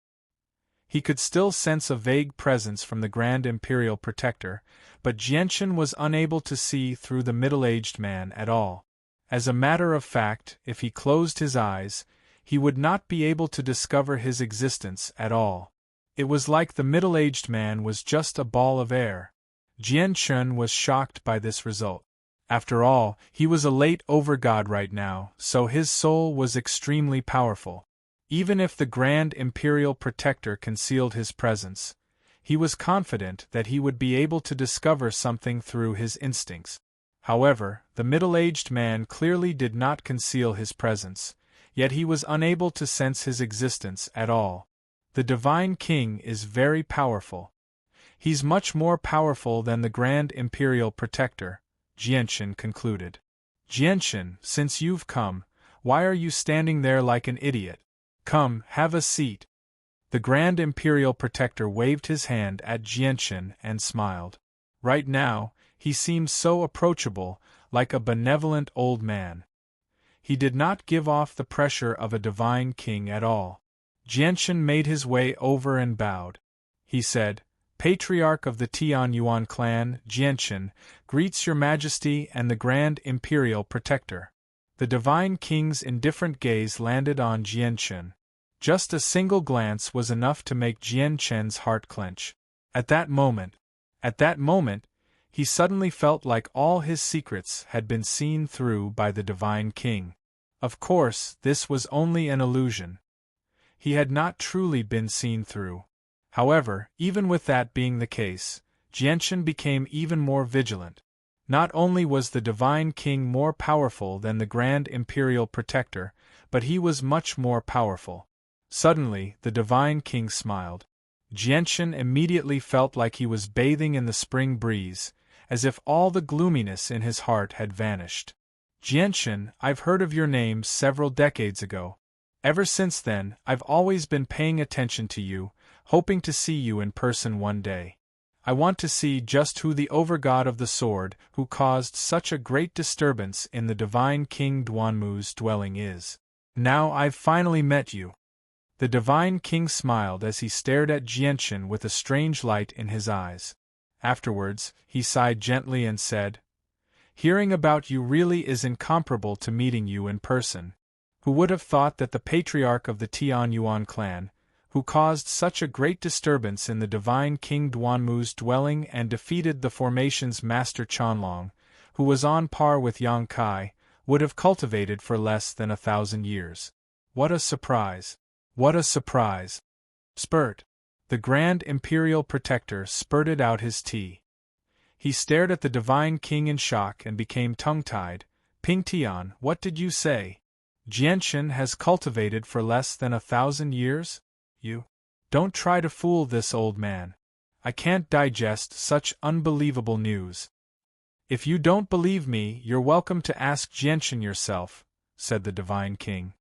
He could still sense a vague presence from the Grand Imperial Protector, but Jianchen was unable to see through the middle-aged man at all. As a matter of fact, if he closed his eyes, he would not be able to discover his existence at all. It was like the middle-aged man was just a ball of air. Jianchen was shocked by this result. After all, he was a late overgod right now, so his soul was extremely powerful. Even if the Grand Imperial Protector concealed his presence, he was confident that he would be able to discover something through his instincts. However, the middle-aged man clearly did not conceal his presence, yet he was unable to sense his existence at all. The Divine King is very powerful. He's much more powerful than the Grand Imperial Protector, Jianchen concluded. Jianchen, since you've come, why are you standing there like an idiot? Come, have a seat. The Grand Imperial Protector waved his hand at Jianchen and smiled. Right now, he seemed so approachable, like a benevolent old man. He did not give off the pressure of a divine king at all. Jianchen made his way over and bowed. He said, Patriarch of the Tianyuan clan, Jianchen, greets your majesty and the Grand Imperial Protector. The divine king's indifferent gaze landed on Jianchen. Just a single glance was enough to make Jianchen's heart clench. At that moment, he suddenly felt like all his secrets had been seen through by the divine king. Of course, this was only an illusion. He had not truly been seen through. However, even with that being the case, Jianchen became even more vigilant. Not only was the divine king more powerful than the Grand Imperial Protector, but he was much more powerful. Suddenly, the divine king smiled. Jianchen immediately felt like he was bathing in the spring breeze, as if all the gloominess in his heart had vanished. Jianchen, I've heard of your name several decades ago. Ever since then, I've always been paying attention to you, hoping to see you in person one day. I want to see just who the overgod of the sword who caused such a great disturbance in the divine King Duanmu's dwelling is. Now I've finally met you. The divine king smiled as he stared at Jianchen with a strange light in his eyes. Afterwards, he sighed gently and said, Hearing about you really is incomparable to meeting you in person. Who would have thought that the patriarch of the Tianyuan clan, who caused such a great disturbance in the divine King Duanmu's dwelling and defeated the formation's master Chanlong, who was on par with Yang Kai, would have cultivated for less than 1,000 years. What a surprise! What a surprise! Spurt! The Grand Imperial Protector spurted out his tea. He stared at the divine king in shock and became tongue-tied. Ping Tian, what did you say? Jianchen has cultivated for less than 1,000 years? You? Don't try to fool this old man. I can't digest such unbelievable news. If you don't believe me, you're welcome to ask Jianchen yourself, said the divine king.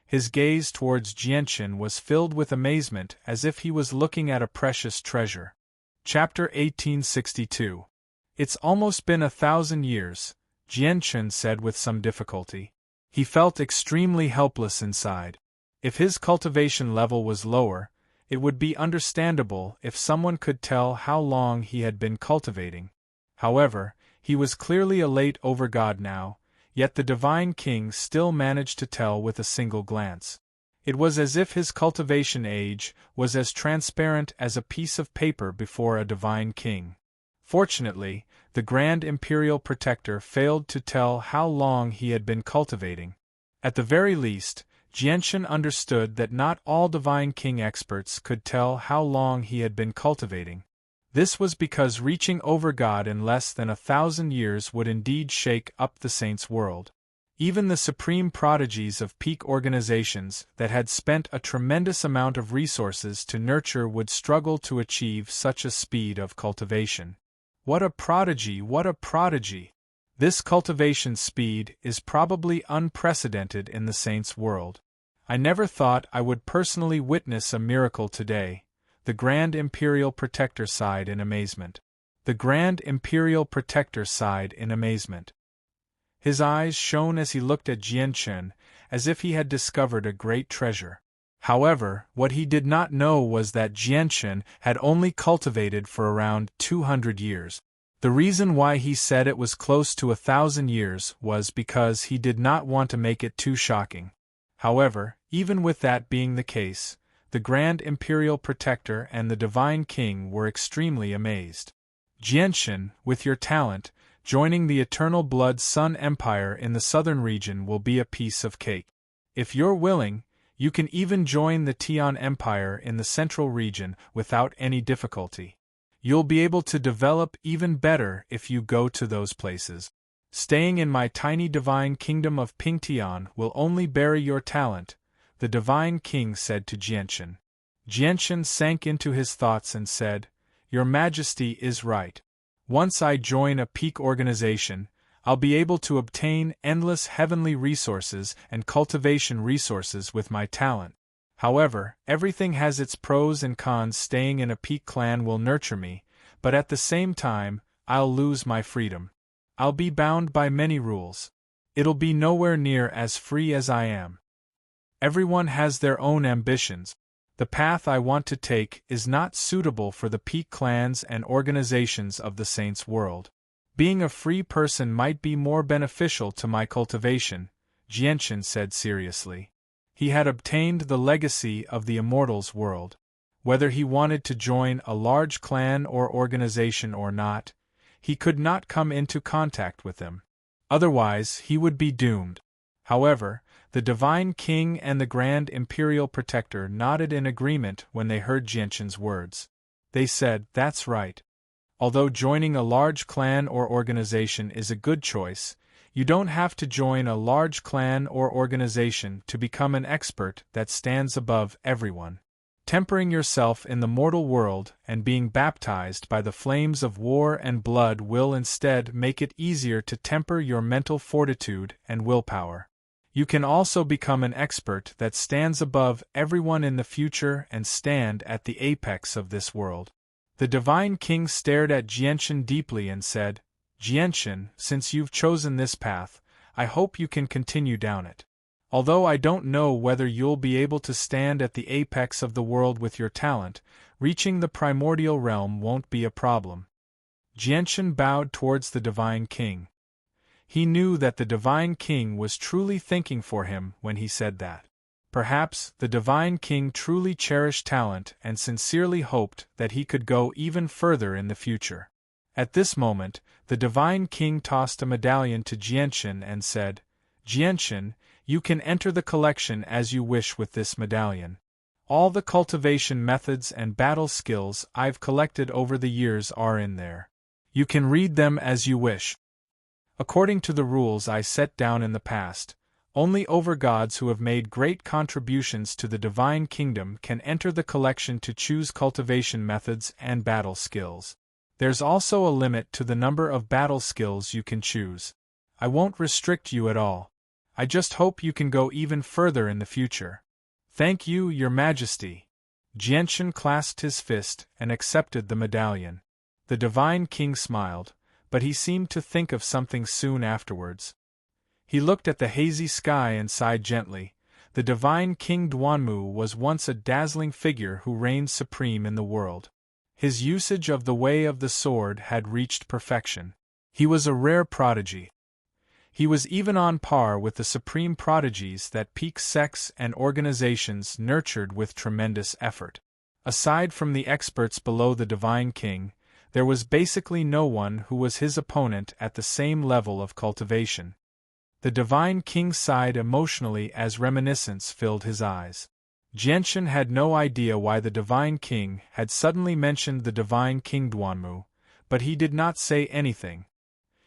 His gaze towards Jianchen was filled with amazement as if he was looking at a precious treasure. Chapter 1862. It's almost been 1,000 years, Jianchen said with some difficulty. He felt extremely helpless inside. If his cultivation level was lower, it would be understandable if someone could tell how long he had been cultivating. However, he was clearly a late overgod now, yet the divine king still managed to tell with a single glance. It was as if his cultivation age was as transparent as a piece of paper before a divine king. Fortunately, the Grand Imperial Protector failed to tell how long he had been cultivating. At the very least, Jianchen understood that not all divine king experts could tell how long he had been cultivating. This was because reaching overgod in less than 1,000 years would indeed shake up the saints' world. Even the supreme prodigies of peak organizations that had spent a tremendous amount of resources to nurture would struggle to achieve such a speed of cultivation. What a prodigy! What a prodigy! This cultivation speed is probably unprecedented in the saints' world. I never thought I would personally witness a miracle today, The Grand Imperial Protector sighed in amazement. The Grand Imperial Protector sighed in amazement. His eyes shone as he looked at Jianchen, as if he had discovered a great treasure. However, what he did not know was that Jianchen had only cultivated for around 200 years. The reason why he said it was close to 1,000 years was because he did not want to make it too shocking. However, even with that being the case, the Grand Imperial Protector and the Divine King were extremely amazed. Jianchen, with your talent, joining the Eternal Blood Sun Empire in the southern region will be a piece of cake. If you're willing, you can even join the Tian Empire in the central region without any difficulty. You'll be able to develop even better if you go to those places. Staying in my tiny divine kingdom of Pingtian will only bury your talent, the Divine King said to Jianchen. Jianchen sank into his thoughts and said, Your Majesty is right. Once I join a peak organization, I'll be able to obtain endless heavenly resources and cultivation resources with my talent. However, everything has its pros and cons. Staying in a peak clan will nurture me, but at the same time, I'll lose my freedom. I'll be bound by many rules. It'll be nowhere near as free as I am. Everyone has their own ambitions. The path I want to take is not suitable for the peak clans and organizations of the Saints' world. Being a free person might be more beneficial to my cultivation, Jianchen said seriously. He had obtained the legacy of the Immortals' world. Whether he wanted to join a large clan or organization or not, he could not come into contact with them. Otherwise, he would be doomed. However, the Divine King and the Grand Imperial Protector nodded in agreement when they heard Jianchen's words. They said, That's right. Although joining a large clan or organization is a good choice, you don't have to join a large clan or organization to become an expert that stands above everyone. Tempering yourself in the mortal world and being baptized by the flames of war and blood will instead make it easier to temper your mental fortitude and willpower. You can also become an expert that stands above everyone in the future and stand at the apex of this world. The Divine King stared at Jianchen deeply and said, Jianchen, since you've chosen this path, I hope you can continue down it. Although I don't know whether you'll be able to stand at the apex of the world with your talent, reaching the primordial realm won't be a problem. Jianchen bowed towards the Divine King. He knew that the Divine King was truly thinking for him when he said that. Perhaps the Divine King truly cherished talent and sincerely hoped that he could go even further in the future. At this moment, the Divine King tossed a medallion to Jianchen and said, Jianchen, you can enter the collection as you wish with this medallion. All the cultivation methods and battle skills I've collected over the years are in there. You can read them as you wish. According to the rules I set down in the past, only overgods who have made great contributions to the Divine Kingdom can enter the collection to choose cultivation methods and battle skills. There's also a limit to the number of battle skills you can choose. I won't restrict you at all. I just hope you can go even further in the future. Thank you, Your Majesty. Jianchen clasped his fist and accepted the medallion. The Divine King smiled, but he seemed to think of something soon afterwards. He looked at the hazy sky and sighed gently. The Divine King Duanmu was once a dazzling figure who reigned supreme in the world. His usage of the way of the sword had reached perfection. He was a rare prodigy. He was even on par with the supreme prodigies that peak sects and organizations nurtured with tremendous effort. Aside from the experts below the Divine King, there was basically no one who was his opponent at the same level of cultivation. The Divine King sighed emotionally as reminiscence filled his eyes. Jianchen had no idea why the Divine King had suddenly mentioned the Divine King Duanmu, but he did not say anything.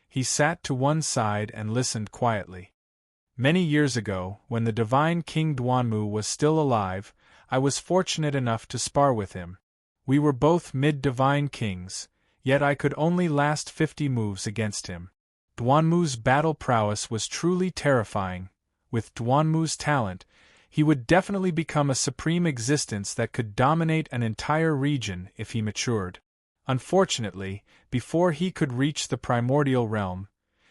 He sat to one side and listened quietly. Many years ago, when the Divine King Duanmu was still alive, I was fortunate enough to spar with him. We were both mid-divine kings, yet I could only last 50 moves against him. Duanmu's battle prowess was truly terrifying. With Duanmu's talent, He would definitely become a supreme existence that could dominate an entire region if he matured. Unfortunately, before he could reach the primordial realm,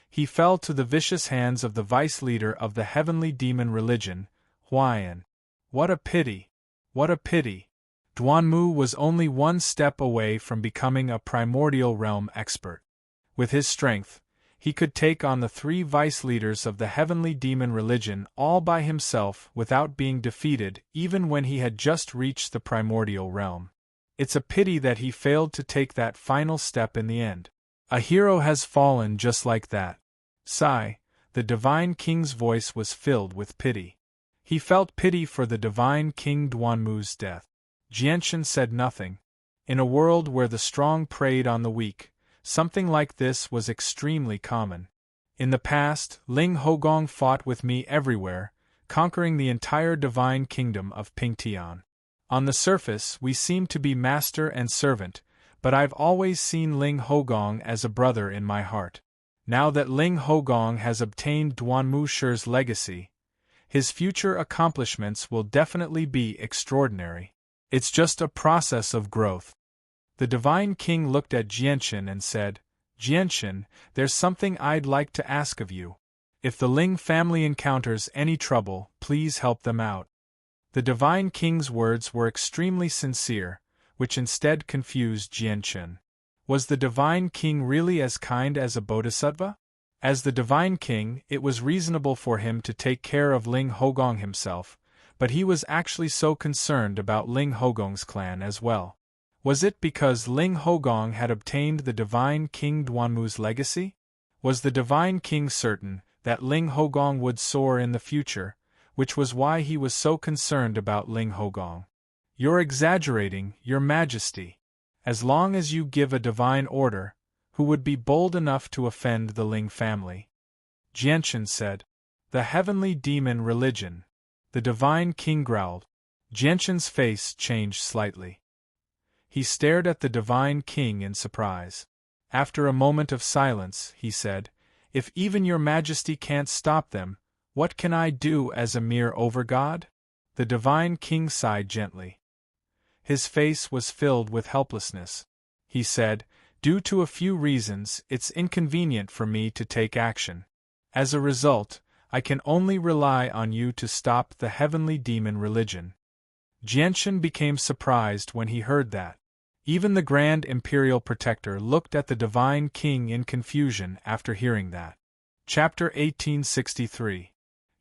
he fell to the vicious hands of the vice leader of the heavenly demon religion, Huayan. What a pity! What a pity! Duanmu was only one step away from becoming a primordial realm expert. With his strength, he could take on the 3 vice leaders of the heavenly demon religion all by himself without being defeated even when he had just reached the primordial realm. It's a pity that he failed to take that final step in the end. A hero has fallen just like that. Sigh, the Divine King's voice was filled with pity. He felt pity for the Divine King Duanmu's death. Jianshan said nothing. In a world where the strong preyed on the weak, something like this was extremely common. In the past, Ling Hogong fought with me everywhere, conquering the entire divine kingdom of Pingtian. On the surface, we seem to be master and servant, but I've always seen Ling Hogong as a brother in my heart. Now that Ling Hogong has obtained Duanmu Shi's legacy, his future accomplishments will definitely be extraordinary. It's just a process of growth. The Divine King looked at Jianshan and said, Jianshan, there's something I'd like to ask of you. If the Ling family encounters any trouble, please help them out. The Divine King's words were extremely sincere, which instead confused Jianshan. Was the Divine King really as kind as a bodhisattva? As the Divine King, it was reasonable for him to take care of Ling Hogong himself, but he was actually so concerned about Ling Hogong's clan as well. Was it because Ling Hogong had obtained the Divine King Duanmu's legacy? Was the Divine King certain that Ling Hogong would soar in the future, which was why he was so concerned about Ling Hogong? You're exaggerating, Your Majesty. As long as you give a divine order, who would be bold enough to offend the Ling family? Jianshan said. The heavenly demon religion. The Divine King growled. Jianshan's face changed slightly. He stared at the Divine King in surprise. After a moment of silence, he said, If even Your Majesty can't stop them, what can I do as a mere overgod? The Divine King sighed gently. His face was filled with helplessness. He said, Due to a few reasons, it's inconvenient for me to take action. As a result, I can only rely on you to stop the heavenly demon religion. Jianshan became surprised when he heard that. Even the Grand Imperial Protector looked at the Divine King in confusion after hearing that. Chapter 1863.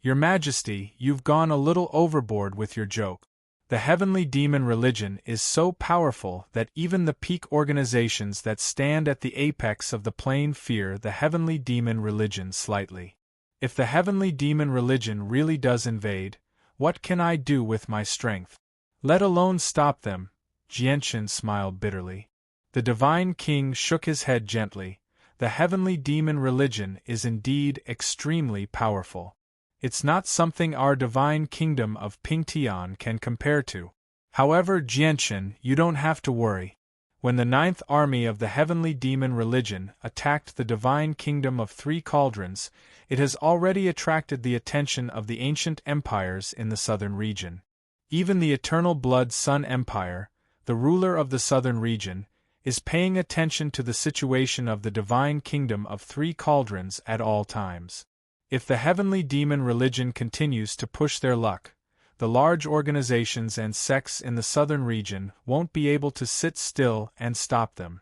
Your Majesty, you've gone a little overboard with your joke. The heavenly demon religion is so powerful that even the peak organizations that stand at the apex of the plane fear the heavenly demon religion slightly. If the heavenly demon religion really does invade, what can I do with my strength? Let alone stop them. Jianshan smiled bitterly. The Divine King shook his head gently. The heavenly demon religion is indeed extremely powerful. It's not something our divine kingdom of Pingtian can compare to. However, Jianshan, you don't have to worry. When the 9th army of the heavenly demon religion attacked the divine kingdom of 3 cauldrons, it has already attracted the attention of the ancient empires in the southern region. Even the Eternal Blood Sun Empire, the ruler of the southern region, is paying attention to the situation of the divine kingdom of 3 cauldrons at all times. If the heavenly demon religion continues to push their luck, the large organizations and sects in the southern region won't be able to sit still and stop them.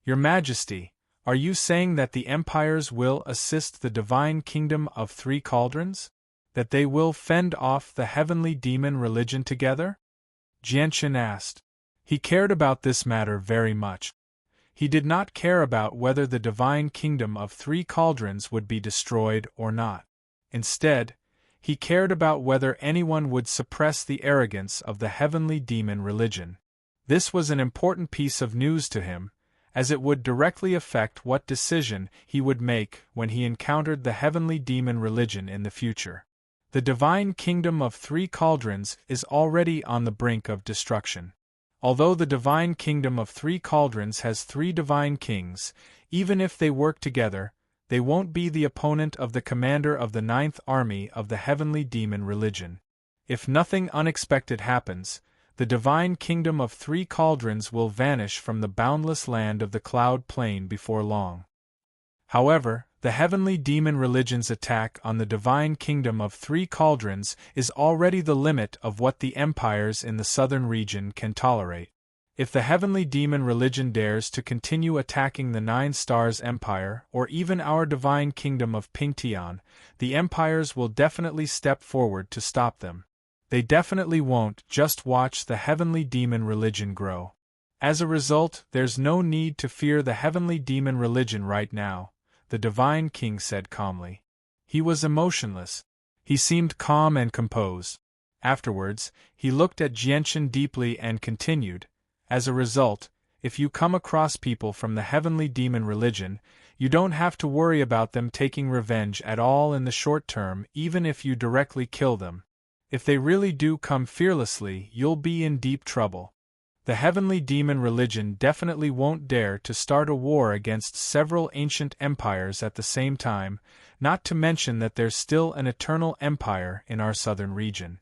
Your Majesty, are you saying that the empires will assist the divine kingdom of 3 cauldrons? That they will fend off the heavenly demon religion together? Jianshan asked. He cared about this matter very much. He did not care about whether the divine kingdom of 3 cauldrons would be destroyed or not. Instead, he cared about whether anyone would suppress the arrogance of the heavenly demon religion. This was an important piece of news to him, as it would directly affect what decision he would make when he encountered the heavenly demon religion in the future. The divine kingdom of 3 cauldrons is already on the brink of destruction. Although the divine kingdom of 3 cauldrons has 3 divine kings, even if they work together, they won't be the opponent of the commander of the 9th army of the heavenly demon religion. If nothing unexpected happens, the divine kingdom of 3 cauldrons will vanish from the boundless land of the cloud plain before long. However, the heavenly demon religion's attack on the divine kingdom of 3 cauldrons is already the limit of what the empires in the southern region can tolerate. If the heavenly demon religion dares to continue attacking the 9 Stars Empire or even our divine kingdom of Pingtian, the empires will definitely step forward to stop them. They definitely won't just watch the heavenly demon religion grow. As a result, there's no need to fear the heavenly demon religion right now, the divine king said calmly. He was emotionless. He seemed calm and composed. Afterwards, he looked at Jianchen deeply and continued, as a result, if you come across people from the heavenly demon religion, you don't have to worry about them taking revenge at all in the short term, even if you directly kill them. If they really do come fearlessly, you'll be in deep trouble. The heavenly demon religion definitely won't dare to start a war against several ancient empires at the same time, not to mention that there's still an eternal empire in our southern region.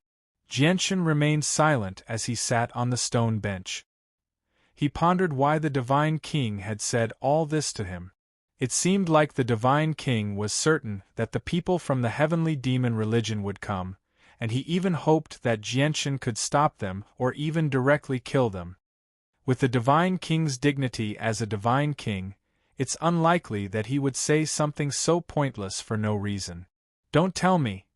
Jianchen remained silent as he sat on the stone bench. He pondered why the divine king had said all this to him. It seemed like the divine king was certain that the people from the heavenly demon religion would come, and he even hoped that Jianchen could stop them or even directly kill them. With the divine king's dignity as a divine king, it's unlikely that he would say something so pointless for no reason. Don't tell me.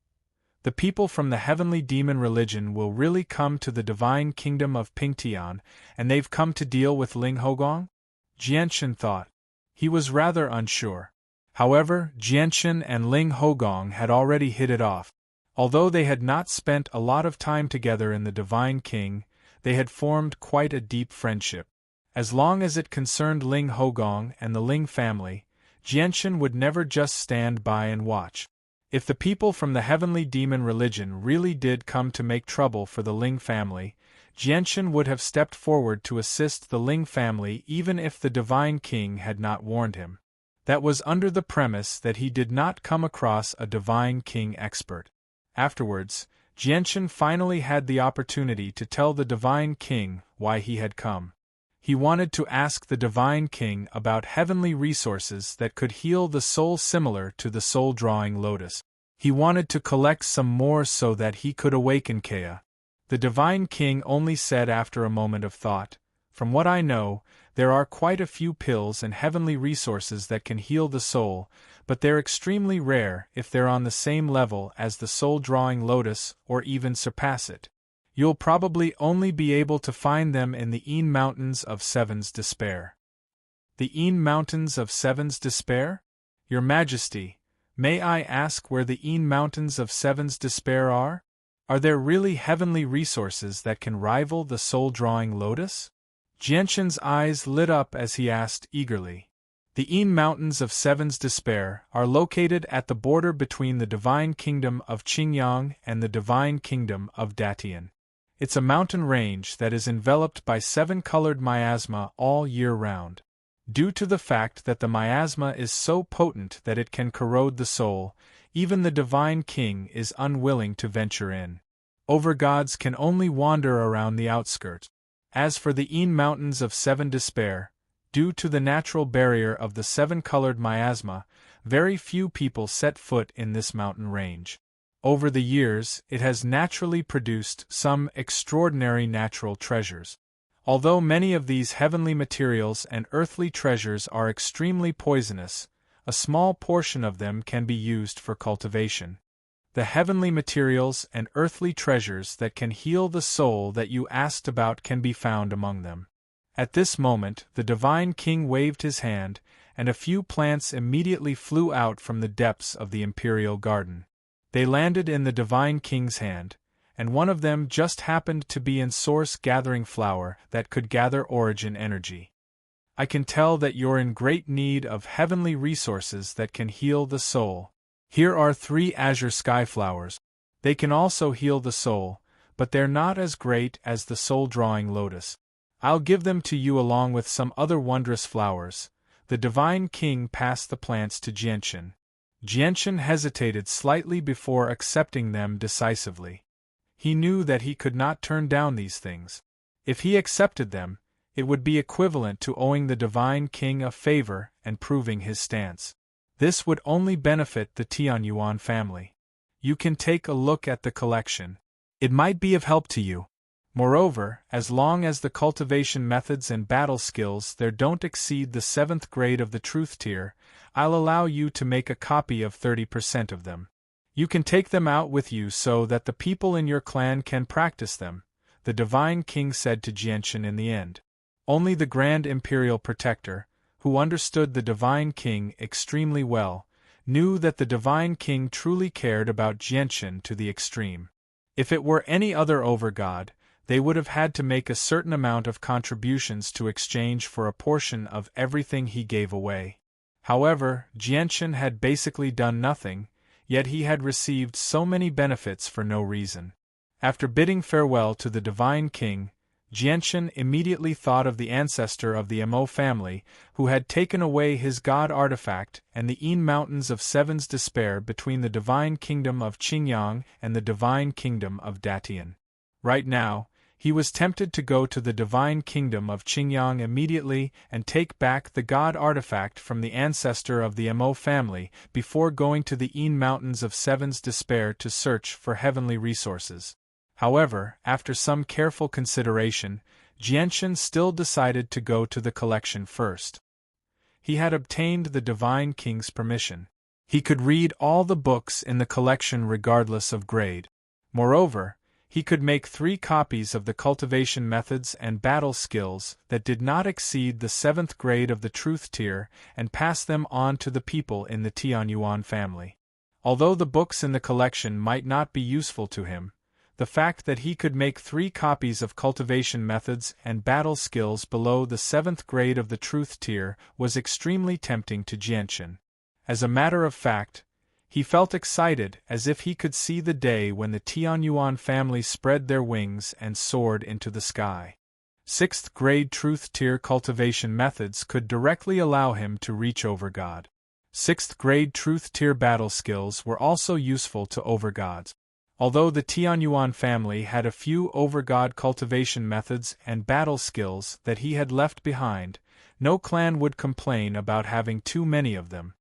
The people from the heavenly demon religion will really come to the divine kingdom of Pingtian, and they've come to deal with Ling Hogong? Jianchen thought. He was rather unsure. However, Jianchen and Ling Hogong had already hit it off. Although they had not spent a lot of time together in the Divine King, they had formed quite a deep friendship. As long as it concerned Ling Hogong and the Ling family, Jianchen would never just stand by and watch. If the people from the heavenly demon religion really did come to make trouble for the Ling family, Jianchen would have stepped forward to assist the Ling family even if the Divine King had not warned him. That was under the premise that he did not come across a Divine King expert. Afterwards, Jianchen finally had the opportunity to tell the Divine King why he had come. He wanted to ask the Divine King about heavenly resources that could heal the soul similar to the soul-drawing lotus. He wanted to collect some more so that he could awaken Kea. The Divine King only said after a moment of thought, "From what I know, there are quite a few pills and heavenly resources that can heal the soul, but they're extremely rare if they're on the same level as the soul-drawing lotus or even surpass it. You'll probably only be able to find them in the Een Mountains of Seven's Despair." The Een Mountains of Seven's Despair? Your Majesty, may I ask where the Een Mountains of Seven's Despair are? Are there really heavenly resources that can rival the soul-drawing lotus? Jianchen's eyes lit up as he asked eagerly. The Een Mountains of Seven's Despair are located at the border between the Divine Kingdom of Qingyang and the Divine Kingdom of Datian. It's a mountain range that is enveloped by 7-colored miasma all year round. Due to the fact that the miasma is so potent that it can corrode the soul, even the Divine King is unwilling to venture in. Overgods can only wander around the outskirts. As for the Een Mountains of Seven Despair, due to the natural barrier of the 7-colored miasma, very few people set foot in this mountain range. Over the years, it has naturally produced some extraordinary natural treasures. Although many of these heavenly materials and earthly treasures are extremely poisonous, a small portion of them can be used for cultivation. The heavenly materials and earthly treasures that can heal the soul that you asked about can be found among them. At this moment, the Divine King waved his hand, and a few plants immediately flew out from the depths of the imperial garden. They landed in the Divine King's hand, and one of them just happened to be in Source Gathering Flower that could gather origin energy. I can tell that you're in great need of heavenly resources that can heal the soul. Here are 3 azure sky flowers. They can also heal the soul, but they're not as great as the soul-drawing lotus. I'll give them to you along with some other wondrous flowers. The Divine King passed the plants to Jianchen. Jianchen hesitated slightly before accepting them decisively. He knew that he could not turn down these things. If he accepted them, it would be equivalent to owing the Divine King a favor and proving his stance. This would only benefit the Tianyuan family. You can take a look at the collection. It might be of help to you. Moreover, as long as the cultivation methods and battle skills there don't exceed the 7th grade of the Truth tier, I'll allow you to make a copy of 30% of them. You can take them out with you so that the people in your clan can practice them, the Divine King said to Jianshan in the end. Only the Grand Imperial Protector, who understood the Divine King extremely well, knew that the Divine King truly cared about Jianshan to the extreme. If it were any other overgod, they would have had to make a certain amount of contributions to exchange for a portion of everything he gave away. However, Jianshan had basically done nothing, yet he had received so many benefits for no reason. After bidding farewell to the Divine King, Jianshan immediately thought of the ancestor of the Mo family who had taken away his god artifact and the Yin Mountains of Seven's Despair between the Divine Kingdom of Qingyang and the Divine Kingdom of Datian. Right now, he was tempted to go to the Divine Kingdom of Qingyang immediately and take back the god artifact from the ancestor of the Mo family before going to the Yin Mountains of Seven's Despair to search for heavenly resources. However, after some careful consideration, Jianshan still decided to go to the collection first. He had obtained the Divine King's permission. He could read all the books in the collection regardless of grade. Moreover, he could make 3 copies of the cultivation methods and battle skills that did not exceed the 7th grade of the Truth tier and pass them on to the people in the Tianyuan family. Although the books in the collection might not be useful to him, the fact that he could make 3 copies of cultivation methods and battle skills below the 7th grade of the Truth tier was extremely tempting to Jianshan. As a matter of fact, he felt excited as if he could see the day when the Tianyuan family spread their wings and soared into the sky. 6th grade Truth tier cultivation methods could directly allow him to reach Overgod. 6th grade Truth tier battle skills were also useful to Overgods. Although the Tianyuan family had a few Overgod cultivation methods and battle skills that he had left behind, no clan would complain about having too many of them.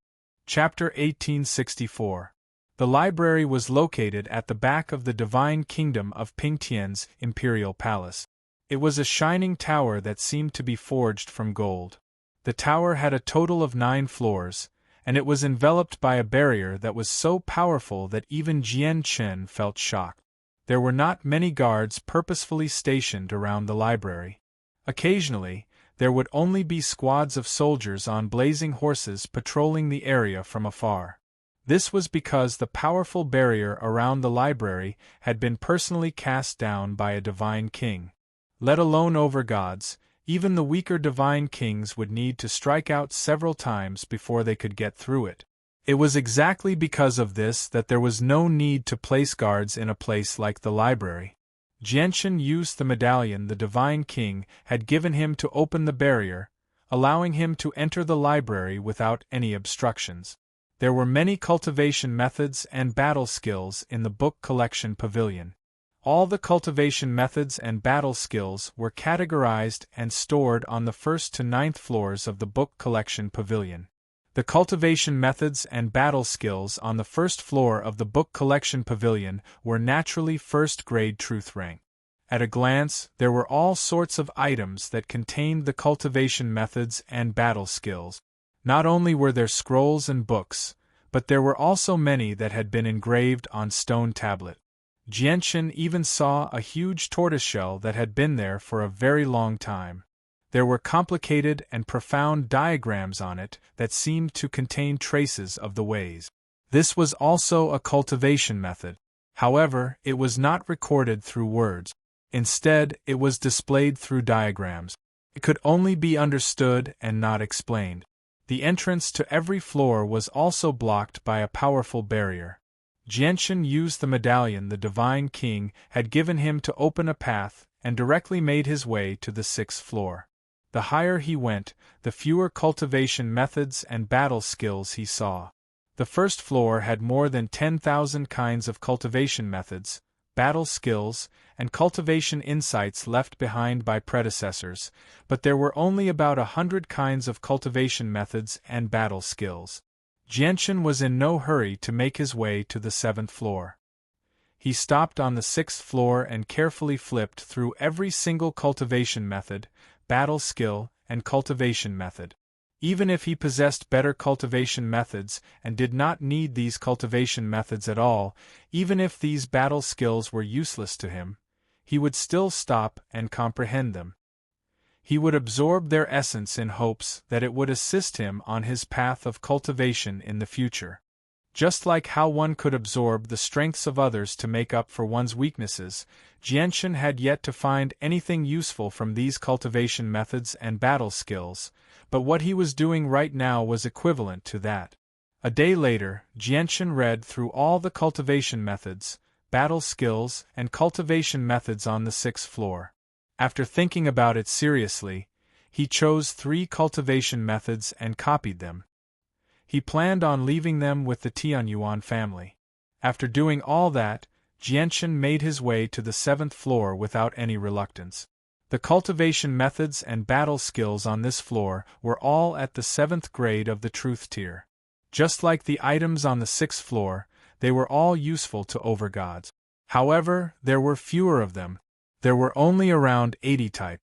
Chapter 1864. The library was located at the back of the Divine Kingdom of Pingtian's Imperial Palace. It was a shining tower that seemed to be forged from gold. The tower had a total of 9 floors, and it was enveloped by a barrier that was so powerful that even Jianshan felt shocked. There were not many guards purposefully stationed around the library. Occasionally, there would only be squads of soldiers on blazing horses patrolling the area from afar. This was because the powerful barrier around the library had been personally cast down by a Divine King. Let alone overgods, even the weaker Divine Kings would need to strike out several times before they could get through it. It was exactly because of this that there was no need to place guards in a place like the library. Jianshan used the medallion the Divine King had given him to open the barrier, allowing him to enter the library without any obstructions. There were many cultivation methods and battle skills in the book collection pavilion. All the cultivation methods and battle skills were categorized and stored on the 1st to 9th floors of the book collection pavilion. The cultivation methods and battle skills on the 1st floor of the book collection pavilion were naturally 1st grade truth rank. At a glance, there were all sorts of items that contained the cultivation methods and battle skills. Not only were there scrolls and books, but there were also many that had been engraved on stone tablet. Jianshan even saw a huge tortoiseshell that had been there for a very long time. There were complicated and profound diagrams on it that seemed to contain traces of the ways. This was also a cultivation method. However, it was not recorded through words. Instead, it was displayed through diagrams. It could only be understood and not explained. The entrance to every floor was also blocked by a powerful barrier. Jianshan used the medallion the Divine King had given him to open a path and directly made his way to the 6th floor. The higher he went, the fewer cultivation methods and battle skills he saw. The 1st floor had more than 10,000 kinds of cultivation methods, battle skills, and cultivation insights left behind by predecessors, but there were only about 100 kinds of cultivation methods and battle skills. Jianchen was in no hurry to make his way to the 7th floor. He stopped on the 6th floor and carefully flipped through every single cultivation method, battle skill, and cultivation method. Even if he possessed better cultivation methods and did not need these cultivation methods at all, even if these battle skills were useless to him, he would still stop and comprehend them. He would absorb their essence in hopes that it would assist him on his path of cultivation in the future. Just like how one could absorb the strengths of others to make up for one's weaknesses, Jianchen had yet to find anything useful from these cultivation methods and battle skills, but what he was doing right now was equivalent to that. A day later, Jianchen read through all the cultivation methods, battle skills, and cultivation methods on the 6th floor. After thinking about it seriously, he chose 3 cultivation methods and copied them. He planned on leaving them with the Tianyuan family. After doing all that, Jianchen made his way to the 7th floor without any reluctance. The cultivation methods and battle skills on this floor were all at the 7th grade of the truth tier. Just like the items on the 6th floor, they were all useful to overgods. However, there were fewer of them. There were only around 80 type.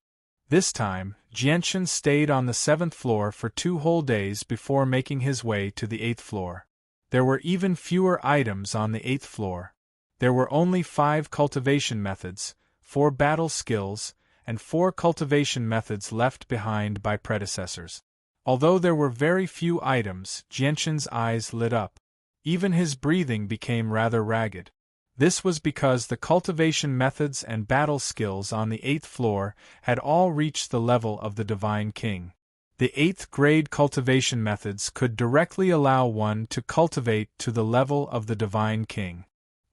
This time, Jianchen stayed on the 7th floor for 2 whole days before making his way to the 8th floor. There were even fewer items on the 8th floor. There were only 5 cultivation methods, 4 battle skills, and 4 cultivation methods left behind by predecessors. Although there were very few items, Jianchen's eyes lit up. Even his breathing became rather ragged. This was because the cultivation methods and battle skills on the 8th floor had all reached the level of the Divine King. The 8th grade cultivation methods could directly allow one to cultivate to the level of the Divine King.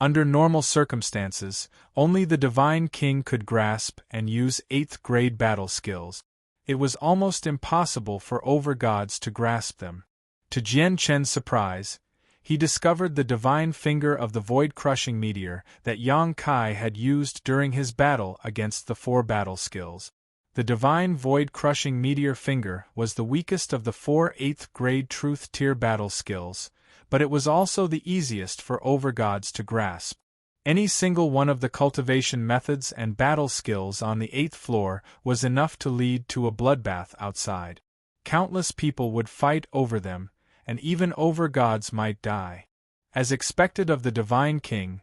Under normal circumstances, only the Divine King could grasp and use 8th grade battle skills. It was almost impossible for overgods to grasp them. To Jianchen's surprise, he discovered the divine finger of the void-crushing meteor that Yang Kai had used during his battle against the 4 battle skills. The divine void-crushing meteor finger was the weakest of the 4 8th grade truth tier battle skills, but it was also the easiest for overgods to grasp. Any single one of the cultivation methods and battle skills on the 8th floor was enough to lead to a bloodbath outside. Countless people would fight over them, and even overgods might die. As expected of the Divine King,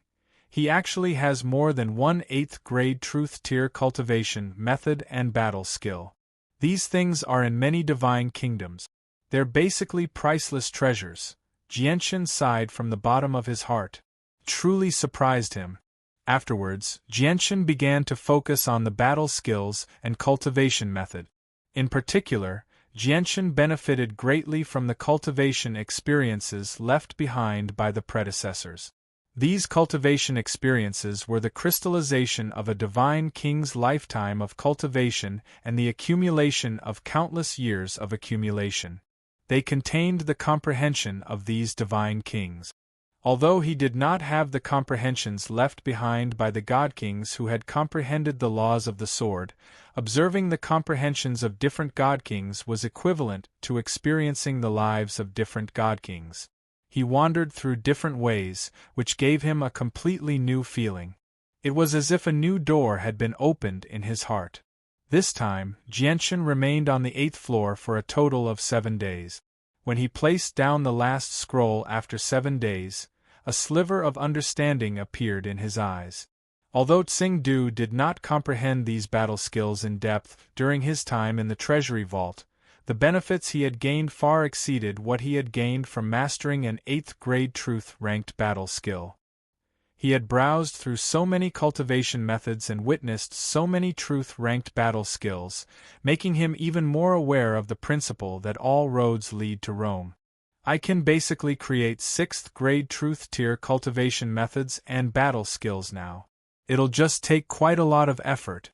he actually has more than 1 8th grade truth tier cultivation method and battle skill. These things are in many divine kingdoms. They're basically priceless treasures. Jianchen sighed from the bottom of his heart. Truly surprised him. Afterwards, Jianchen began to focus on the battle skills and cultivation method. In particular, Jianchen benefited greatly from the cultivation experiences left behind by the predecessors. These cultivation experiences were the crystallization of a divine king's lifetime of cultivation and the accumulation of countless years of accumulation. They contained the comprehension of these divine kings. Although he did not have the comprehensions left behind by the god-kings who had comprehended the laws of the sword, observing the comprehensions of different god-kings was equivalent to experiencing the lives of different god-kings. He wandered through different ways, which gave him a completely new feeling. It was as if a new door had been opened in his heart. This time, Jianchen remained on the 8th floor for a total of 7 days. When he placed down the last scroll after 7 days, a sliver of understanding appeared in his eyes. Although Tsingdu did not comprehend these battle skills in depth during his time in the treasury vault, the benefits he had gained far exceeded what he had gained from mastering an 8th grade truth-ranked battle skill. He had browsed through so many cultivation methods and witnessed so many truth-ranked battle skills, making him even more aware of the principle that all roads lead to Rome. I can basically create 6th grade truth tier cultivation methods and battle skills now. It'll just take quite a lot of effort.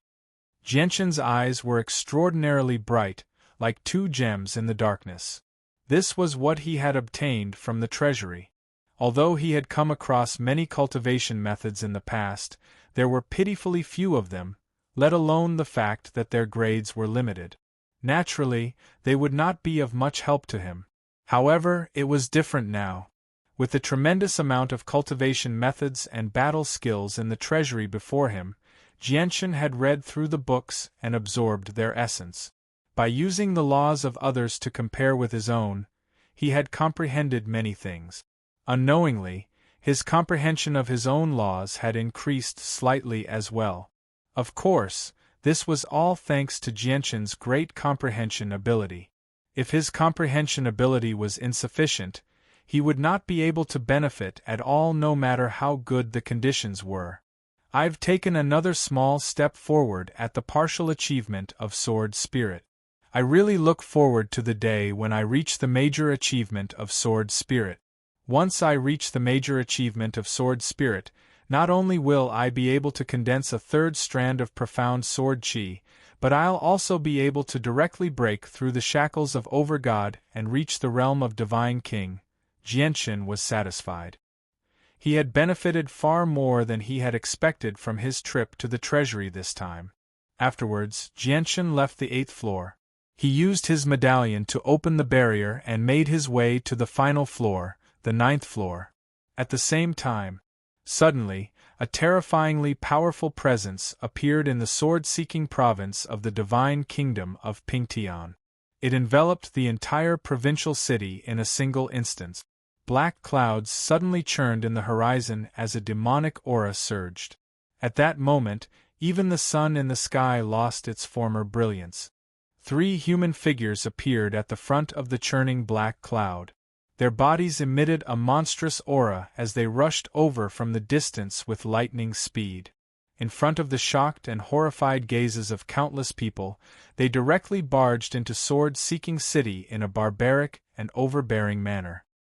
Jianchen's eyes were extraordinarily bright, like 2 gems in the darkness. This was what he had obtained from the treasury. Although he had come across many cultivation methods in the past, there were pitifully few of them, let alone the fact that their grades were limited. Naturally, they would not be of much help to him. However, it was different now. With the tremendous amount of cultivation methods and battle skills in the treasury before him, Jianchen had read through the books and absorbed their essence. By using the laws of others to compare with his own, he had comprehended many things. Unknowingly, his comprehension of his own laws had increased slightly as well. Of course, this was all thanks to Jianchen's great comprehension ability. If his comprehension ability was insufficient, he would not be able to benefit at all no matter how good the conditions were. I've taken another small step forward at the partial achievement of Sword Spirit. I really look forward to the day when I reach the major achievement of Sword Spirit. Once I reach the major achievement of Sword Spirit, not only will I be able to condense a third strand of profound sword chi, but I'll also be able to directly break through the shackles of Overgod and reach the realm of Divine King. Jianchen was satisfied. He had benefited far more than he had expected from his trip to the treasury this time. Afterwards, Jianchen left the 8th floor. He used his medallion to open the barrier and made his way to the final floor, the 9th floor. At the same time, suddenly, a terrifyingly powerful presence appeared in the sword-seeking province of the Divine Kingdom of Pingtian. It enveloped the entire provincial city in a single instant. Black clouds suddenly churned in the horizon as a demonic aura surged. At that moment, even the sun in the sky lost its former brilliance. 3 human figures appeared at the front of the churning black cloud. Their bodies emitted a monstrous aura as they rushed over from the distance with lightning speed. In front of the shocked and horrified gazes of countless people, they directly barged into sword-seeking city in a barbaric and overbearing manner.